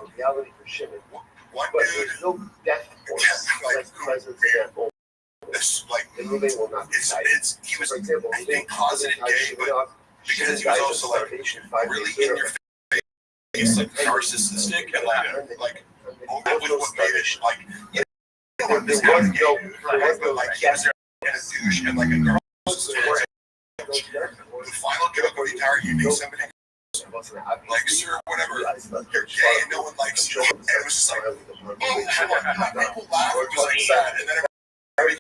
One dude, he was, I think, closeted gay, but because he was also like really in your face, like narcissistic, and like that was what made it like. This guy was gay, but like he was there and a douche and like a girl. The final joke of the entire evening, somebody. Like, sir, whatever, you're gay and no one likes you. And it was just like, people laugh, it was like sad. And then everybody,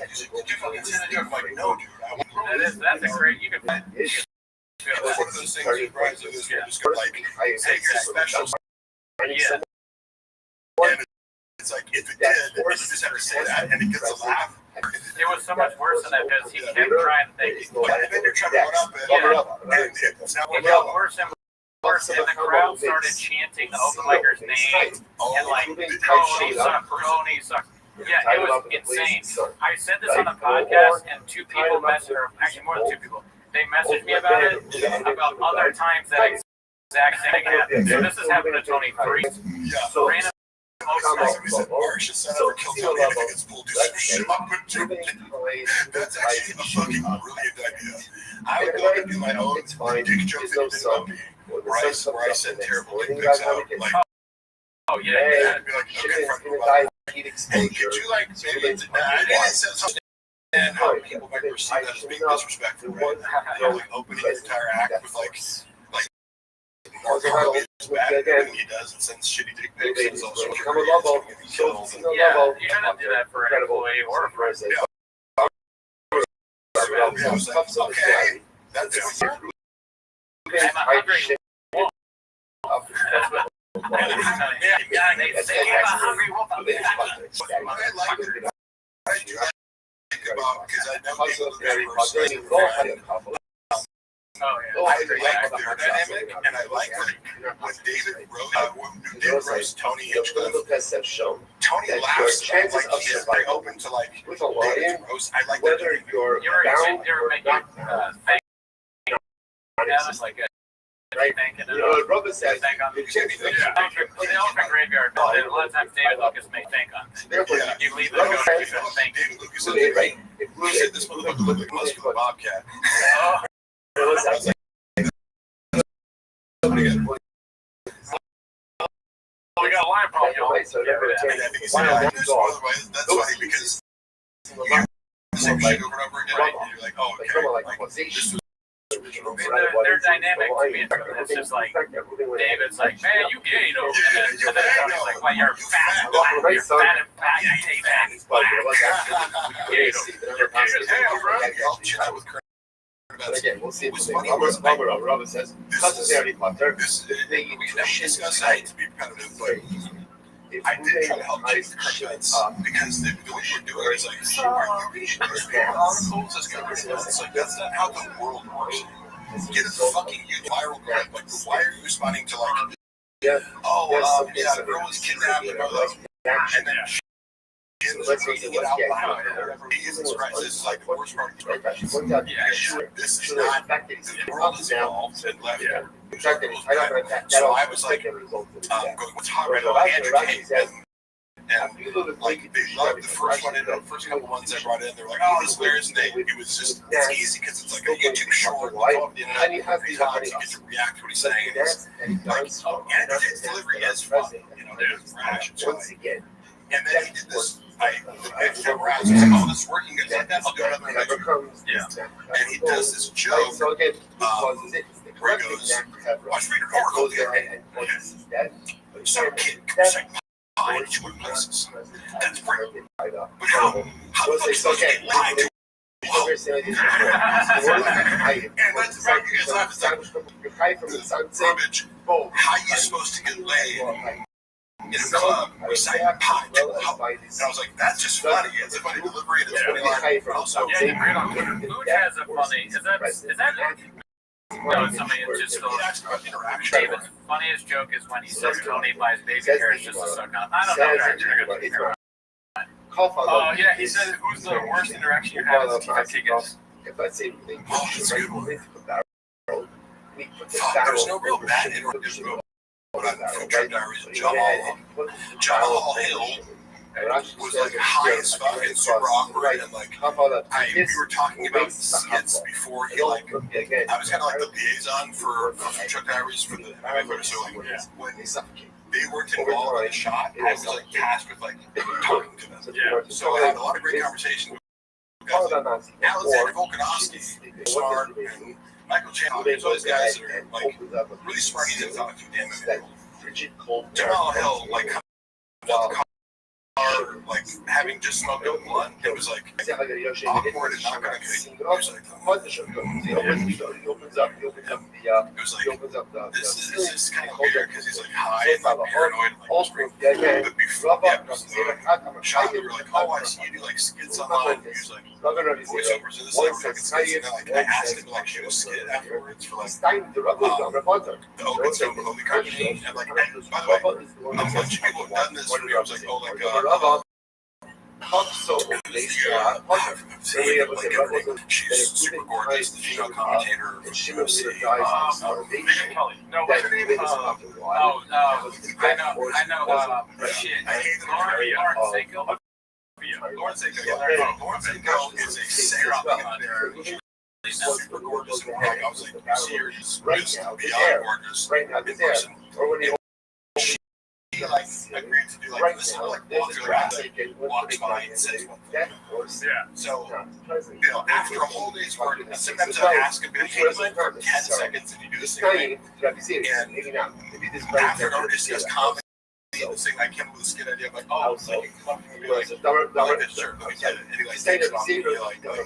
he's like, did you fucking say that joke? I'm like, no, dude. That's a great, you can find it. It's one of those things that runs in this, you're just gonna like, say you're special. Yeah. And it's like, if it did, you just have to say that, and it gets a laugh. It was so much worse than that because he kept trying to think. And then you're trying to run up and it's not it got worse and worse, and the crowd started chanting the open micer's name and like, Tony sucks. Yeah, it was insane. I said this on the podcast, and two people messaged, or actually more than two people, they messaged me about it, about other times that exact thing happened. So this has happened to Tony 3. So random. That's actually a fucking brilliant idea. I would go and do my own dick joke that about me, where I send terrible dick pics out. Like, oh yeah. I'd be like, okay, hey, could you like maybe? I didn't say something. And how people might perceive that as being disrespectful, right? Like opening the entire act with like. Again, he does and sends shitty dick pics. And also you shouldn't do that for an employee or a person. Okay, that's it. I'm hungry. Because I know I like their dynamic, and I like with David Rose, Tony Hinchcliffe. Tony laughs like he's very open to like David Rose. I like whether you're bound or not. Right. You know, Robert says, the elephant graveyard. A lot of times David Lucas may think on it. You leave the show, you don't think. David Lucas is right. He said this motherfucker looked like Musk with a bobcat. We got a line problem, y'all. That's funny because you hear the same shit over and over again, and you're like, oh, okay. Like, this was original. They're dynamic to me. It's just like, David's like, man, you gay, though. And then Tony's like, well, you're fat. You're fat and fat. You ain't fat. You gay, though. You're gay as hell, bro. I'll chat with Kurt. But again, we'll see if Robert says, this we never discussed that to be repetitive, but I did try to help change the credits because the way you're doing it is like, are you reading newspaper articles as government? It's like, that's not how the world works. Get a fucking viral clip. Like, why are you responding to like, a girl was kidnapped, and then let's make it out loud. Jesus Christ, this is like the worst part of the this is not, the world is involved and left. So I was like, going, what's hot right now? Andrew Tate. And like, they loved the first one, and the first couple ones I brought in, they were like, oh, this hilarious. And it was just, it's easy because it's like a YouTube short. You get to react to what he's saying. And it's like, Andrew Tate's delivery is fun. You know, there's rash and stuff. And then he did this. I never asked. He's like, oh, this is working. He's like, I'll do another next week. And he does this joke where he goes, watch Reader Oracle there. Some kid comes like pie to two places. That's great. But how the fuck are you supposed to get lied to? And that's the fact you guys have is verbiage. How are you supposed to get laid in a club reciting pie to a hoe? And I was like, that's just funny. It's a funny delivery. It's funny line. Also, Who has a funny? Is that? No, it's somebody who's just interaction. David's funniest joke is when he says Tony buys baby carrots just to suck on. I don't know. Oh yeah, he said, "Who's the worst interaction you had with tickets?" That's a good one. There's no real bad interaction. From Truck Diaries and Jamal Hill was like high as fuck and super awkward, and like we were talking about skits before he like I was kind of like the liaison for Truck Diaries for the so like when they weren't involved in the shot, I was like tasked with like talking to them. So I had a lot of great conversations with Alexander Volkanovsky, smart, and Michael Chandler, those guys that are like really smart. He didn't talk too damn it. Jamal Hill like comes out the car, like having just smoked a blunt. It was like awkward and not gonna get. It was like this is kind of weird because he's like high and like paranoid and like but before shot we were like, oh, I see you do like skits online. He was like voiceovers and this and fucking skits, and then like I asked him to like shoot a skit afterwards for like the Open Stone Clothing Company, and like by the way, a bunch of people have done this for me. I was like, oh like she's super gorgeous, the female commentator from UFC. No, what's her name? I know. Shit. Lauren Seiko is a Sarah up there. She's super gorgeous. And I was like, you see her, she's just beyond gorgeous in person. She like agreed to do like this whole like walks by and says one thing. So after a whole day's work, sometimes I ask him, hey, like for 10 seconds and you do the same thing. And after an artist does comedy, this thing I came up with a skit idea. I'm like, oh, so you come up and be like, I like this shirt, let me get it. And he like takes it off and be like, I was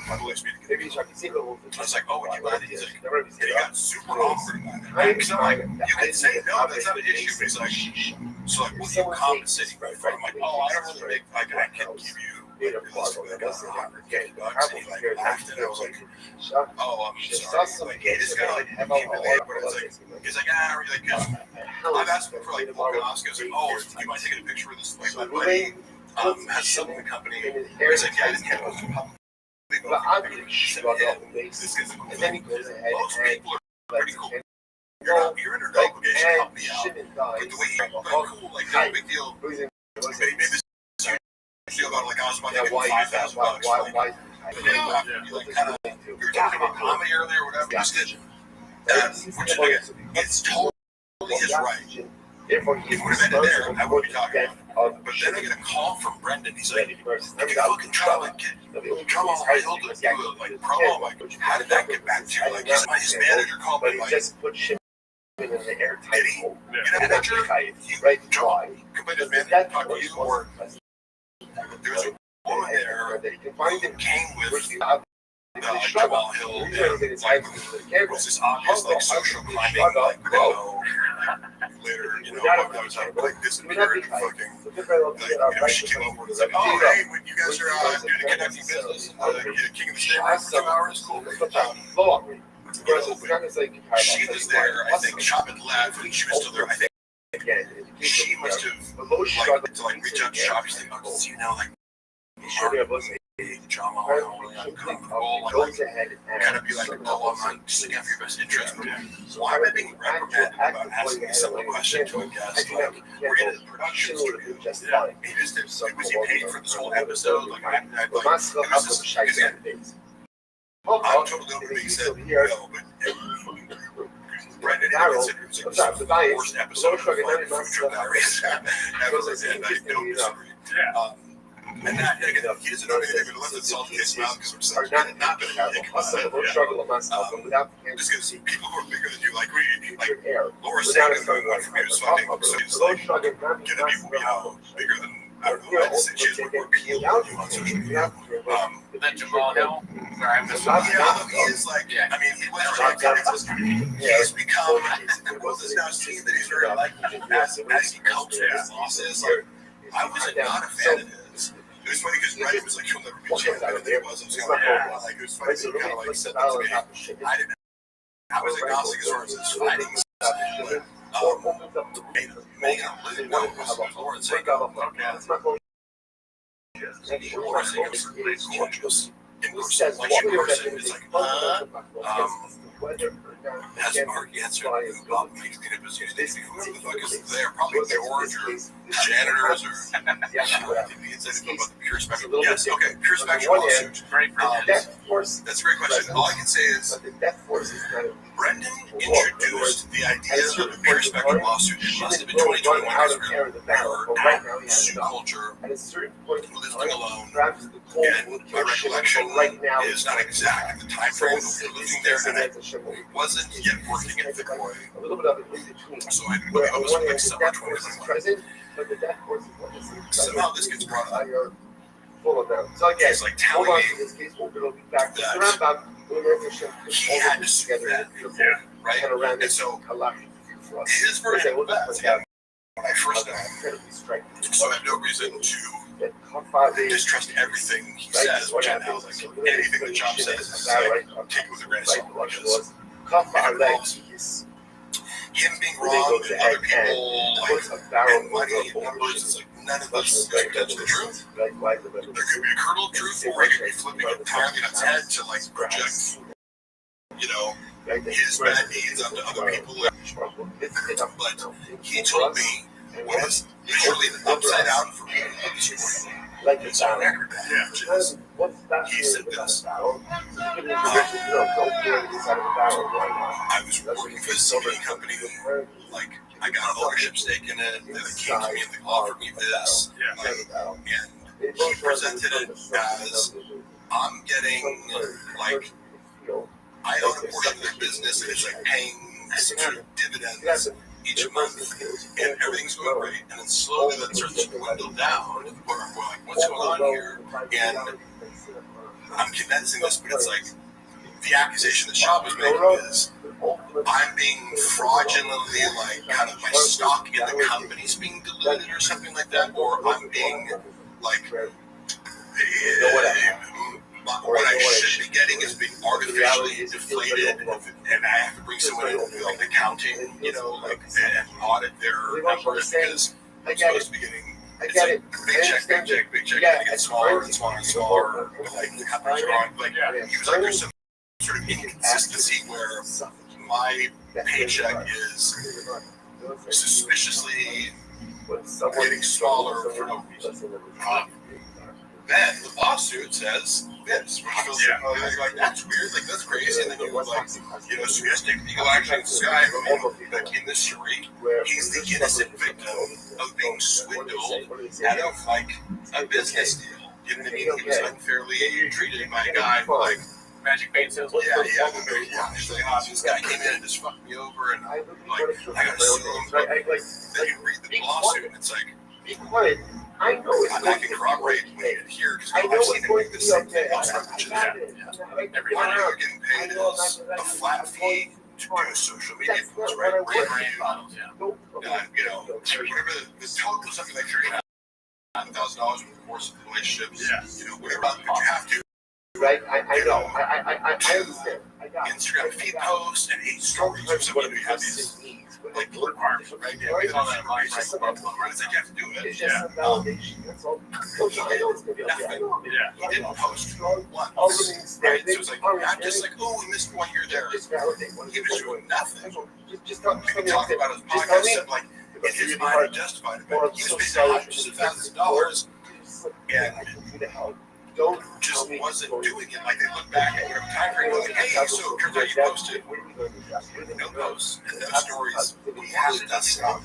like, oh, when you got it, he's like, and he got super awkward about it. So like, you can say no, that's not an issue. But he's like, so like, what are you compensating for? I'm like, oh, I don't really make, like, I can give you $150. And he like laughed and I was like, oh, I'm sorry. Like, he just kind of like, came in late, but it's like, he's like, ah, like, I've asked him for like Volkanovsky. I was like, oh, do you mind taking a picture of this? Like, my buddy has something in the company. He's like, yeah, I didn't have it. This is cool. Most people are pretty cool. You're under no obligation to help me out. But the way you're cool, like, no big deal. Maybe I feel about like I was about to give $5,000. You were talking about comedy earlier or whatever. Just did. It's totally his right. If we would have been there, I wouldn't be talking about it. But then I get a call from Brendan. He's like, you fucking try like Jamal Hill to do a like promo. I'm like, how did that get back to you? Like, his manager called me like, did he? You know, manager, Jamal, could his manager talk to you, or there's a woman there who came with Jamal Hill, and like, was this obvious like social climbing, like, later, I was like this and her and fucking, she came over and was like, oh, hey, when you guys are doing a connecting business and King of the State for 2 hours, cool. She was there, I think, shop had left, and she was still there, I think. She must have, to reach out to shop, she's like, oh, do you know, John, kind of be like, oh, I'm not just looking out for your best interest. Why am I being reprimanded about asking me some question to a guest? We're in the production studio. Was he paid for this whole episode? I'm totally over being said, but Brendan considered it was the worst episode of Food Truck Diaries ever, and I don't disagree. And that, again, he doesn't know anything, but let the salt in his mouth because we're just like, not going to think about it. Just because people who are bigger than you, like Laura Sagan, one for me was fucking, so he's like, going to be, bigger than, I don't know, I just say she's more appeal than you on social media. Then Jamal Hill, he is like, I mean, he went around, he's become, both is now seen that he's very likely as he copes with his losses. Like, I was not a fan of his. It was funny because Brendan was like, he'll never be champion. I don't think it was. It was funny that he kind of said that to me. I was agnostic as far as his fighting stuff, but Megan, Lauren Sagan, gorgeous. In person, like in person, it's like, has Mark answered about makes me whoever the fuck is there? Probably the orange or janitors or about the pure spectrum. Yes, okay, pure spectrum lawsuit. That's a great question. All I can say is Brendan introduced the idea of the pure spectrum lawsuit. It must have been 2021 because suit culture, living alone, and my recollection is not exact at the time frame of living there, and I wasn't yet working at the Corps. So I was like summer 2021. Somehow this gets brought up. It's like telling me that he had to sue that, right? And so his version of that, when I first died, so I have no reason to distrust everything he says, which I now like anything the Chop says is like take it with a grain of salt because him being wrong and other people and money and numbers, it's like none of this could touch the truth. There could be a kernel of truth, or he could be flipping it entirely on its head to project, his bad deeds onto other people. But he told me what is literally the upside down for me of this point. It's on record. He said this. I was working for a CBD company. I got an ownership stake in it. And they came to me and they offered me this. And he presented it as I'm getting I own a portion of their business and it's paying some sort of dividends each month, and everything's going great, and then slowly that starts to dwindle down, where I'm like, what's going on here? And I'm condensing this, but it's like, the accusation the shop is making is, I'm being fraudulently, my stock in the company's being diluted or something like that, or I'm being, what I should be getting is being artificially deflated, and I have to bring someone in accounting, and audit their numbers because I'm supposed to be getting big check, and it gets smaller and smaller and smaller. The companies are on, he was there's some sort of inconsistency where my paycheck is suspiciously getting smaller for no reason. Then the lawsuit says this. That's weird. That's crazy. And then you suggesting legal action in Sky, in this story, he's the innocent victim of being swindled out of a business deal. You know what I mean? He was unfairly treated by a guy who Magic paint salesman. Yeah. This guy came in and just fucked me over, and I got to sue him. Then you read the lawsuit, and it's I can corroborate when you get here because I've seen him make the same thing elsewhere, which is every money you're getting paid is a flat fee to do social media posts, right? you know, whatever the total was something like $1,000 over the course of the relationship. You know, whatever, but you have to. Right? I know. I understand. Instagram feed posts and 8 stories or something. You have these like blue marks, right? Yeah, we don't have much. It's like you have to do it. It's just some validation. That's all. He didn't post once. Right? So it's like, I'm just like, oh, we missed 1 year there. Just validate. He was doing nothing. Just talk about his podcast and like, in his mind, he justified it, but he was spending hundreds of thousands of dollars and don't just wasn't doing it. Like they look back at whatever time frame, like, hey, so it turns out you posted no posts and no stories. We haven't done stuff.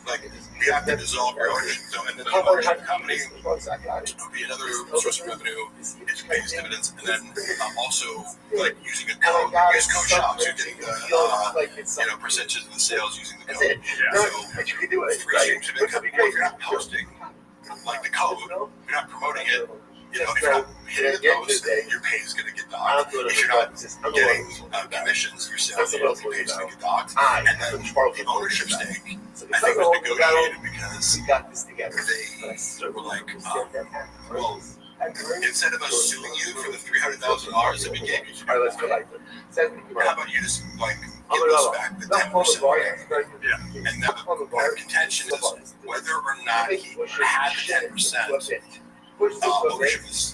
Like we have to dissolve your ownership. So and then the ownership company will be another source of revenue. It pays dividends, and then also like using a code. Use code shops. You're getting percentages of the sales using the code. So 3 streams of income. If you're not posting like the code, you're not promoting it. You know, if you're not hitting the post, your pay is going to get docked. If you're not getting commissions, your sales pay is going to get docked. And then the ownership stake, I think, was negotiated because they were like, well, instead of us suing you for the $300,000 that we gave you, how about you just like give us back the 10%? And now the contention is whether or not he had the 10%. Ownership of this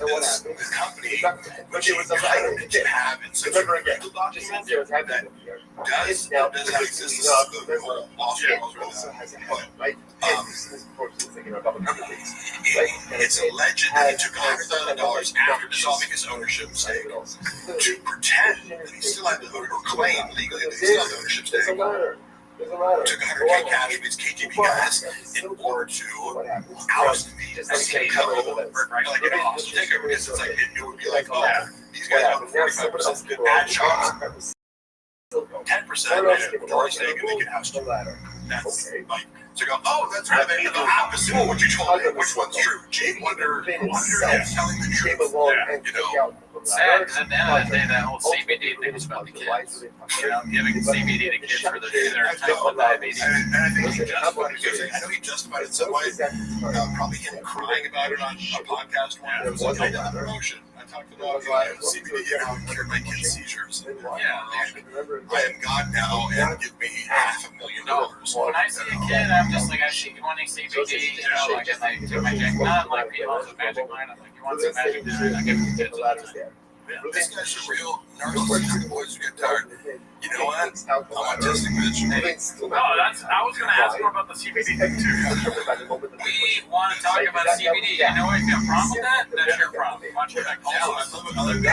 company, which he claimed to have in such a legal document that does not exist. This is the whole lawsuit. But it's alleged that he took $100,000 after dissolving his ownership stake to pretend that he still had the or claim legally that he still had the ownership stake. Took $100K cash from these KGB guys in order to oust me as CEO, or like an hostage takeover, because it's like it would be like, oh, these guys have 45% good ad shots, 10% majority stake, and they can oust you. That's like, so go, oh, that's right, maybe the opposite of what you told me. Which one's true? Gene Wonder is telling the truth. You know. Sad, because at the end of the day, that whole CBD thing is about the kids. You know, giving CBD to kids for their type 1 diabetes. And I think he justified it. I know he justified it in some way. Probably him crying about it on a podcast one. It was like, I done the promotion. I talked about CBD cured my kids' seizures. I am God now, and give me $500,000. When I see a kid, I'm just like, I see you wanting CBD, you know, like, and I take my jack, not like people with magic line. I'm like, you want some magic line? I give them kids all the time. This guy's a real narcissist. The boys get tired. You know what? I'm autistic, bitch. No, I was going to ask more about the CBD thing too. We want to talk about CBD. You know what? If you have a problem with that, that's your problem. Watch your back. Also, I love it.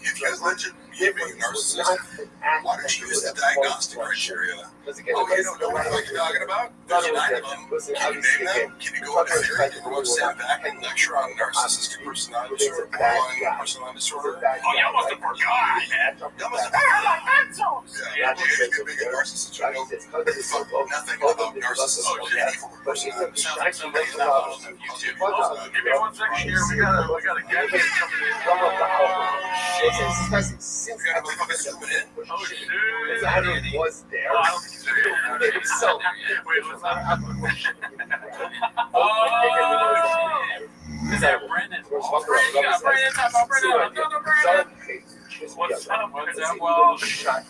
If you guys mentioned me being a narcissist, why don't you use the diagnostic criteria? Oh, you don't know what you're talking about? There's 9 of them. Can you name them? Can you go into theory? Can you go stand back and lecture on narcissistic personality disorder, borderline personality disorder? Oh, y'all must have forgot. Y'all must have yeah, you could be a narcissist. I know nothing about narcissism or any form of personality. Sounds like somebody that was on YouTube. Give me 1 second here. We got a guest coming in. We got to believe I'm zooming in. Oh, shit. Was there. Oh, I don't think he's there yet. So, Wait, what's that? Oh, is that Brendan? Brendan, you got Brendan. Talk about Brendan. Talk about Brendan. What's up? What's up? Well,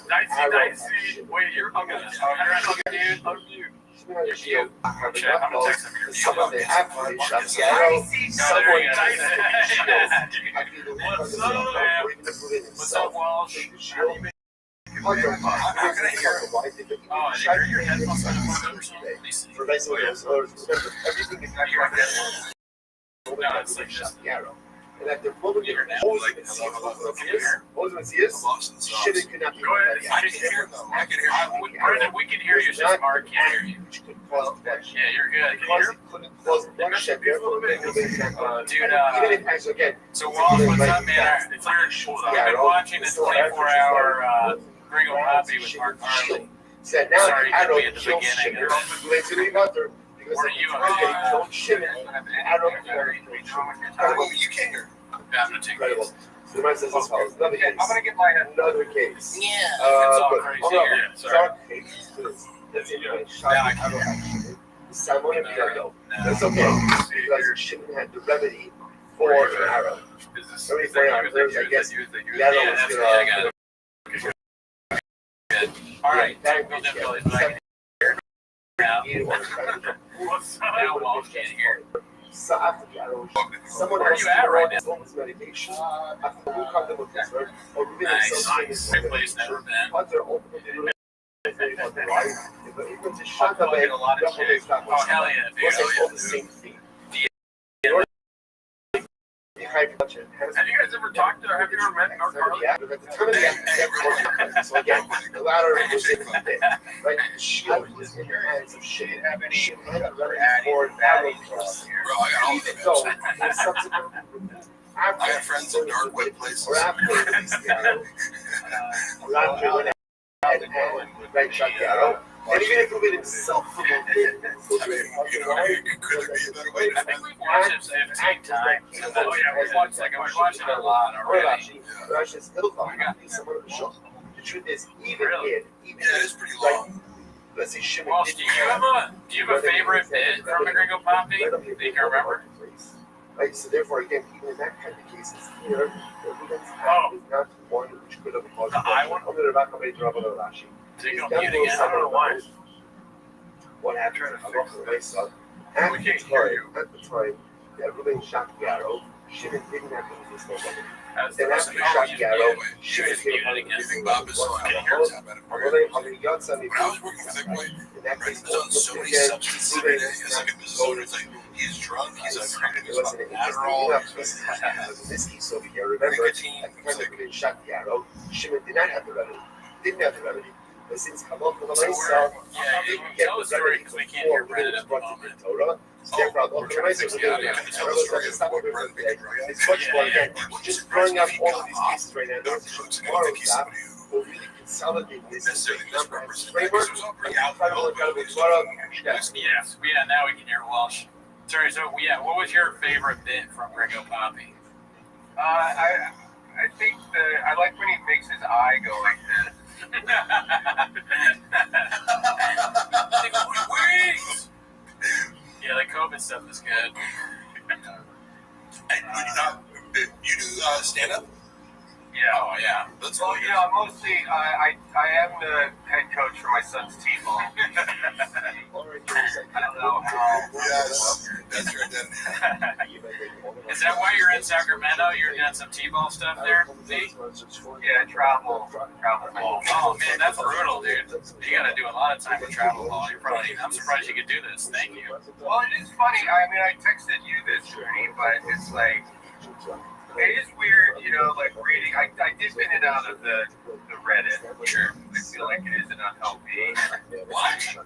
dicey. Wait, you're okay. You're not looking, dude. Hug you. You're cute. Check. I'm gonna text him here. some of the athletes, What's up, Walsh? How can I hear him? Oh, I hear your headphones on or something. Everything is not No, it's like just and that they're pulling your shit, it could not be. Go ahead. I can hear them. I can hear them. Brendan, we can hear you. It's just Mark can't hear you. Yeah, you're good. Can you hear? Dude, so Walsh, what's up, man? It's like I've been watching this 24-hour Gringo Hobby with Mark Harley. Said now I don't at the beginning. What are you on? Don't shit it. I don't care. You can't hear. I'm gonna take these. So the man says as follows. Another case. I'm gonna get my head. Another case. Yeah. It's all But crazy hold on. here. It's our case. Let's see. Salmon and Piano. That's okay. Because the shipment had the remedy for an arrow. Remedy for an arrow. There's, I guess, the other one's gonna. All right. Technical difficulties, but I can hear it now. So after the arrow, someone Where are you at right now? Almost medication. After the caught them with this, right? Or maybe Nice. nice. Great place, never been. But they're open to the but even to shut I'm up fucking a lot of shit. Oh, hell yeah, dude. was Oh, all yeah. the same thing. Have you guys ever talked to, or have you ever met our Carly? Yeah, but at the time of the accident, so again, the latter was in the day. Right? The shield was in the hands of shit. Shit had a remedy for an arrow cross. Bro, I got all of them. So, in subsequent I got friends in dark web places. or after the arrow, or after when and right shot the arrow. And even if it himself from a bit, I mean, you know, could there be a better way to I think we've watched it 15 times. Oh, yeah, we've watched it a lot already. Russia's still thought someone of the show. The truth is, even Really? even Yeah, it is pretty long. let's say shit. Well, do you have a favorite bit from a Gringo Poppy that you can remember? Right, so therefore, again, even in that kind of cases, here, evidence is not one which could have caused The eye one? I'm going to back up a trouble of Rashi. Take it on mute again. I don't know why. What happened? I'm up to myself. At We the can't hear time, that Ruben shot the arrow. Shimon didn't have to do this no more. That's Then the after he rest shot of the it. arrow, You Shimon guys came muted upon again. You think Bob is so Can you hear us? on the yachts on the When I was working with Eggway, in that case, Brendan's on so many substances every day. It's like a business owner. It's like he's drunk, he's on crack, he's on Adderall, this case over here. Remember, at the time that Ruben shot the arrow, Shimon did not have the remedy. Didn't have the remedy. But since Hamal for the Mesa didn't get Tell the the story remedy because we can't hear before Brendan it at was the brought to the moment. Torah, therefore Hamal for the Mesa was doing it. Tell the story of what Brendan became drunk. It's much more again, just throwing up all of these cases right now. Not There's drugs, tomorrow I think he's staff somebody who will really consolidate this necessarily number misrepresented framework. because it was all pretty out there. Yes. Yeah, now we can hear Walsh. Sorry, so what was your favorite bit from Gringo Poppy? I think I like when he makes his eye go like this. Wings! Yeah, the COVID stuff is good. You do stand-up? Yeah. Oh, yeah. That's Well, you know, mostly I am the head coach for my son's T-ball. I don't know how. Yes, that's right then. Is that why you're in Sacramento? You're doing some T-ball stuff there? See? Yeah, travel ball. Oh, man, that's brutal, dude. You got to do a lot of time with travel ball. I'm surprised you could do this. Thank you. Well, it is funny. I mean, I texted you this, Ernie, but it's like, it is weird, you know, like reading. I dip in and out of the Reddit. Sure. I feel like it isn't unhealthy. What? Get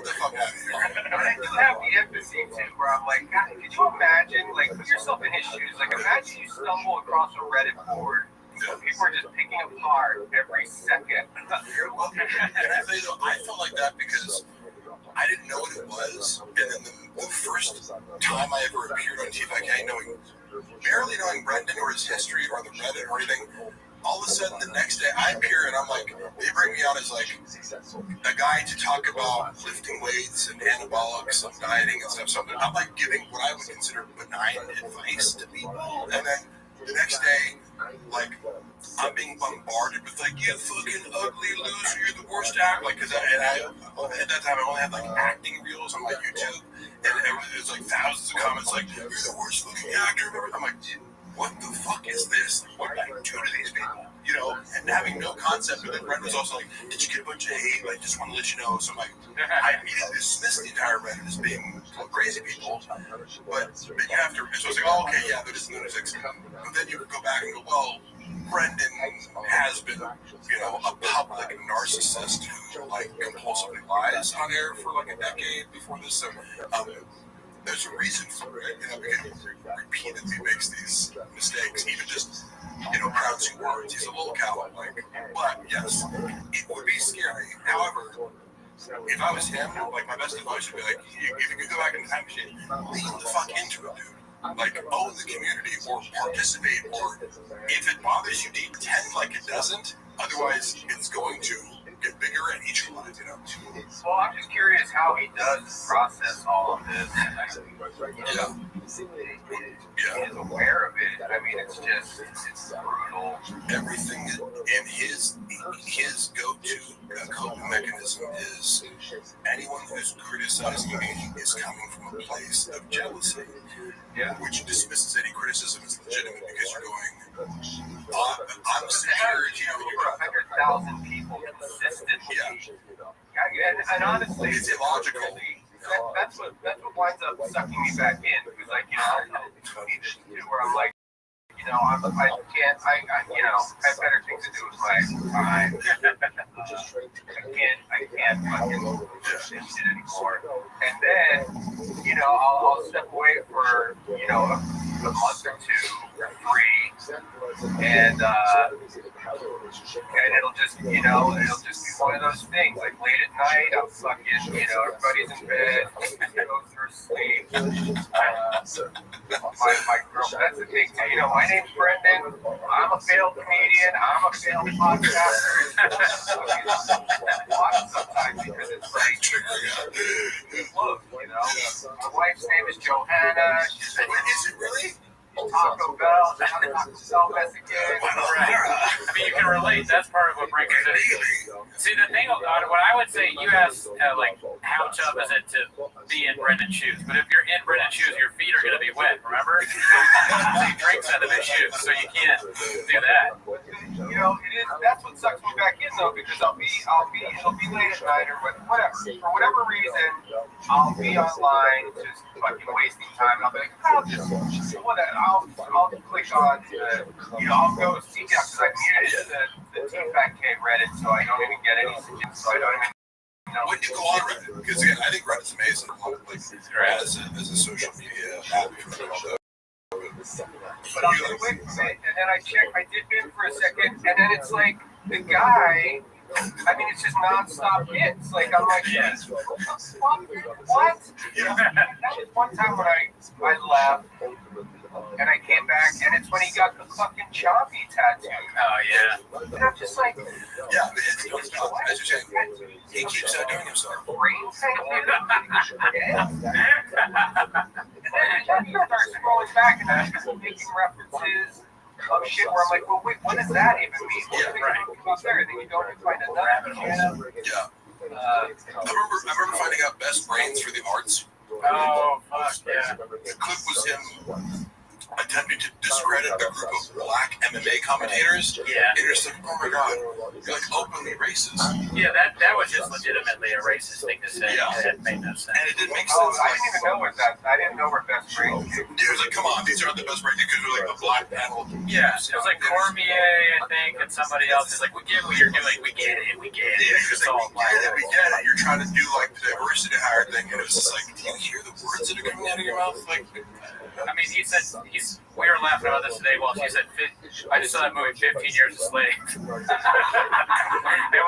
the fuck out of here. But I do have the empathy too, where I'm like, God, could you imagine, like, put yourself in his shoes. Like, imagine you stumble across a Reddit board. People are just picking apart every second. Well, I felt like that because I didn't know what it was, and then the first time I ever appeared on TFIK, barely knowing Brendan or his history or the Reddit or anything, all of a sudden the next day I appear and I'm like, they bring me on as like a guy to talk about lifting weights and anabolics and dieting and stuff. So I'm like giving what I would consider benign advice to people, and then the next day, like, I'm being bombarded with like, you fucking ugly loser, you're the worst actor. Like, at that time I only had like acting reels on my YouTube, and there's like thousands of comments like, you're the worst fucking actor ever. I'm like, what the fuck is this? What did I do to these people? You know, and having no concept. And then Brent was also like, did you get a bunch of hate? Like, just want to let you know. So I'm like, I immediately dismissed the entire Reddit as being crazy people. But then you have to, so it's like, oh, okay, yeah, they're just lunatics. But then you go back and go, well, Brendan has been, you know, a public narcissist who, like, compulsively lies on air for, like, a decade before this. So, there's a reason for it, you know, because he repeatedly makes these mistakes, even just, you know, pronouncing words. He's a little coward-like. But, yes, it would be scary. However, if I was him, like, my best advice would be, like, if you could go back in the time machine, lean the fuck into it, dude. like own the community or participate, or if it bothers you deep, pretend like it doesn't. Otherwise, it's going to get bigger and eat your life, you know. Well, I'm just curious how he does process all of this. Yeah. He's aware of it. I mean, it's brutal. Everything in his go-to coping mechanism is anyone who's criticizing me is coming from a place of jealousy, which dismisses any criticism as legitimate because you're going, I'm superior to you. Over 100,000 people consistently. Yeah. And honestly, it's illogical. That's what winds up sucking me back in, because like, you know, I need this too, where I'm like, you know, I have better things to do with my time. I can't fucking do this shit anymore. And then, you know, I'll step away for, you know, a month or two, or three, and it'll just, you know, it'll just be one of those things. Like late at night, I'm fucking, you know, everybody's in bed, goes through sleep. My girlfriend, that's the thing too. You know, my name's Brendan. I'm a failed comedian. I'm a failed podcaster. Sometimes because it's like, look, you know, my wife's name is Johanna. Is it really? Taco Bell, Taco Bell again. Right. I mean, you can relate. That's part of what brings it in. See, the thing, what I would say, you asked, like, how tough is it to be in Brendan's shoes? But if you're in Brendan's shoes, your feet are going to be wet, remember? So you drink out of his shoes, so you can't do that. You know, it is. That's what sucks me back in, though, because it'll be late at night or whatever. For whatever reason, I'll be online just fucking wasting time. I'll be like, I'll click on, you know, I'll go see it because I muted the T-Fact K Reddit, so I don't even get any suggestions, so I don't even know. When you go on Reddit, because again, I think Reddit's amazing, like, as a social media app. But I'll get away from it, and then I dip in for a second, and then it's like, the guy, I mean, it's just nonstop hits. Like, I'm like, what? That was one time when I left, and I came back, and it's when he got the fucking choppy tattoo. Oh, yeah. And I'm just like, yeah, as you're saying, he keeps doing himself. And then you start scrolling back, and I'm just making references of shit where I'm like, well, wait, what does that even mean? What do they come up there? And then you go and find another channel. Yeah. I remember finding out Best Brains for the Arts. Oh, fuck, yeah. The clip was him attempting to discredit a group of black MMA commentators. Yeah. And you're just like, oh my god, you're like openly racist. Yeah, that was just legitimately a racist thing to say. Yeah. It made no sense. And it didn't make sense. I didn't even know what that. I didn't know where Best Brains came from. He was like, come on, these aren't the Best Brains because they're like a black panel. Yeah, it was like Cormier, I think, and somebody else is like, we get what you're doing, we get it. Yeah, It's all we get it. You're trying to do like the diversity hire thing, and it was just like, do you hear the words that are coming out of your mouth? Like, I mean, he said, we were laughing about this today. Well, he said, I just saw that movie, 15 Years a Slave. And we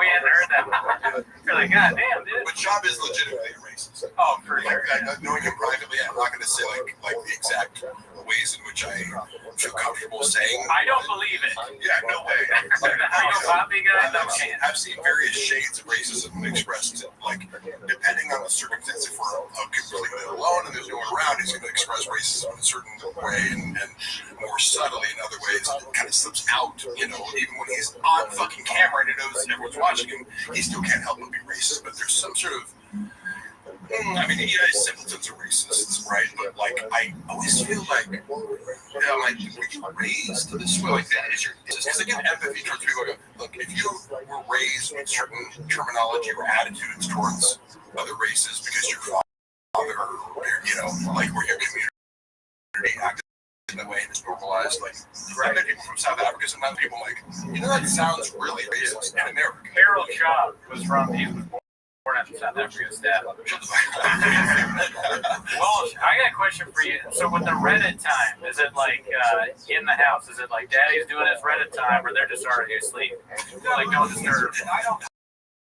hadn't heard that. We're like, God damn, dude. but Job is legitimately a racist. Oh, for sure. Knowing him privately, I'm not going to say like the exact ways in which I feel comfortable saying. I don't believe it. Yeah, no way. Are you a Poppy guy? No chance. I've seen various shades of racism expressed, like, depending on the circumstance. If we're completely alone and there's no one around, he's going to express racism in a certain way, and more subtly in other ways. It kind of slips out, you know, even when he's on fucking camera and he knows everyone's watching him, he still can't help but be racist. But there's some sort of, I mean, yeah, simpletons are racists, right? But, like, I always feel like, you know, like, were you raised this way? Like, that is your, because I get empathy towards people. Go, look, if you were raised with certain terminology or attitudes towards other races because your father, or, you know, like, where your community acted in a way and it's normalized, like, I met people from South Africa, sometimes people like, you know, that sounds really racist in America. Harold Shaw was from, he was born out of South Africa's dad. Well, I got a question for you. So with the Reddit time, is it like in the house? Is it like Daddy's doing his Reddit time, or they're just already asleep? Like, don't disturb.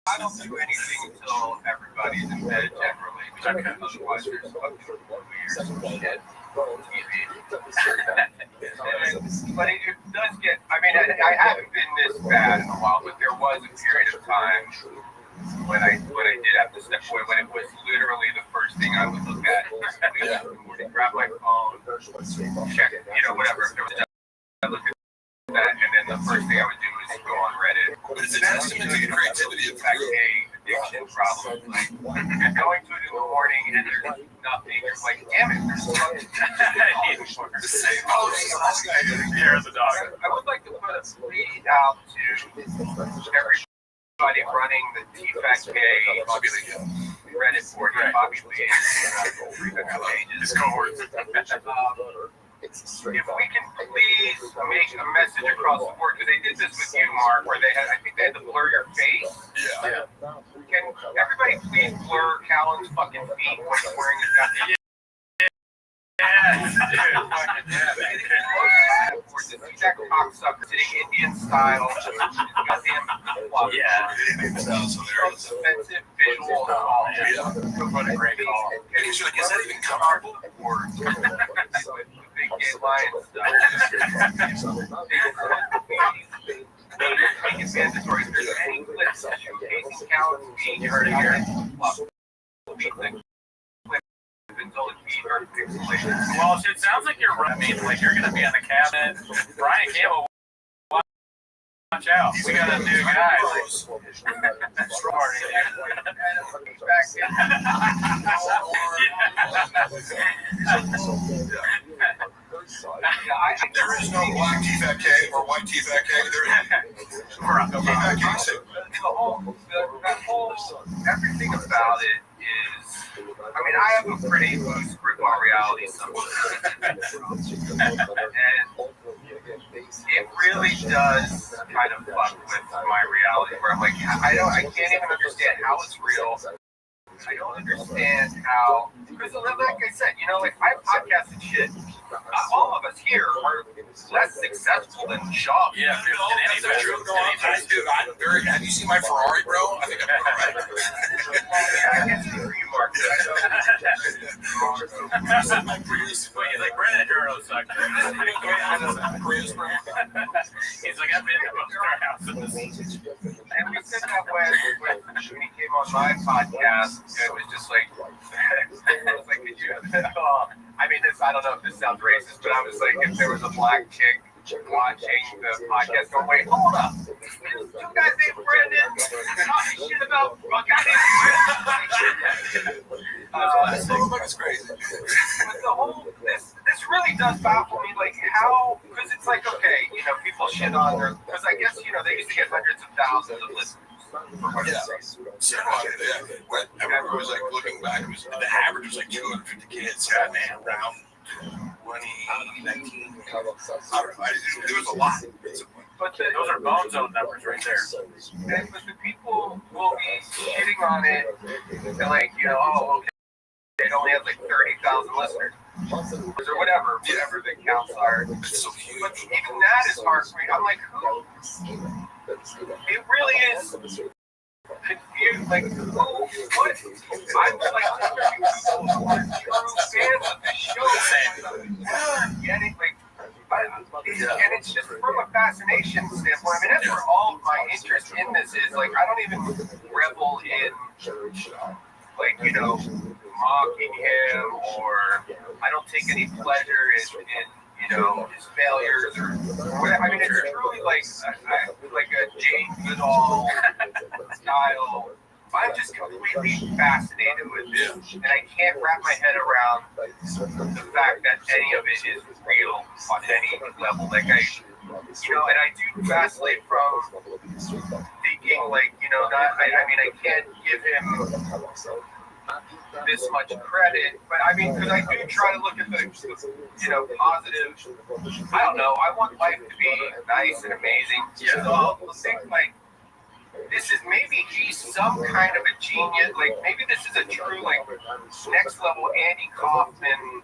I don't do anything until everybody's in bed generally. Because otherwise there's fucking weird shit. But it does get. I mean, I haven't been this bad in a while, but there was a period of time when I did have to step away, when it was literally the first thing I would look at. In the morning, grab my phone, check it, whatever. If there was I look at that, and then the first thing I would do is go on Reddit. But it's a testament to the creativity of the Fact group. A addiction problem. Like, you're going to it in the morning and there's nothing. You're like, damn it, there's something. The same. Oh, this is a nice guy. Here's the dog. I would like to put a plea out to everybody running the TFAK Reddit board, Bobby Lee, His cohorts. If we can please make a message across the board, because they did this with you, Mark, where I think they had to blur your face. Yeah. Can everybody please blur Callan's fucking feet when he's wearing his jacket? That cocksucker sitting Indian style. Goddamn flop. Yeah. Most offensive visual of all. What a great call. Because you're like, is that even comfortable? Or big gay lion stuff. Make it mandatory. If there's any clips showcasing Callan's feet, you heard it here. Well, it sounds like you're running. Like you're going to be on the cabinet. Brian Campbell, watch out. We got a new guy. There is no black TFAK or white TFAK. There is TFAK. That whole everything about it is. I mean, I have a pretty loose grip on reality sometimes, and it really does kind of fuck with my reality. Where I'm like, I can't even understand how it's real. I don't understand how, because like I said, like I podcast and shit. All of us here are less successful than Shaw. Yeah, That's true. No, I'm very. Have you seen my Ferrari, bro? I think I'm right. I can see where you are. My Prius. Well, he's like Brandon Duro sucked. Prius, bro. He's like, I've been to most of our houses. And we said that when he came on my podcast, it was just like, could you? I mean, I don't know if this sounds racist, but I was like, if there was a black chick watching the podcast, going, wait, hold up, two guys named Brandon talking shit about a guy named Brandon. This motherfucker's crazy. But the whole, this really does baffle me, like how, because it's like, okay, people shit on their, because I guess, they used to get hundreds of thousands of listeners. So, when everyone was like looking back, it was, the average was like 250 kids. God, man, around 2019. I don't know. There was a lot. But those are bone zone numbers right there. But the people will be shitting on it. They're like, oh, okay, it only has like 30,000 listeners. Or whatever the counts are. It's so huge. But even that is hard for me. I'm like, who? It really is confused. Like, who? What? I'm like, people who are true fans of the show. Getting and it's just from a fascination standpoint. I mean, that's where all of my interest in this is. Like, I don't even revel in, like, mocking him, or I don't take any pleasure in his failures or whatever. I mean, it's truly like a Jane Goodall style. I'm just completely fascinated with this, and I can't wrap my head around the fact that any of it is real on any level. Like and I do vacillate from thinking, like, I can't give him this much credit, but I mean, because I do try to look at the positive. I don't know. I want life to be nice and amazing. Yeah. So I'll think like, this is maybe he's some kind of a genius. Like, maybe this is a true, like, next level Andy Kaufman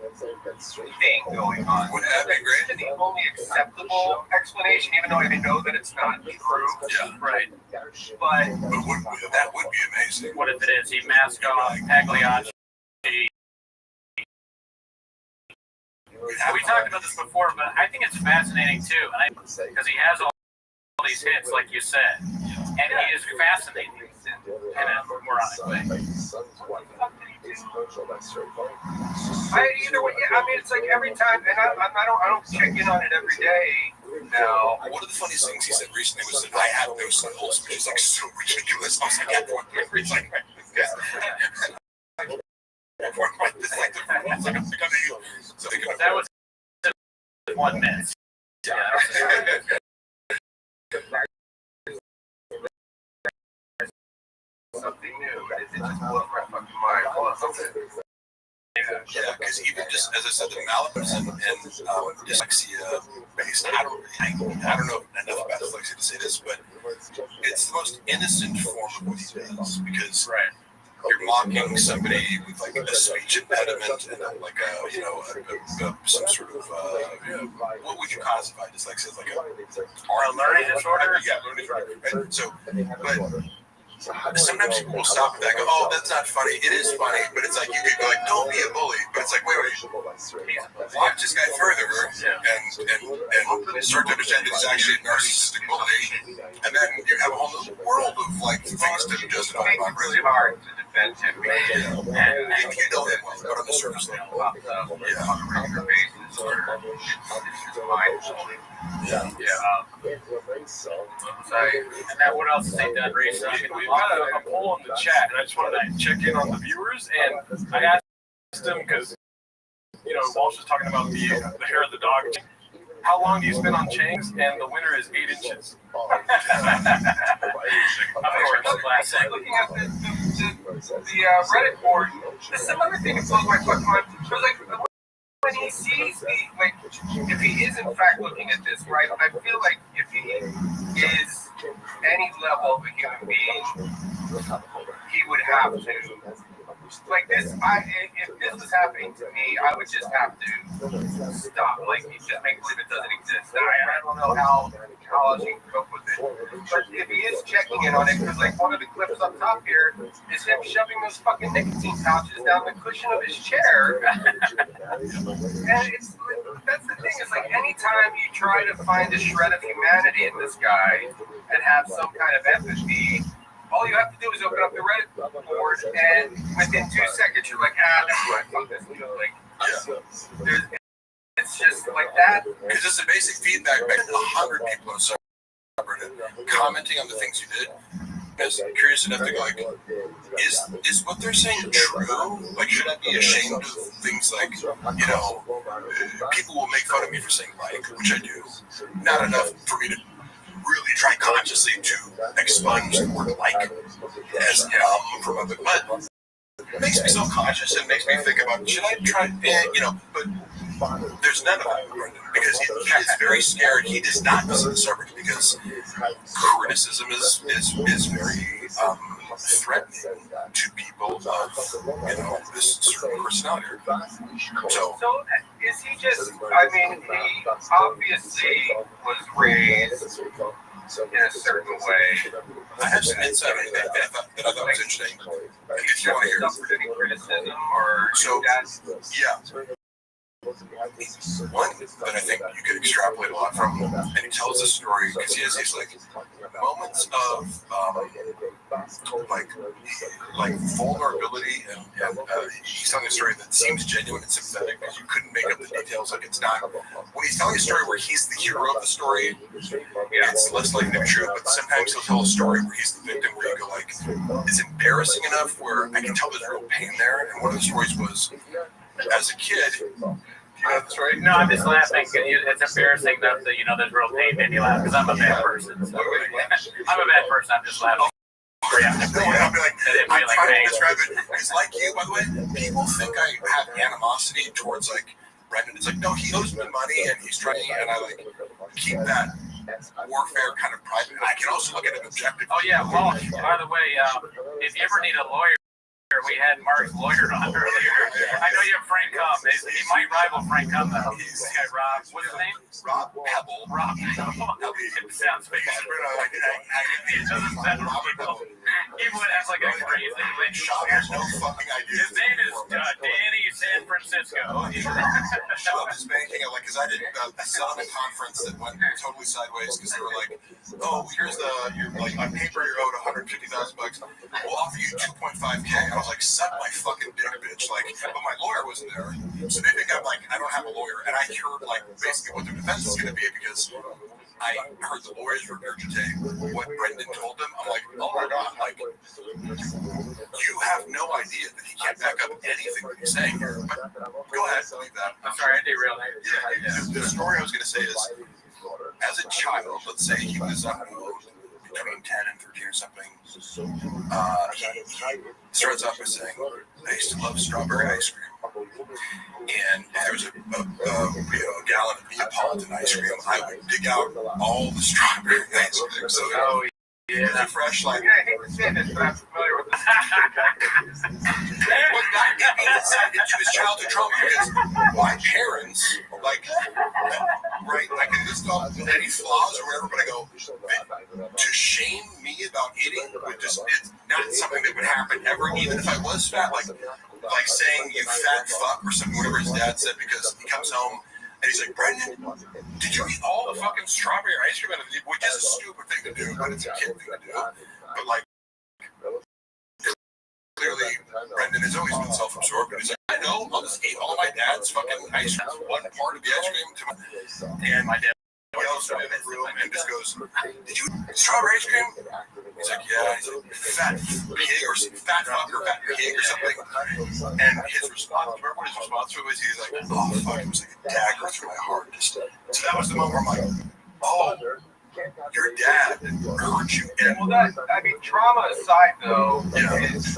thing going on. Would that be great? This is the only acceptable explanation, even though I know that it's not true. Yeah. Right. But that would be amazing. What if it is? He masked off Pagliacci We talked about this before, but I think it's fascinating too, because he has all these hits, like you said, and he is fascinating in a moronic way. Either way, yeah, I mean, it's like every time, and I don't check in on it every day now. One of the funniest things he said recently was that I have no symbols, which is like so ridiculous. I was like, yeah, it's like, that was 1 minute. Yeah. Something new. It just blows my fucking mind. Yeah, because even just as I said, the malapropism and dyslexia based. I don't know enough about dyslexia to say this, but it's the most innocent form of what he does because you're mocking somebody with like a speech impediment and like some sort of what would you classify dyslexia as, like a learning disorder? Yeah, learning disorder. Right? So, but sometimes people will stop and they go, "Oh, that's not funny." It is funny, but it's like you could go like, "Don't be a bully," but it's like, wait, watch this guy further and start to understand that he's actually a narcissistic bully, and then you have a whole new world of like things that he doesn't know about. Really hard to defend him, and if you know him, but on the surface level, on a regular basis, or And then what else has he done recently? We got a poll in the chat, and I just wanted to check in on the viewers, and I asked him because, Walsh was talking about the hair of the dog. How long do you spend on chains? And the winner is 8 inches. Of course, classic. Looking at the Reddit board, there's some other thing that blows my fucking mind. So like, when he sees me, like, if he is in fact looking at this, right, I feel like if he is any level of a human being, he would have to. Like this, if this was happening to me, I would just have to stop. Like, you just make believe it doesn't exist. I don't know how else you can cope with it. But if he is checking in on it, because like one of the clips up top here is him shoving those fucking nicotine pouches down the cushion of his chair. And that's the thing, is like anytime you try to find a shred of humanity in this guy and have some kind of empathy, all you have to do is open up the Reddit board, and within 2 seconds, you're like, never mind, fuck this. It's just like that. Because it's the basic feedback. Back to 100 people on subreddit commenting on the things you did. I was curious enough to go like, is what they're saying true? Like, should I be ashamed of things like, people will make fun of me for saying like, which I do. Not enough for me to really try consciously to expunge the word like as from other, but it makes me self-conscious and makes me think about, should I try, but there's none of that because he is very scared. He does not visit the subreddit because criticism is very threatening to people of this certain personality. So is he just, I mean, he obviously was raised in a certain way. I have some insight on that I thought was interesting. If you want to hear suffered any criticism or one that I think you could extrapolate a lot from, and he tells a story because he has these like moments of like vulnerability, and he's telling a story that seems genuine and sympathetic because you couldn't make up the details. Like, it's not, when he's telling a story where he's the hero of the story, it's less likely to be true. But sometimes he'll tell a story where he's the victim, where you go like, it's embarrassing enough where I can tell there's real pain there. And one of the stories was, as a kid, no, I'm just laughing. It's embarrassing enough that there's real pain in you laugh because I'm a bad person. So. I'm a bad person. I'm just laughing. Yeah, I'll be like, I'm trying to describe it. Because like you, by the way, people think I have animosity towards like Brendan. It's like, no, he owes me money and he's trying, and I like keep that warfare kind of private. And I can also look at it objectively. Oh yeah, well, by the way, if you ever need a lawyer, we had Mark's lawyer on earlier. I know you have Frank Cum. He might rival Frank Cum though. This guy Rob, what's his name? Rob Pebble. Rob Pebble. It sounds fake. It doesn't sound evil. Evil has like a crazy thing. Sean has no fucking idea. His name is Danny San Francisco. Schwab is banking, like, because I did a settlement conference that went totally sideways because they were like, oh, here's on paper you're owed $150,000. We'll offer you 2.5K. I was like, suck my fucking dick, bitch. Like, but my lawyer wasn't there. So they think I'm like, I don't have a lawyer. And I heard, like, basically what their defense is going to be because I heard the lawyers regurgitate what Brendan told them. I'm like, oh my God, like, you have no idea that he can't back up anything that he's saying here. But go ahead, believe that. I'm sorry, I derailed. The story I was going to say is, as a child, let's say he was between 10 and 13 or something, he starts off by saying, I used to love strawberry ice cream. And if there was a gallon of Neapolitan ice cream, I would dig out all the strawberry ice cream. So it was a fresh, like, I hate to say this, but I'm familiar with this. But that got me into his childhood trauma because my parents, like, right, I can list off any flaws or whatever, but I go, to shame me about eating it's not something that would happen ever, even if I was fat, like saying you fat fuck or something, whatever his dad said, because he comes home and he's like, Brendan, did you eat all the fucking strawberry ice cream? Which is a stupid thing to do, but it's a kid thing to do. But, like, clearly, Brendan has always been self-absorbed. He's like, I know, I'll just eat all my dad's fucking ice cream, one part of the ice cream. And my dad yells in the room and just goes, did you eat strawberry ice cream? He's like, yeah. He's like, fat pig or fat fuck or fat pig or something. And his response, remember what his response was? He's like, oh, fuck, it was like a dagger through my heart. So that was the moment where I'm like, oh, your dad hurt you. And Trauma aside, though, is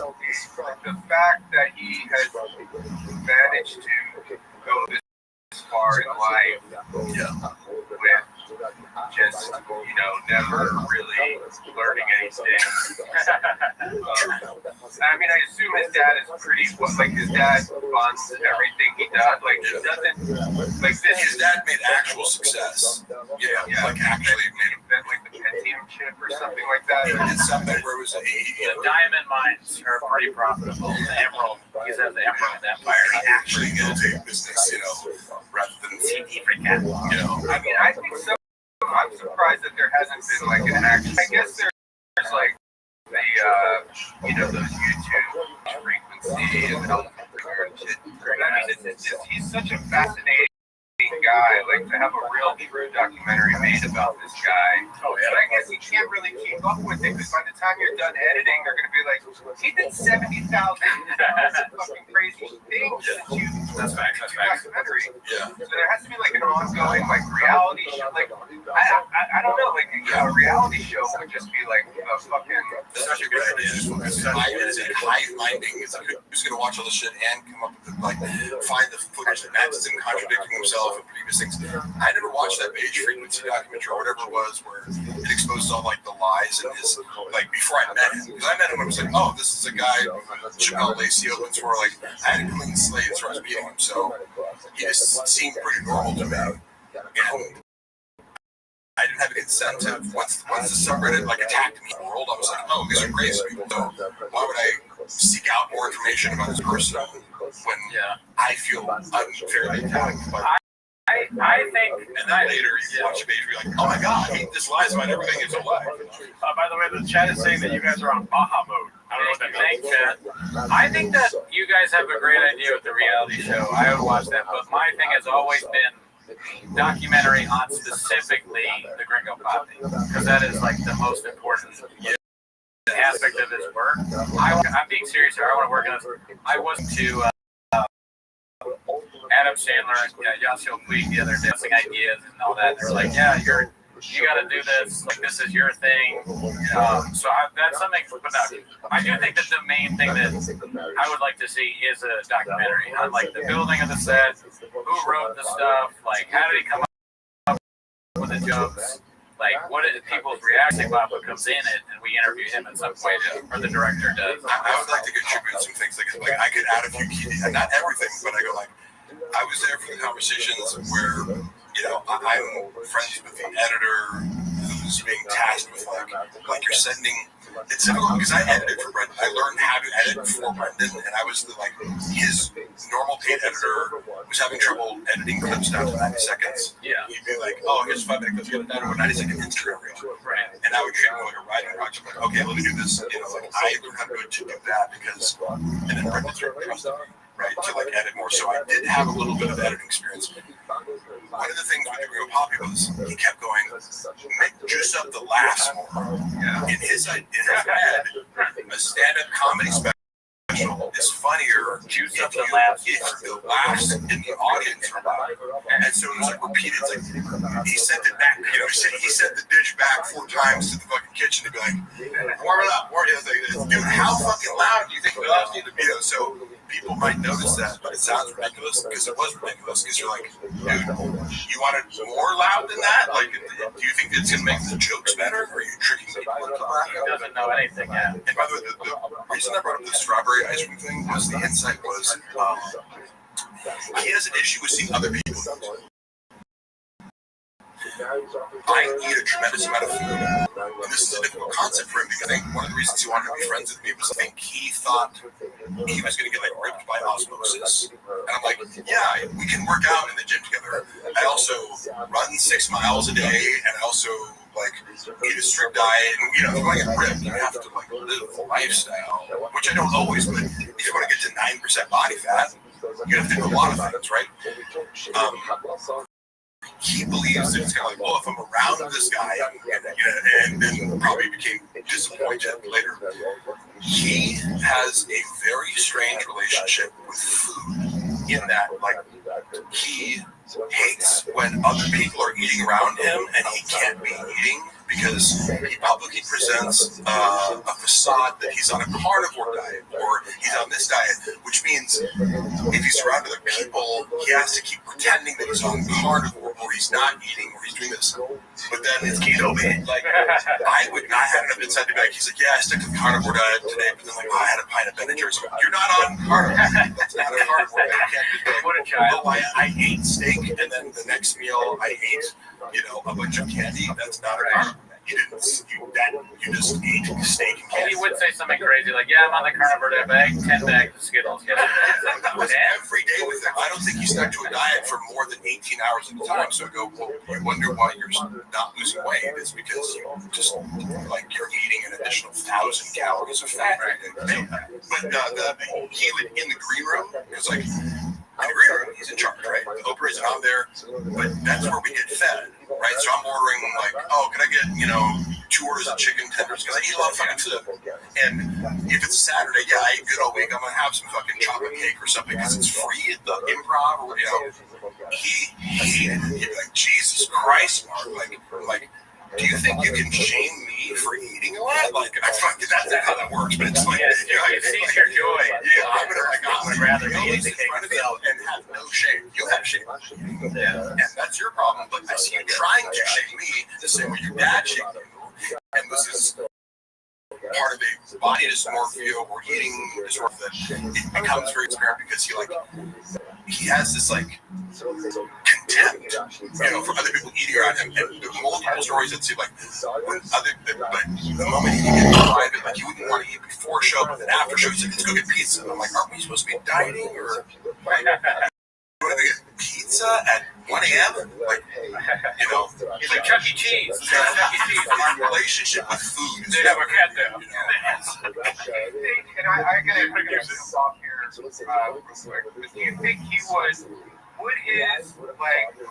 the fact that he has managed to go this far in life with just, never really learning anything. I assume his dad is pretty, his dad funds everything he does. He doesn't, his dad made actual success. Like, actually made the Pentium chip or something like that. It's something where it was the diamond mines are pretty profitable. The emerald, he says the emerald empire. He actually built a business, rather than CD for cat. I think so. I'm surprised that there hasn't been an action. I guess there's those YouTube frequency and health and shit. He's such a fascinating guy. To have a real true documentary made about this guy. But I guess you can't really keep up with it because by the time you're done editing, they're going to be like, he did 70,000 fucking crazy things since you documentary. Yeah. So there has to be an ongoing reality show. I don't know. A reality show would just be a fucking. That's such a good idea. It's hive-minding. It's like, who's going to watch all this shit and come up with find the footage that matches him contradicting himself and previous things. I never watched that Beige Frequency documentary or whatever it was where it exposed all the lies in his before I met him. Because I met him and I was like, oh, this is a guy Chappelle Lacey opens for I had a clean slate as far as meeting him, so he just seemed pretty normal to me. And I didn't have an incentive. Once the subreddit attacked me in the world, I was like, oh, these are crazy people. So why would I seek out more information about this person when I feel unfairly attacked? I think, and then later you watch the page and be like, oh my God, this lies about everything is a lie. By the way, the chat is saying that you guys are on Baja mode. I don't know what that means. Chat. I think that you guys have a great idea with the reality show. I would watch that, but my thing has always been documentary on specifically the Gringo Posse, because that is the most important aspect of his work. I'm being serious here. I want to work on this. I was to Adam Sandler and Yasiel Puig the other day, discussing ideas and all that. They're like, yeah, you got to do this. This is your thing. So that's something. But I do think that the main thing that I would like to see is a documentary on the building of the set, who wrote the stuff, how did he come up with the jokes, what is people's reaction about what comes in it, and we interview him at some point, or the director does. I would like to contribute some things. I could add a few key, not everything, but I go I was there for the conversations where, I'm friends with the editor who's being tasked with, you're sending it's difficult because I edited for Brendan. I learned how to edit for Brendan, and I was his normal paid editor was having trouble editing clips down to 90 seconds. Yeah. He'd be like, "Oh, here's a 5-minute clip, get it down to a 90-second Instagram reel." Right. And I would treat it like a writing project. Like, okay, let me do this. I learned how to do that because, and then Brendan started trusting me, right, to edit more. So I did have a little bit of editing experience. One of the things with the Real Poppy was he kept going, juice up the laughs more. Yeah. In his head, a stand-up comedy special is funnier Juice up the laughs. If the laughs in the audience are loud. And so it was repeated. It's he sent it back. He sent the dish back 4 times to the fucking kitchen to be like, warm it up. Dude, how fucking loud do you think the laughs need to be? So people might notice that, but it sounds ridiculous because it was ridiculous. Because you're like, dude, you want it more loud than that? Do you think it's gonna make the jokes better? Or are you tricking people into laughing? He doesn't know anything yet. And by the way, the reason I brought up the strawberry ice cream thing was the insight was he has an issue with seeing other people. I eat a tremendous amount of food, and this is a difficult concept for him because I think one of the reasons he wanted to be friends with me was I think he thought he was going to get ripped by osmosis. And I'm like, yeah, we can work out in the gym together. I also run 6 miles a day, and I also eat a strict diet. And if you want to get ripped, you have to live a lifestyle, which I don't always. But if you want to get to 9% body fat, you have to do a lot of things, right? He believes that it's kind of well, if I'm around this guy, and then probably became disappointed later. He has a very strange relationship with food in that, he hates when other people are eating around him and he can't be eating because he publicly presents a facade that he's on a carnivore diet or he's on this diet, which means if he's surrounded with people, he has to keep pretending that he's on carnivore or he's not eating or he's doing this. But then it's keto, man. I had enough inside to be he's like, yeah, I stuck to the carnivore diet today, but then I had a pint of Ben & Jerry's. You're not on carnivore. That's not a carnivore diet. You can't What a child. I ate steak, and then the next meal I ate, a bunch of candy. That's not a carnivore. You just ate steak and candy. And he would say something crazy like, yeah, I'm on the carnivore diet, but I ate 10 bags of Skittles yesterday. That was every day with him. I don't think he stuck to a diet for more than 18 hours at a time. So I go, well, you wonder why you're not losing weight. It's because you just, you're eating an additional 1,000 calories of fat. But he would, in the green room, because in the green room, he's in charge, right? The Oprah isn't on there, but that's where we get fed, right? So I'm ordering, can I get, 2 orders of chicken tenders? Because I eat a lot of fucking food. And if it's a Saturday, I eat good all week. I'm going to have some fucking chocolate cake or something because it's free at the Improv, or, he hated it. He'd be like, Jesus Christ, Mark. Do you think you can shame me for eating a lot? That's not how that works, but it's it sees your joy. Yeah, I'm gonna rather eat the cake and have no shame. You have shame. Yeah. And that's your problem. But I see you trying to shame me the same way your dad shamed you. And this is part of a body dysmorphia or eating disorder that it becomes very apparent because he has this contempt, for other people eating around him. And there's multiple stories that see but the moment he gets private, he wouldn't want to eat before show, but then after show, he's like, let's go get pizza. And I'm like, aren't we supposed to be dieting or? You want to get pizza at 1 a.m.? He's like Chuck E. Cheese. My relationship with food is they have a cat there. And I gotta bring this off here real quick. Do you think he would his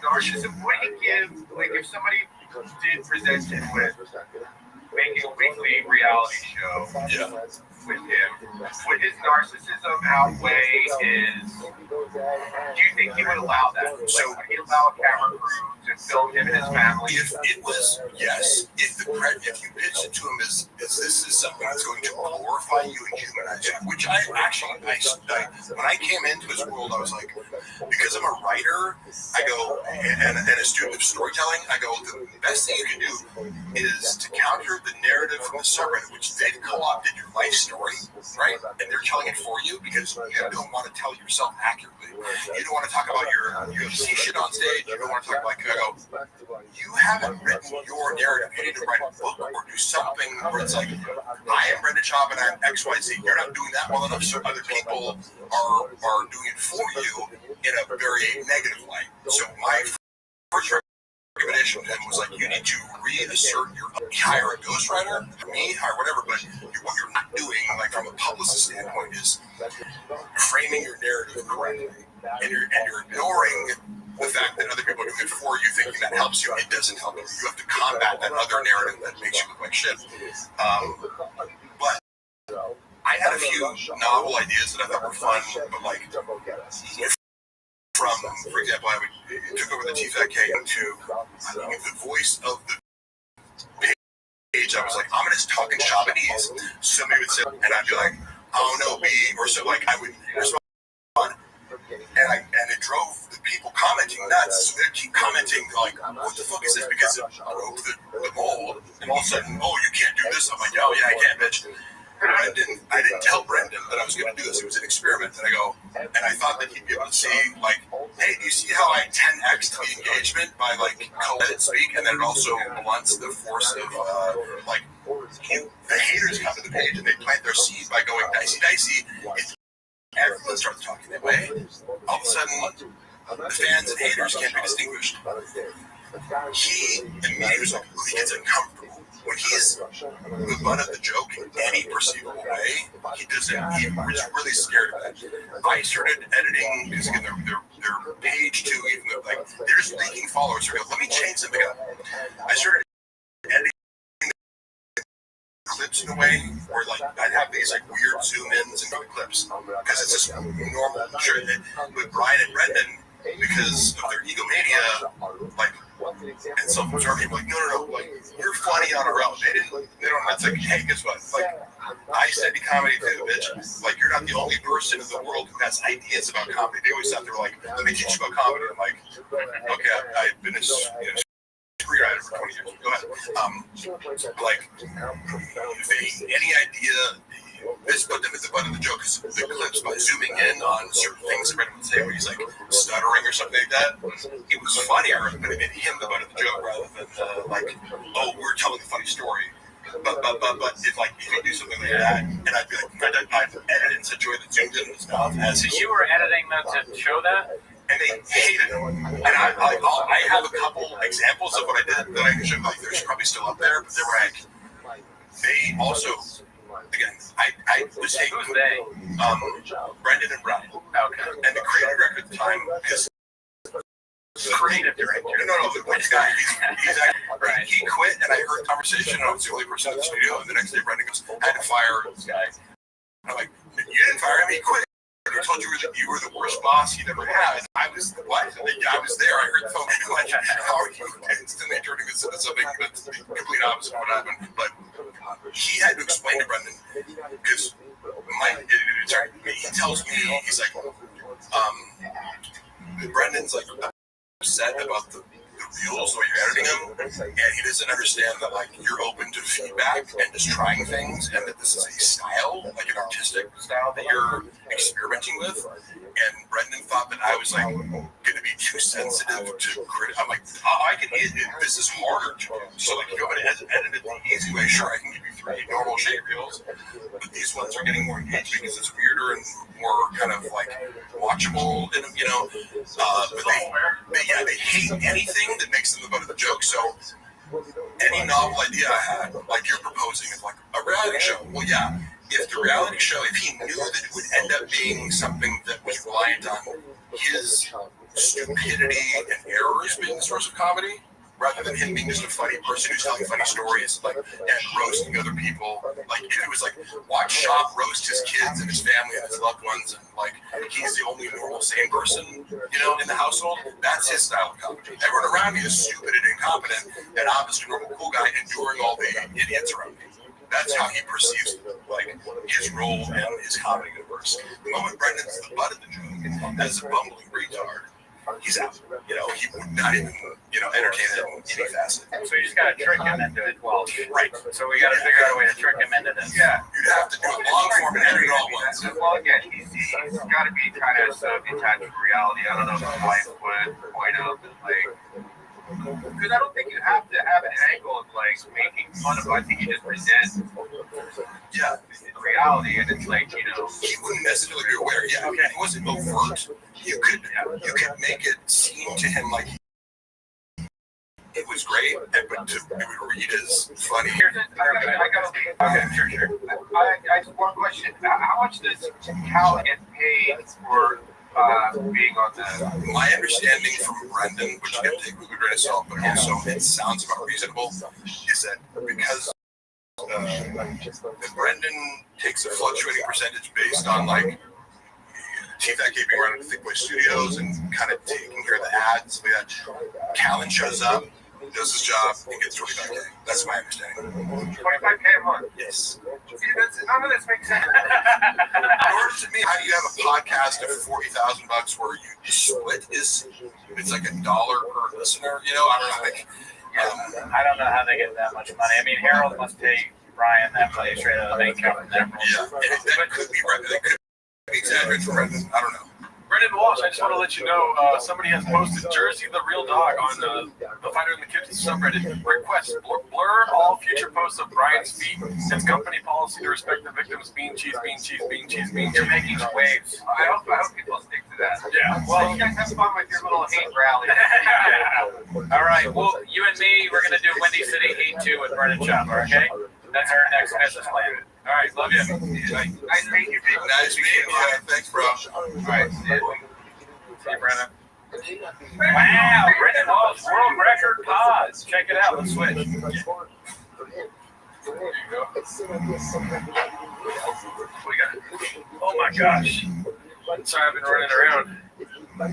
narcissism, would he give, if somebody did present him with making a weekly reality show with him, would his narcissism outweigh his, do you think he would allow that? Would he allow a camera crew to film him and his family? If it was, yes. If you pitch it to him as this is something that's going to glorify you and humanize you, which I when I came into his world, I was like, because because I'm a writer, I go, and a student of storytelling, I go, the best thing you can do is to counter the narrative from the subreddit, which they've co-opted your life story, right? And they're telling it for you because you don't want to tell yourself accurately. You don't want to talk about your UFC shit on stage. You don't want to talk about, I go, you haven't written your narrative. You need to write a book or do something where it's like, I am Brendan Schaub and I'm XYZ. You're not doing that well enough, so other people are doing it for you in a very negative light. So my first recommendation to him was like, you need to reassert your, hire a ghostwriter, me, hire whatever, but what you're not doing, like from a publicist standpoint, is framing your narrative correctly. And you're ignoring the fact that other people are doing it for you, thinking that helps you. It doesn't help you. You have to combat that other narrative that makes you look like shit. But I had a few novel ideas that I thought were fun, but like from, for example, I took over the TFAK to the voice of the page. I was like, I'm gonna talk in Shabanese. Somebody would say, and I'd be like, oh no, B, or so like I would respond. And it drove the people commenting nuts. So they'd keep commenting like, what the fuck is this? Because it broke the mold. And all of a sudden, oh, you can't do this. I'm like, oh yeah, I can, bitch. I didn't tell Brendan that I was going to do this. It was an experiment. And I thought that he'd be able to see, like, hey, do you see how I 10x the engagement by, like, let it speak? And then it also blunts the force of, the haters come to the page and they plant their seed by going dicey. Everyone starts talking that way. All of a sudden, the fans and haters can't be distinguished. He immediately was like, he gets uncomfortable. When he's the butt of the joke in any perceivable way, he was really scared of that. I started editing, because again, their page too, even though like they're just leaking followers. So let me change something up. I started editing clips in a way where like I'd have these like weird zoom ins and the clips because it's just normal. Sure, with Brian and Brendan, because of their egomania, like, and some people like, no, like, you're funny on our own. They don't, it's like, hey, guess what? Like, I study comedy too, bitch. Like, you're not the only person in the world who has ideas about comedy. They always thought they were like, let me teach you about comedy. I'm like, okay, I've been a screenwriter for 20 years. Go ahead. Like, any idea, this put them at the butt of the joke because the clips by zooming in on certain things that Brendan would say where he's like stuttering or something like that. It was funnier, but it made him the butt of the joke rather than like, oh, we're telling a funny story. But if you do something like that, and I'd be like, I'd edit in such a way that zoomed in his mouth as so you were editing them to show that? And they hated it. And I have a couple examples of what I did that I can show. Like, there's probably still up there, but they were like, they also. Again, I was taking Brendan and Brian. Okay. And the creative director at the time, because creative director. No, the which guy, he's actually, right. He quit, and I heard the conversation, and I was the only person in the studio, and the next day Brendan goes, I had to fire this guy. I'm like, you didn't fire him, he quit. I told you you were the worst boss he ever had. I was what? I was there. I heard the phone. Like, how are you instantly turning this into something that's the complete opposite of what happened? But he had to explain to Brendan because he tells me, he's like, Brendan's like upset about the reels while you're editing them, and he doesn't understand that like you're open to feedback and just trying things, and that this is a style, like an artistic style that you're experimenting with. And Brendan thought that I was like going to be too sensitive to crit. I'm like, I can edit it. This is harder to do. So like, if you want to edit it the easy way, sure, I can give you 3 normal shape reels, but these ones are getting more engaged because it's weirder and more kind of like watchable, and but they hate anything that makes them the butt of the joke. So any novel idea I had, like you're proposing, is like a reality show. Well, yeah. If the reality show, if he knew that it would end up being something that was reliant on his stupidity and errors being the source of comedy, rather than him being just a funny person who's telling funny stories, like, and roasting other people, like, if it was like, watch Schaub roast his kids and his family and his loved ones, and like, he's the only normal sane person, in the household, that's his style of comedy. Everyone around me is stupid and incompetent, and I'm just a normal cool guy enduring all the idiots around me. That's how he perceives like his role in his comedy universe. The moment Brendan's the butt of the joke as a bumbling retard, he's out. You know, he would not even, you know, entertain it in any facet. So you just got to trick him into it. Well, right. So we got to figure out a way to trick him into this. Yeah, you'd have to do it long form and edit it all at once. Well, again, he's got to be kind of so detached from reality. I don't know if his wife would point out that, like, because I don't think you have to have an angle of like making fun of. I think you just present reality, and it's like, you know, he wouldn't necessarily be aware. Yeah, okay. It wasn't overt. You could make it seem to him like it was great, but it would read as funny. I just one question. How much does Cal get paid for being on the? My understanding from Brendan, which you can take with a grain of salt, but also it sounds about reasonable, is that because Brendan takes a fluctuating percentage based on like team that keeping around at the Thick Boy Studios and kind of taking care of the ads. Like that. Callan shows up, does his job, and gets $25K. That's my understanding. $25K a month. Yes. See, none of this makes sense. In order to me, how do you have a podcast of $40,000 where you split it's like $1 per listener? You know, I don't know. Like, I don't know how they get that much money. I mean, Harold must pay Brian that money straight out of the bank account from them. Yeah, that could be right. That could be exaggerated for Brendan. I don't know. Brendan Walsh, I just want to let you know, somebody has posted Jersey the Real Dog on the Fighter in the Kitchen subreddit. Request blur all future posts of Brian's feet. It's company policy to respect the victims. Bean cheese, bean cheese, bean cheese, bean cheese. You're making waves. I hope people stick to that. Yeah. Well, you guys have fun with your little hate rally. All right. Well, you and me, we're going to do Windy City Hate 2 with Brendan Chopper, okay? That's our next business plan. All right. Love you. Nice meeting you, big. Nice meeting you. Thanks, bro. All right. See you, Brendan. Wow. Brendan Walsh, world record pause. Check it out. Let's switch. There you go. Oh, my gosh. Sorry, I've been running around. Let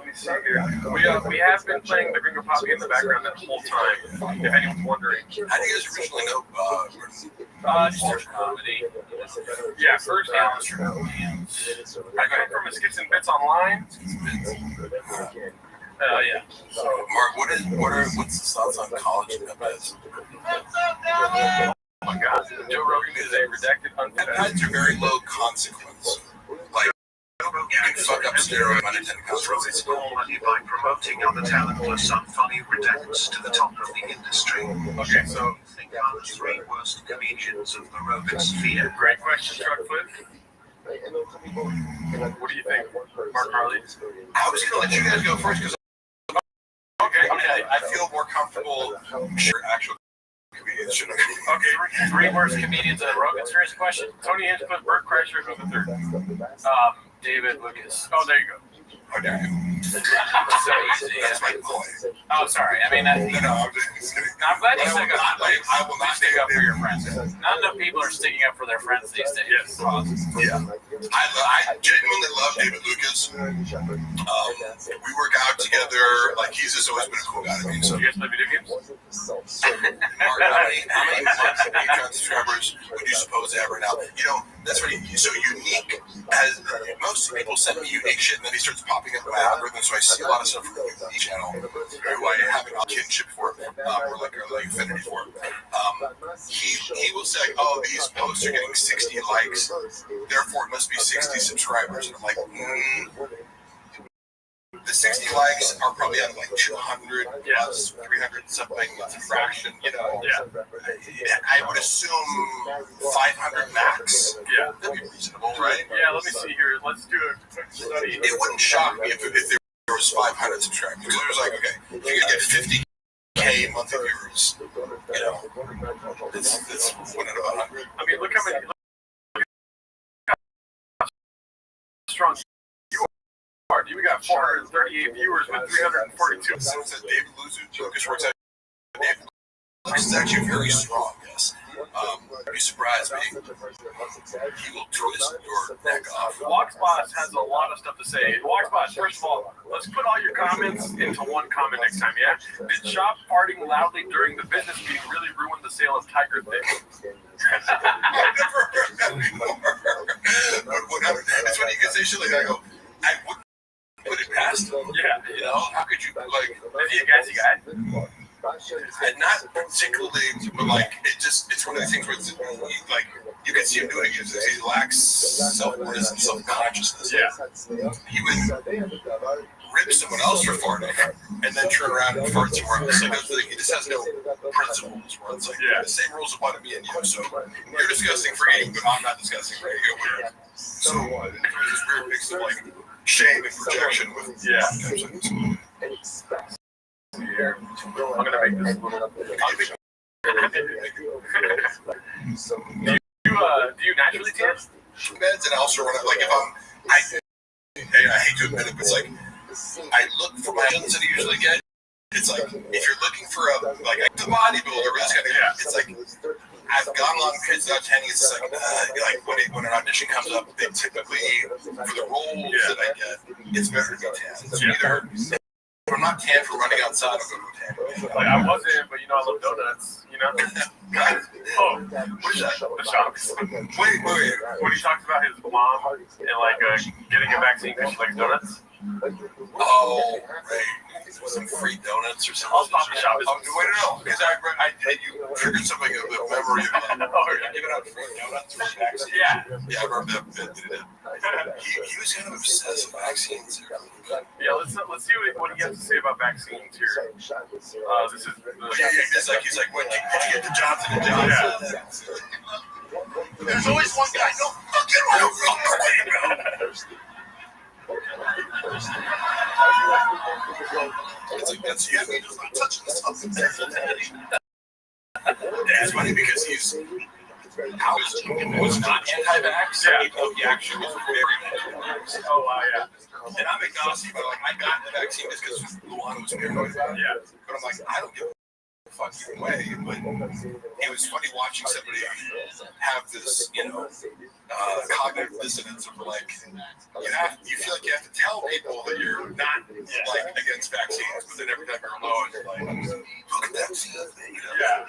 me see here. We have been playing the Gringo Poppy in the background that whole time, if anyone's wondering. How do you guys originally know Just search comedy. Yeah, first I got it from a Skits and Bits online. Yeah. So, Mark, what's the thoughts on college methods? Oh my God, Joe Rogan is a redacted unfit. Methods are very low consequence. Like, you can fuck up steroid unintended consequences. It's all money by promoting other talent plus some funny redacts to the top of the industry. Okay, so Think are the three worst comedians of the Rogan sphere. great question, Truckfoot. What do you think, Mark Harley? I was going to let you guys go first because Okay. I feel more comfortable. Sure, actual comedians should have. Okay, three worst comedians of the Rogan Series question. Tony Hinchcliffe, Bert Kreischer, who's the third? David Lucas. Oh, there you go. How dare you? So easy. That's my boy. Oh, sorry. I mean, No, I'm just kidding. I'm glad you stick up. I will not Stick up for your friends. Not enough people are sticking up for their friends these days. Yes. Yeah. I genuinely love David Lucas. We work out together. Like, he's just always been a cool guy to me. So, You guys play video games? Mark, how many Patreon subscribers would you suppose to have right now? You know, that's what he's so unique. As most people send me unique shit, and then he starts popping up in my algorithm. So I see a lot of stuff from the unique channel, who I have a kinship for, or like affinity for. He will say, "Oh, these posts are getting 60 likes, therefore it must be 60 subscribers." And I'm like, the 60 likes are probably out of like 200 plus 300 something. It's a fraction, you know. Yeah. I would assume 500 max. Yeah. That'd be reasonable, right? Yeah, let me see here. Let's do a quick study. It wouldn't shock me if there was 500 subscribers. Because it was like, okay, if you could get 50K monthly viewers, you know, it's 1 out of 100. I mean, look how many. Look how strong you are. We got 438 viewers with 342. Someone said David Lucas works out. David Lucas is actually very strong, yes. I'd be surprised, me. He will twist your neck off. Walksboss has a lot of stuff to say. Walksboss, first of all, let's put all your comments into one comment next time, yeah? Did Shop farting loudly during the business meeting really ruin the sale of Tiger Thick? I've never heard that before. It's when you can say shit like that, I go, asked him. Yeah. You know, how could you like? Is he a gassy guy? And not particularly, but like it's one of these things where it's, like you can see him doing it. He lacks self-awareness and self-consciousness. Yeah. He would rip someone else for farting and then turn around and fart somewhere else. Like, he just has no principles. Where it's like the same rules apply to me and you. So you're disgusting for eating, but I'm not disgusting for eating. So there's this weird mix of like shame and projection with Here. I'm gonna make this little. Do you naturally tear? Meds and also when like if I hate to admit it, but it's like I look for my guns that I usually get. It's like if you're looking for a bodybuilder, this kind of it's like I've gone along periods without tanning. It's like when an audition comes up, they typically for the roles that I get, it's better to go tan. So either if I'm not tan for running outside, I'll go to tan. Like I wasn't, but you know I love donuts. You know. Oh, What is that? the shops. Wait. When he talks about his mom and like getting a vaccine because she likes donuts. Oh, right. Some free donuts or something. I'll stop the shop. Wait, no, because you triggered something of the memory of that. Giving out free donuts for vaccines. Yeah, I remember that bit. He was kind of obsessed with vaccines. Yeah, let's see what he has to say about vaccines here. This is He's like, when did you get the Johnson & Johnson? There's always one guy, no fucking it's like, that's you. He's not touching something. It's funny because he was not anti-vax. He actually was very anti-vax. Oh, yeah. And I'm agnostic, but like I got the vaccine just because Luana was paranoid about it. Yeah. But I'm like, I don't give a fuck either way. But it was funny watching somebody have this, cognitive dissonance of like, you feel like you have to tell people that you're not like against vaccines, but then every time you're alone, you're like, look at that. Yeah.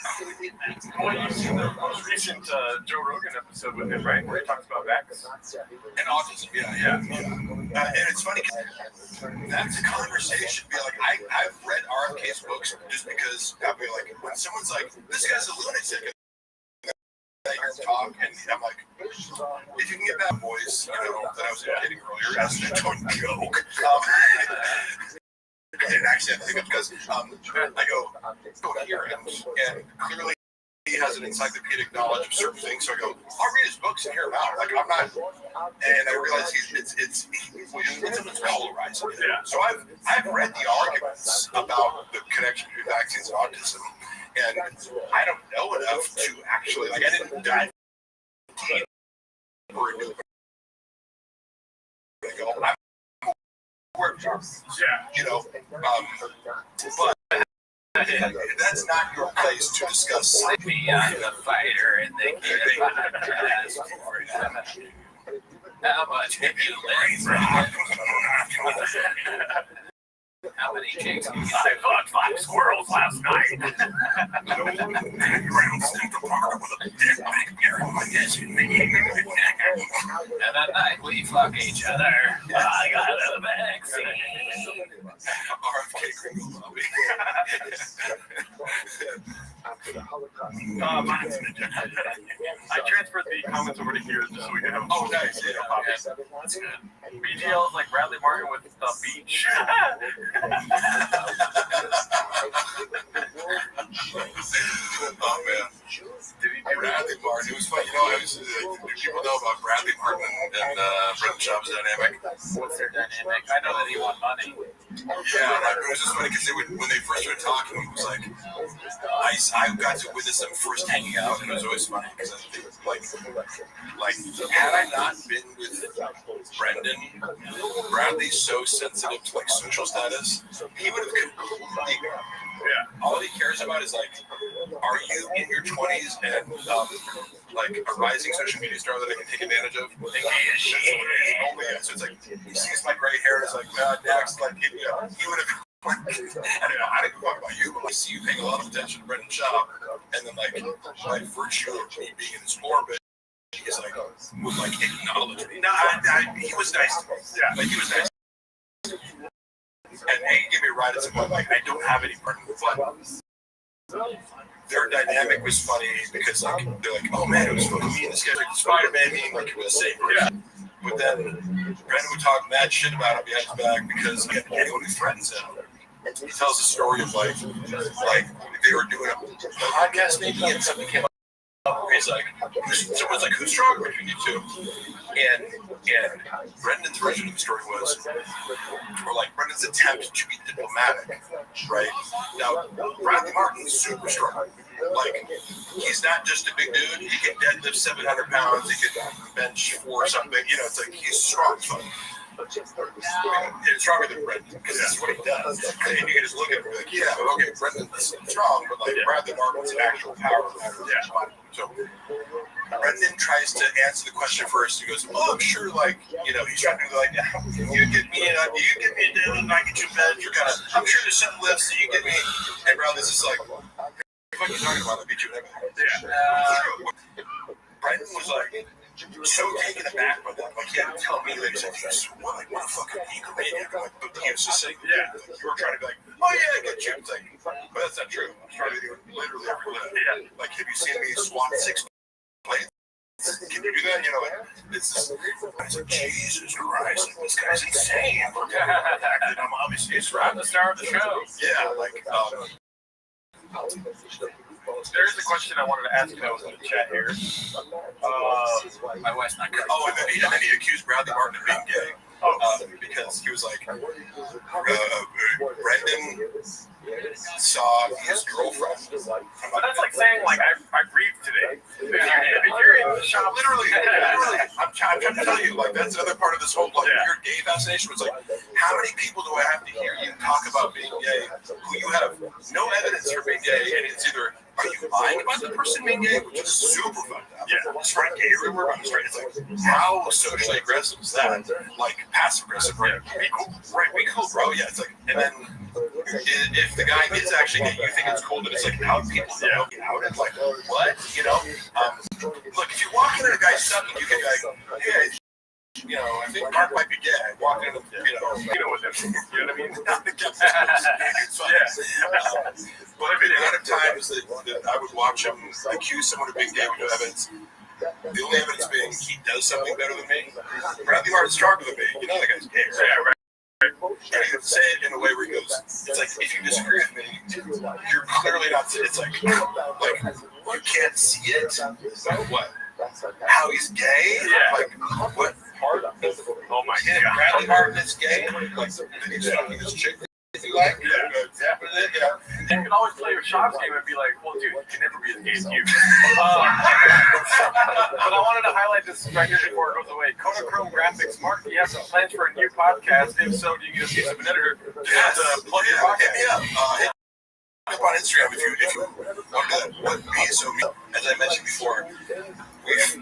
Well, you've seen the most recent Joe Rogan episode with him, right? Where he talks about vax. And autism, yeah. And it's funny because that's a conversation. Be like, I've read RFK's books just because I'll be like, when someone's like, this guy's a lunatic. I hear him talk, and I'm like, if you can get that voice, that I was indicating earlier, as a joke. And actually, I think it's because I go hear him, and clearly he has an encyclopedic knowledge of certain things. So I go, I'll read his books and hear him out. Like I'm not, and I realize it's polarizing. Yeah. So I've read the arguments about the connection between vaccines and autism, and I don't know enough to actually I didn't dive deep into it. I go, I'm aware of but that's not your place to discuss. Me, I'm the fighter, and they can't ask for it. How much have you lived? How many chicks have you I fought 5 squirrels last night. And at night we fuck each other. I got a vaccine. RFK Gringo Lobby. I transferred the comments over to here just so we can have a Nice. That's good. BGL is like Bradley Martin with the beach. Oh man. Bradley Martin. It was funny, people know about Bradley Martin and Brendan Schaub's dynamic. What's their dynamic? I know that he won money. Yeah, it was just funny because when they first started talking, it was like I got to witness them first hanging out, and it was always funny because I think like had I not been with Brendan, Bradley's so sensitive to like social status, he would have completely. Yeah. All he cares about is like, are you in your 20s and like a rising social media star that I can take advantage of? So it's like he sees my gray hair and is like, next, like he would have. I don't know about you, but I see you paying a lot of attention to Brendan Schaub, and then like by virtue of me being in his orbit, he's like would like acknowledge me. No, he was nice to me. Yeah, like he was nice. hey, give me a ride at some point. Like, I don't have any partner, but their dynamic was funny because like they're like, oh man, it was fucking me and this guy like Spider-Man being like it was the same person. But then Brandon would talk mad shit about him behind his back because anyone who threatens him. He tells a story of like they were doing a podcast maybe and something came up. He's like, someone's like, who's stronger between you two? And Brendan's version of the story was, or like Brendan's attempt to be diplomatic, right? Now, Bradley Martin's super strong. Like, he's not just a big dude. He can deadlift 700 pounds. He can bench 4 or something. You know, it's like he's strong. It's stronger than Brendan because that's what he does. And you can just look at him and be like, yeah, okay, Brendan's strong, but like Bradley Martin's actual power. So Brendan tries to answer the question first. He goes, "Oh, I'm sure, like, you know, he's trying to be like, you get me a deal and I get you a bench, or kind of, I'm sure there's some lifts that you get me." And Bradley's just like, "What are you talking about? I beat you in everything." Brendan was like so taken aback by that. Like, he had to tell me, like, what a fucking egomaniac. Like, but he was just saying, yeah, like, you were trying to be like, oh yeah, I get you. It's like, but that's not true. I'm trying to do literally every lift. Yeah. Like, have you seen me squat 6 plates? Can you do that? You know, like, it's just, I was like, Jesus Christ, like, this guy's insane. And I'm obviously I'm the star of the show. Yeah, like, there's a question I wanted to ask that was in the chat here. My wife's not good. Oh, and then he accused Bradley Martin of being gay. Because he was like, Brendan saw his girlfriend. But that's like saying, like, I breathed today. If you're in the shop, literally, I'm trying to tell you, like, that's another part of this whole, like, your gay fascination was like, how many people do I have to hear you talk about being gay who you have no evidence for being gay, and it's either, are you lying about the person being gay, which is super fucked up. Yeah. Spread gay rumor on the street. It's like, how socially aggressive is that? Like, passive aggressive, right? Be cool, right? Be cool, bro. Yeah, it's like, and then if the guy is actually gay, you think it's cool that it's like out people don't get out. It's like, what? You know? Look, if you walk into a guy's stuff and you can be like, hey, you know, I think Mark might be gay. I walk in, with him. You know what I mean? It's fun. But the amount of times that I would watch him accuse someone of being gay with no evidence, the only evidence being he does something better than me. Bradley Martin's stronger than me. You know the guy's gay, right? Yeah, right. And he would say it in a way where he goes, it's like, if you disagree with me, you're clearly not, it's like you can't see it. Like, what? How he's gay? Yeah. Like, what part of it? Oh my God. Bradley Martin is gay? Like, he's fucking this chick. Like, yeah. You can always play your shots game and be like, well, dude, you can never be as gay as you. But I wanted to highlight this right here before it goes away. Kodachrome Graphics, Mark, do you have some plans for a new podcast? If so, do you get some editor? Yes. Plug your podcast. Hit me up. Hit me up on Instagram if you want to do that. So, as I mentioned before,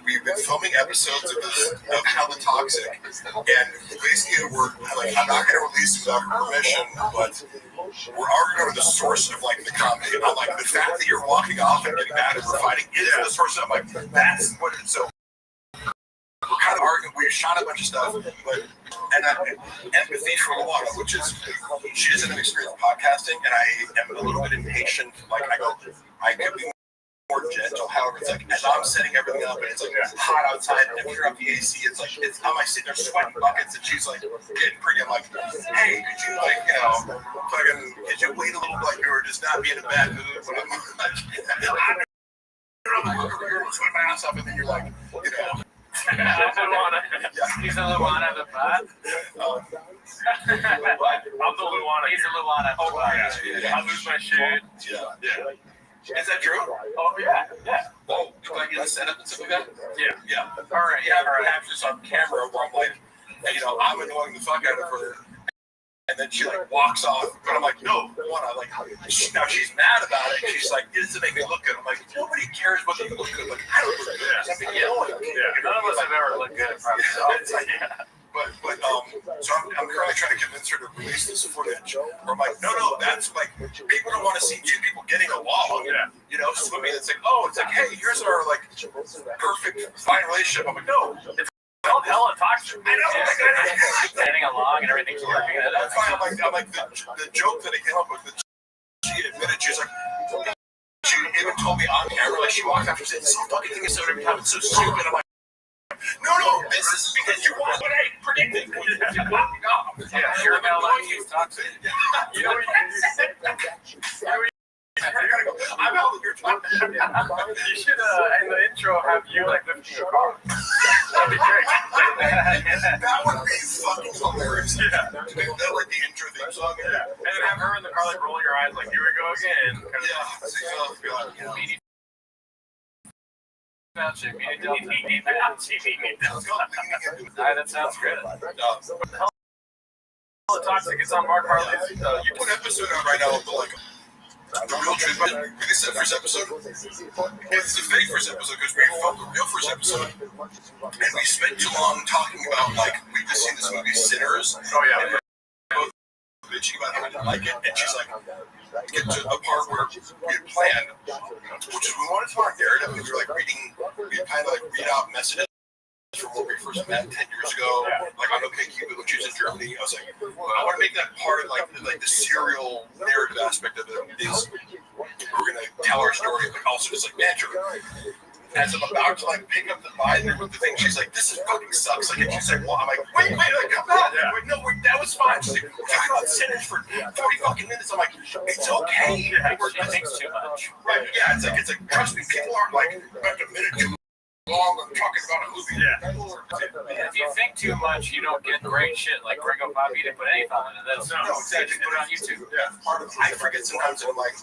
we've been filming episodes of Hella Toxic, and basically I'm not going to release it without her permission, but we're arguing over the source of like the comedy. I'm like, the fact that you're walking off and getting mad and we're fighting is the source. I'm like, that's what it's so. We're kind of arguing. We shot a bunch of stuff, but empathy for Luana, which is she doesn't have experience podcasting, and I am a little bit impatient. Like I could be more gentle. However, it's like as I'm setting everything up and it's like hot outside and if you're up the AC, it's like I'm like sitting there sweating buckets and she's like getting pretty. I'm like, hey, could you like could you wait a little bit? Like we were just not being in a bad mood. When I'm like, I'm sweating my ass off, and then you're like, you know. He's a Luana the bot. I'm the Luana. He's a Luana. Oh, yeah. I lose my shit. Yeah. Is that true? Oh, yeah. Oh, do I get a setup and stuff like that? Yeah. All right. Yeah, or I have this on camera where I'm like, you know, I'm annoying the fuck out of her. And then she like walks off, but I'm like, no, Luana, like, now she's mad about it. She's like, it doesn't make me look good. I'm like, nobody cares whether you look good. Like, I don't look good. None of us have ever looked good. But so I'm currently trying to convince her to release this footage. Or I'm like, no, that's like, people don't want to see two people getting along. You know, swimming. It's like, oh, it's like, hey, here's our like perfect fine relationship. I'm like, no. Hella toxic. I know. Getting along and everything's working. That's fine. I'm like the joke that I came up with. She admitted she was like. She even told me on camera, like she walked after saying, "This fucking thing is so every time it's so stupid." I'm like, no, this is because you want what I predicted. You're walking off. Yeah, sure, like he's toxic. You know what you can do? I'm out with your talk. You should, in the intro, have you like lifting your car. That'd be great. That would be fucking hilarious. Yeah. To make that like the intro theme song. Yeah. And then have her in the car like rolling her eyes like, here we go again. Yeah. That sounds good. Toxic. It's on Mark Harley's. You put an episode out right now of the like the real truth. We said first episode. It's the fake first episode because we filmed the real first episode, and we spent too long talking about like we just seen this movie Sinners. Oh yeah. Bitching about how I didn't like it, and she's like, get to a part where we had planned, which is we wanted to talk narrative, and we were like reading, we kind of like read out messages from what we first met 10 years ago, like on OK Cupid when she was in Germany. I was like, I want to make that part of like the serial narrative aspect of it is we're gonna tell our story, but also just like banter. As I'm about to like pick up the binder with the thing, she's like, "This is fucking sucks." Like, and she's like, "Well," I'm like, "Wait, like, come on." Yeah. Wait, no, that was fine. She's like, "We're talking about Sinners for 40 fucking minutes." I'm like, "It's okay." Yeah, she thinks too much. Right? Yeah, it's like trust me, people aren't like about a minute too long. I'm talking about a movie. Yeah. If you think too much, you don't get great shit. Like Gringo Bobby didn't put anything on it. That's no, exactly. Put it on YouTube. Yeah. Part of I forget sometimes, and I'm like.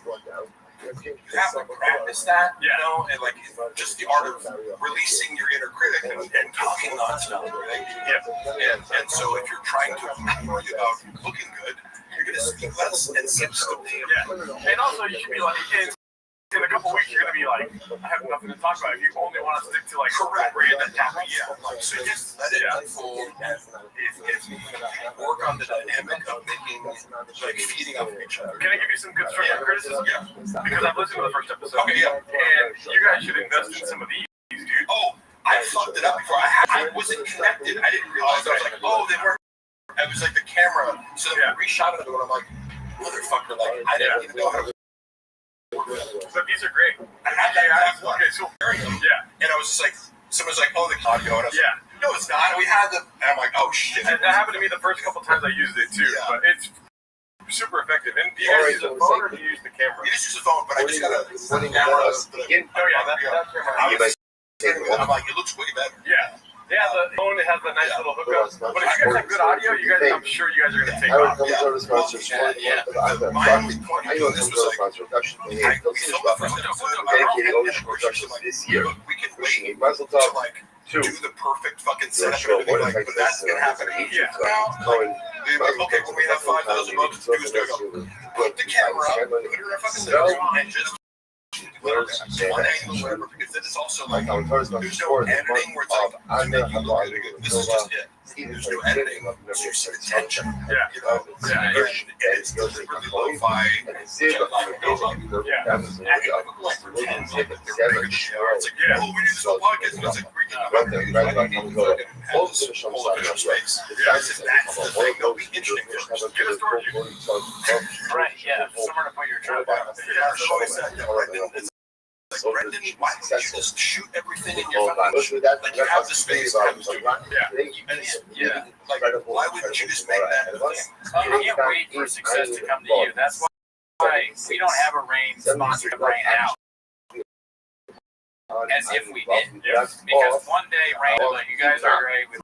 You have to practice that, you know, and like just the art of releasing your inner critic and talking nonstop, right? Yeah. And so if you're trying to worry about looking good, you're gonna speak less and sit still. Yeah. And also you should be like, in a couple weeks you're gonna be like, I have nothing to talk about. If you only want to stick to like correct random topics. Yeah. Like so just let it unfold. If you work on the dynamic of making like feeding off of each other. Can I give you some constructive criticism? Yeah. Because I've listened to the first episode. Okay, yeah. And you guys should invest in some of these, dude. Oh, I fucked it up before. I wasn't connected. I didn't realize. I was like, oh, they weren't. I was like the camera. So they reshot it, and I'm like, motherfucker, like I didn't even know how to. But these are great. I had that. Okay, so yeah. And I was just like, someone's like, oh, the audio, and I was like, no, it's not. We had the. And I'm like, oh shit. And that happened to me the first couple times I used it too. Yeah. But it's super effective. And do you guys use a phone or do you use the camera? You just use a phone, but I just got a camera. I'm like, it looks way better. Yeah. Yeah, the phone has a nice little hookup. But if you guys have good audio, I'm sure you guys are going to take off. Mine was point this was like, we filmed the first episode this year. We can wait to like do the perfect fucking setup and everything, like, but that's going to happen. Yeah. Okay, when we have $5,000 to do is go, put the camera up, put it in a fucking video, and just one angle, whatever, because then it's also like, there's no editing where it's like, this is just it. There's no editing, there's just attention. Yeah. You know? Yeah. And it's really lo-fi. It's like, pretend like they're big show. It's like, oh, we do this whole podcast, and it's like, whole official space. That's the thing that would be interesting. Get a storage unit. Right, yeah. Somewhere to put your trip. Yeah, so always said, Brendan, Brendan, why don't you just shoot everything in your phone? Like you have the space. Yeah. Like, why wouldn't you just make that a thing? You can't wait for success to come to you. That's why we don't have a rain sponsored right now. As if we did. Because one day rain will like, you guys are great with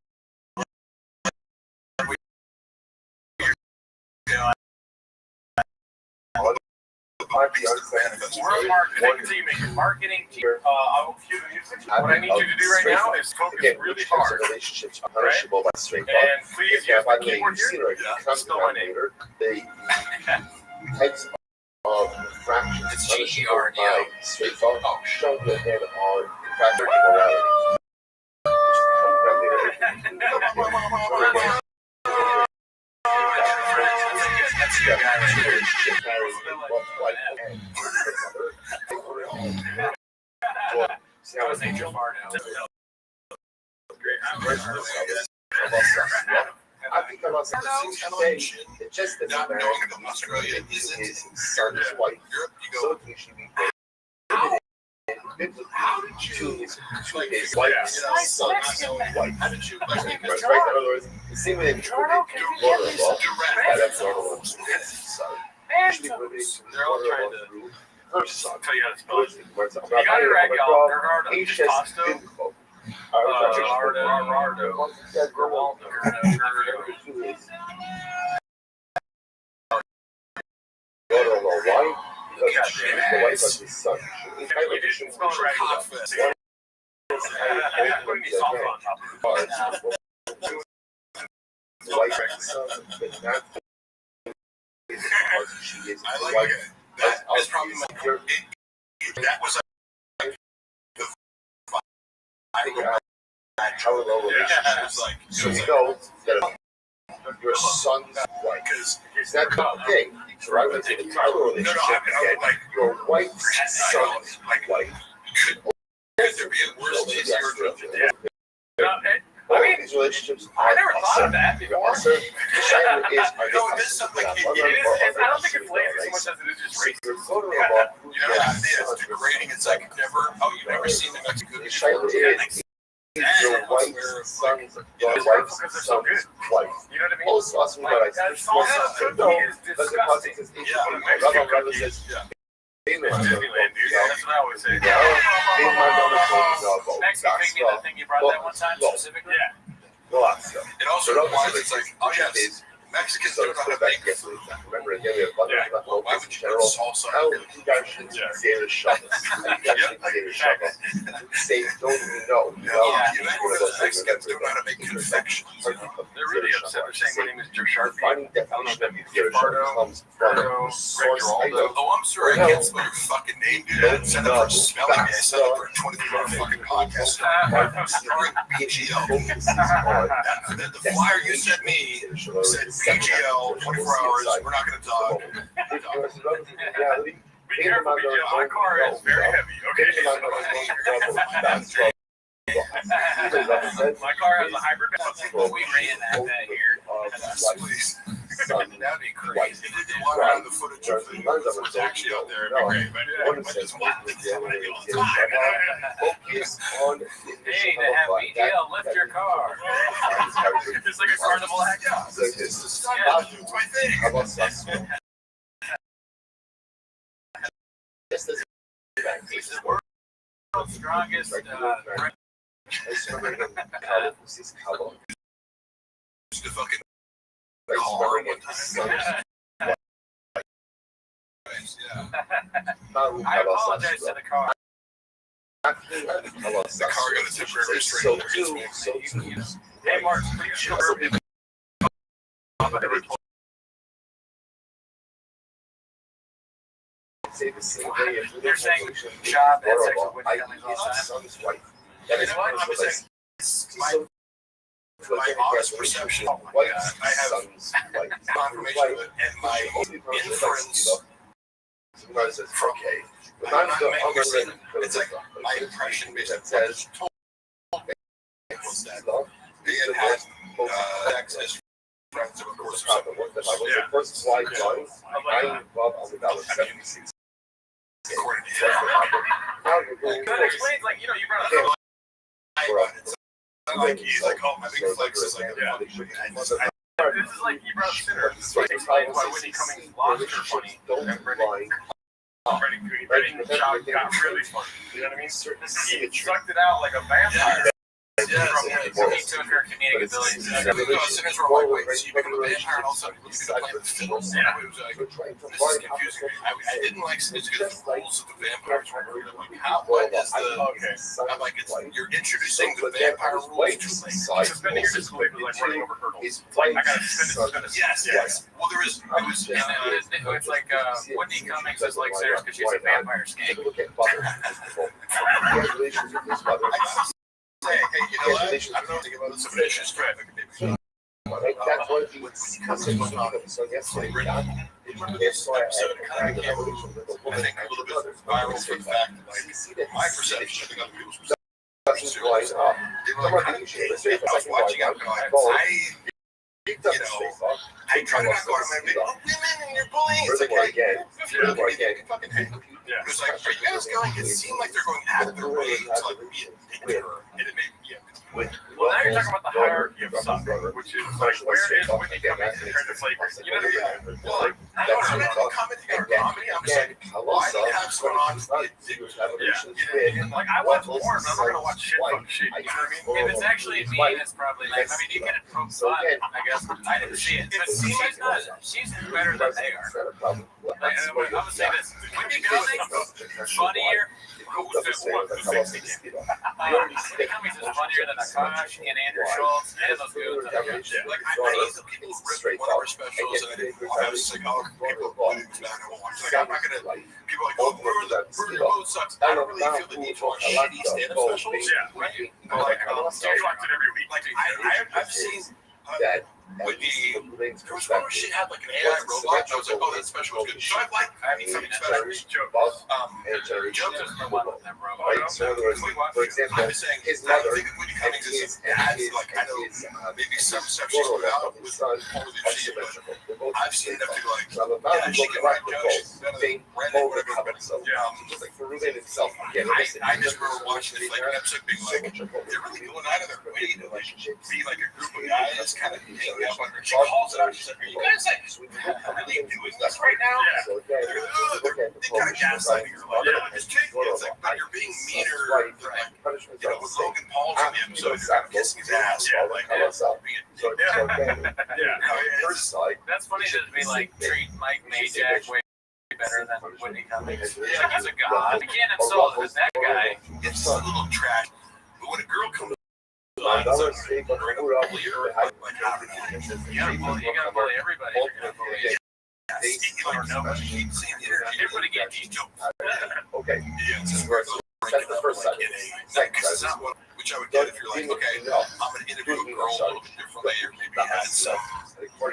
we're marketing team. Marketing team. What I need you to do right now is focus really hard. Right? And please use the keyboard here. Spell my name. It's G-E-R-N-E-O. straightforward. Show your head on factor morality. I was Angel Farno. I think I lost say that just the Not knowing that Australia isn't his son's wife. Europe, you go. So he should be to his wife's son's wife. How did you? Right, in other words, the same way that you mother-in-law, that's normal. So, usually They're all trying to her son. tell you how to spell it. You You gotta rag y'all. Gerardo. Just Pasto. Why? Because she is the wife of his son. You didn't spell it right. Putting these songs on top of it. Wife of his son, but not because she is I the like wife. it. That is probably that was Parallel relationships. like So we know that your son's wife, because it's not the thing. So I would say the parallel relationship is that your wife's son's wife. could there be a worse easier I mean, these relationships I never thought of that before. Also, the China is No, it is something like I don't think it's lazy so much as it is just racist. You know, the idea is degrading. It's like you've never seen the Mexican The China is your wife's son's wife. You know what I mean? Also, awesome, but I That song is disgusting. Disneyland, dude. That's what I always say. Makes me think of the thing you brought that one time specifically. Yeah. It also implies it's like, oh yes, Mexicans don't know how to make food. Remember again, we have Why would you put salsa How on you guys should say the shovel. Say, don't even know. You know, one of those Mexicans don't know how to make confections. They're really upset. They're saying my name is Joe Sharpie. Finding definition of your comes from source. Oh, I'm sorry, I can't spell your fucking name, dude. I didn't send it for spelling me. I sent it for a 24-hour fucking podcast. BGL. The flyer you sent me said BGL, 24 hours, we're not going to talk. Be careful, BJ. My car is very heavy. Okay. My car has a hybrid. We ran that here. That'd be crazy. If we did walk around the footage of what's actually out there, it'd be great. Hey, to have BGL lift your car. It's like a carnival act. Yeah, it's my thing. He's the world's strongest. The fucking car one time. I apologize to the car. The car got a temporary restraining order. Hey, Mark, please show her. They're saying job and sexual witch killings all the time. That is what I'm saying. My honest perception, I have confirmation of it, and my inference from it's like my impression based on says was that they had had sex as friends of course. First slide line, I love According to him. That explains, like, you know, you brought up. Like he's like, oh, my big flex is like, This is like you brought up Sinner. This explains why Whitney Cummings lost her funny. Brendan Schaub got really funny. You know what I mean? He sucked it out like a vampire. He took her comedic abilities. Sinners were like, wait, so you become a vampire and all of a sudden you're going to play the fiddles? Yeah. It was like, this is confusing. I didn't like Sinners because the rules of the vampires were weird. I'm like, what is the... I'm like, you're introducing the vampire rules to me. Suspending your disbelief is like running over hurdles. I got to suspend it. Yes. Well, there is... It's like Whitney Cummings is like Sarah because she's a vampire skank. Hey, you know what? I don't know anything about this finishes traffic. That's what he was discussing. So yesterday, I think a little bit viral for the fact that my perception, I think other people's perception, I was watching it, I try to not go out of my way. Oh, women and you're bullying. It's like, hey, fucking hate. It's like, are you guys going? It seemed like they're going out of their way to like be a dick to her, and it made me. Well, now you're talking about the hierarchy of suck, which is like, where is Whitney Cummings compared to slavery? You know what I mean? Well, I'm not commenting on comedy. I'm just like, why do you have someone on to be a dick to her? Like, I watch porn, but I'm not gonna watch shit fucking shit. You know what I mean? If it's actually mean, it's probably like, I mean, you can poke fun, I guess. I didn't see it. But she's not, she's better than they are. Like, I'm gonna say this. Whitney Cummings, funnier. Whitney Cummings is funnier than Akash and Andrew Schultz and those dudes. Like, I used to people rip one of our specials, and I didn't have psychology people who do that. Like, I'm not gonna, people are like, oh, the road sucks. I don't really feel the need to watch shitty stand-up specials. Yeah. Right? You watch it every week. Like, I've seen Whitney, there was one where she had like an AI robot. I was like, oh, that special was good. So I like some specials. Joke. Joke is the one of them, bro. For example, I'm saying, his I mother think Whitney Cummings is bad. Like, I know maybe some stuff she's put out with she, but I've seen enough to be like, yeah, she can write jokes. She's better than Brandon, whatever. But just like for Ruben himself. I just remember watching this like episode being like, they're really going out of their way to like be like a group of guys kind of hanging out on her. She calls it out. She's like, are you guys like really doing this right now? They're kind of gaslighting her. Like, it's like, but you're being meaner than like, you know, with Logan Paul's in the episode, you're kissing his ass. Like, That's funny to be like, treat Mike Majak way better than Whitney Cummings. Like, he's a god. You can't insult that guy. It's a little trash. But when a girl comes You gotta bully everybody. You're gonna bully everybody get these jokes. Okay. That's the first side. Which I would get if you're like, okay, I'm going to interview a girl a little bit differently, or maybe had some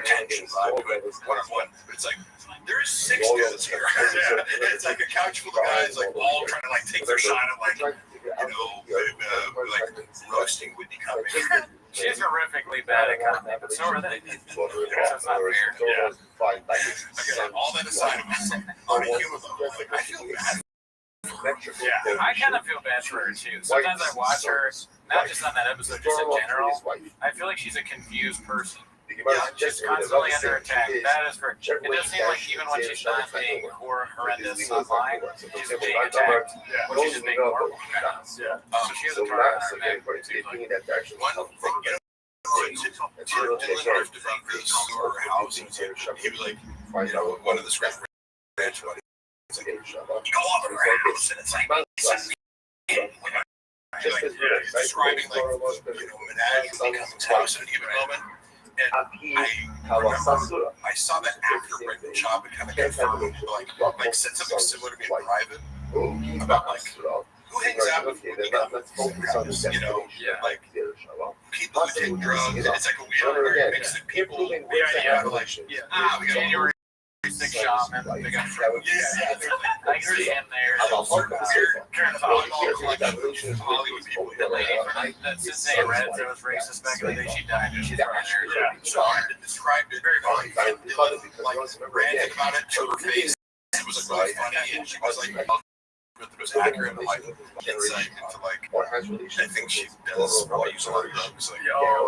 tension vibe to it, one-on-one. But it's like, there's 6 dudes here. It's like a couch full of guys, like all trying to like take their shot at like, you know, like roasting Whitney Cummings. She's horrifically bad at comedy, but so are they. So it's not fair. Okay, all that aside, on a human level, like, I feel bad. Yeah, I kind of feel bad for her too. Sometimes I watch her, not just on that episode, just in general. I feel like she's a confused person. She's constantly under attack. That is for. It does seem like even when she's not being horrendous online, she's being attacked, which is just being normal. So she has a target on her neck. One thing, you know, Dylan riffed about this store house. He was like, you know, one of the scratch branch money. It's like, you go up in her house, and it's like, describing like, you know, Minaj Cummings' house at a given moment. And I saw that after Brendan Schaub kind of confirmed, like said something similar to me in private about like who hangs out with Whitney Cummings, you know, like people who take drugs. And it's like a weird mix of people. We got Sick shaman, they got trouble. I heard him there. Weird kind of Hollywood people. The lady that Cincinnati Reds that was racist back in the day, she died. She's right there. So I described it very well. Like ranting about it to her face. It was like really funny, and she was like, it was accurate, like insight into like. I think she does probably use a lot of drugs. Like,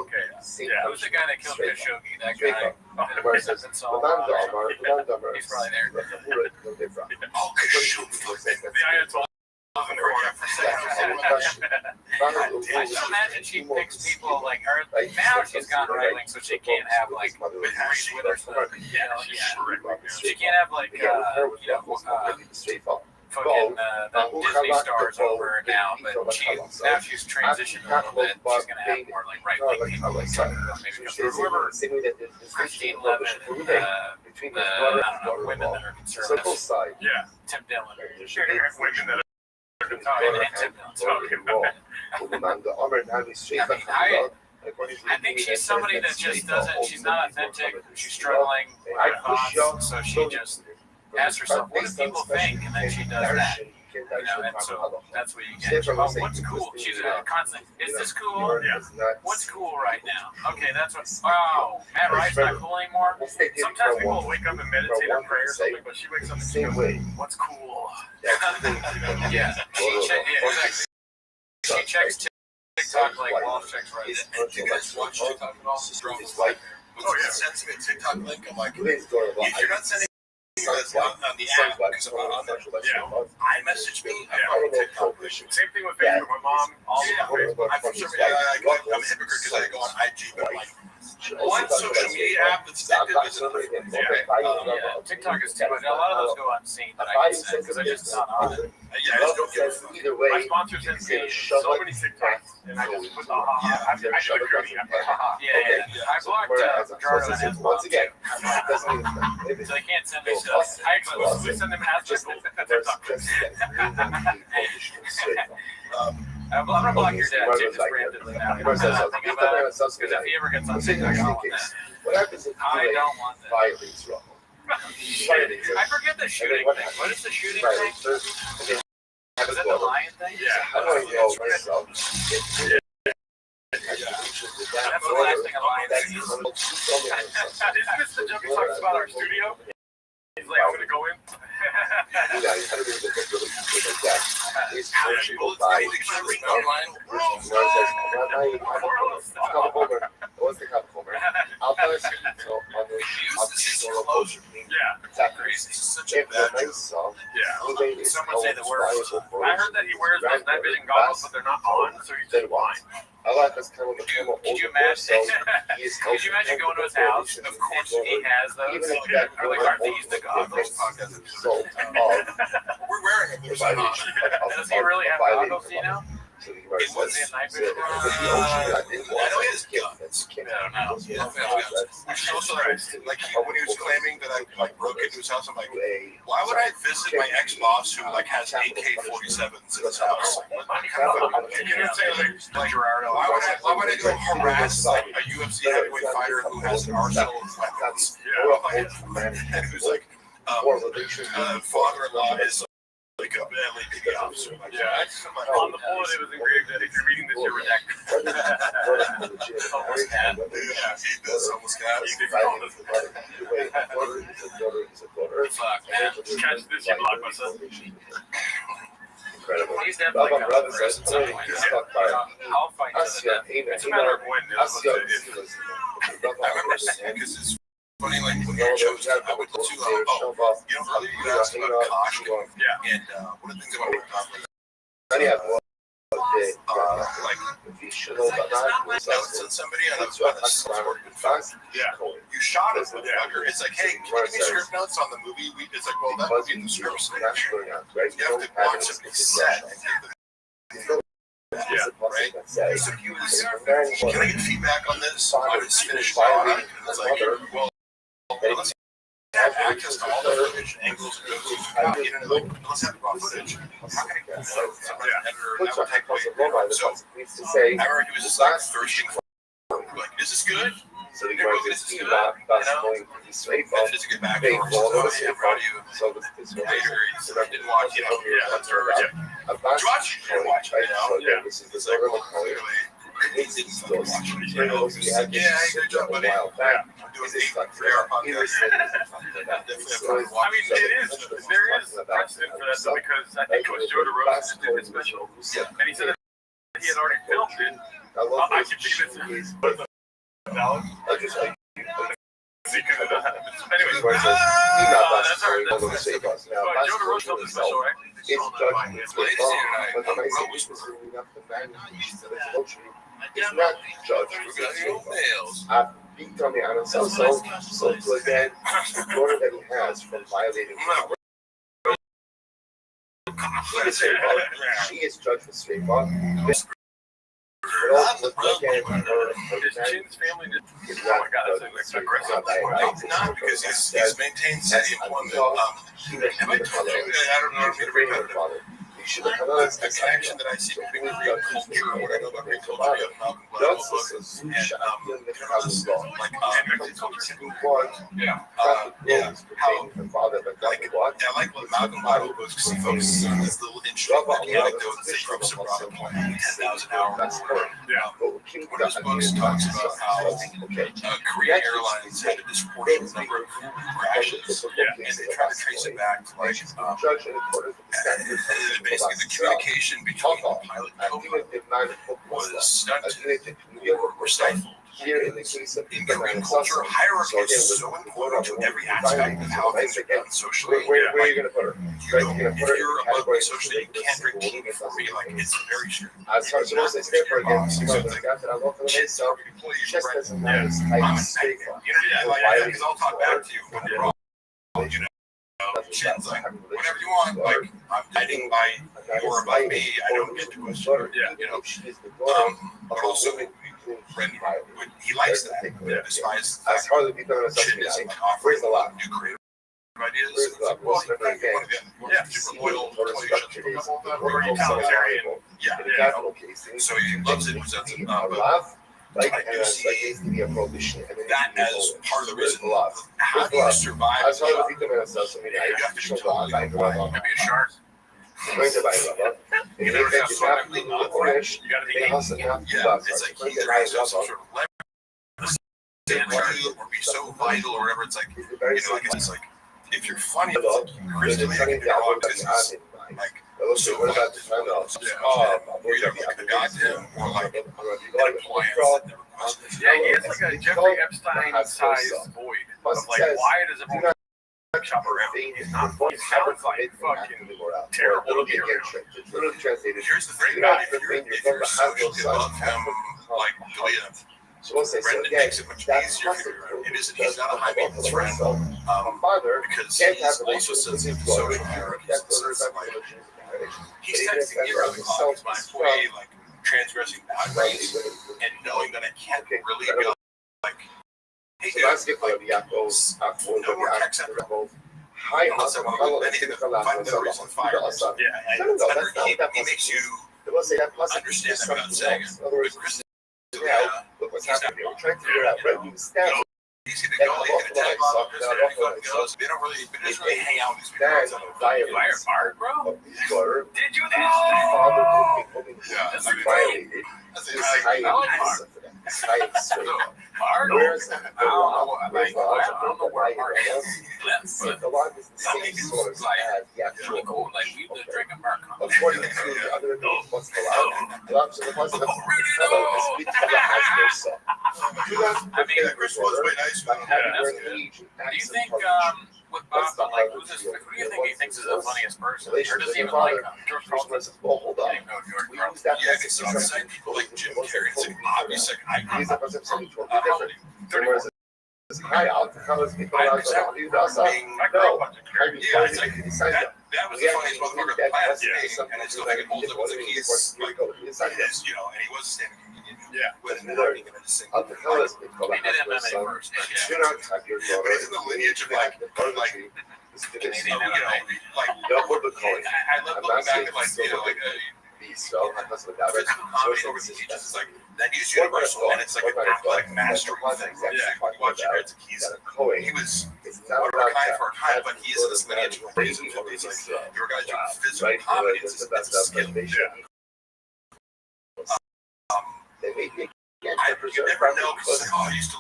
okay. Yeah, who's the guy that killed Khashoggi? That guy. He's probably there. Oh, Khashoggi. The Ayatollah. I just imagine she picks people like her. Now she's gone right wing, so she can't have like Reese Witherspoon. She can't have like fucking Disney stars over now, but she's transitioned a little bit. She's gonna have more like right wing people, like maybe whoever Christine Levin, I don't know, women that are conservative. Yeah, Tim Dillon. Women that are I think she's somebody that just doesn't, she's not authentic, she's struggling with her thoughts, so she just asks herself, what do people think? And then she does that. and so that's what you get. Oh, what's cool? She's a constant. Is this cool? Yeah. What's cool right now? Okay, that's what. Oh, Matt Wright's not cool anymore. Sometimes people wake up and meditate or pray or something, but she wakes up and goes, "What's cool?" Yeah. She checks TikTok like Walsh checks right. Do you guys watch TikTok at all? It's like, sends me a TikTok link. I'm like, if you're not sending this on the app, because I'm not on there. I message me. I'm TikTok. Same thing with Facebook. My mom also on Facebook. I'm a hypocrite because I go on IG, but I'm like, one social media app that's active is another. TikTok is too, but a lot of those go unseen. But I get sent because I just not on it. Yeah, I just don't get it. Either way, My sponsor sends me so many TikToks, and I just put the haha. I do the crazy. I put haha. Yeah. I blocked Jarno and his once again, so they can't send me stuff. I exclusively send them as I'm gonna block your dad too, just randomly now. Because if he ever gets on TikTok, I don't want that. what happens if I don't want that. violates wrong? I forget the shooting thing. What is the shooting thing? Was that the lion thing? Yeah. I don't know myself. That's the last thing a lion thing is. Isn't this the joke he talks about our studio? He's like, I'm gonna go in. Someone say the word. I heard that he wears those night vision goggles, but they're not on, so he's just blind. Could you imagine? Could you imagine going to his house? Of course, he has those. Or like, aren't these the goggles? We're wearing them. Does he really have goggles? Do you know? Was he a night vision? I know he has guns. I don't know. Which also, like, when he was claiming that I like broke into his house, I'm like, why would I visit my ex-boss who like has AK-47s in his house? Like Gerardo. Why would I go harass like a UFC heavyweight fighter who has an arsenal of weapons? And who's like, father-in-law is like a LAPD officer. Yeah, on the bullet it was engraved that if you're reading this, you're redacted. Almost cat. Yeah, he does almost cat. Fuck, man. Catch this, you block myself. Incredible. He's definitely got the presence of point. I'll fight you. It's a matter of when. I remember saying, because it's funny, like when you chose, I would go to, earlier you asked about caution. Yeah. And one of the things I want to talk about, like, I was in somebody on a sport fast. Yeah. You shot it, motherfucker. It's like, hey, can you give me script notes on the movie? It's like, well, that movie in the script stage. You have to watch something set. Yeah. Right? So he was, can I get feedback on this? On his finished product? It's like, well, let's have access to all the footage and angles and let's have raw footage. How can I get somebody editor that would take away? So I remember he was just like thirsting for, like, is this good? So the Is this good? You know? And just get back and forth. I'm proud of you. Later, he said I didn't watch, you watch? You didn't watch, you know? Yeah. It's like, well, clearly, he didn't still watch it. You know? He's like, yeah, good job, buddy. I'm doing 8-3-hour podcast. I mean, there is precedent for that, though, because I think it was Joe DeRosa did his special, and he said that he had already filmed it. I keep thinking it's valid. Anyway, that's our. Joe DeRosa filmed the special, right? It's not judged. Being Tommy Adams so again, the order that he has from violating she is judged for straight up. His Chin's family did. Oh my God, that's aggressive. Not because he's maintained steady employment. Have I told you? I don't know if you're repetitive. the connection that I see between Korean culture and what I know about Korean culture, you have Malcolm Gladwell's book, and I like what Malcolm Gladwell goes because he focuses on this little interesting anecdote that Brooks and Robert point 10,000 hours. One of his books talks about how Korean Airlines had a disproportionate number of crashes, and they try to trace it back to like basically the communication between the pilot and co-pilot was stunted or stifled. In Korean culture, hierarchy is so important to every aspect of how things are done socially. Where are you going to put her? If you're above me socially, you can't drink tea before me. Like, it's very strict. As far as the most extent, again, Kids are employees, just right? doesn't matter. I'm a nightmare. Because I'll talk back to you when you're wrong. Shit's like, whatever you want, like, I think by you're above me, I don't get to question you, but also, Brendan, he likes that, despite the As fact far as the people that shit isn't offering new creative ideas. It's like, well, you want to get super loyal so he loves it, presents it, but I do see that as part of the reason. How do you survive? As far as the people themselves, You have to be totally Maybe a shark. You never have to orange. You gotta be it's like he either has some sort of leverage or be so vital or whatever. It's like, like it's like if you're funny, Kristen, you can dog business. Like, so what about the you're either like a goddamn or like an appliance. Yeah, he has like a Jeffrey Epstein-sized void. Of like, why does everyone shop around? He's not. He sounds like fucking terrible here. Here's the thing: if you're socially above him, like Julia, Brendan makes it much easier for you. He's not a high maintenance friend because he's also sensitive to social hierarchies. He's texting me around the clock. My way, like transgressing boundaries and knowing that I can't really be like, hey, dude, no more text after unless I want to do anything to find memories on fire. He makes you understand that without saying it. With Kristen, what's happening. We're trying to figure out where you stand. Easy to go, they can attack goes. They don't really hang out with these people. Fire, bro. Did you know? Violated. Mark? Where's the law? I don't know where Mark is. But the law is the same source as the actual. Really cool. Like, we've been drinking Mark. According to the other what's the law? The law has no I mean, Chris was way nice. do you think, with Bob, like, who do you think he thinks is the funniest person? Or does he even like him? George Carlin? Hold on. I didn't know George Carlin. Yeah, because on the side, people like Jim Carrey, it's like obvious, like I He's a person totally different. Whereas this high out, fellas, people are like, you know, so, no, yeah, it's like that was the funniest motherfucker on the planet to me, and I still think it holds up. It's like he's like, and he was a stand-up comedian. Yeah. With an acting and a singing. of the fellas, people He did have no MMA son. first, but Do yeah. not have your daughter. But it's in the lineage of like Canadian like don't put the coin. I love looking back at like like So, that's what that is. physical comedy over the ages. It's like that is universal, and it's like an athletic mastery thing. Yeah, you watch it, it's like he was one of a kind for a time, but he is in this lineage of reason. It's like your guys doing physical comedy. It's a skill. You never know because it's like, oh, I used to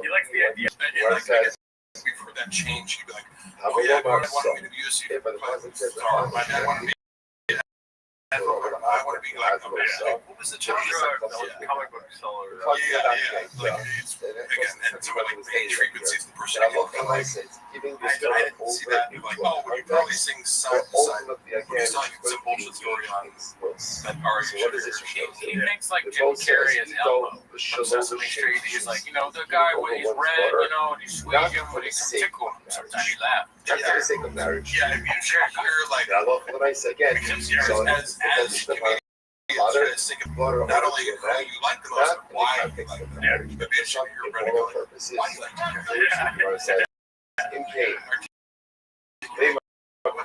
He likes the idea. we've heard that change. You'd be like, oh yeah, my dad wanted me to be a super. My dad wanted me. I want to be like, what was the genre? Comic book seller. Yeah. Like, it's, again, and so like pain frequencies, the person I get from like, I didn't see that. You're like, oh, when you're releasing side to side, we're just telling some bullshit story on that He thinks like Jim Carrey is Elmo from Sesame Street. He's like, the guy when he's red, and you squeeze him when he's tickle him. Sometimes you laugh. Just for the sake of marriage. Yeah, I mean, sure, you're like, I love what I say again. because you're as comedians, try to think of not only who you like the most, but why you like them. But be a show you're ready to go, like, why do you like them? Yeah. in pain. They might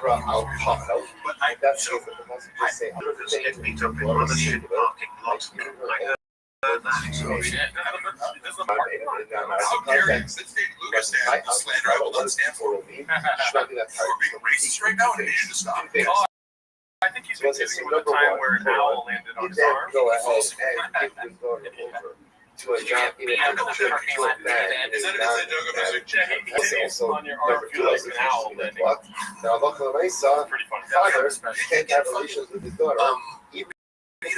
I'll pop out. But I That's so what the just say. I'm just get me to be on the shit parking lot. Oh shit. How dare you? Since Dave Lucas stand to slander, I will not stand for it. You are being racist right now, and you need to stop. I think he's continuing with the time where an owl landed on his arm. Go ahead and give his daughter over to a job in a Is that a joke about it? He's on your arm, feel like an owl landing. Now, luckily, I saw Pretty funny. father can't have relations with his daughter. Is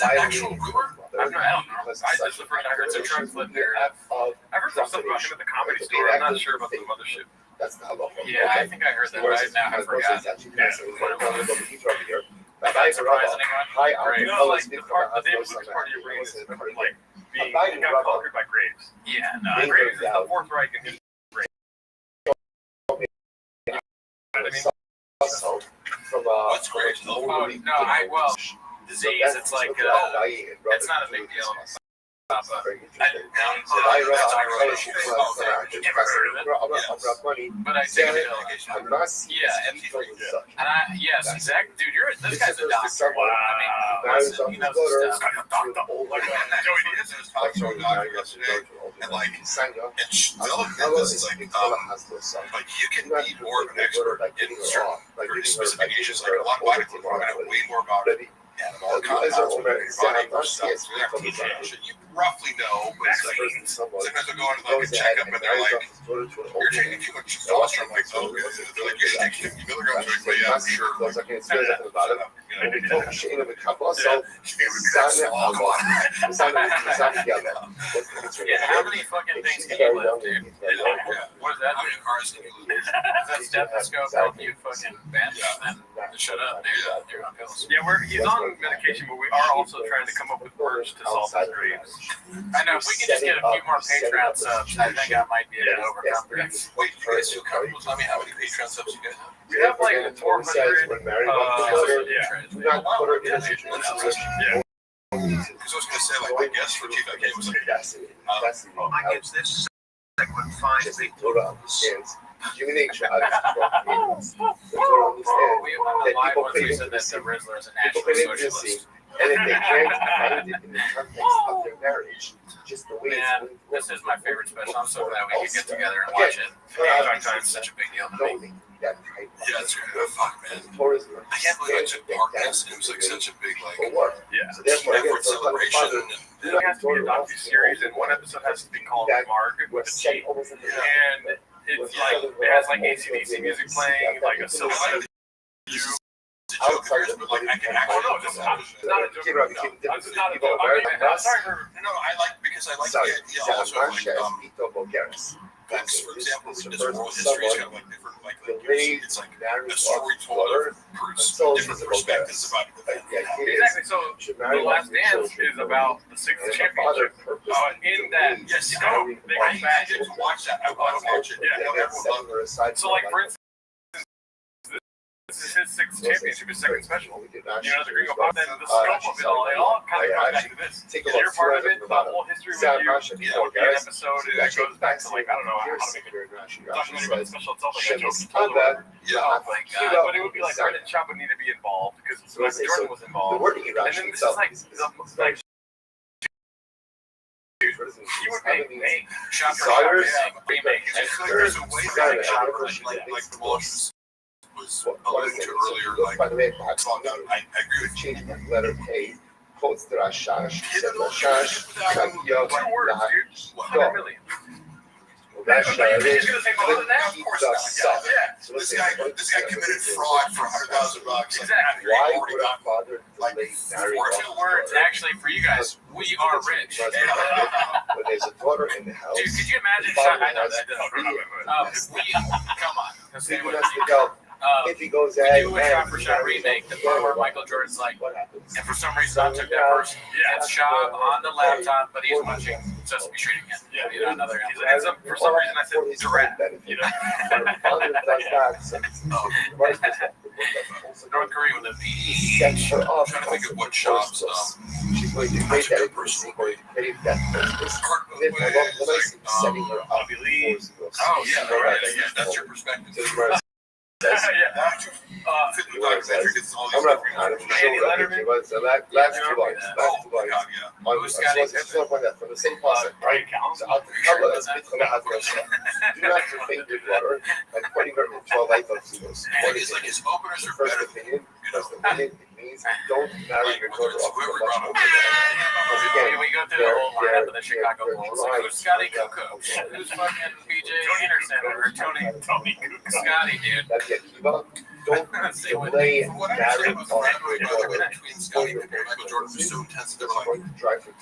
that actual rumor? I don't know. This is the first I heard some truck flip narrative. I've heard some stuff about him at the comedy store. I'm not sure about the mothership. That's not lawful. Yeah, I think I heard that, but I now have forgotten. Surprise anyone? Hi, You know, like the part, the David Lucas part of your brain is like being it got conquered by Graves. Yeah, no, Graves is the Fourth Reich in his brain. I mean, What's great? oh, no, disease, it's like, it's not a big deal. I'm not money, But I take it. I'm not seeing Yes, exactly. Dude, this guy's a doctor. Wow. I mean, he knows his stuff. And like, and still, it's like you can be more of an expert in certain very specific issues. Like a lot of white people are going to know way more about it. Animal compounds, you roughly know, but it's like sometimes they'll go into like a checkup and they're like, you're taking too much testosterone. Like, oh, they're like, you should take 50 milligrams. Like, but yeah, I'm sure. Yeah, how many fucking things can you lift, dude? What is that? How many cars can you lose? That stethoscope help you fucking bench and shut up, dude. You're on pills. Yeah, he's on medication, but we are also trying to come up with words to solve his dreams. I know, if we can just get a few more Patreon subs, I think I might be able to overcome this. Wait, you guys feel comfortable telling me how many Patreon subs you guys have? We have like 400. Because I was going to say, like, my guess for TFK was like, My guess this segment 5 big human nature. We the live ones we said that the Rizzler is a national socialist. And if they can't find it in the context of their marriage, just the way Man, this is my favorite special. I'm so glad we could get together and watch it. It's such a big deal to me. yeah, it's fuck, man. I can't believe I took part in this. It was like such a big, like, Yeah. So therefore, effort celebration. It has to be a docu-series, and one episode has to be called Marg with a G. And it's like, it has like AC/DC music playing, like a silhouette. But like, I can actually know It's not a joke. It's not a joke. I'm sorry for. No, I like because I like the idea also of like books, for example, this world history is kind of like different, like it's like a story told of different perspectives about the Exactly. So The Last Dance is about the 6th championship. In that, yes, they go back to watch that. I want to watch it. Yeah. So like for instance, this is his 6th championship, his 2nd special. You know, the Gringo Pop, then the scope of it all kind of comes back to this. You're part of it, the whole history with you, an episode, and it goes back to like, I don't know how to make a documentary about the special itself, like a joke told over. Oh my God. But it would be like Brendan Schaub would need to be involved because Michael Jordan was involved. And then this is like he would make Schaub remake. I feel like there's a way that like the Walsh was alluding to earlier, like, by the way, I agree with you. changing that letter K, quotes the Rashash, Pivotal Rashash, 2 words, dude. 100 million. Rashash, He's gonna say, well, that, of course not. Yeah. This guy committed fraud for $100,000. Exactly. Why would a father delay marrying 2 words, actually, for you guys, we are rich. when there's a daughter in the house? Dude, could you imagine? I know that. Come on. Let's He see what has to go. If he goes we ahead, do a shot-for-shot remake, the part where Michael Jordan's like, what happens? and for some reason I took that person. Yeah, it's Schaub on the laptop, but he's watching Sesame Street again. Yeah, You know, another he's like, for some reason I said giraffe. You know, Father does that. North Korea with a He sets her I'm up. trying to think of what Schaub's She's going to create that intimacy, going to create that closeness. And then when I see setting her up for That's your perspective. so Gemara says, I'm not kind of sure what it was. The last 2 lines. From the same process, right? So I'll cover us with the last question. Do not defend your daughter by putting her into a life of zeros. It's like his openers are First better. opinion, first opinion, it means don't marry your daughter off to a much older man. We go through the whole lineup of the Chicago Bulls. Like, who's Scotty Kukoc? Who's fucking BJ Anderson or Tony Kukoc? Scotty, dude. That's the Akiva. Don't delay marrying off your daughter. Between Scotty and Michael Jordan was so intense that they're like, Drive for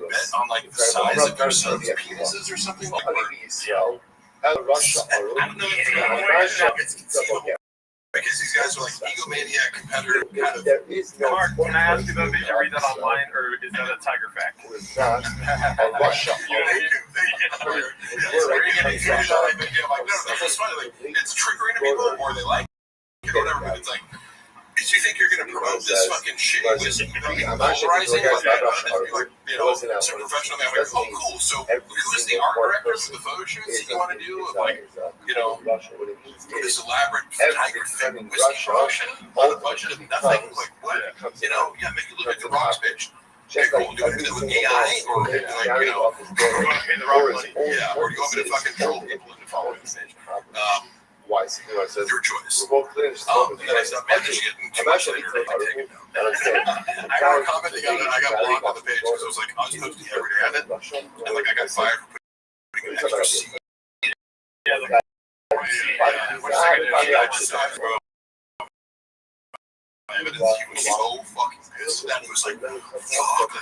bet on like the size of your son's penises or something like that. I don't know Because these guys are like egomaniac competitor kind of. there is no Mark, can I ask you though, did you read that online or is that a Tiger fact? It's not a Russia. It's triggering to people or they like it or whatever, but it's like, do you think you're going to promote this fucking shit? I'm actually Some professional guy went, oh cool, so who's the art director for the photo shoots that you want to do of like, this elaborate Tiger thing whiskey promotion on a budget of nothing? Like what? Make it look like the Rock's pitch. Okay, cool. Do it with AI or like, You want to pay the wrong money? yeah, or do you want me to fucking troll people into following the page? Why? Says, Your choice. we're both clear. And then I stopped managing it and too much later I take it down. I got commenting on it. I got blocked on the page because I was like, I was posting every day on it, and like I got fired for putting an extra seat. Evidence. He was so fucking pissed that he was like, fuck.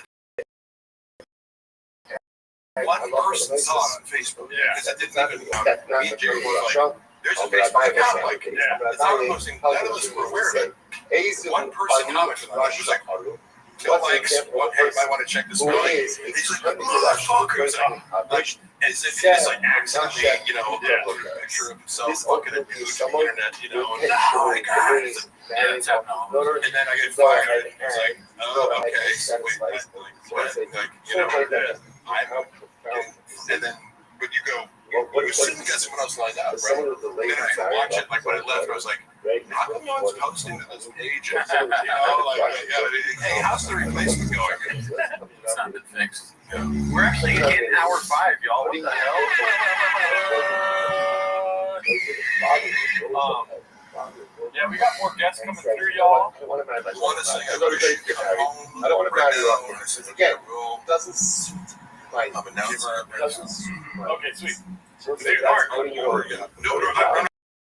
One person saw it on Facebook. Because it didn't even me and Jerry were like, there's a Facebook account, like, it's not posting, none of us were aware of it. One person commented on it, she was like, no likes, hey, you might want to check this out. He's like, motherfuckers. Like, as if he just like accidentally, uploaded a picture of himself fucking a dude on the internet, and my God. And then I get fired, and it's like, oh, okay, so wait, what? And then when you go, you assume you got someone else lined up, right? And I watch it, like when I left, I was like, how come no one's posting to this page? And, hey, how's the replacement going? It's not been fixed. We're actually in hour 5, y'all. What the hell? Yeah, we got more guests coming through, y'all. I want to say I wish you home. I don't want to right marry now. you. I said, Again, well, doesn't suit my I'm announcing it right now. Okay, sweet. Dude, Mark, No, I'm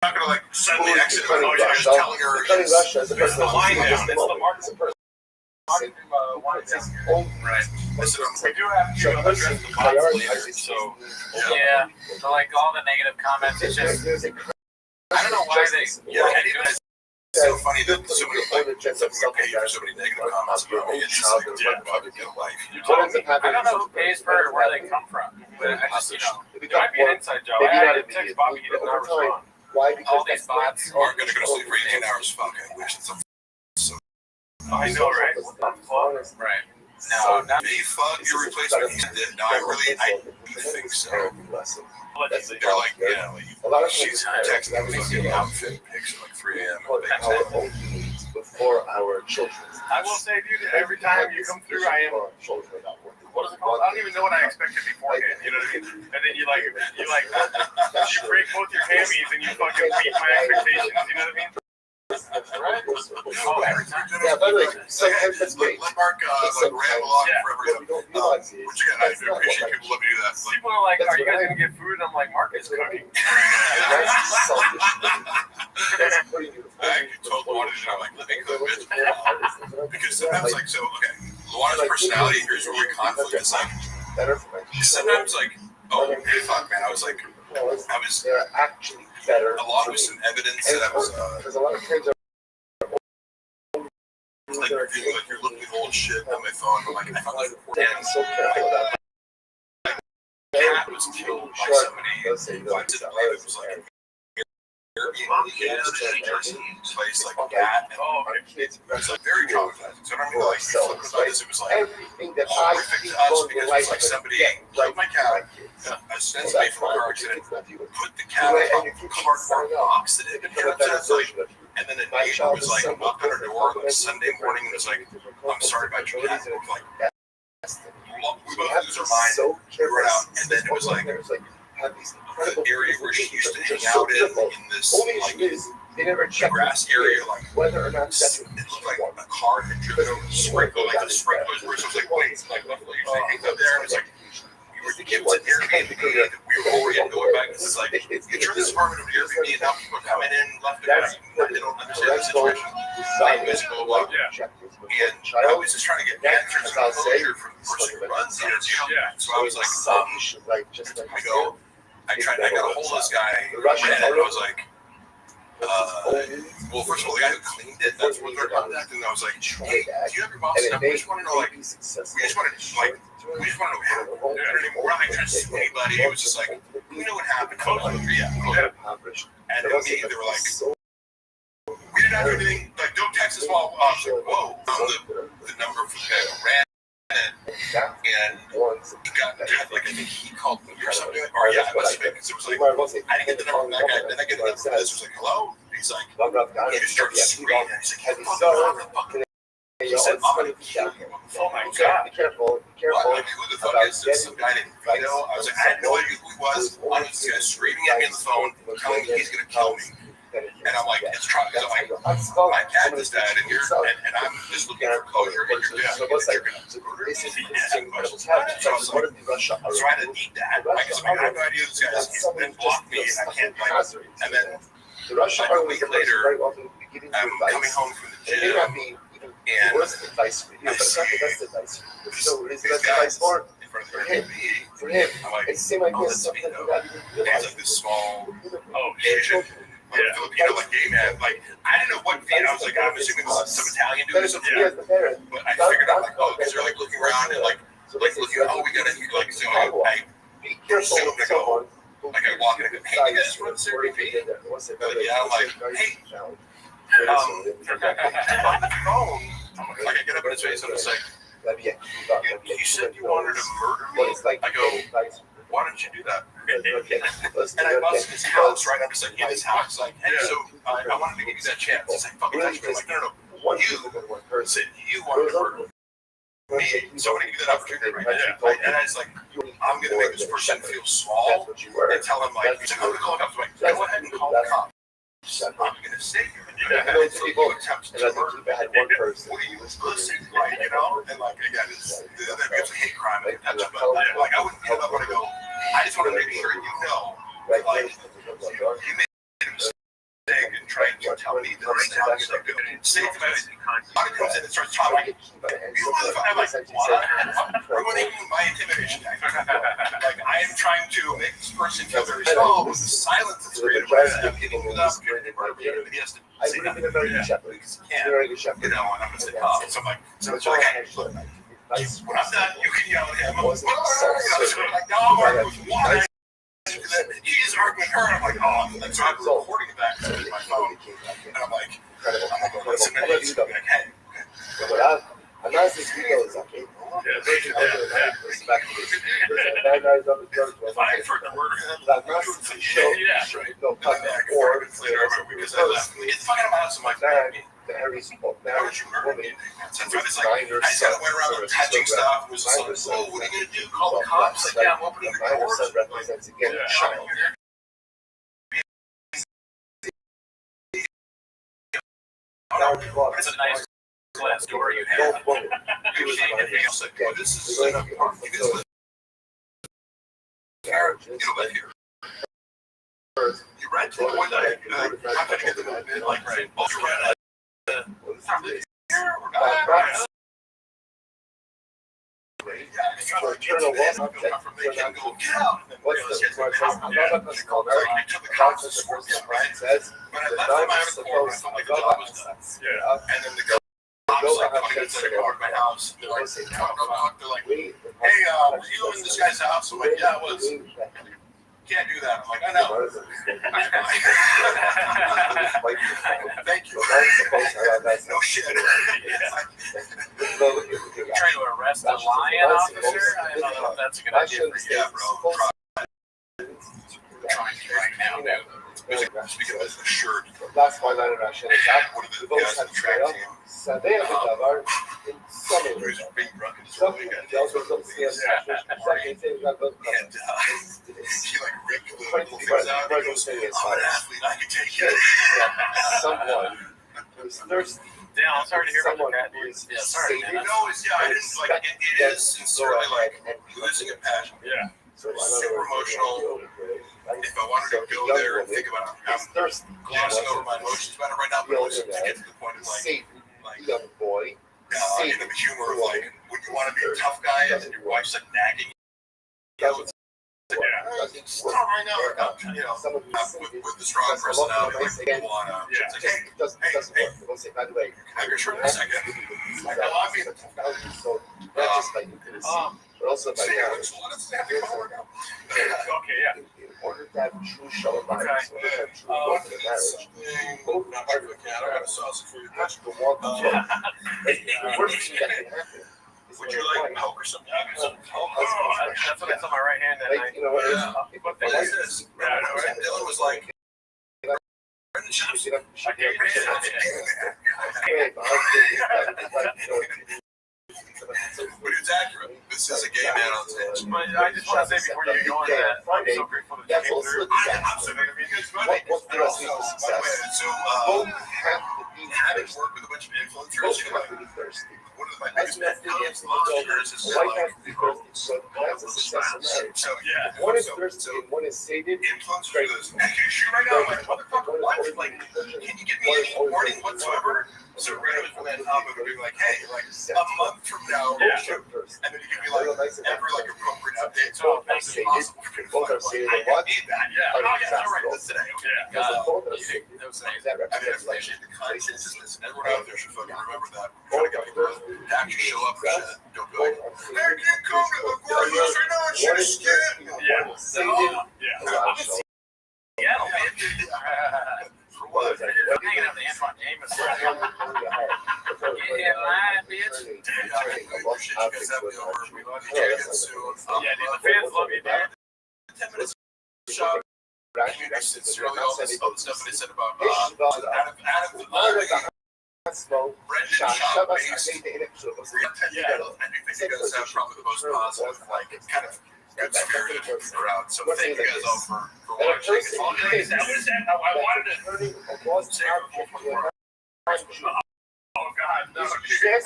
not gonna like suddenly exit my phone. I'm just telling her Russia as a it's the line down. It's the Mark. right. Listen, We do have to address the bots later, so Yeah, so like all the negative comments, it's just, I don't know why they, it's so funny that so many like someone paid for so many negative comments about me. It's just like it's about to get a life. I don't know who pays for it or where they come from, but I just, it might be an inside job. I did text Bobby, he did not respond. Why? All these bots. Aren't gonna go to sleep for 18 hours. Fuck, I wish it's so. I know, right? Right. No, not me. Fuck your replacement. He did. No, I think so. They're like, she's texting me fucking outfit pics at like 3 a.m. Before our children. I will say, dude, every time you come through, I am. What is it called? I don't even know what I expected beforehand. You know what I mean? And then you break both your hammies and you fucking beat my expectations. You know what I mean? Right? Oh, every time. Yeah, by the way, sometimes that's great. Let Mark ramble on forever. What you got? I appreciate people let me do that. People are like, are you guys going to get food? And I'm like, Mark is cooking. I told Luana, I'm like, let me cook, bitch. Because sometimes, like, so, okay, Luana's personality, here's where we conflict. It's like, sometimes, like, oh, fuck, man, I was like, they're actually better. a lot of some evidence that I was, There's a lot of things. like, you're looking at old shit on my phone, I'm like, I found like, I'm so careful about cat was killed by somebody who went to the grave. It was like Airbnb is to a Jersey place like that. And it's like very traumatizing. So I don't mean like flipping about this. It was like horrific to us because it was like somebody killed my cat, ostensibly from a car accident, put the cat on a cardboard box that had been kept like, and then a neighbor was like knocked on our door on like Sunday morning and was like, "I'm sorry about your cat." And we're like, we both lose our mind. We were out, and then it was like the area where she used to hang out in this like grass area, like whether or not it looked like a car had driven over the sprinkler, like the sprinklers were. So it was like, wait, like luckily you hang up there, and it's like we were thinking it was an Airbnb that we were already going back. It's like you turn this apartment over to Airbnb, and now people are coming in left and right. They don't understand the situation. Anyways, blah blah blah. And I was just trying to get answers and closure from the person who runs the Airbnb. So I was like, I got a hold of this guy, and I was like, well, first of all, the guy who cleaned it, that's what they're contacting. And I was like, hey, do you have your boss's number? We just want to know, like, we just want to know what happened. We're not like trying to sue anybody. It was just like, we know what happened. Yeah. And then they were like, we didn't have anything, like, don't text us while, I was like, whoa, the number for the ran. And he got like I think he called me or something. Or yeah, it must have been because it was like I didn't get the number from that guy. Then I get the number from this. It was like hello. He's like he just started screaming. He's like he said I'm gonna kill you. Oh my god! Be careful! Be careful! Like, who the fuck is this? Some guy named Vito. I was like I had no idea who he was. I was this guy screaming at me on the phone, telling me he's gonna kill me. And I'm like, it's trying because I'm like, my cat is dead, and and I'm just looking for closure. And you're gonna murder me. So I had to eat that. Like, I have no idea this guy's been blocked me, and I can't blame him. And then like a week later, I'm coming home from the gym, and I see these guys in front of the Airbnb. I'm like, oh, that's Vito. And it's like this small Asian. Filipino, like gay man, like I didn't know what Vietnam. I was like, I'm assuming this is some Italian dude or something. But I figured out like, oh, because they're like looking around and like looking, oh, we gotta like. So I assumed I go, like I walk in and go, hey, you guys run this Airbnb? Yeah, I'm like, hey, on the phone, like I get up in his face and it's like, you said you wanted to murder me. I go, why don't you do that? And I busted his house, right? I'm just like in his house, like, hey, so I wanted to give you that chance. He's like, fucking touch me. I'm like, no, you said you wanted to murder me, so I'm gonna give you that opportunity right now. And I was like, I'm gonna make this person feel small and tell him like, he's like, I'm gonna call the cops. I'm like, go ahead and call the cops. I'm gonna stay here. And so you attempt to murder me. What are you listening, right? You know? And like again, it's a hate crime. But like I wouldn't give up when I go. I just want to make sure you know, like, you made a mistake and trying to tell me that right now you're like, say to my body comes in and starts talking. You motherfucker, I'm like, what? I'm going to use my intimidation tactic. Like, I am trying to make this person feel very small with the silence that's created by them getting moved up and he has to say nothing. Because he can't, you know, and I'm going to say, oh, so I'm like, so it's like, hey, look. When I'm done, you can yell at him. I'm like, no, I'm arguing with one. He's arguing with her. And I'm like, oh, and so I'm recording it back to my phone. And I'm like, listen, like, hey. I'm not saying video is okay. Fine for the murder him. No, cut back or because I left. It's fucking my house. I'm like, Harry's book. Now would you murder me? So it's like, I just kind of went around touching stuff. It was just like, oh, what are you gonna do? Call the cops? Like, yeah, I'm opening the doors. Represents again child. It's a nice glass door you have. He was like, well, this is an apartment. You guys live here. You don't live here. You rent it one night. I'm gonna get them in like, right? You rent it. I'm living here or not? Turn a wall up from the can go get out. What's the cops says? When I left my own I felt like the job was done. And then the cops like coming into my house. They're like, hey, were you in this guy's house? I'm like, yeah, I was. can't do that. I'm like, I know. Thank you. No shit. Trying to arrest a lion officer? I don't know if that's a good idea for you. Yeah, bro. Trying to right now, dude. Speaking of the shirt, Last one I Russia is out. one of The the votes guys on have the track failed. team, So they have a cover in some he areas. was being drunk and Some throwing people at also don't see us. and he like ripped the things out and he goes, I'm an athlete, I can take it. Someone who's thirsty. Dale, I'm sorry to hear about Someone that, who dude. is Yeah, sorry, sated. man. No, it's, yeah, I didn't, like, it is sincerely, like, losing a passion. Yeah. So Super emotional. If I wanted to go there and think about it, He's I'm thirsty. glossing over my emotions about it right now, but it was to get to the point of, like, Sated. Young boy. in the humor of, like, when you want to be a tough guy and your wife's, like, nagging you. It's not right now. You know, with the strong personality, like, people want to, it's like, hey, Doesn't work. They'll say, by the way, have your shirt in a second. Like, I love you. so not just by intimacy, but also by marriage. Okay, yeah. In order to have true shalom vibes, in order to have true love in a marriage, both partners have to walk the talk. The worst thing that can happen is Would when you a like wife milk or something? That's what it's on my right hand that like, night. you know what? Yeah. What What the is this? Dylan was like, Brendan Johnson. You know, I can't read it. hey, but I was thinking, it's like, you know, But it's accurate. This is a gay man on stage. But I just want to say before you go into that, I'm so grateful that you that's came also through. a disaster. What's the recipe for success? So, Both have to be having thirsty. worked with a bunch of influencers, Both you know, have to be thirsty. one of my As biggest you have to be influencers is the wife like, has to be thirsty. So that's a successful marriage. so yeah. One is So- thirsty so and one is sated. influencers are those, hey, can you shoot right now? I'm like, motherfucker, what? Like, can you give me any warning whatsoever? So Brandon was from that topic of being like, hey, like a month from now, we'll shoot. And then you give me like every like appropriate update. So Both are it's sated. possible. Both are sated. I What? need that. Yeah. Oh, yeah, all right, this today. Yeah. Because if both are You sated, think that was nice. that I mean, I represents like appreciate the consciousness. Everyone out there should fucking remember that. Try to get people to actually show up for shit. Don't be like, hey, can't come to the gorgeous right now. It's one your is skin. thirsty, one is sated. Yeah. Allow shalom. Yeah, man. For what? Hanging out the Antoine Amos. Get in line, bitch. Yeah, I appreciate you guys having me over. We love you again soon. Yeah, dude, the fans love you, dude. 10 minutes of shop. I sincerely all the stuff that they said about Adam, Brendan Shop based. I do think you guys have probably the most positive, like, kind of good spirited around. So thank you guys all for watching. It's all great. I wanted to say Oh, God, no. but you're gonna do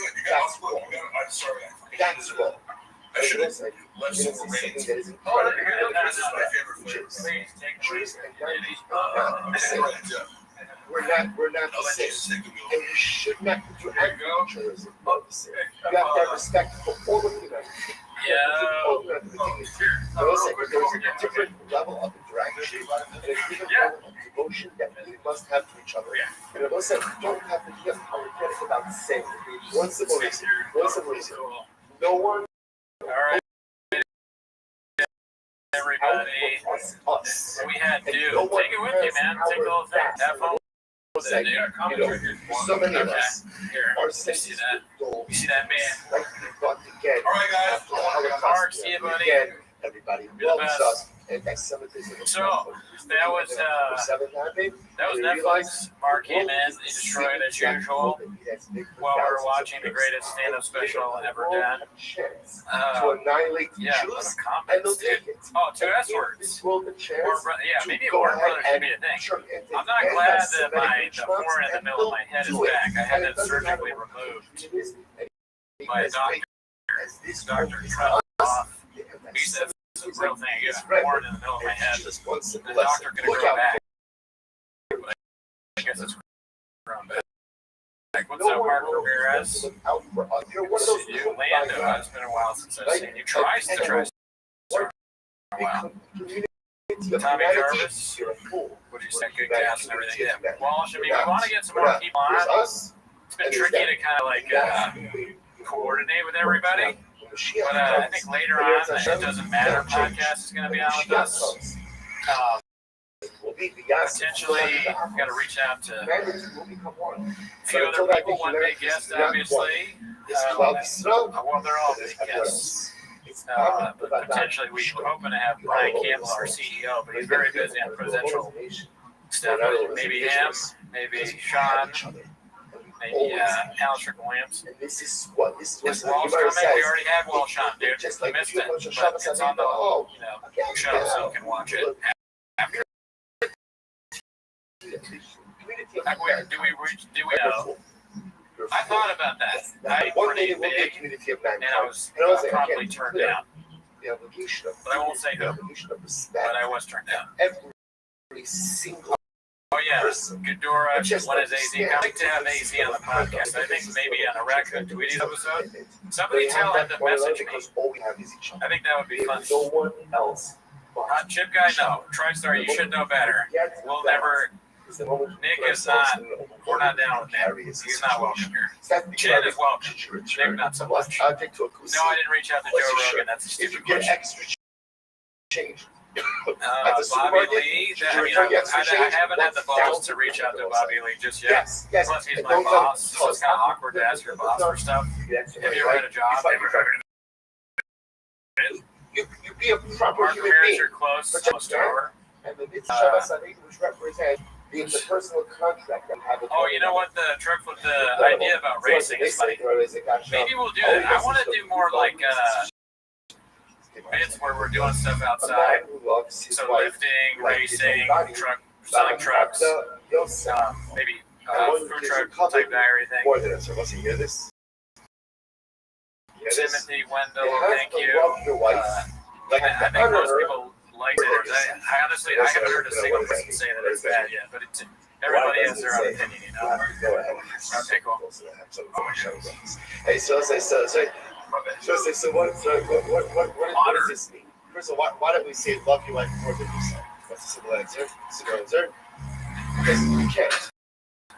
it. You got to look. I'm sorry. That's what. I should have Like, left you know, some something remains. that is This incredible. is my favorite flavor. Trees and gardens. Yeah. We're not I'll the let you same. take the wheel. And you should not do agriculturism of the same. You have to have respect for all of humanity. All of humanity. But also, there's a different level of interaction and a different level of devotion that we must have to each other. And also, you don't have to be apologetic about saying what's the reason? What's the reason? No one All right, everybody. us. We had to take And no one it with you, man. Take the whole thing. Have fun with Like, it, you dude. know, so many of us Here, are you see senses that? dull. You see that, man? Like we thought again. All right, guys. After the Holocaust, Mark, see you, buddy. again, everybody You're the loves best. us. Anti-Semitism. So, that was, That was Netflix. Mark came in, he destroyed as usual while we were watching the greatest stand-up special ever done. To annihilate the Yeah, Jews, what and they'll comments, dude. take it. Oh, two S Give words. this world a chance. Yeah, to maybe a go word ahead brother should and be a thing. try and take I'm not glad that anti-Semitic the response, horn in the and middle of my head is they'll do it. back. I had And it that doesn't matter surgically what removed it is, and by a as doctor. big as this Doctor world is cut us, off. the He said, "This is a real thing. I It's got a red. horn in the middle of my And head. just one simple The lesson. doctor could Look grow out back. But I guess it's grown back. What's No up, one Mark will Ramirez? look out for us. You're one of those You, little Lando. guys. It's been a while since I've Right? seen you. Tries to try. Wow. Community of Tommy humanity, Jarvis. you're a fool. What do you say? Good cast and everything. Yeah. Walsh, I mean, we want to get some more people There's on. us. It's been tricky to kind of like coordinate with everybody. But I think later on, It Doesn't Matter podcast is going to be on with us. Potentially, we've got to reach out to a few other people, one big guest, obviously. Well, they're all big guests. But potentially, we were hoping to have Brian Campbell, our CEO, but he's very busy on presidential stuff. Maybe him, maybe Sean, maybe Alex Williams. Is Walsh coming? We already had Walsh on, dude. Just missed it, but it's on the show, so you can watch it after. Do we know? I thought about that. I pretty big, and I was promptly turned down. But I won't say who. But I was turned down. Every single. Oh yeah, Ghidorah. What is AZ? I'd like to have AZ on the podcast. I think maybe on a Raccoon Tweeties episode. Somebody tell him to message me. I think that would be fun. No one else. Hot chip guy? No. TriStar, you should know better. We'll never. Nick is not. We're not down with Nick. He's not welcome here. Chen is welcome. Nick, not so much. No, I didn't reach out to Joe Rogan. That's a stupid question. Extra change. Bobby Lee. I haven't had the balls to reach out to Bobby Lee just yet. Plus, he's my boss, so it's kind of awkward to ask your boss for stuff. Have you ever had a job? You be a proper Mark human Ramirez, being. you're close. Close to her. And the Shabbos which represents the personal contract that have. Oh, you know what? The trick with the idea about racing is funny. Maybe we'll do that. I want to do more like bits where we're doing stuff outside. So lifting, racing, selling trucks. Maybe food truck type diary thing. More than a service. You hear this? Timothy Wendell, thank you. I think most people like it. I honestly, I haven't heard a single person say that it's bad yet, but everybody has their own opinion, you know. Okay, cool. Hey, so what does this mean? First of all, why don't we say love your wife more than yourself? That's a simple answer. Simple answer. Because you can't.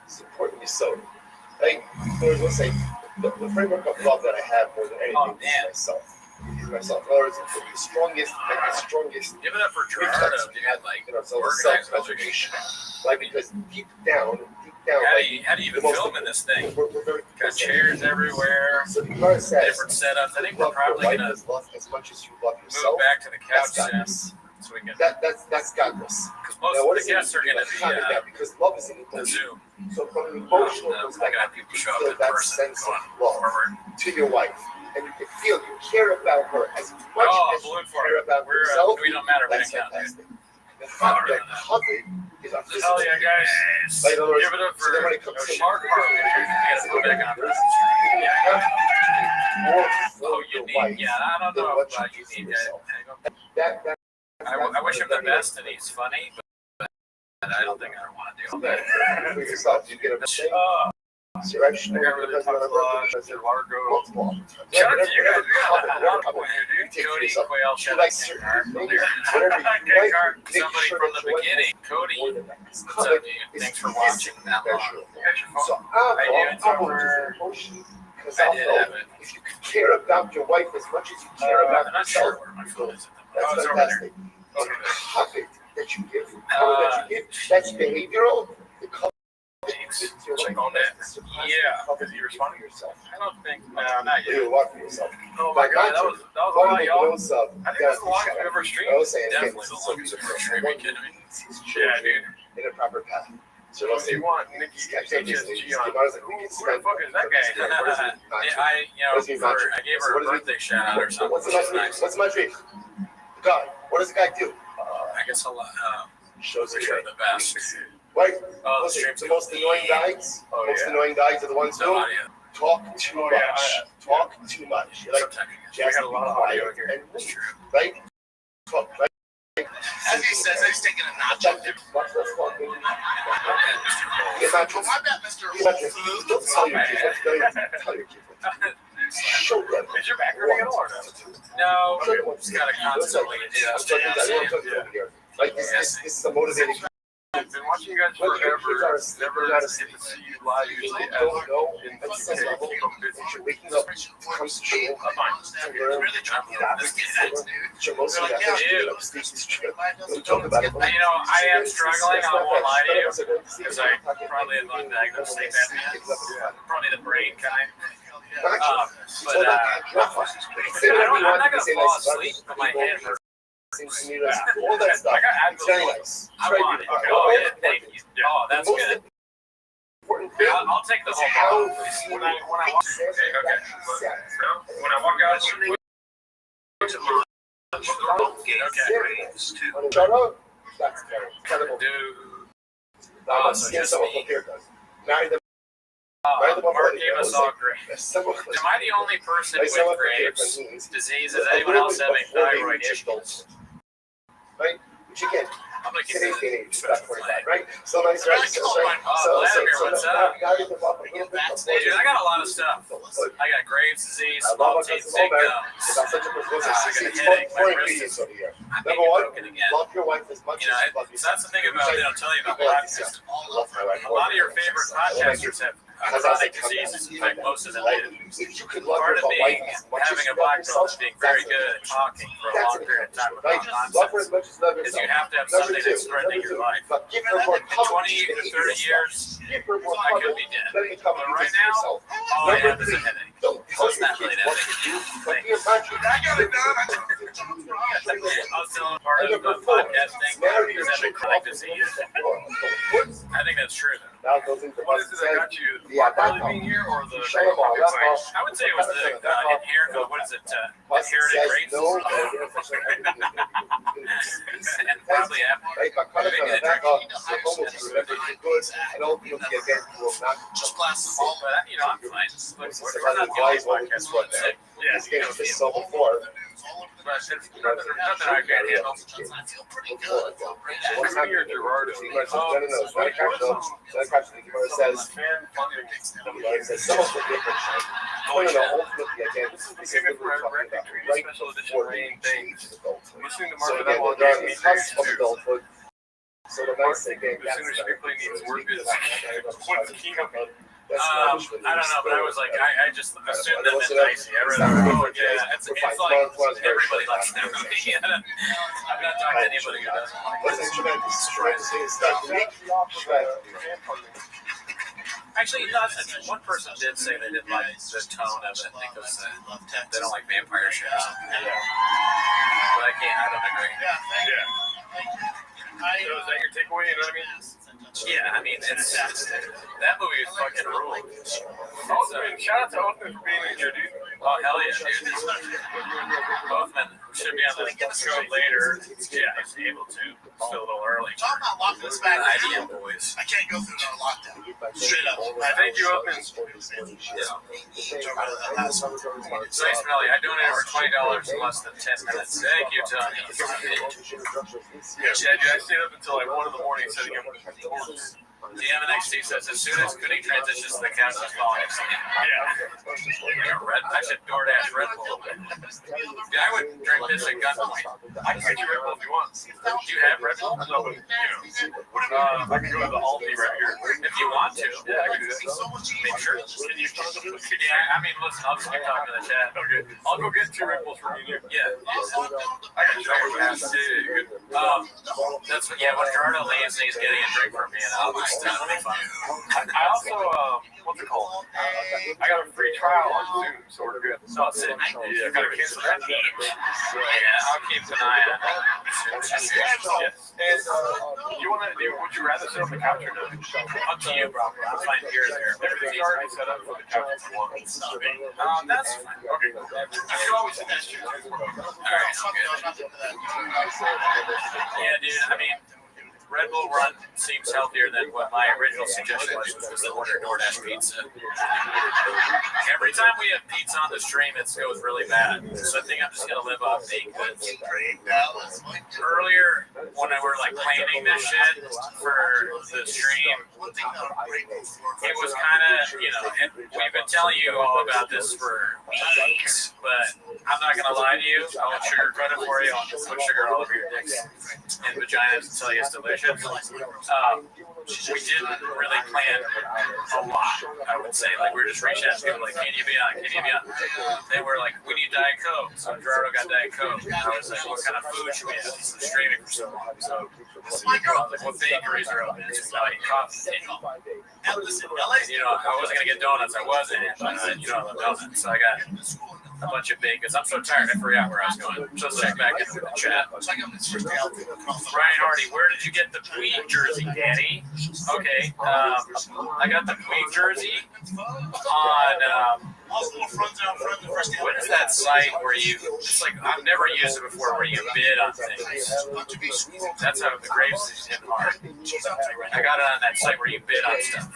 It's important so. Like, we'll say the framework of love that I have more than anything is myself. In other words, the strongest. Give it up for Gerardo, dude. Self-preservation. Like, because deep down, how do you even film in this thing? Got chairs everywhere, so the car says, different setups. I think we're probably gonna as much as you love yourself. Move back to the couch soon, so we can. That's godless. Because most of the guests are gonna be because love is in the Zoom. So from an emotional perspective, I got people show up feel in that person. sense of love to your wife. And you can feel you care about her as much as you care about yourself. We don't matter. That's fantastic. The fact that covered is our physical. Hell yeah, guys. Give it up for Mark Harvey. Go back on Oh, you need, yeah, I don't know about you need that. I wish him the best, and he's funny, but I don't think I want to do that. For yourself, you get a mistake. I got really talked a lot. Largo. Shout out to you guys. Cody Quayle, shout out to somebody from the beginning. Cody, what's up, dude? Thanks for watching that long. I did have it. If you care about your wife as much as you care about I'm not yourself, sure where my phone is. that's fantastic. The covet that you give, that's behavioral. The covet. Check on that. Yeah, because you respond to yourself. I don't think, no, not yet. You walk for yourself. Oh my god, that was a lot, y'all. I think that's the longest we've ever streamed. Definitely the longest we've ever streamed. Are you kidding me? Yeah, dude. In a proper path. So what do you want, Nikki? Who the fuck is that guy? I gave her a birthday shout out or something. What's my dream? God, what does the guy do? I guess I'll shows wish her the best. Right? Oh, the most annoying guys. Annoying guys are the ones who talk too much. Talk too much. Like, we got a lot of audio here. That's true. Right? Talk, right? As he says, he's taking a notch up there. It's not true. My bad, Mr. Don't tell your kids. Tell your kids. Show them. Is your back hurting at all or no? No. Just gotta constantly adjust. Like this is a motivating. watching you guys forever. Never get to see you live usually as in the UK. You're waking up comfortable to learn that You know, I am struggling. I won't lie to you because I probably have undiagnosed sleep apnea. Probably the brain kind. I'm not gonna fall asleep, but my head hurts. All that stuff. It's very nice. I want it. Oh yeah, thank you. Oh, that's good. I'll take the whole bottle. When I walk, when I walk out, That's terrible. dude. Now, So just me. Now you're Mark gave us all Graves. Am I the only person with Graves' disease? Is anyone else having thyroid issues? Right? Which again, I'm gonna get today's day and age, about 45, right? So So nice, right? what's up? Now you can walk a little bit more. Dude, I got a lot of stuff. I got Graves' disease, small teeth, big gums. Without such a performance, I got a it's headache. My four wrist ingredients is. over here. I may Number get one, broken again. love your wife as much You know, as you love so that's the thing about they don't tell you about podcasts. love my wife. A lot of your favorite podcasters have chronic diseases. In fact, most of them do. If you could love Part your of wife being as much as having you a love black belt yourself, is being very good at talking for a long period of time right? about Love her as nonsense. much as you love Because yourself. you have to have Number something two, that's threatening your life. but give her more In 20 to 30 years, Give her more I could cover. be dead. Let me cover But you right just now, yourself. all I have is a headache. Don't tell It's your not really kids that what big. to do, but be a mantra. I got it done. I was telling part And of the number four, podcasting marry is your having chick chronic off disease. the I think that's true. Now goes into What is it that got you? Yeah, Mark really being here or the Shut them all. That's all. I would say it was the inherent, what is it, inherited race? And probably Right, but cut it from the back up. The home will remember you good, and ultimately again, you will not just blast them all, but you know, I'm fine. Look, we're not the only podcast one sick. Yeah, this game was just so before. but it's nothing I can't handle. What's your Gerardo? No, it's not a catch though. It's not a catch. The Gemara says, it says some of the different. No, ultimately again, this is Save it for a talking record about treat, right special edition before rain being things. adulthood. Listening to So Mark again, Lemon they're on gave me the cusp of too. adulthood. So the nice thing, again, The sooner she really needs work is what's key of it. I don't know, but I was like, I just assumed that it's dicey. I really, oh yeah, it's like everybody likes that movie. I'm not talking to anybody who doesn't like What's it. tremendous? Start the week. Actually, no, one person did say they didn't like the tone of it because they don't like vampire shows. But I don't agree. So is that your takeaway? You know what I mean? Yeah, I mean, it's that movie is fucking ruled. Othman, shout out to Othman for being here, dude. Oh, hell yeah, dude. Othman should be on the show later. Yeah, he's able to. Still a little early. Talk about locking this back. IDM boys. I can't go through another lockdown. Straight up. Thank you, Othman. Nice, Melly. I donated for $20 in less than 10 minutes. Thank you, Tony. Yeah, dude, I stayed up until like 1 in the morning setting up boards. DMNXT says as soon as Goody transitions to the couch, he's falling asleep. Yeah. I should DoorDash Red Bull. Yeah, I would drink this at gunpoint. I can get you Red Bull if you want. Do you have Red Bull? No, but, I can go to the Aldi right here. If you want to. Yeah, I can do that. Make sure. Yeah, I mean, listen, I'll just keep talking to the chat. Okay. I'll go get 2 Red Bulls for you. Yeah. I got you. That's what, yeah, when Gerardo leaves and he's getting a drink from me, and I'll just that'll be fun. I also, what's it called? I got a free trial on Zoom, so we're good. So it's in. Yeah, I gotta cancel that. Yeah, I'll keep an eye on it. Yes. And you wanna do? Would you rather sit on the couch or no? Up to you, bro. I'll find here or there. Everything's already set up for the couch if you want. That's fine. Okay. I can always suggest you. Alright, yeah, dude, I mean, Red Bull Run seems healthier than what my original suggestion was, which was to order DoorDash pizza. Every time we have pizza on the stream, it goes really bad. So I think I'm just going to live off baked goods. Earlier, when we were like planning this shit for the stream, it was kind of, you know, we've been telling you all about this for weeks, but I'm not going to lie to you. I won't sugarcoat it for you. I'll just put sugar all over your dicks and vaginas until you have to live. situations. We didn't really plan a lot, I would say. Like, we were just reaching out to people, like, can you be on? Can you be on? They were like, we need Diet Coke. So Gerardo got Diet Coke. And I was like, what kind of food should we have? He's been streaming for so long. So this is my girl. Like, what bakeries are open? It's about coffee. And listen, you know, I wasn't going to get donuts. I wasn't. But, you know, I love donuts. So I got a bunch of bacon. I'm so tired, I forgot where I was going. So let's check back into the chat. Ryan Hardy, where did you get the Queen jersey, Danny? Okay, I got the Queen jersey on, what is that site where you, it's like, I've never used it before, where you bid on things. That's how the Graves is in hard. I got it on that site where you bid on stuff.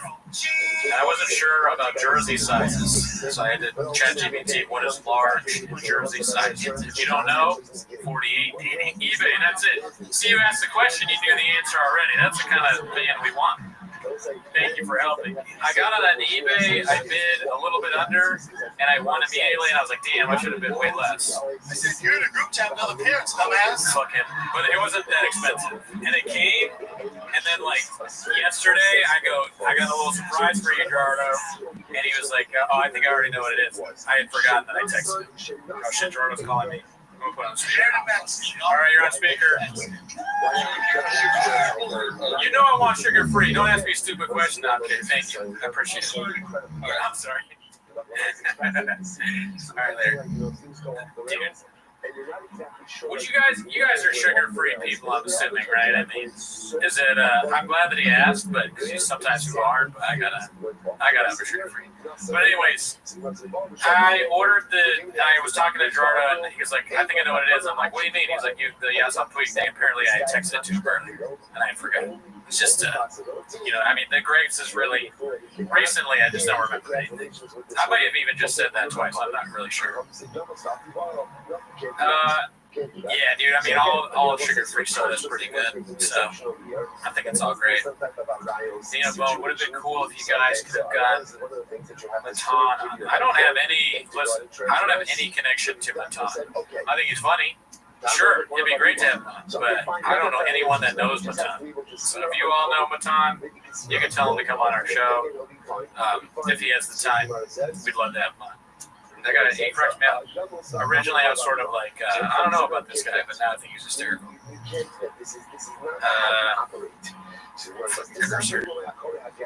And I wasn't sure about jersey sizes, so I had to ChatGPT what is large jersey size. If you don't know, 48 dating eBay, and that's it. See, you asked the question, you knew the answer already. That's the kind of fan we want. Thank you for helping. I got on eBay, I bid a little bit under, and I won immediately, and I was like, damn, I should have bid way less. I said, you're in a group chat with other parents, dumbass. Fuck him. But it wasn't that expensive. And it came, and then, like, yesterday, I got a little surprise for you, Gerardo. And he was like, oh, I think I already know what it is. I had forgotten that I texted him. Oh, shit, Gerardo's calling me. I'm going to put on speaker. All right, you're on speaker. You know I want sugar-free. Don't ask me a stupid question. No, okay, thank you. I appreciate it. I'm sorry. All right, there. Dude. Would you guys are sugar-free people, I'm assuming, right? I mean, is it, I'm glad that he asked, but because sometimes you aren't, but I gotta have a sugar-free. But anyways, I was talking to Gerardo, and he was like, I think I know what it is. I'm like, what do you mean? He's like, the Yassam tweet thing. Apparently I texted it to him earlier, and I forgot. It's just, you know, I mean, the Graves is really, recently I just don't remember anything. I might have even just said that twice, I'm not really sure. Yeah, dude, I mean, all sugar-free soda is pretty good, so I think it's all great. Dana Bone, would have been cool if you guys could have gotten Matan. I don't have any connection to Matan. I think he's funny. Sure, it'd be great to have Matan, but I don't know anyone that knows Matan. So if you all know Matan, you can tell him to come on our show. If he has the time, we'd love to have him on. I got an incorrect mail. Originally, I was sort of like, I don't know about this guy, but now I think he's hysterical.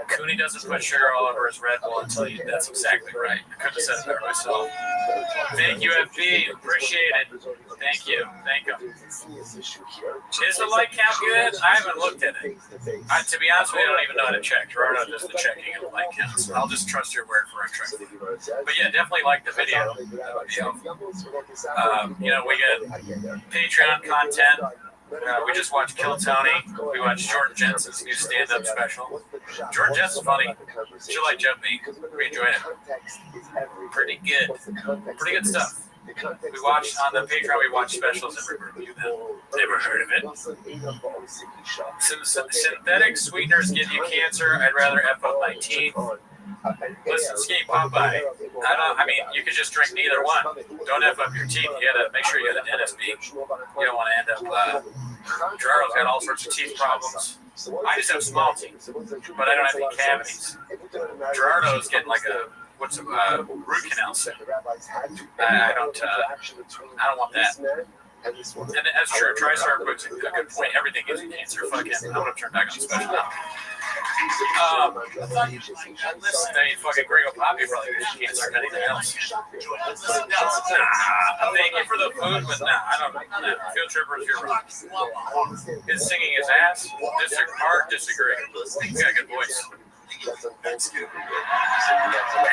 Cooney doesn't put sugar all over his Red Bull until you. That's exactly right. I couldn't have said it better myself. Thank you, FB. Appreciate it. Thank you. Thank you. Is the light count good? I haven't looked at it. To be honest with you, I don't even know how to check. Gerardo does the checking of the light counts. I'll just trust your word for a trick. But yeah, definitely like the video. That would be helpful. You know, we get Patreon content. We just watched Kill Tony. We watched Jordan Jensen's new stand-up special. Jordan Jensen's funny. She like Jeff B. We enjoyed it. Pretty good stuff. We watched on the Patreon. We watched specials and we reviewed them. Never heard of it. Synthetic sweeteners give you cancer. I'd rather F up my teeth. Listen, Ski Popeye. I mean, you could just drink neither one. Don't F up your teeth. You gotta make sure you got a dentist beak. You don't want to end up. Gerardo's got all sorts of teeth problems. I just have small teeth, but I don't have any cavities. Gerardo's getting like a root canal set. I don't want that. And that's true. TriStar puts a good point. Everything gives you cancer. Fucking, I'm gonna turn back on special now. They fucking Gringo Poppy probably gives you cancer or anything else. Thank you for the food, but I don't know. Field Trippers, you're wrong. Is singing his ass? Disagree. He's got a good voice. I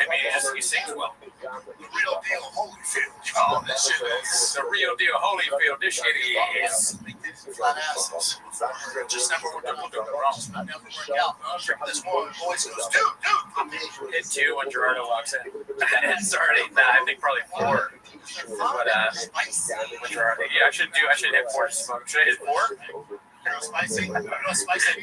mean, he sings well. The real deal Holyfield. Oh, this shit is the real deal Holyfield. This shit is. Flat asses. Just never worked out. Never worked out. This one voice goes, dude. Hit 2 when Gerardo walks in. It's already, I think probably 4. But with Gerardo, yeah, I should hit 4. Should I hit 4? Spicy. Spicy.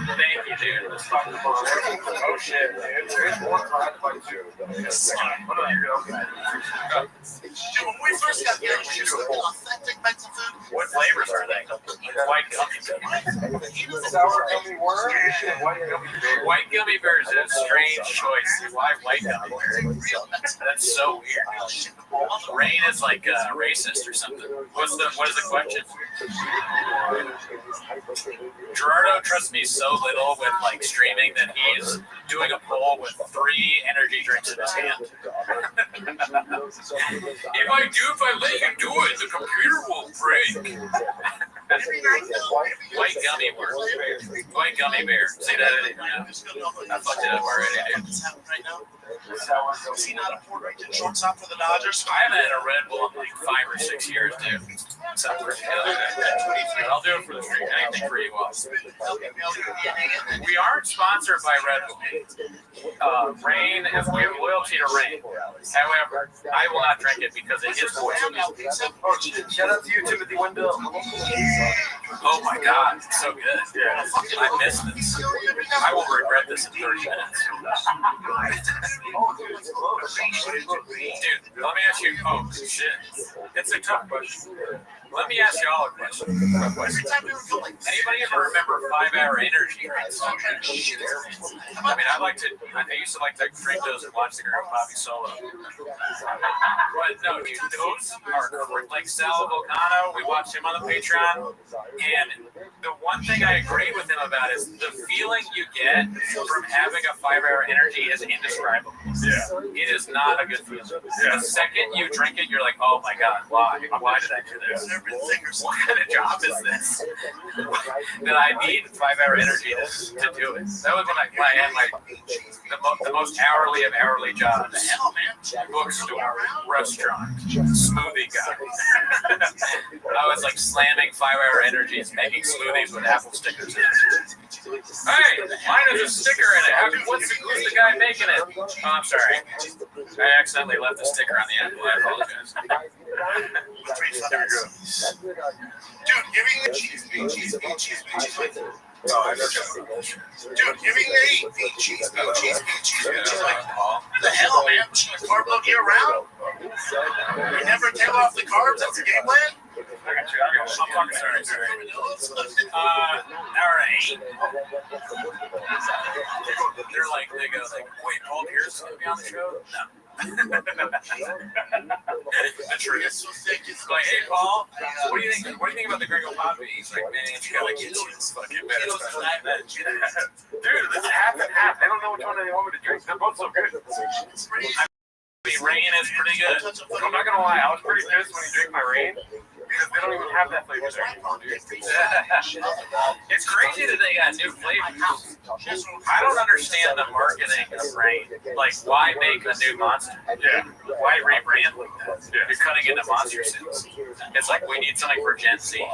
Thank you, dude. Let's talk about oh shit, dude. There's one card by two. Dude, when we first got there, we used authentic Mexican food. What flavors are they? White gummy bears. Sour gummy worm. White gummy bears is a strange choice. Why white gummy bears? That's so weird. Rain is like racist or something. What is the question? Gerardo trusts me so little with like streaming that he's doing a poll with 3 energy drinks in his hand. If I let you do it, the computer will break. White gummy bear. White gummy bear. See that? I fucked it up already, dude. Is he not a Puerto Rican shortstop for the Dodgers? I haven't had a Red Bull in like 5 or 6 years, dude. Sounds pretty good. I'll do it for the stream. Anything for you all. We aren't sponsored by Red Bull. Rain is we have loyalty to Rain. However, I will not drink it because it is poison. Oh, shout out to you, Timothy Wendell. Oh my God, it's so good. Yeah. I missed this. I will regret this in 30 minutes. Dude, let me ask you. Oh shit, it's a tough question. Let me ask y'all a question. Anybody ever remember 5-hour energy? I used to like to drink those and watch the girl Bobby Solo. But no, dude, those are like Sal Volcano. We watched him on the Patreon, and the one thing I agree with him about is the feeling you get from having a 5-hour energy is indescribable. Yeah. It is not a good feeling. Yeah. The second you drink it, you're like, oh my God, why? Why did I do this? What kind of job is this? That I need 5-hour energy to do it. That was when I had the most hourly of hourly jobs. Bookstore, restaurant, smoothie guy. I was like slamming 5-hour energies, making smoothies with apple stickers in it. Hey, mine has a sticker in it. Who's the guy making it? Oh, I'm sorry. I accidentally left the sticker on the end. I apologize. Dude, giving the cheese. Dude, giving the cheese. The hell, man? Carb load year round? You never take off the carbs? That's a game plan? I got you. I'm fucking sorry. All right. They go like, wait, Paul Pierce is going to be on the show? No. The truth. Like, hey, Paul, what do you think? What do you think about the Gringo Poppy? He's like, man, you gotta get you fucking better. Dude, it's half and half. I don't know which one they want me to drink. They're both so good. Rain is pretty good. I'm not gonna lie, I was pretty pissed when you drink my Rain. Because they don't even have that flavor there anymore, dude. It's crazy that they got new flavors. I don't understand the marketing of Rain. Like, why make a new monster? Yeah. Why rebrand like that? Yeah. You're cutting into monster suits. It's like we need something for Gen Z.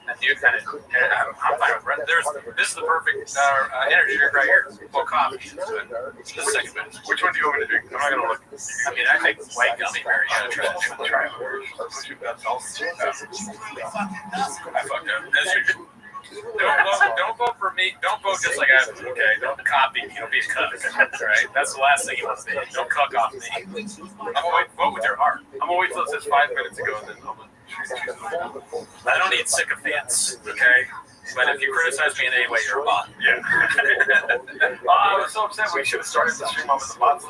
A new kind of. I'm fine with it. This is the perfect energy drink right here. Well, coffee. The second best. Which one do you want me to drink? I'm not gonna look. I mean, I think white gummy bear. You gotta try it. Try it. I fucked up. Don't vote for me. Don't vote just like I have. Okay. Don't copy. Be a cuck. Right. That's the last thing you want to be. Don't cuck off me. Vote with your heart. I'm gonna wait till it says 5 minutes ago and then I'm gonna. I don't need sycophants, okay? But if you criticize me in any way, you're a bot. Yeah. I was so upset we should have started the stream off with the bots.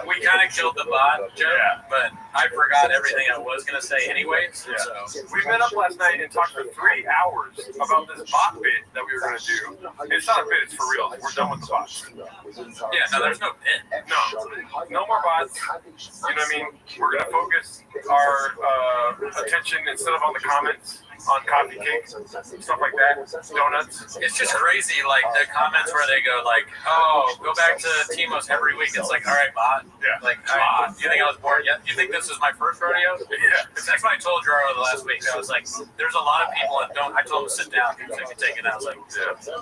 We kind of killed the bot, Joe, but I forgot everything I was going to say anyways. Yeah. So we met up last night and talked for 3 hours about this bot bit that we were going to do. It's not a bit, it's for real. We're done with the bots. Yeah, no, there's no bit. No more bots. You know what I mean? We're going to focus our attention instead of on the comments on coffee cakes, stuff like that, donuts. It's just crazy, like the comments where they go like, oh, go back to Timo's every week. It's like, all right, bot. Yeah. Like, bot. You think I was born yet? You think this is my first rodeo? Yeah. That's what I told Gerardo the last week. I was like, there's a lot of people that don't. I told him to sit down. So he could take it. I was like,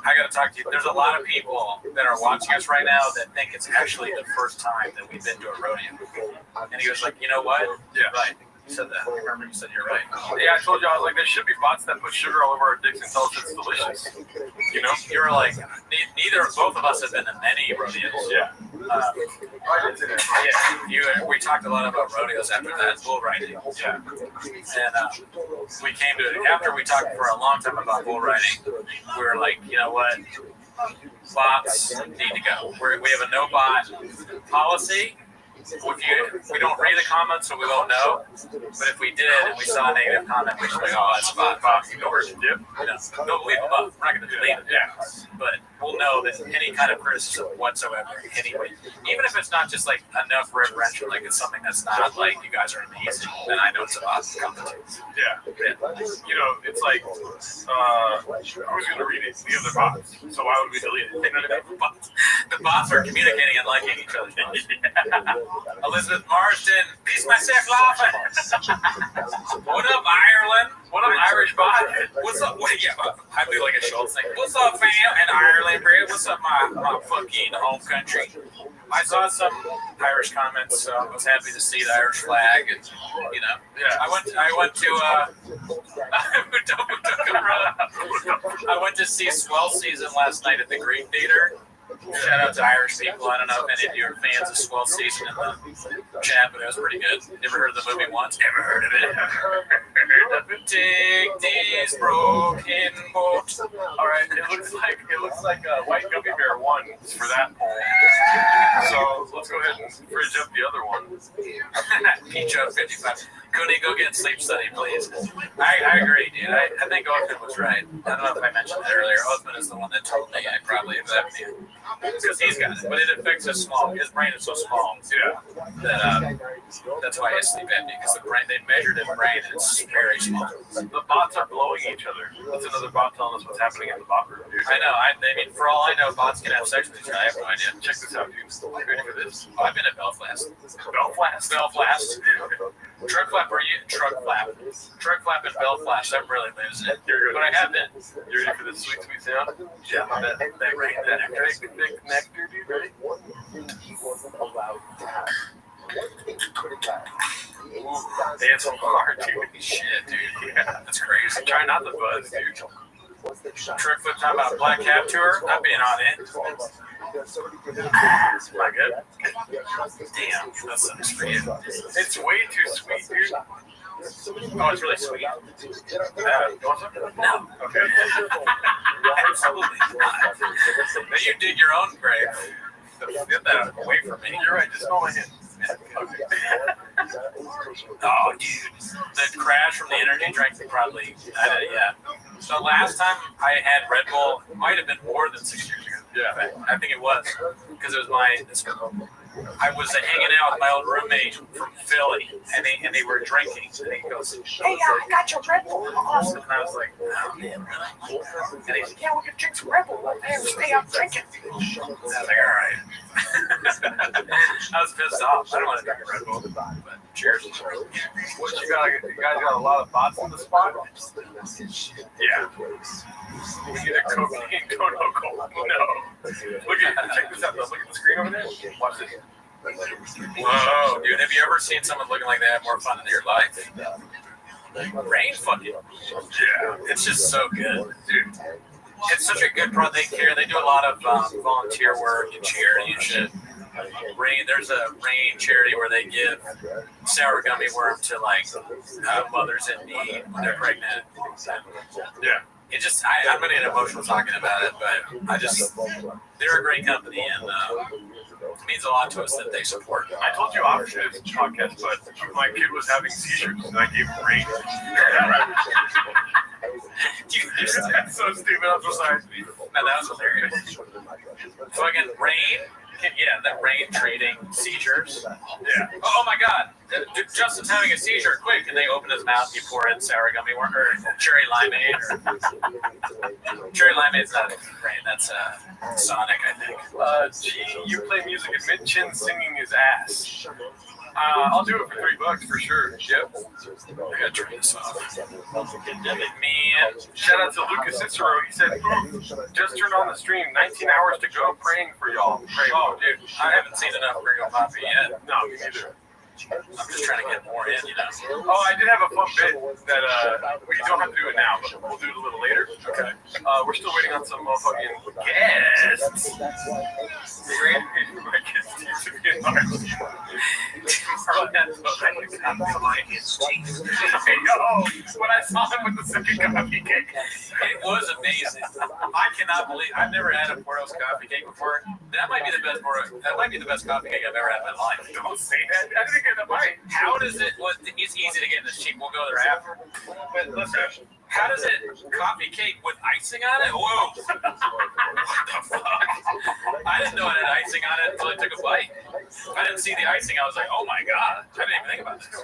I got to talk to you. There's a lot of people that are watching us right now that think it's actually the first time that we've been to a rodeo. And he was like, you know what? Yeah. Right. You said that. I remember you said you're right. Yeah, I told you, I was like, there should be bots that put sugar all over our dicks and tell us it's delicious. You know? You were like, both of us have been to many rodeos. Yeah. We talked a lot about rodeos after that, bull riding. Yeah. And we came to it after we talked for a long time about bull riding. We were like, you know what? Bots need to go. We have a no bot policy. We don't read the comments, so we won't know. But if we did and we saw a negative comment, we'd be like, oh, that's a bot. Ignore it. Don't leave them up. We're not going to delete it. Yeah. But we'll know that any kind of criticism whatsoever, anyway, even if it's not just like enough reverential, like it's something that's not like you guys are amazing, then I know it's a bot comment. Yeah. You know, it's like, who's going to read it? The other bots. So why would we delete it? The bots are communicating and liking each other. Elizabeth Marsden, peace myself laughing. What up, Ireland? What up, Irish bot? What's up? I do like a Schultz thing. What's up, fam? And Ireland, bro? What's up, my fucking home country? I saw some Irish comments, so I was happy to see the Irish flag, and you know, I went to see Swell Season last night at the Green Theater. Shout out to Irish people. I don't know if any of you are fans of Swell Season in the chat, but it was pretty good. Never heard of the movie once? Never heard of it. Take this broken boat. All right, it looks like a White Gummy Bear won for that poll. So let's go ahead and fridge up the other one. Peach up 55. Cooney, go get sleep study, please. I agree, dude. I think Othman was right. I don't know if I mentioned that earlier. Othman is the one that told me I probably have apnea. Because he's got it. But it affects his small. His brain is so small. Yeah. That that's why he has sleep apnea. Because the brain, they measured his brain and it's very small. The bots are blowing each other. That's another bot telling us what's happening in the bot room, dude. I know. I mean, for all I know, bots can have sex with each other. I have no idea. Check this out, dude. Ready for this? Oh, I've been at Belfast. Belfast? Belfast. Truck flap, are you? Truck flap. Truck flap and Belfast. I'm really losing it. But I have been. You ready for this sweet, sweet sound? Yeah, that rain, that Big nectar, dude. Ready? It's so hard, dude. Shit, dude. Yeah, that's crazy. Try not to buzz, dude. Trick flip talking about Black Cap Tour. I've been on it. Am I good? Damn, that sucks for you. It's way too sweet, dude. Oh, it's really sweet. You want some? No. Okay. Absolutely not. Now you dig your own grave. Get that away from me. You're right. Just hold my hand. Okay. Oh, dude. The crash from the energy drink probably, yeah. So last time I had Red Bull, it might have been more than 6 years ago. Yeah. I think it was. Because it was I was hanging out with my old roommate from Philly, and they were drinking. And he goes, "Hey, I got your Red Bull. Awesome." And I was like, "Oh, man, really?" And he's like, "Yeah, we're going to drink some Red Bull. Hey, stay up drinking." And I was like, "All right." I was pissed off. I don't want to drink a Red Bull. But cheers. What you guys got a lot of bots in the spot? Yeah. We need a cocaine go no. Check this out though. Look at the screen over there. Watch this. Whoa, dude, have you ever seen someone looking like that have more fun in your life? Rain fucking. Yeah, it's just so good, dude. It's such a good product. They do a lot of volunteer work and charity and shit. There's a Rain charity where they give sour gummy worm to like mothers in need when they're pregnant. Yeah. It just, I'm going to get emotional talking about it, but they're a great company, and it means a lot to us that they support. I told you off this podcast, but my kid was having seizures, and I gave him Rain. That's so stupid. I'm so sorry. No, that was hilarious. Fucking Rain. Yeah, that Rain treating seizures. Yeah. Oh my God, Justin's having a seizure. Quick! And they open his mouth. You pour in sour gummy worm or cherry limeade. Cherry limeade's not Rain. That's Sonic, I think. You play music and Mitch Chin singing his ass. I'll do it for $3 for sure. Yep. I gotta turn this off. Man, shout out to Lucas Cicero. He said, just turned on the stream. 19 hours to go. Praying for y'all. Oh, dude, I haven't seen enough Gringo Poppy yet. No, me neither. I'm just trying to get more in, you know. Oh, I did have a fun bit that we don't have to do it now, but we'll do it a little later. Okay. We're still waiting on some motherfucking guests. My kids used to be in our I know. When I saw him with the second coffee cake, it was amazing. I cannot believe I've never had a Porto's coffee cake before. That might be the best coffee cake I've ever had in my life. Don't say that. I didn't get that right. How does it? Well, it's easy to get in this cheap. We'll go there after. But listen, how does it coffee cake with icing on it? Whoa! What the fuck? I didn't know it had icing on it until I took a bite. I didn't see the icing. I was like, oh my god! I didn't even think about this.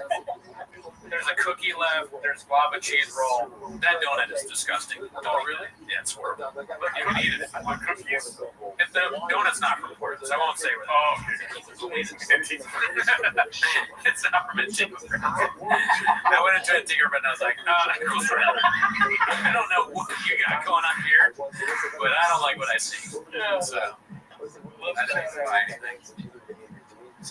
There's a cookie left. There's guava cheese roll. That donut is disgusting. Oh, really? Yeah, it's horrible. But you can eat it. What cookies? If the donut's not from Portland, I won't say where. Oh, okay. It's not from Antigua. I went into Antigua, but I was like, I don't know what you got going on here, but I don't like what I see. So, I didn't buy anything. I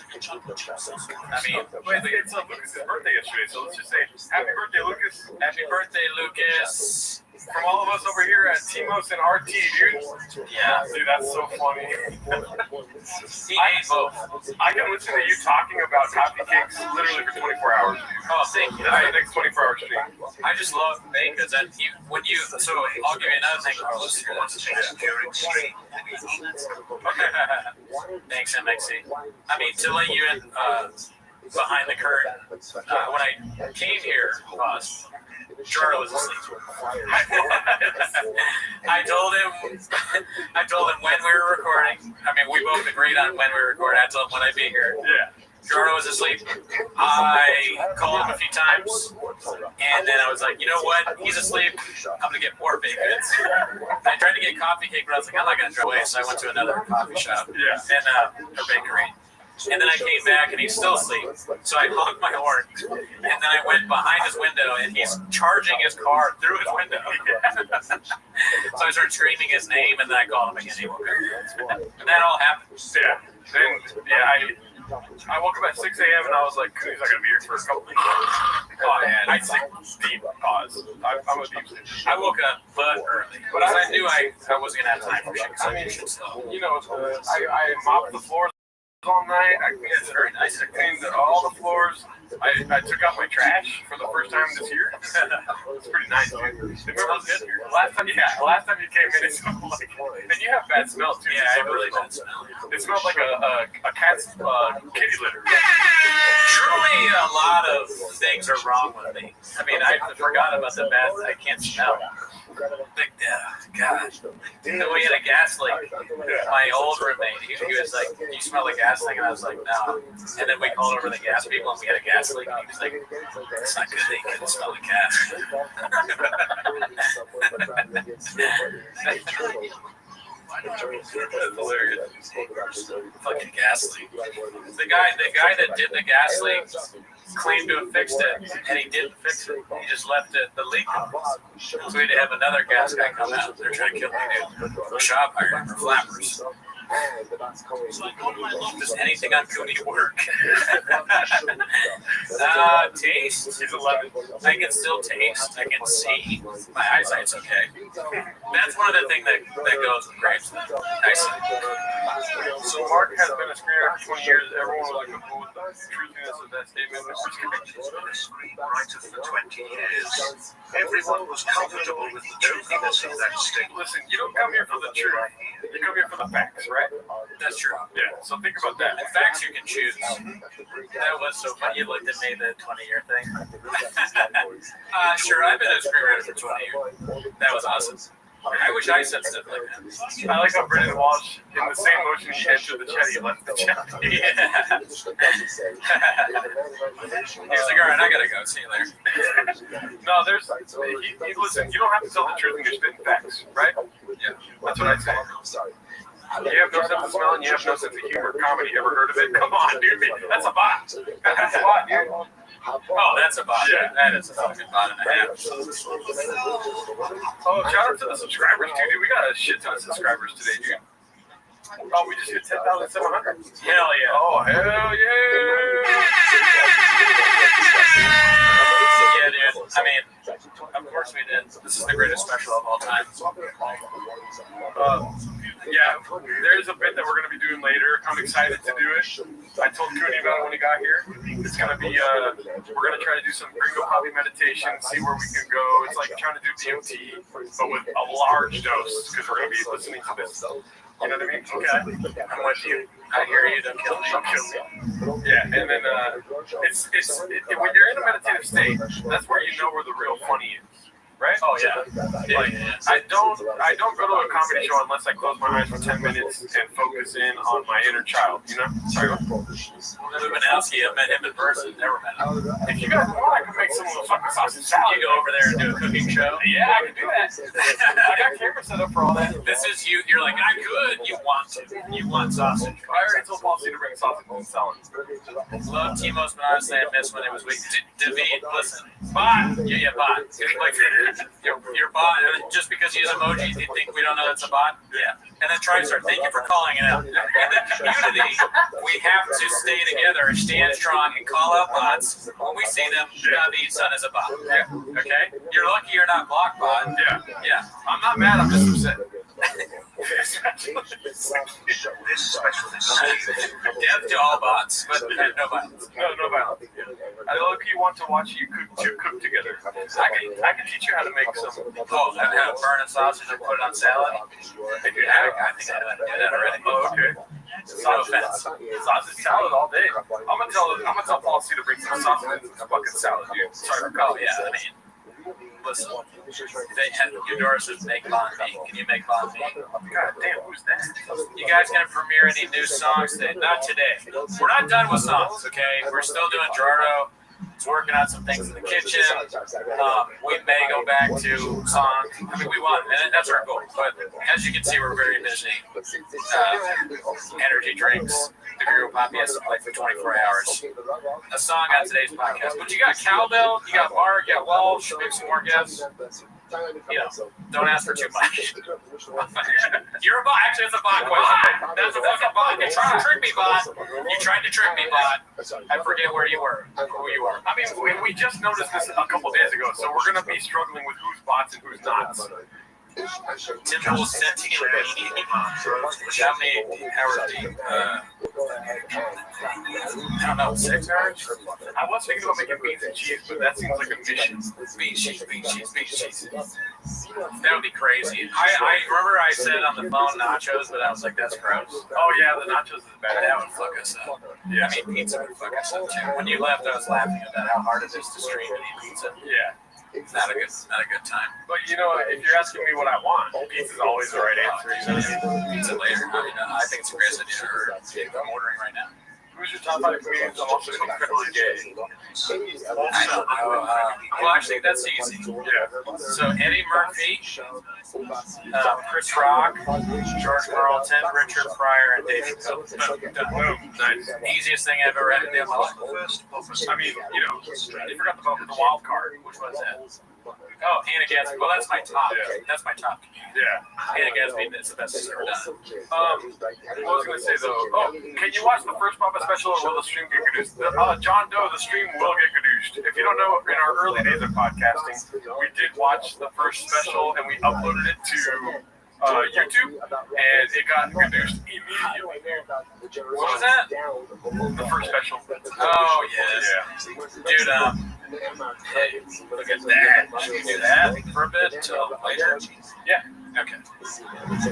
mean, wait, it's Lucas's birthday yesterday, so let's just say happy birthday, Lucas. Happy birthday, Lucas. From all of us over here at Timos and RT, dude. Yeah. Dude, that's so funny. He ate both. I can listen to you talking about coffee cakes literally for 24 hours. Oh, thank you. That's the next 24-hour stream. I just love because so I'll give you another thing. Oh, let's hear this. Thanks, MXC. I mean, to let you in behind the curtain, when I came here, Jordan was asleep. I told him when we were recording. I mean, we both agreed on when we were recording. I told him when I'd be here. Yeah. Jordan was asleep. I called him a few times, and then I was like, you know what? He's asleep. I'm gonna get more baked goods. I tried to get coffee cake, but I was like, I'm not gonna drive away. So I went to another coffee shop, and a bakery. And then I came back, and he's still asleep. So I honked my horn, and then I went behind his window, and he's charging his car through his window. So I started screaming his name, and then I called him again. He woke up, and that all happened. Yeah. Then, I woke up at 6 a.m. and I was like, he's not going to be here for a couple of weeks. Oh, man. I think deep pause. I'm a deep sleeper. I woke up but early. But I knew I wasn't going to have time for shit because I made shit slow. You know, I mopped the floors all night. It's very nice. I cleaned all the floors. I took out my trash for the first time this year. It's pretty nice, dude. Remember last time you came in, it smelled like, and you have bad smell too. Yeah, I have really bad smell. It smelled like a cat's kitty litter. Truly, a lot of things are wrong with me. I mean, I forgot about the bad I can't smell. Like, God. The way he had a gas leak. My old roommate, he was like, you smell the gas leak? And I was like, no. And then we called over the gas people and we had a gas leak. And he was like, it's not good that you couldn't smell the gas. That's hilarious. Fucking gas leak. The guy that did the gas leak claimed to have fixed it, and he didn't fix it. He just left the leak. So we had to have another gas guy come out. They're trying to kill me, dude. The shop hired him for flappers. Does anything on Cooney work? Taste. He's 11. I can still taste. I can see. My eyesight's okay. That's one of the things that goes with grapes. Eyesight. So Mark has been a screenwriter for 20 years. Everyone was comfortable with the truthiness of that statement. Writer for 20 years. Everyone was comfortable with the truthiness of that statement. Listen, you don't come here for the truth. You come here for the facts, right? That's true. Yeah, so think about that. In facts, you can choose. That was so funny. You looked at me, the 20-year thing. Sure, I've been a screenwriter for 20 years. That was awesome. I wish I said stuff like that. I like how Brendan Walsh, in the same motion he entered the chat, he left the chat. Yeah. He's like, all right, I gotta go. See you later. No, listen, you don't have to tell the truth when you're spitting facts, right? Yeah. That's what I say. You have no sense of smell and you have no sense of humor. Comedy, ever heard of it? Come on, dude. That's a bot. That's a bot, dude. Oh, that's a bot. Yeah. That is a fucking bot and a half. Oh, shout out to the subscribers, dude. We got a shit ton of subscribers today, dude. Oh, we just hit 10,700. Hell yeah. Oh, hell yeah. the greatest special of all time. Yeah, there's a bit that we're going to be doing later. I'm excited to do it. I told Cooney about it when he got here. It's going to be, we're going to try to do some gringo poppy meditation, see where we can go. It's like trying to do DMT, but with a large dose, because we're going to be listening to this. You know what I mean? Okay. I'm with you. I hear you. Don't kill me. Don't kill me. Yeah, and then when you're in a meditative state, that's where you know where the real funny is. Right? Oh yeah. I don't go to a comedy show unless I close my eyes for 10 minutes and focus in on my inner child. You know? Sorry. Lubanowski, I met him in person. Never met him. If you guys want, I can make some fucking sausage salad. You go over there and do a cooking show. Yeah, I can do that. I got camera set up for all that. This is you. You're like, I could. You want to. You want sausage. I already told Paul C to bring sausage and salad. Love Timos, but honestly, I miss when it was weak. David, listen. Bot. Yeah, bot. Like, your bot, just because you use emojis, you think we don't know it's a bot? Yeah. And then TriStar, thank you for calling it out. And then community, we have to stay together, stand strong, and call out bots when we see them. David's son is a bot. Yeah. Okay? You're lucky you're not blocked bot. Yeah. Yeah. I'm not mad, I'm just upset. This special is Death to all bots, but no violence. No violence. I look, you want to watch you cook together. I can teach you how to make some. Oh, how to burn a sausage and put it on salad? If you have, I think I know how to do that already. Oh, okay. No offense. Sausage salad all day. I'm gonna tell Paul C to bring some sausage and fucking salad, dude. Sorry, oh yeah, I mean. Listen, Eudora says make banh mi. Can you make banh mi? God damn, who's that? You guys gonna premiere any new songs today? Not today. We're not done with songs, okay? We're still doing Gerardo. He's working on some things in the kitchen. We may go back to songs. I mean, we want, and that's our goal. But as you can see, we're very busy. Energy drinks. The Guru Poppy has to play for 24 hours. A song on today's podcast. But you got Cowbell, you got Mark, you got Walsh, maybe some more guests. You know, don't ask for too much. You're a bot. Actually, it's a bot question. That's a fucking bot. You tried to trick me, bot. You tried to trick me, bot. I forget where you were. Who you are. I mean, we just noticed this a couple days ago, so we're gonna be struggling with who's bots and who's not. Typical sentient beanie. How many hours deep? I don't know, 6 hours? I was thinking about making beans and cheese, but that seems like a mission. Bean cheese. That would be crazy. I remember I said on the phone nachos, but I was like, that's gross. Oh yeah, the nachos is bad. That would fuck us up. Yeah. I mean, pizza would fuck us up too. When you left, I was laughing about how hard it is to stream and eat pizza. Yeah. Not a good time. But you know, if you're asking me what I want, pizza's always the right answer. You know? Pizza later. I mean, I think it's a great idea. I'm ordering right now. Who's your top 5 comedians? I'm also incredibly gay. I don't know. Well, actually, that's easy. Yeah. So Eddie Murphy, Chris Rock, George Carlton, Richard Pryor, and Dave Chappelle. Boom. Nice. Easiest thing I've ever had to do in my life. I mean, you know, you forgot the wild card. Which one's that? Oh, Hannah Gadsby. Well, that's my top. Yeah. That's my top. Yeah. Hannah Gadsby is the best thing ever done. What was I going to say, though? Oh, can you watch the first Papa special or will the stream get gadoost? John Doe, the stream will get gadooshed. If you don't know, in our early days of podcasting, we did watch the first special and we uploaded it to YouTube, and it got gadooshed immediately. What was that? The first special. Oh, yes. Yeah. Dude, hey, look at that. Should we do that for a bit till later? Yeah. Okay.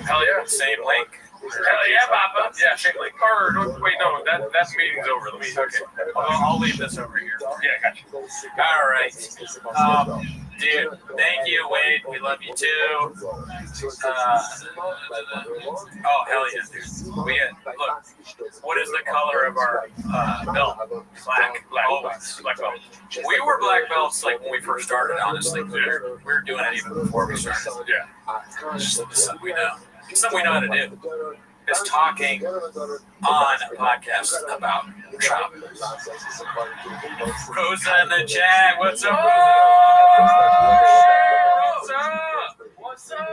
Hell yeah. Same link. Hell yeah, Papa. Yeah, same link. Or, wait, no, that meeting's over. Let me, okay. I'll leave this over here. Yeah, gotcha. All right. Dude, thank you, Wade. We love you too. Oh, hell yeah, dude. Look, what is the color of our belt? Black. Always. Black belt. We were black belts like when we first started, honestly. We were doing it even before we started. Yeah. It's something we know. It's something we know how to do. Is talking on a podcast about shopping. Rosa in the chat. What's up, Rosa? What's up?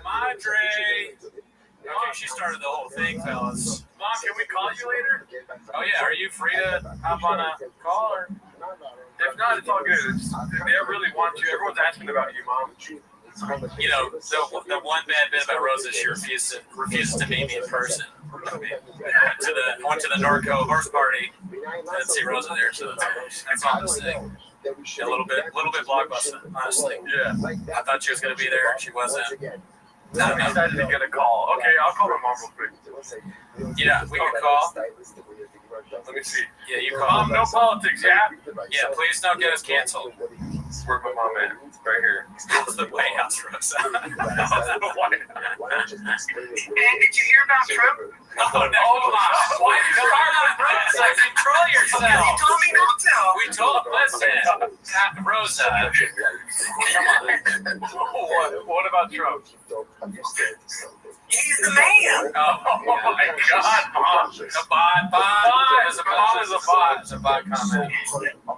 Madre. Okay, she started the whole thing, fellas. Mom, can we call you later? Oh, yeah. Are you free to hop on a call? Or? If not, it's all good. They really want you. Everyone's asking about you, Mom. You know, the one bad bit about Rosa is she refuses to meet me in person. I went to the Norco horse party. I didn't see Rosa there, so that's all I'm saying. A little bit blockbuster, honestly. Yeah. I thought she was gonna be there. She wasn't. I'm excited to get a call. Okay, I'll call my mom real quick. Yeah, we can call. Let me see. Yeah, you call. No politics, yeah? Yeah, please don't get us canceled. Where's my mom at? Right here. It's the White House, Rosa. And did you hear about Trump? Oh, no. Why did you start on Rosa? Control yourself. You told me not to. We told him, listen, Rosa. What about Trump? He's the man. Oh my God, Mom. A bot. It's a bot comment.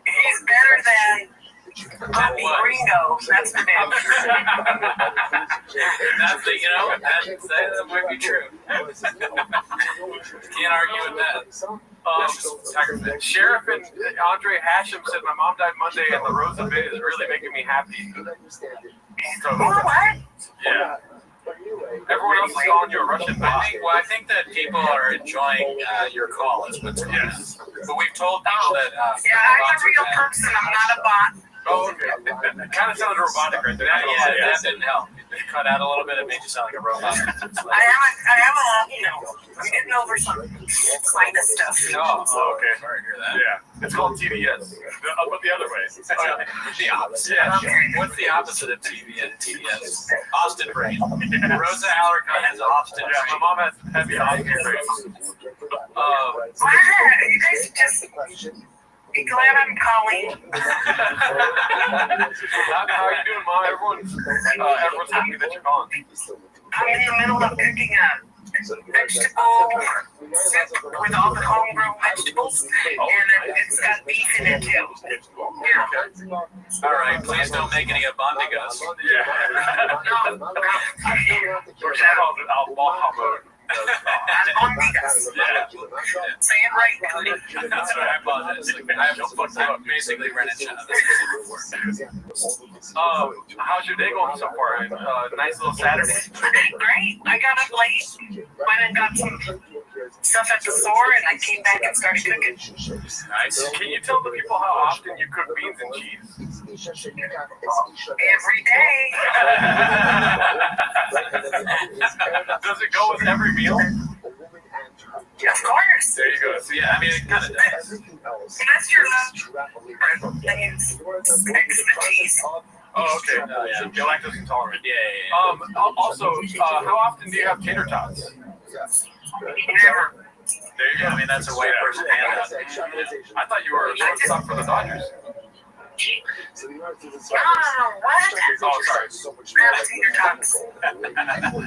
He's better than Bobby Gringo. That's the name. That's the, that might be true. Can't argue with that. Sheriff and Andre Hashem said my mom died Monday and the Rosa bit is really making me happy. So, What? yeah. Everyone else is calling you a Russian bot. I think that people are enjoying your call is what's going on. Yes. But we've told people that Yeah, I'm a real person. I'm not a bot. Oh, okay. It kind of sounded robotic right there. That didn't help. It cut out a little bit. It made you sound like a robot. I am a, we didn't over some kind of stuff. Oh, okay. Sorry to hear that. Yeah. It's called TDS. But the other way. The opposite. Yeah. What's the opposite of TDS? Austin brain. Rosa Alarcon has Austin brain. Yeah, my mom has heavy Austin brain. Wow, you guys just be glad I'm calling. How are you doing, Mom? Everyone's happy that you're calling. I'm in the middle of cooking a vegetable soup with all the homegrown vegetables, and it's got beef in it too. Yeah. All right, please don't make any abondigas. Yeah. No. Or called it al-Baha. Albondigas. Yeah. Say it right, Cody. That's right, I apologize. I'm basically Brennan Shaw. How's your day going so far? Nice little Saturday? Great. I got up late, went and got some stuff at the store, and I came back and started cooking. Nice. Can you tell the people how often you cook beans and cheese? Every day. Does it go with every meal? Of course. There you go. So, yeah, I mean, it kind of does. That's your things. Extra cheese. Oh, okay. Yeah. You're lactose intolerant. Yeah. Also, how often do you have tater tots? Never. There you go. I mean, that's a white person handout. I thought you were a shortstop for the Dodgers. No, what? Oh, sorry. Grab tater tots.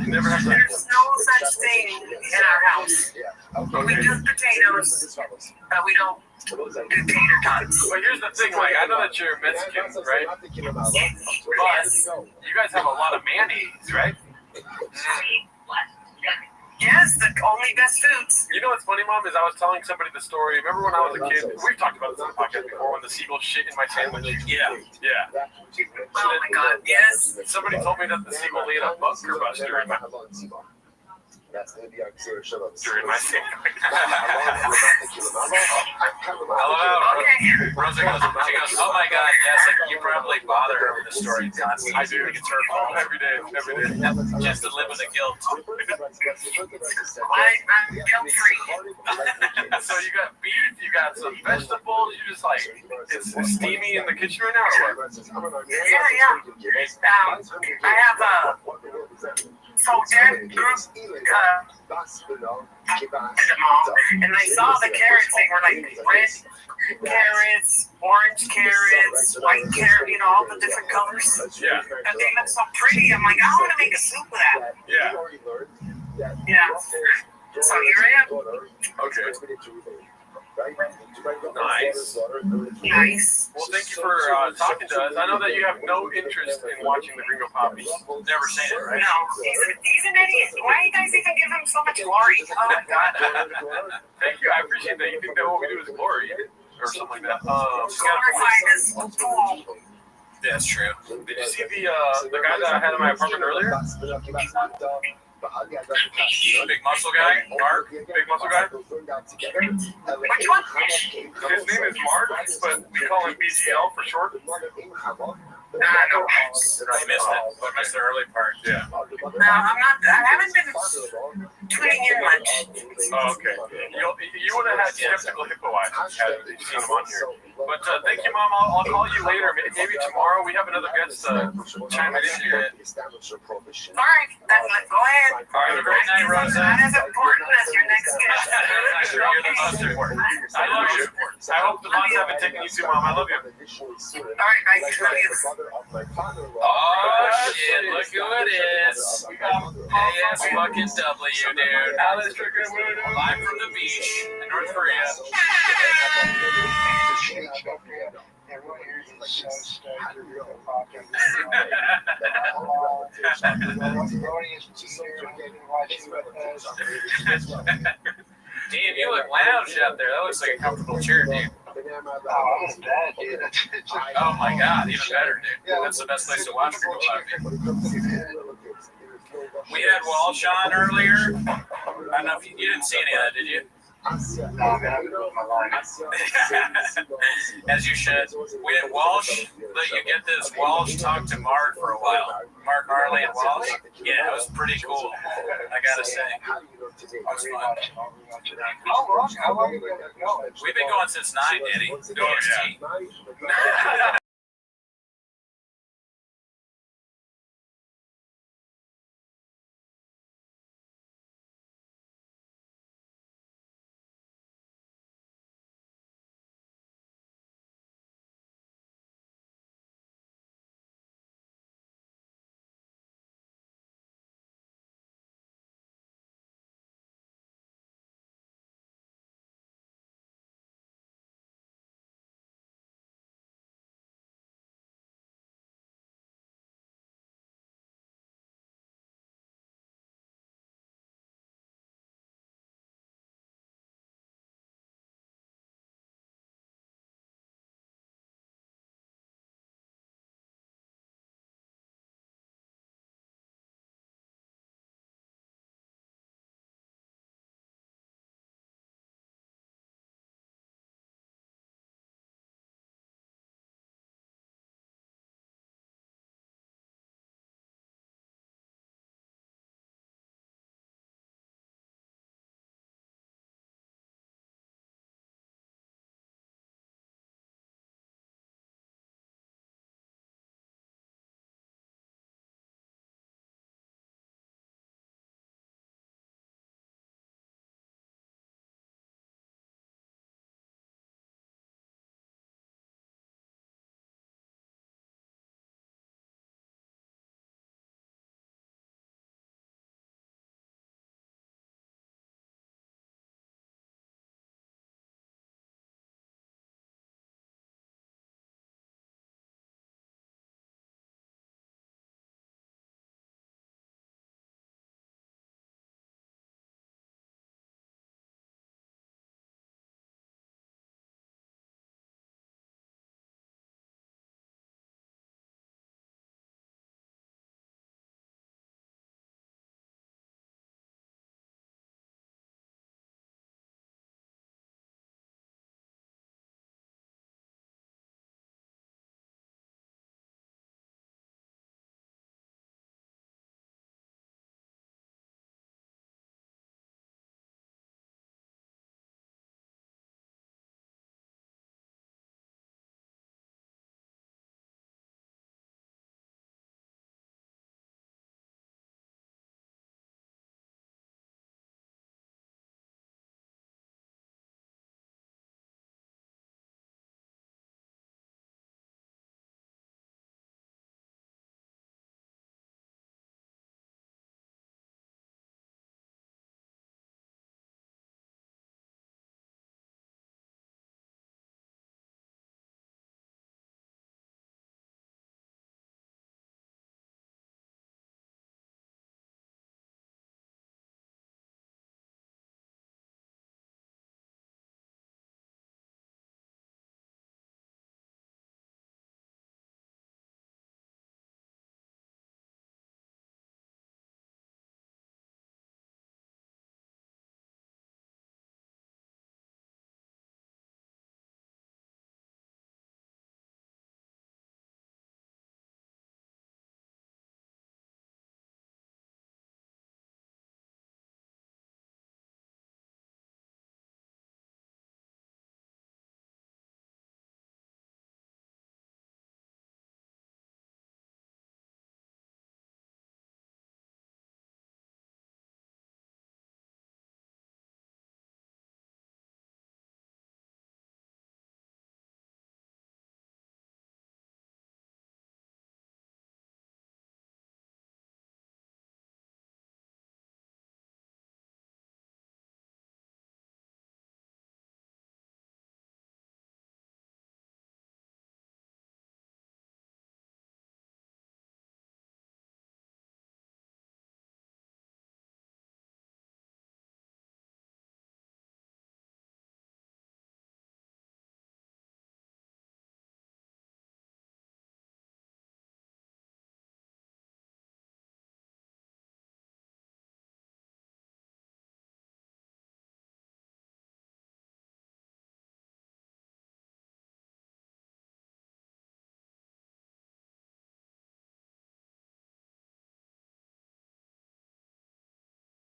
Never have There's no such thing in our house. We do potatoes, but we don't do tater tots. But here's the thing, like, I know that you're Mexican, right? But you guys have a lot of mayonnaise, right? Yes, the only best foods. You know what's funny, Mom, is I was telling somebody the story. Remember when I was a kid? We've talked about this on the podcast before, when the seagull shit in my sandwich. Yeah. Yeah. Oh my God, yes. Somebody told me that the seagull laid a bunker buster in my during my sandwich. Okay. Rosa goes, oh my God, yes, like, you probably bother her with the story constantly. I do. It's her fault. Every day. Just to live with the guilt. I'm guilt-free. So you got beef, you got some vegetables, you just like, it's steamy in the kitchen right now, or what? Yeah. I have a... So Dad grew to the mall, and I saw the carrots. They were like red carrots, orange carrots, white carrot, all the different colors. Yeah. And they look so pretty. I'm like, I want to make a soup of that. Yeah. Yeah. So here I am. Okay. Nice. Nice. Well, thank you for talking to us. I know that you have no interest in watching the Gringo Poppy. Never seen it, right? No, he's an idiot. Why do you guys even give him so much glory? Oh my God. Thank you. I appreciate that. You think that what we do is glory or something like that. Glorified as a fool. That's true. Did you see the guy that I had in my apartment earlier? Big muscle guy, Mark. Big muscle guy. Which one? His name is Mark, but we call him BTL for short. I missed it. I missed the early part. Yeah. No, I haven't been tuning in much. Oh, okay. You would have had skeptical hippo eyes had you seen him on here. But thank you, Mom. I'll call you later. Maybe tomorrow. We have another guest chiming in here. All right, let's go ahead. All right, have a great night, Rosa. Not as important as your next guest. You're the most important. I love you. I hope the moms haven't taken you too, Mom. I love you. All right, I love you. Oh, shit, look who it is. AS fucking W, dude. Live from the beach in North Korea. Damn, you look lounge out there. That looks like a comfortable chair, dude. Oh my god, even better, dude. That's the best place to watch people live. We had Walsh on earlier. I don't know if you didn't see any of that, did you? As you should. We had Walsh. Let you get this. Walsh talked to Mark for a while. Mark Harley and Walsh. Yeah, it was pretty cool. I gotta say. It was fun. We've been going since 9, Eddie. Oh, yeah.